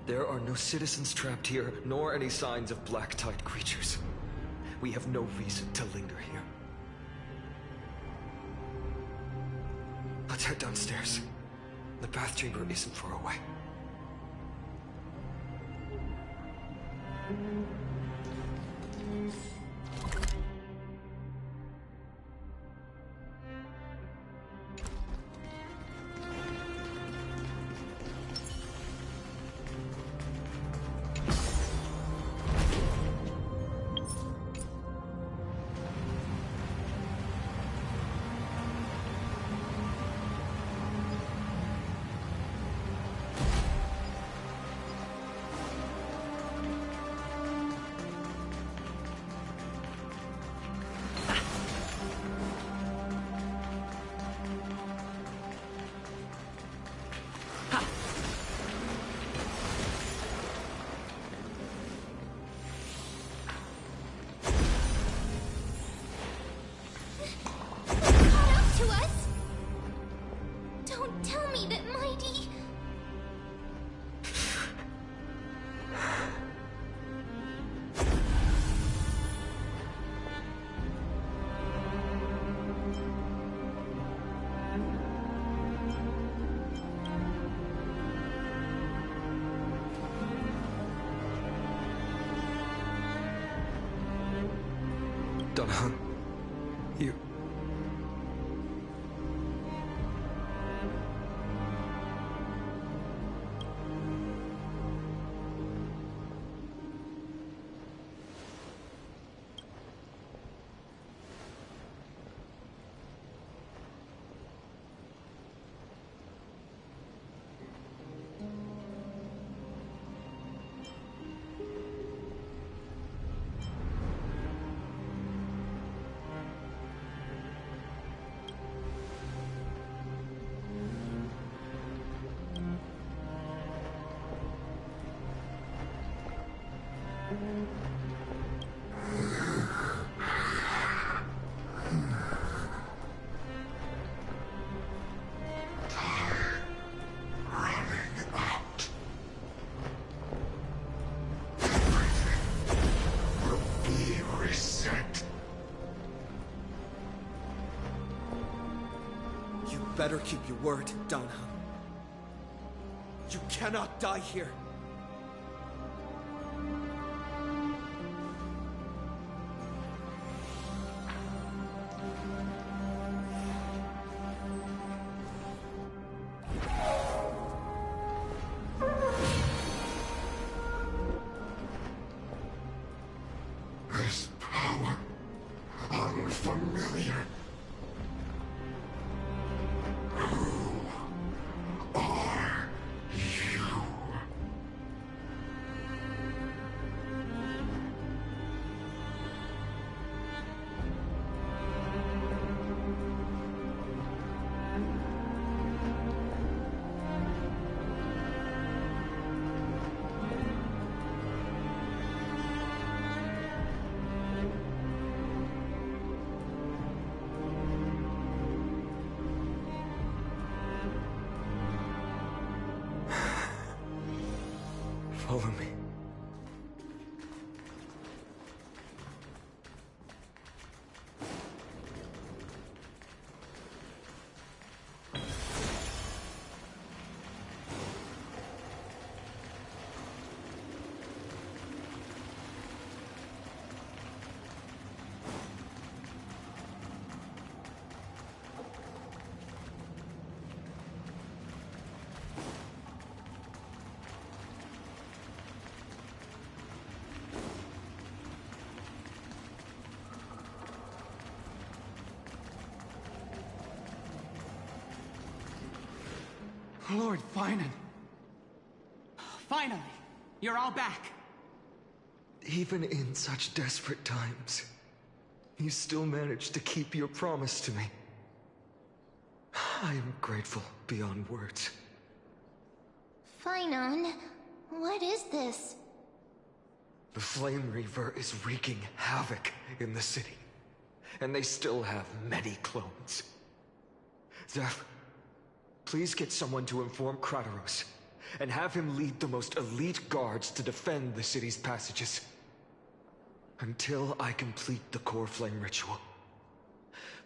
There are no citizens trapped here, nor any signs of black-tide creatures. We have no reason to linger here. Let's head downstairs. The bath chamber isn't far away. Donna, you... Better keep your word, Danha. You cannot die here. This power, unfamiliar. Follow me. Lord Finan. Finally, you're all back. Even in such desperate times, you still managed to keep your promise to me. I am grateful beyond words. Finon, what is this? The Flame Reaver is wreaking havoc in the city, and they still have many clones. Zeph, please get someone to inform Kratos, and have him lead the most elite guards to defend the city's passages. Until I complete the Core Flame ritual.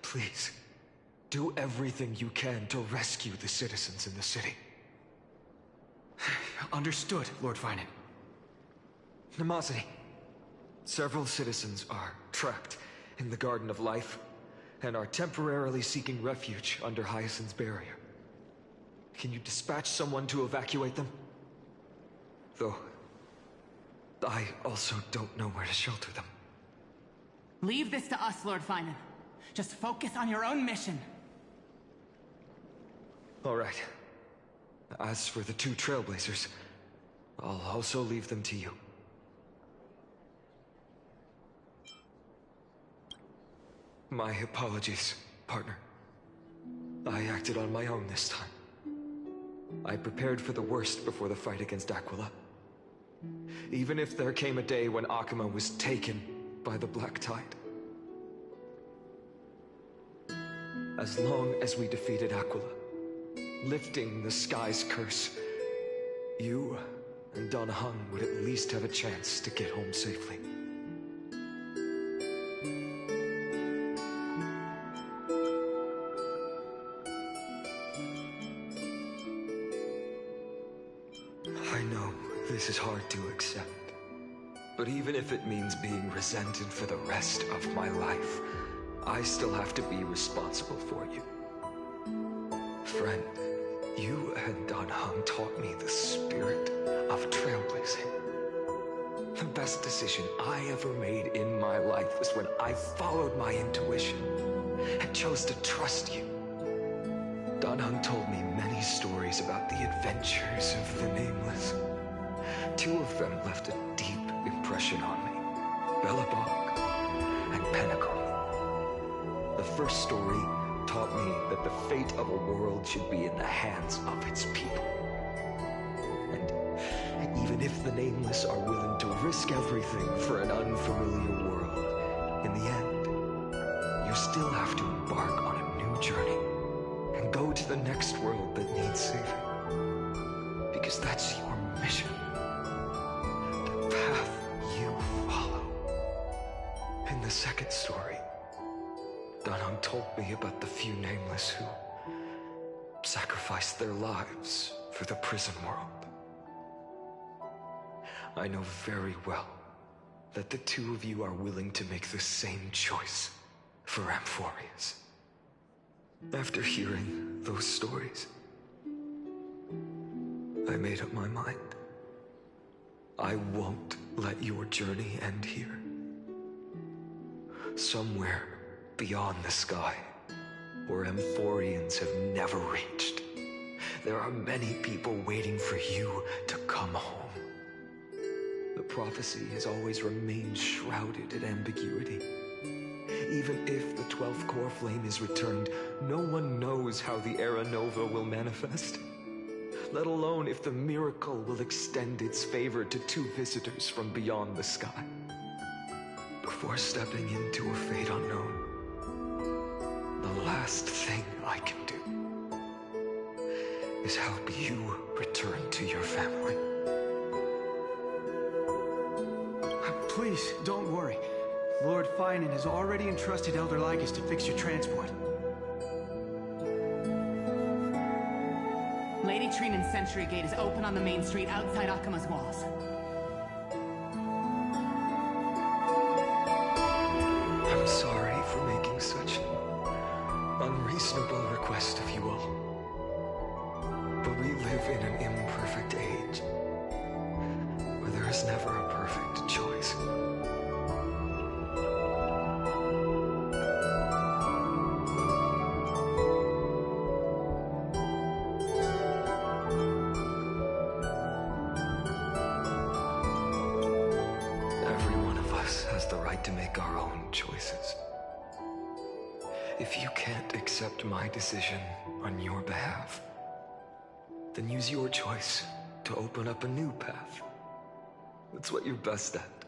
Please, do everything you can to rescue the citizens in the city. Understood, Lord Finan. Nemazity, several citizens are trapped in the Garden of Life and are temporarily seeking refuge under Hyacinth's barrier. Can you dispatch someone to evacuate them? Though, I also don't know where to shelter them. Leave this to us, Lord Finan. Just focus on your own mission. All right. As for the two Trailblazers, I'll also leave them to you. My apologies, partner. I acted on my own this time. I prepared for the worst before the fight against Aquila. Even if there came a day when Akuma was taken by the Black Tide. As long as we defeated Aquila, lifting the sky's curse, you and Don Hung would at least have a chance to get home safely. I know this is hard to accept, but even if it means being resented for the rest of my life, I still have to be responsible for you. Friend, you and Don Hung taught me the spirit of trailblazing. The best decision I ever made in my life was when I followed my intuition and chose to trust you. Don Hung told me many stories about the adventures of the Nameless. Two of them left a deep impression on me. Bellabog and Pinnacle. The first story taught me that the fate of a world should be in the hands of its people. And even if the Nameless are willing to risk everything for an unfamiliar world, in the end, you still have to embark on a new journey and go to the next world that needs saving. Because that's your mission. The path you follow. In the second story, Don Hung told me about the few Nameless who sacrificed their lives for the prison world. I know very well that the two of you are willing to make the same choice for Amphorius. After hearing those stories, I made up my mind. I won't let your journey end here. Somewhere beyond the sky, where Amphorians have never reached, there are many people waiting for you to come home. The prophecy has always remained shrouded in ambiguity. Even if the 12th core flame is returned, no one knows how the Era Nova will manifest. Let alone if the miracle will extend its favor to two visitors from beyond the sky. Before stepping into a fate unknown, the last thing I can do is help you return to your family. Please, don't worry. Lord Finan has already entrusted Elder Lycus to fix your transport. Lady Trinan's sentry gate is open on the main street outside Akuma's walls. I'm sorry for making such an unreasonable request of you all. But we live in an imperfect age, where there is never a perfect choice. the right to make our own choices. If you can't accept my decision on your behalf, then use your choice to open up a new path. That's what you're best at,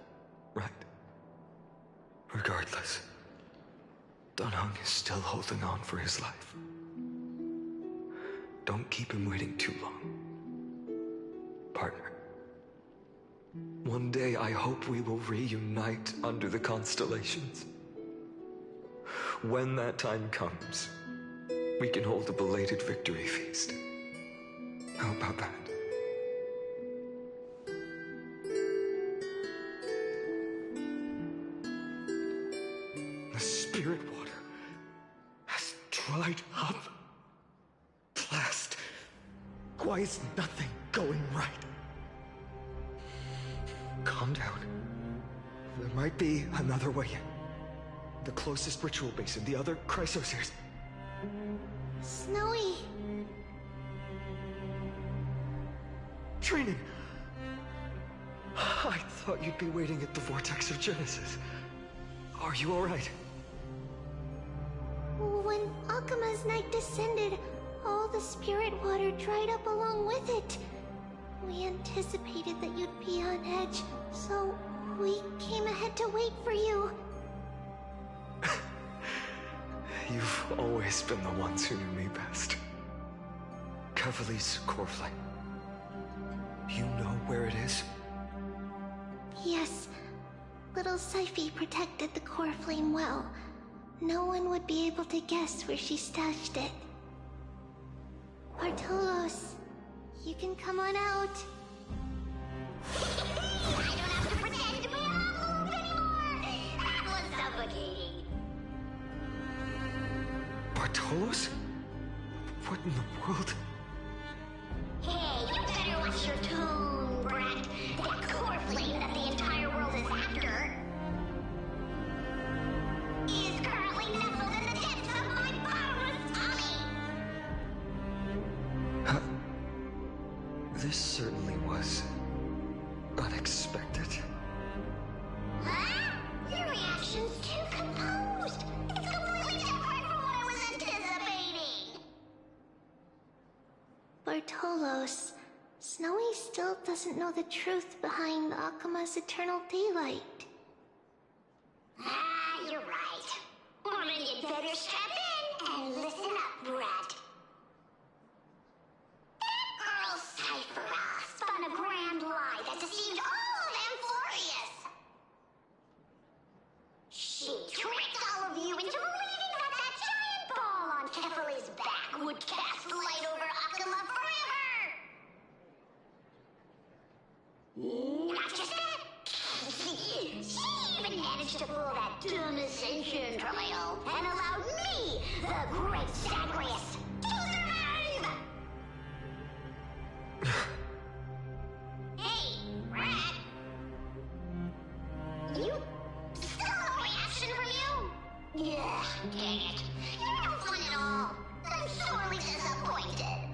right? Regardless, Dunhung is still holding on for his life. Don't keep him waiting too long. Partner. One day I hope we will reunite under the constellations. When that time comes, we can hold a belated victory feast. How about that? The spirit water has dried up. Blast. Why is nothing going right? Calm down. There might be another way in. The closest ritual basin, the other Chrysospheres. Snowy. Training. I thought you'd be waiting at the Vortex of Genesis. Are you alright? When Akuma's night descended, all the spirit water dried up along with it. We anticipated that you'd be on edge, so we came ahead to wait for you. You've always been the ones who knew me best. Kevali's core flame. You know where it is? Yes. Little Syphie protected the core flame well. No one would be able to guess where she stashed it. Bartolos, you can come on out. I don't have to pretend to be an envelope anymore! That was suffocating. Bartolos? What in the world? Hey, you better watch your tone, brat. That core flame that the entire world is after is currently nestled in the depths of my bottomless tummy. This certainly was unexpected. Huh? Your reaction's too composed. It's completely different from what I was anticipating. Bartolos, Snowy still doesn't know the truth behind Akuma's eternal daylight. You're right. Well, then you'd better strap in and listen up, brat. That girl Cyphera spun a grand lie that deceived all of Amphorius. She tricked all of you into believing that that giant ball on Kefali's back would cast light over Akuma forever. Not just that. She even managed to pull that dumb ascension trial and allowed me, the great Zagreus, to survive! Hey, Rat. You... still no reaction from you? Yeah, dang it. You're no fun at all. I'm sorely disappointed.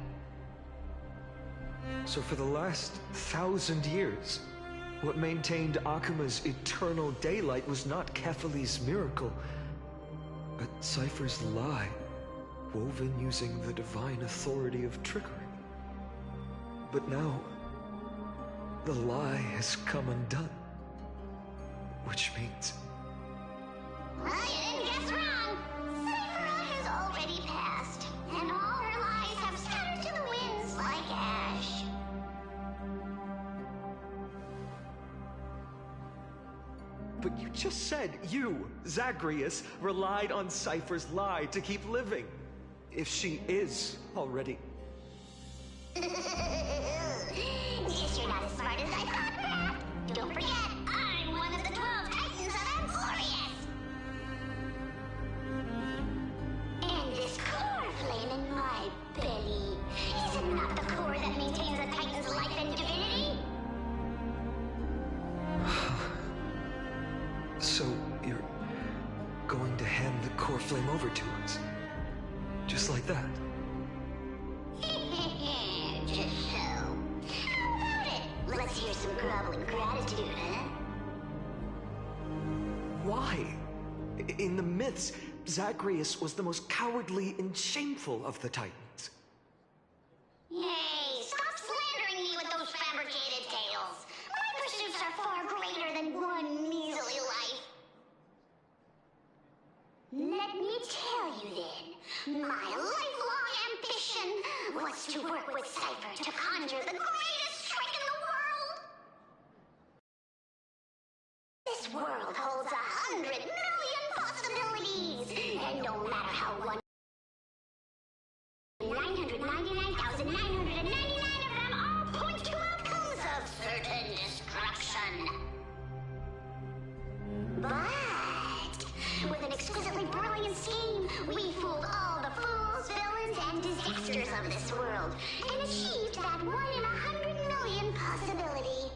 So for the last 1,000 years, what maintained Akuma's eternal daylight was not Kefali's miracle, but Cypher's lie, woven using the divine authority of trickery. But now, the lie has come undone. Which means... Well, you didn't guess wrong. Cyphera has already passed, and all her lies have scattered to the winds like ash. But you just said you, Zagreus, relied on Cypher's lie to keep living. If she is already... Guess you're not as smart as I thought, Rat. Don't forget, I'm one of the 12 Titans of Amphorius. And this core flame in my belly, is it not the core that maintains a Titan's life and divinity? So, you're going to hand the core flame over to us? Just like that? Just so. How about it? Let's hear some groveling gratitude, huh? why? In the myths, Zagreus was the most cowardly and shameful of the Titans. Hey, stop slandering me with those fabricated tales. My pursuits are far greater than one measly life. Let me tell you then, my lifelong ambition was to work with Cypher to conjure the greatest trick in the world. This world holds 100 million possibilities, and no matter how 999,999 of them all point to outcomes of certain destruction. But with an exquisitely brilliant scheme, we fooled all the fools, villains, and disasters of this world, and achieved that 1 in 100 million possibility.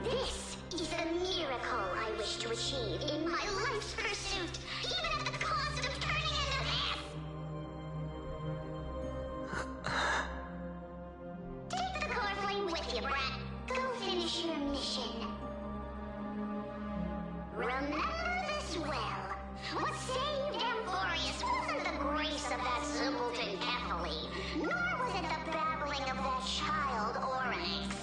This is the miracle I wish to achieve in my life's pursuit, even at the cost of turning into this! Take the core flame with you, brat. Go finish your mission. Remember this well. What saved Amphorius wasn't the grace of that simpleton Kephale, nor was it the babbling of that child Oryx.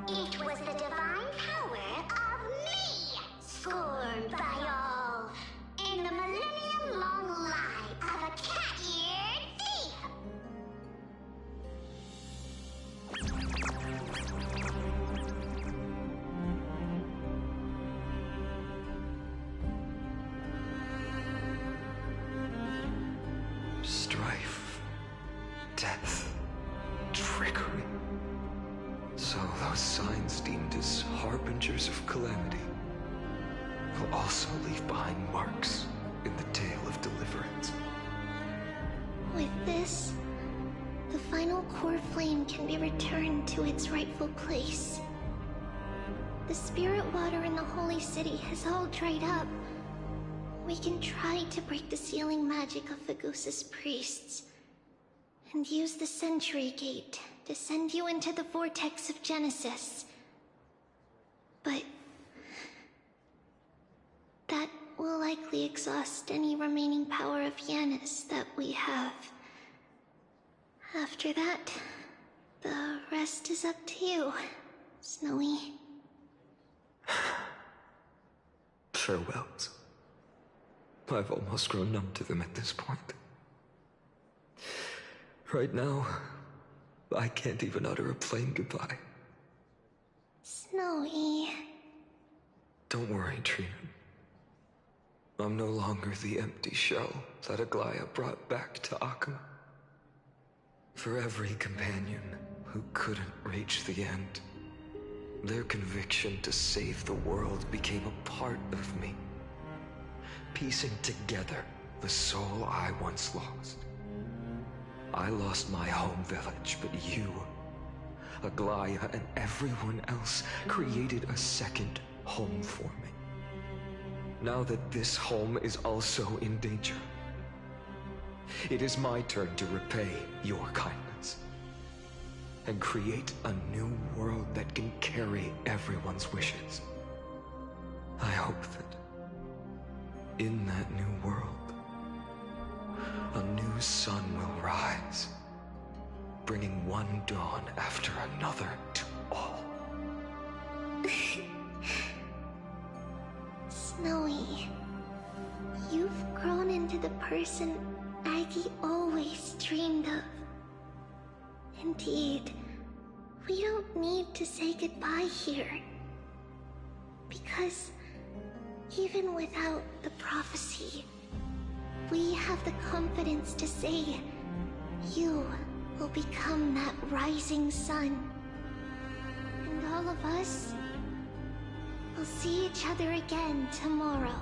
It was the divine power of me, scorned by all, and the millennium-long lie of a cat-eared thief. Strife, death, trickery. So those signs deemed as harbingers of calamity will also leave behind marks in the tale of deliverance. With this, the final core flame can be returned to its rightful place. The spirit water in the holy city has all dried up. We can try to break the sealing magic of Fagusa's priests, and use the Century Gate to send you into the vortex of Genesis. But that will likely exhaust any remaining power of Yanis that we have. After that, the rest is up to you, Snowy. Farewells. I've almost grown numb to them at this point. Right now, I can't even utter a plain goodbye. Snowy. Don't worry, Trina. I'm no longer the empty shell that Aglaya brought back to Akuma. For every companion who couldn't reach the end, their conviction to save the world became a part of me, piecing together the soul I once lost. I lost my home village, but you, Aglaya, and everyone else created a second home for me. Now that this home is also in danger, it is my turn to repay your kindness and create a new world that can carry everyone's wishes. I hope that in that new world, a new sun will rise, bringing one dawn after another to all. Snowy, you've grown into the person Aggie always dreamed of. Indeed, we don't need to say goodbye here. Because even without the prophecy, we have the confidence to say you will become that rising sun. And all of us will see each other again tomorrow.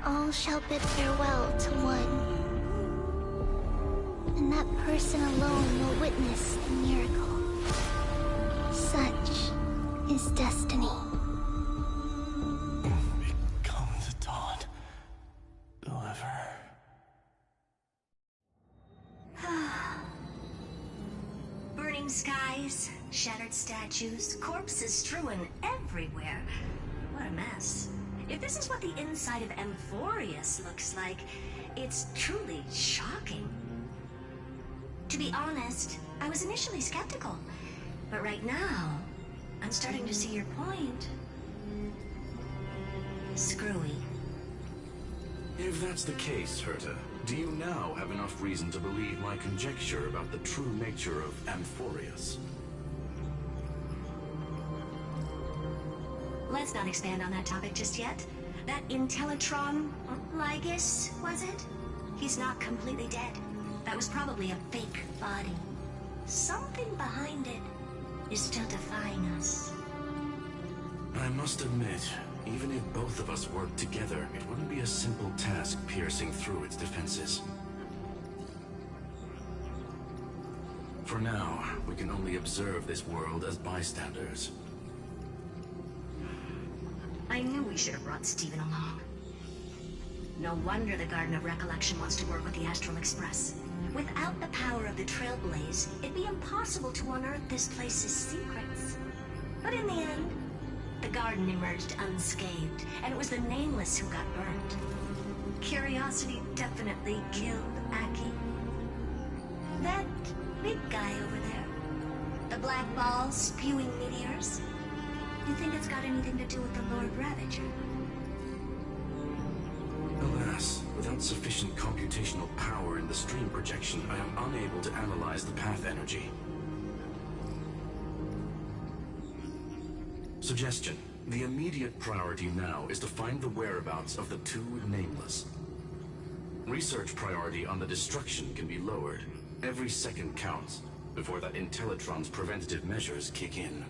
All shall bid farewell to one, and that person alone will witness the miracle. Such is destiny. Become the dawn. Deliver. Burning skies, shattered statues, corpses strewn everywhere. What a mess. If this is what the inside of Amphorius looks like, it's truly shocking. To be honest, I was initially skeptical, but right now, I'm starting to see your point. Screwy. If that's the case, Herta, do you now have enough reason to believe my conjecture about the true nature of Amphorius? Let's not expand on that topic just yet. That Intellitron, Lygus, was it? He's not completely dead. That was probably a fake body. Something behind it is still defying us. I must admit, even if both of us worked together, it wouldn't be a simple task piercing through its defenses. For now, we can only observe this world as bystanders. I knew we should have brought Stephen along. No wonder the Garden of Recollection wants to work with the Astral Express. Without the power of the Trailblaze, it'd be impossible to unearth this place's secrets. But in the end, the garden emerged unscathed, and it was the Nameless who got burned. Curiosity definitely killed Aki. That big guy over there, the black ball spewing meteors, you think it's got anything to do with the Lord Ravager? Alas, without sufficient computational power in the stream projection, I am unable to analyze the path energy. Suggestion. The immediate priority now is to find the whereabouts of the two Nameless. Research priority on the destruction can be lowered. Every second counts before that Intellitron's preventative measures kick in.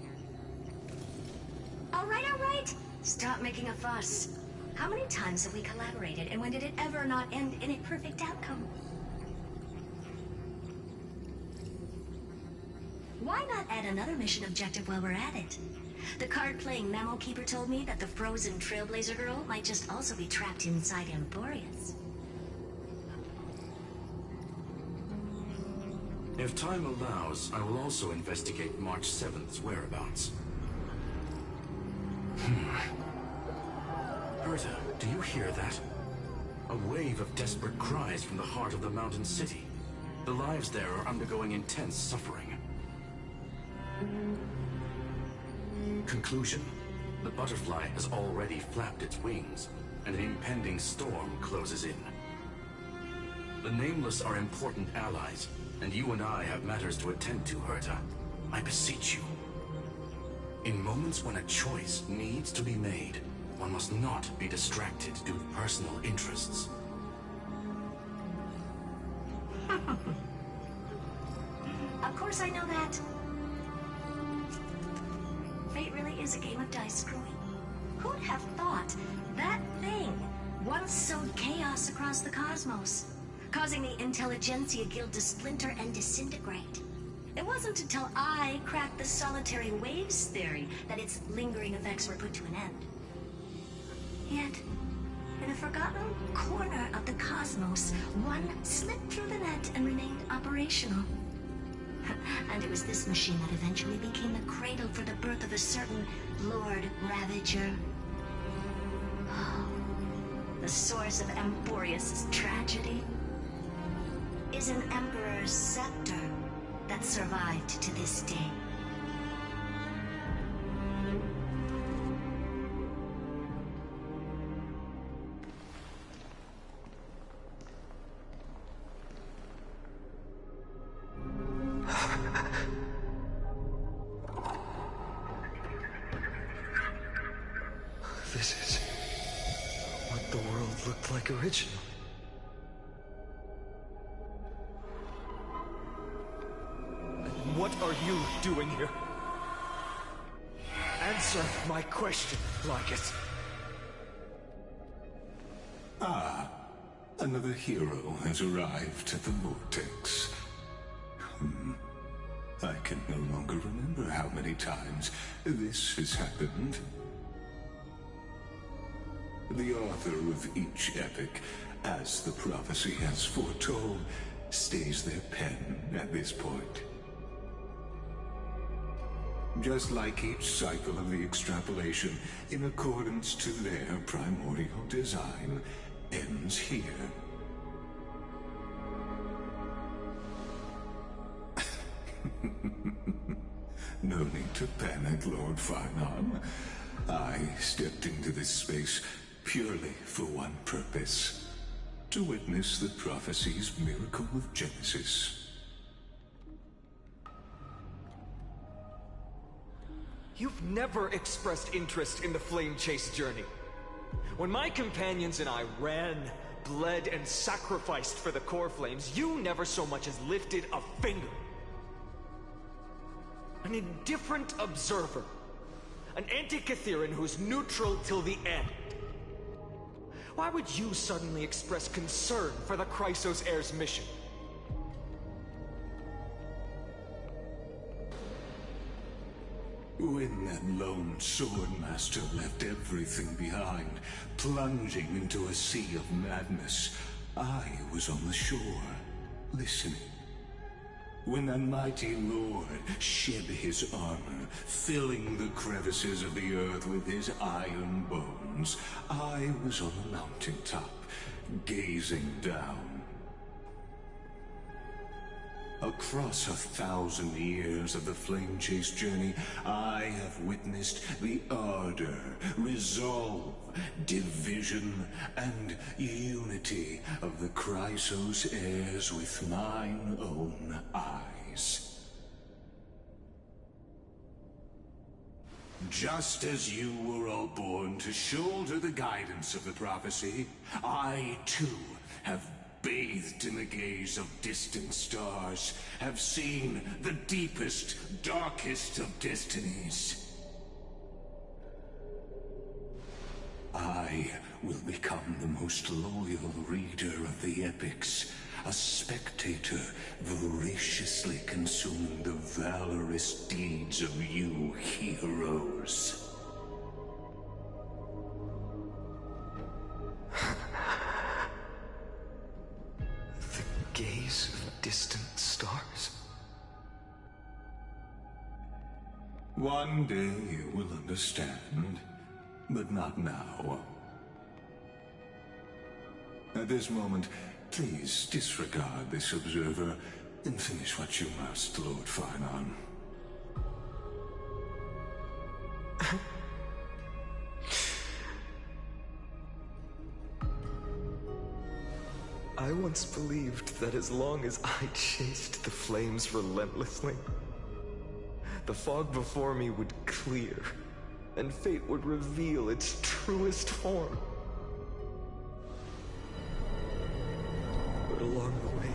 All right. Stop making a fuss. How many times have we collaborated, and when did it ever not end in a perfect outcome? Why not add another mission objective while we're at it? The card-playing memo keeper told me that the frozen Trailblazer girl might just also be trapped inside Amphorius. If time allows, I will also investigate March 7th's whereabouts. Herta, do you hear that? A wave of desperate cries from the heart of the mountain city. The lives there are undergoing intense suffering. Conclusion. The butterfly has already flapped its wings, and an impending storm closes in. The Nameless are important allies, and you and I have matters to attend to, Herta. I beseech you. In moments when a choice needs to be made, one must not be distracted due to personal interests. Of course I know that. Fate really is a game of dice, Screwy. Who'd have thought that thing once sowed chaos across the cosmos, causing the Intelligentsia Guild to splinter and disintegrate? It wasn't until I cracked the solitary waves theory that its lingering effects were put to an end. Yet, in a forgotten corner of the cosmos, one slipped through the net and remained operational. And it was this machine that eventually became the cradle for the birth of a certain Lord Ravager. The source of Amphorius' tragedy is an Emperor's scepter that survived to this day. This is what the world looked like originally. What are you doing here? Answer my question, Lygus. Ah, Another hero has arrived at the Vortex. I can no longer remember how many times this has happened. The author of each epic, as the prophecy has foretold, stays their pen at this point. Just like each cycle of the extrapolation, in accordance to their primordial design, ends here. No need to panic, Lord Farnon. I stepped into this space purely for one purpose: to witness the prophecy's miracle of Genesis. You've never expressed interest in the Flame Chase journey. When my companions and I ran, bled, and sacrificed for the core flames, you never so much as lifted a finger. An indifferent observer. An anti-Catharan who's neutral till the end. Why would you suddenly express concern for the Chrysos Heir's mission? When that lone swordmaster left everything behind, plunging into a sea of madness, I was on the shore, listening. When that mighty lord shed his armor, filling the crevices of the earth with his iron bones, I was on the mountaintop, gazing down. Across 1,000 years of the Flame Chase journey, I have witnessed the ardor, resolve, division, and unity of the Chrysos heirs with mine own eyes. Just as you were all born to shoulder the guidance of the prophecy, I too have bathed in the gaze of distant stars, have seen the deepest, darkest of destinies. I will become the most loyal reader of the epics, a spectator voraciously consuming the valorous deeds of you heroes. Gaze of distant stars. One day you will understand, but not now. At this moment, please disregard this observer and finish what you must, Lord Farnon. I once believed that as long as I chased the flames relentlessly, the fog before me would clear, and fate would reveal its truest form. But along the way,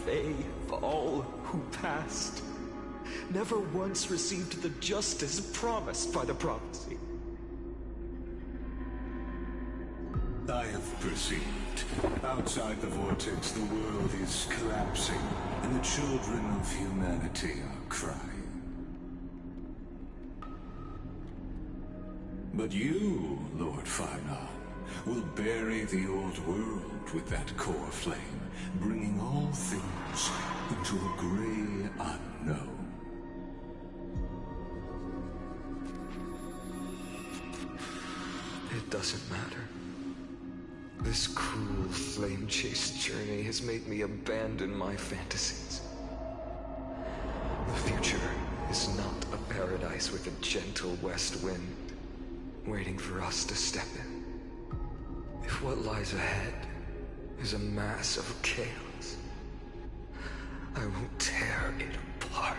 they, all who passed, never once received the justice promised by the prophecy. I have perceived. Outside the vortex, the world is collapsing, and the children of humanity are crying. But you, Lord Farnon, will bury the old world with that core flame, bringing all things into a gray unknown. It doesn't matter. This cruel flame chase journey has made me abandon my fantasies. The future is not a paradise with a gentle west wind, waiting for us to step in. If what lies ahead is a mass of chaos, I will tear it apart.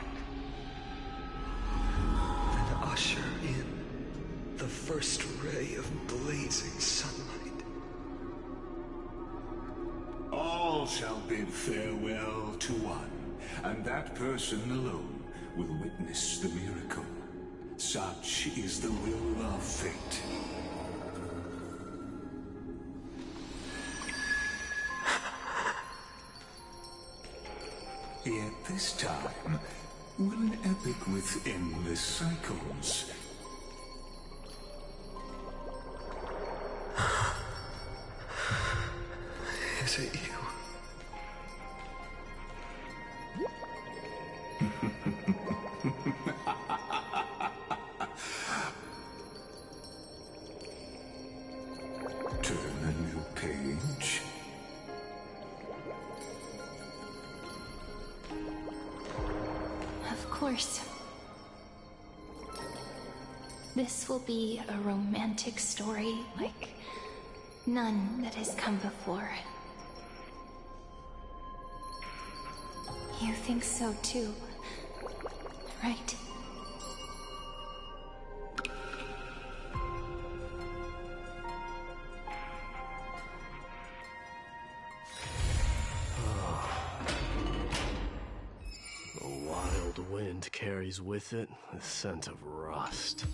And usher in the first ray of blazing sunlight. All shall bid farewell to one, and that person alone will witness the miracle. Such is the will of fate. Yet this time, will an epic with endless cycles? Is it you? Turn a new page. Of course. This will be a romantic story like none that has come before. You think so too, right? The wild wind carries with it the scent of rust.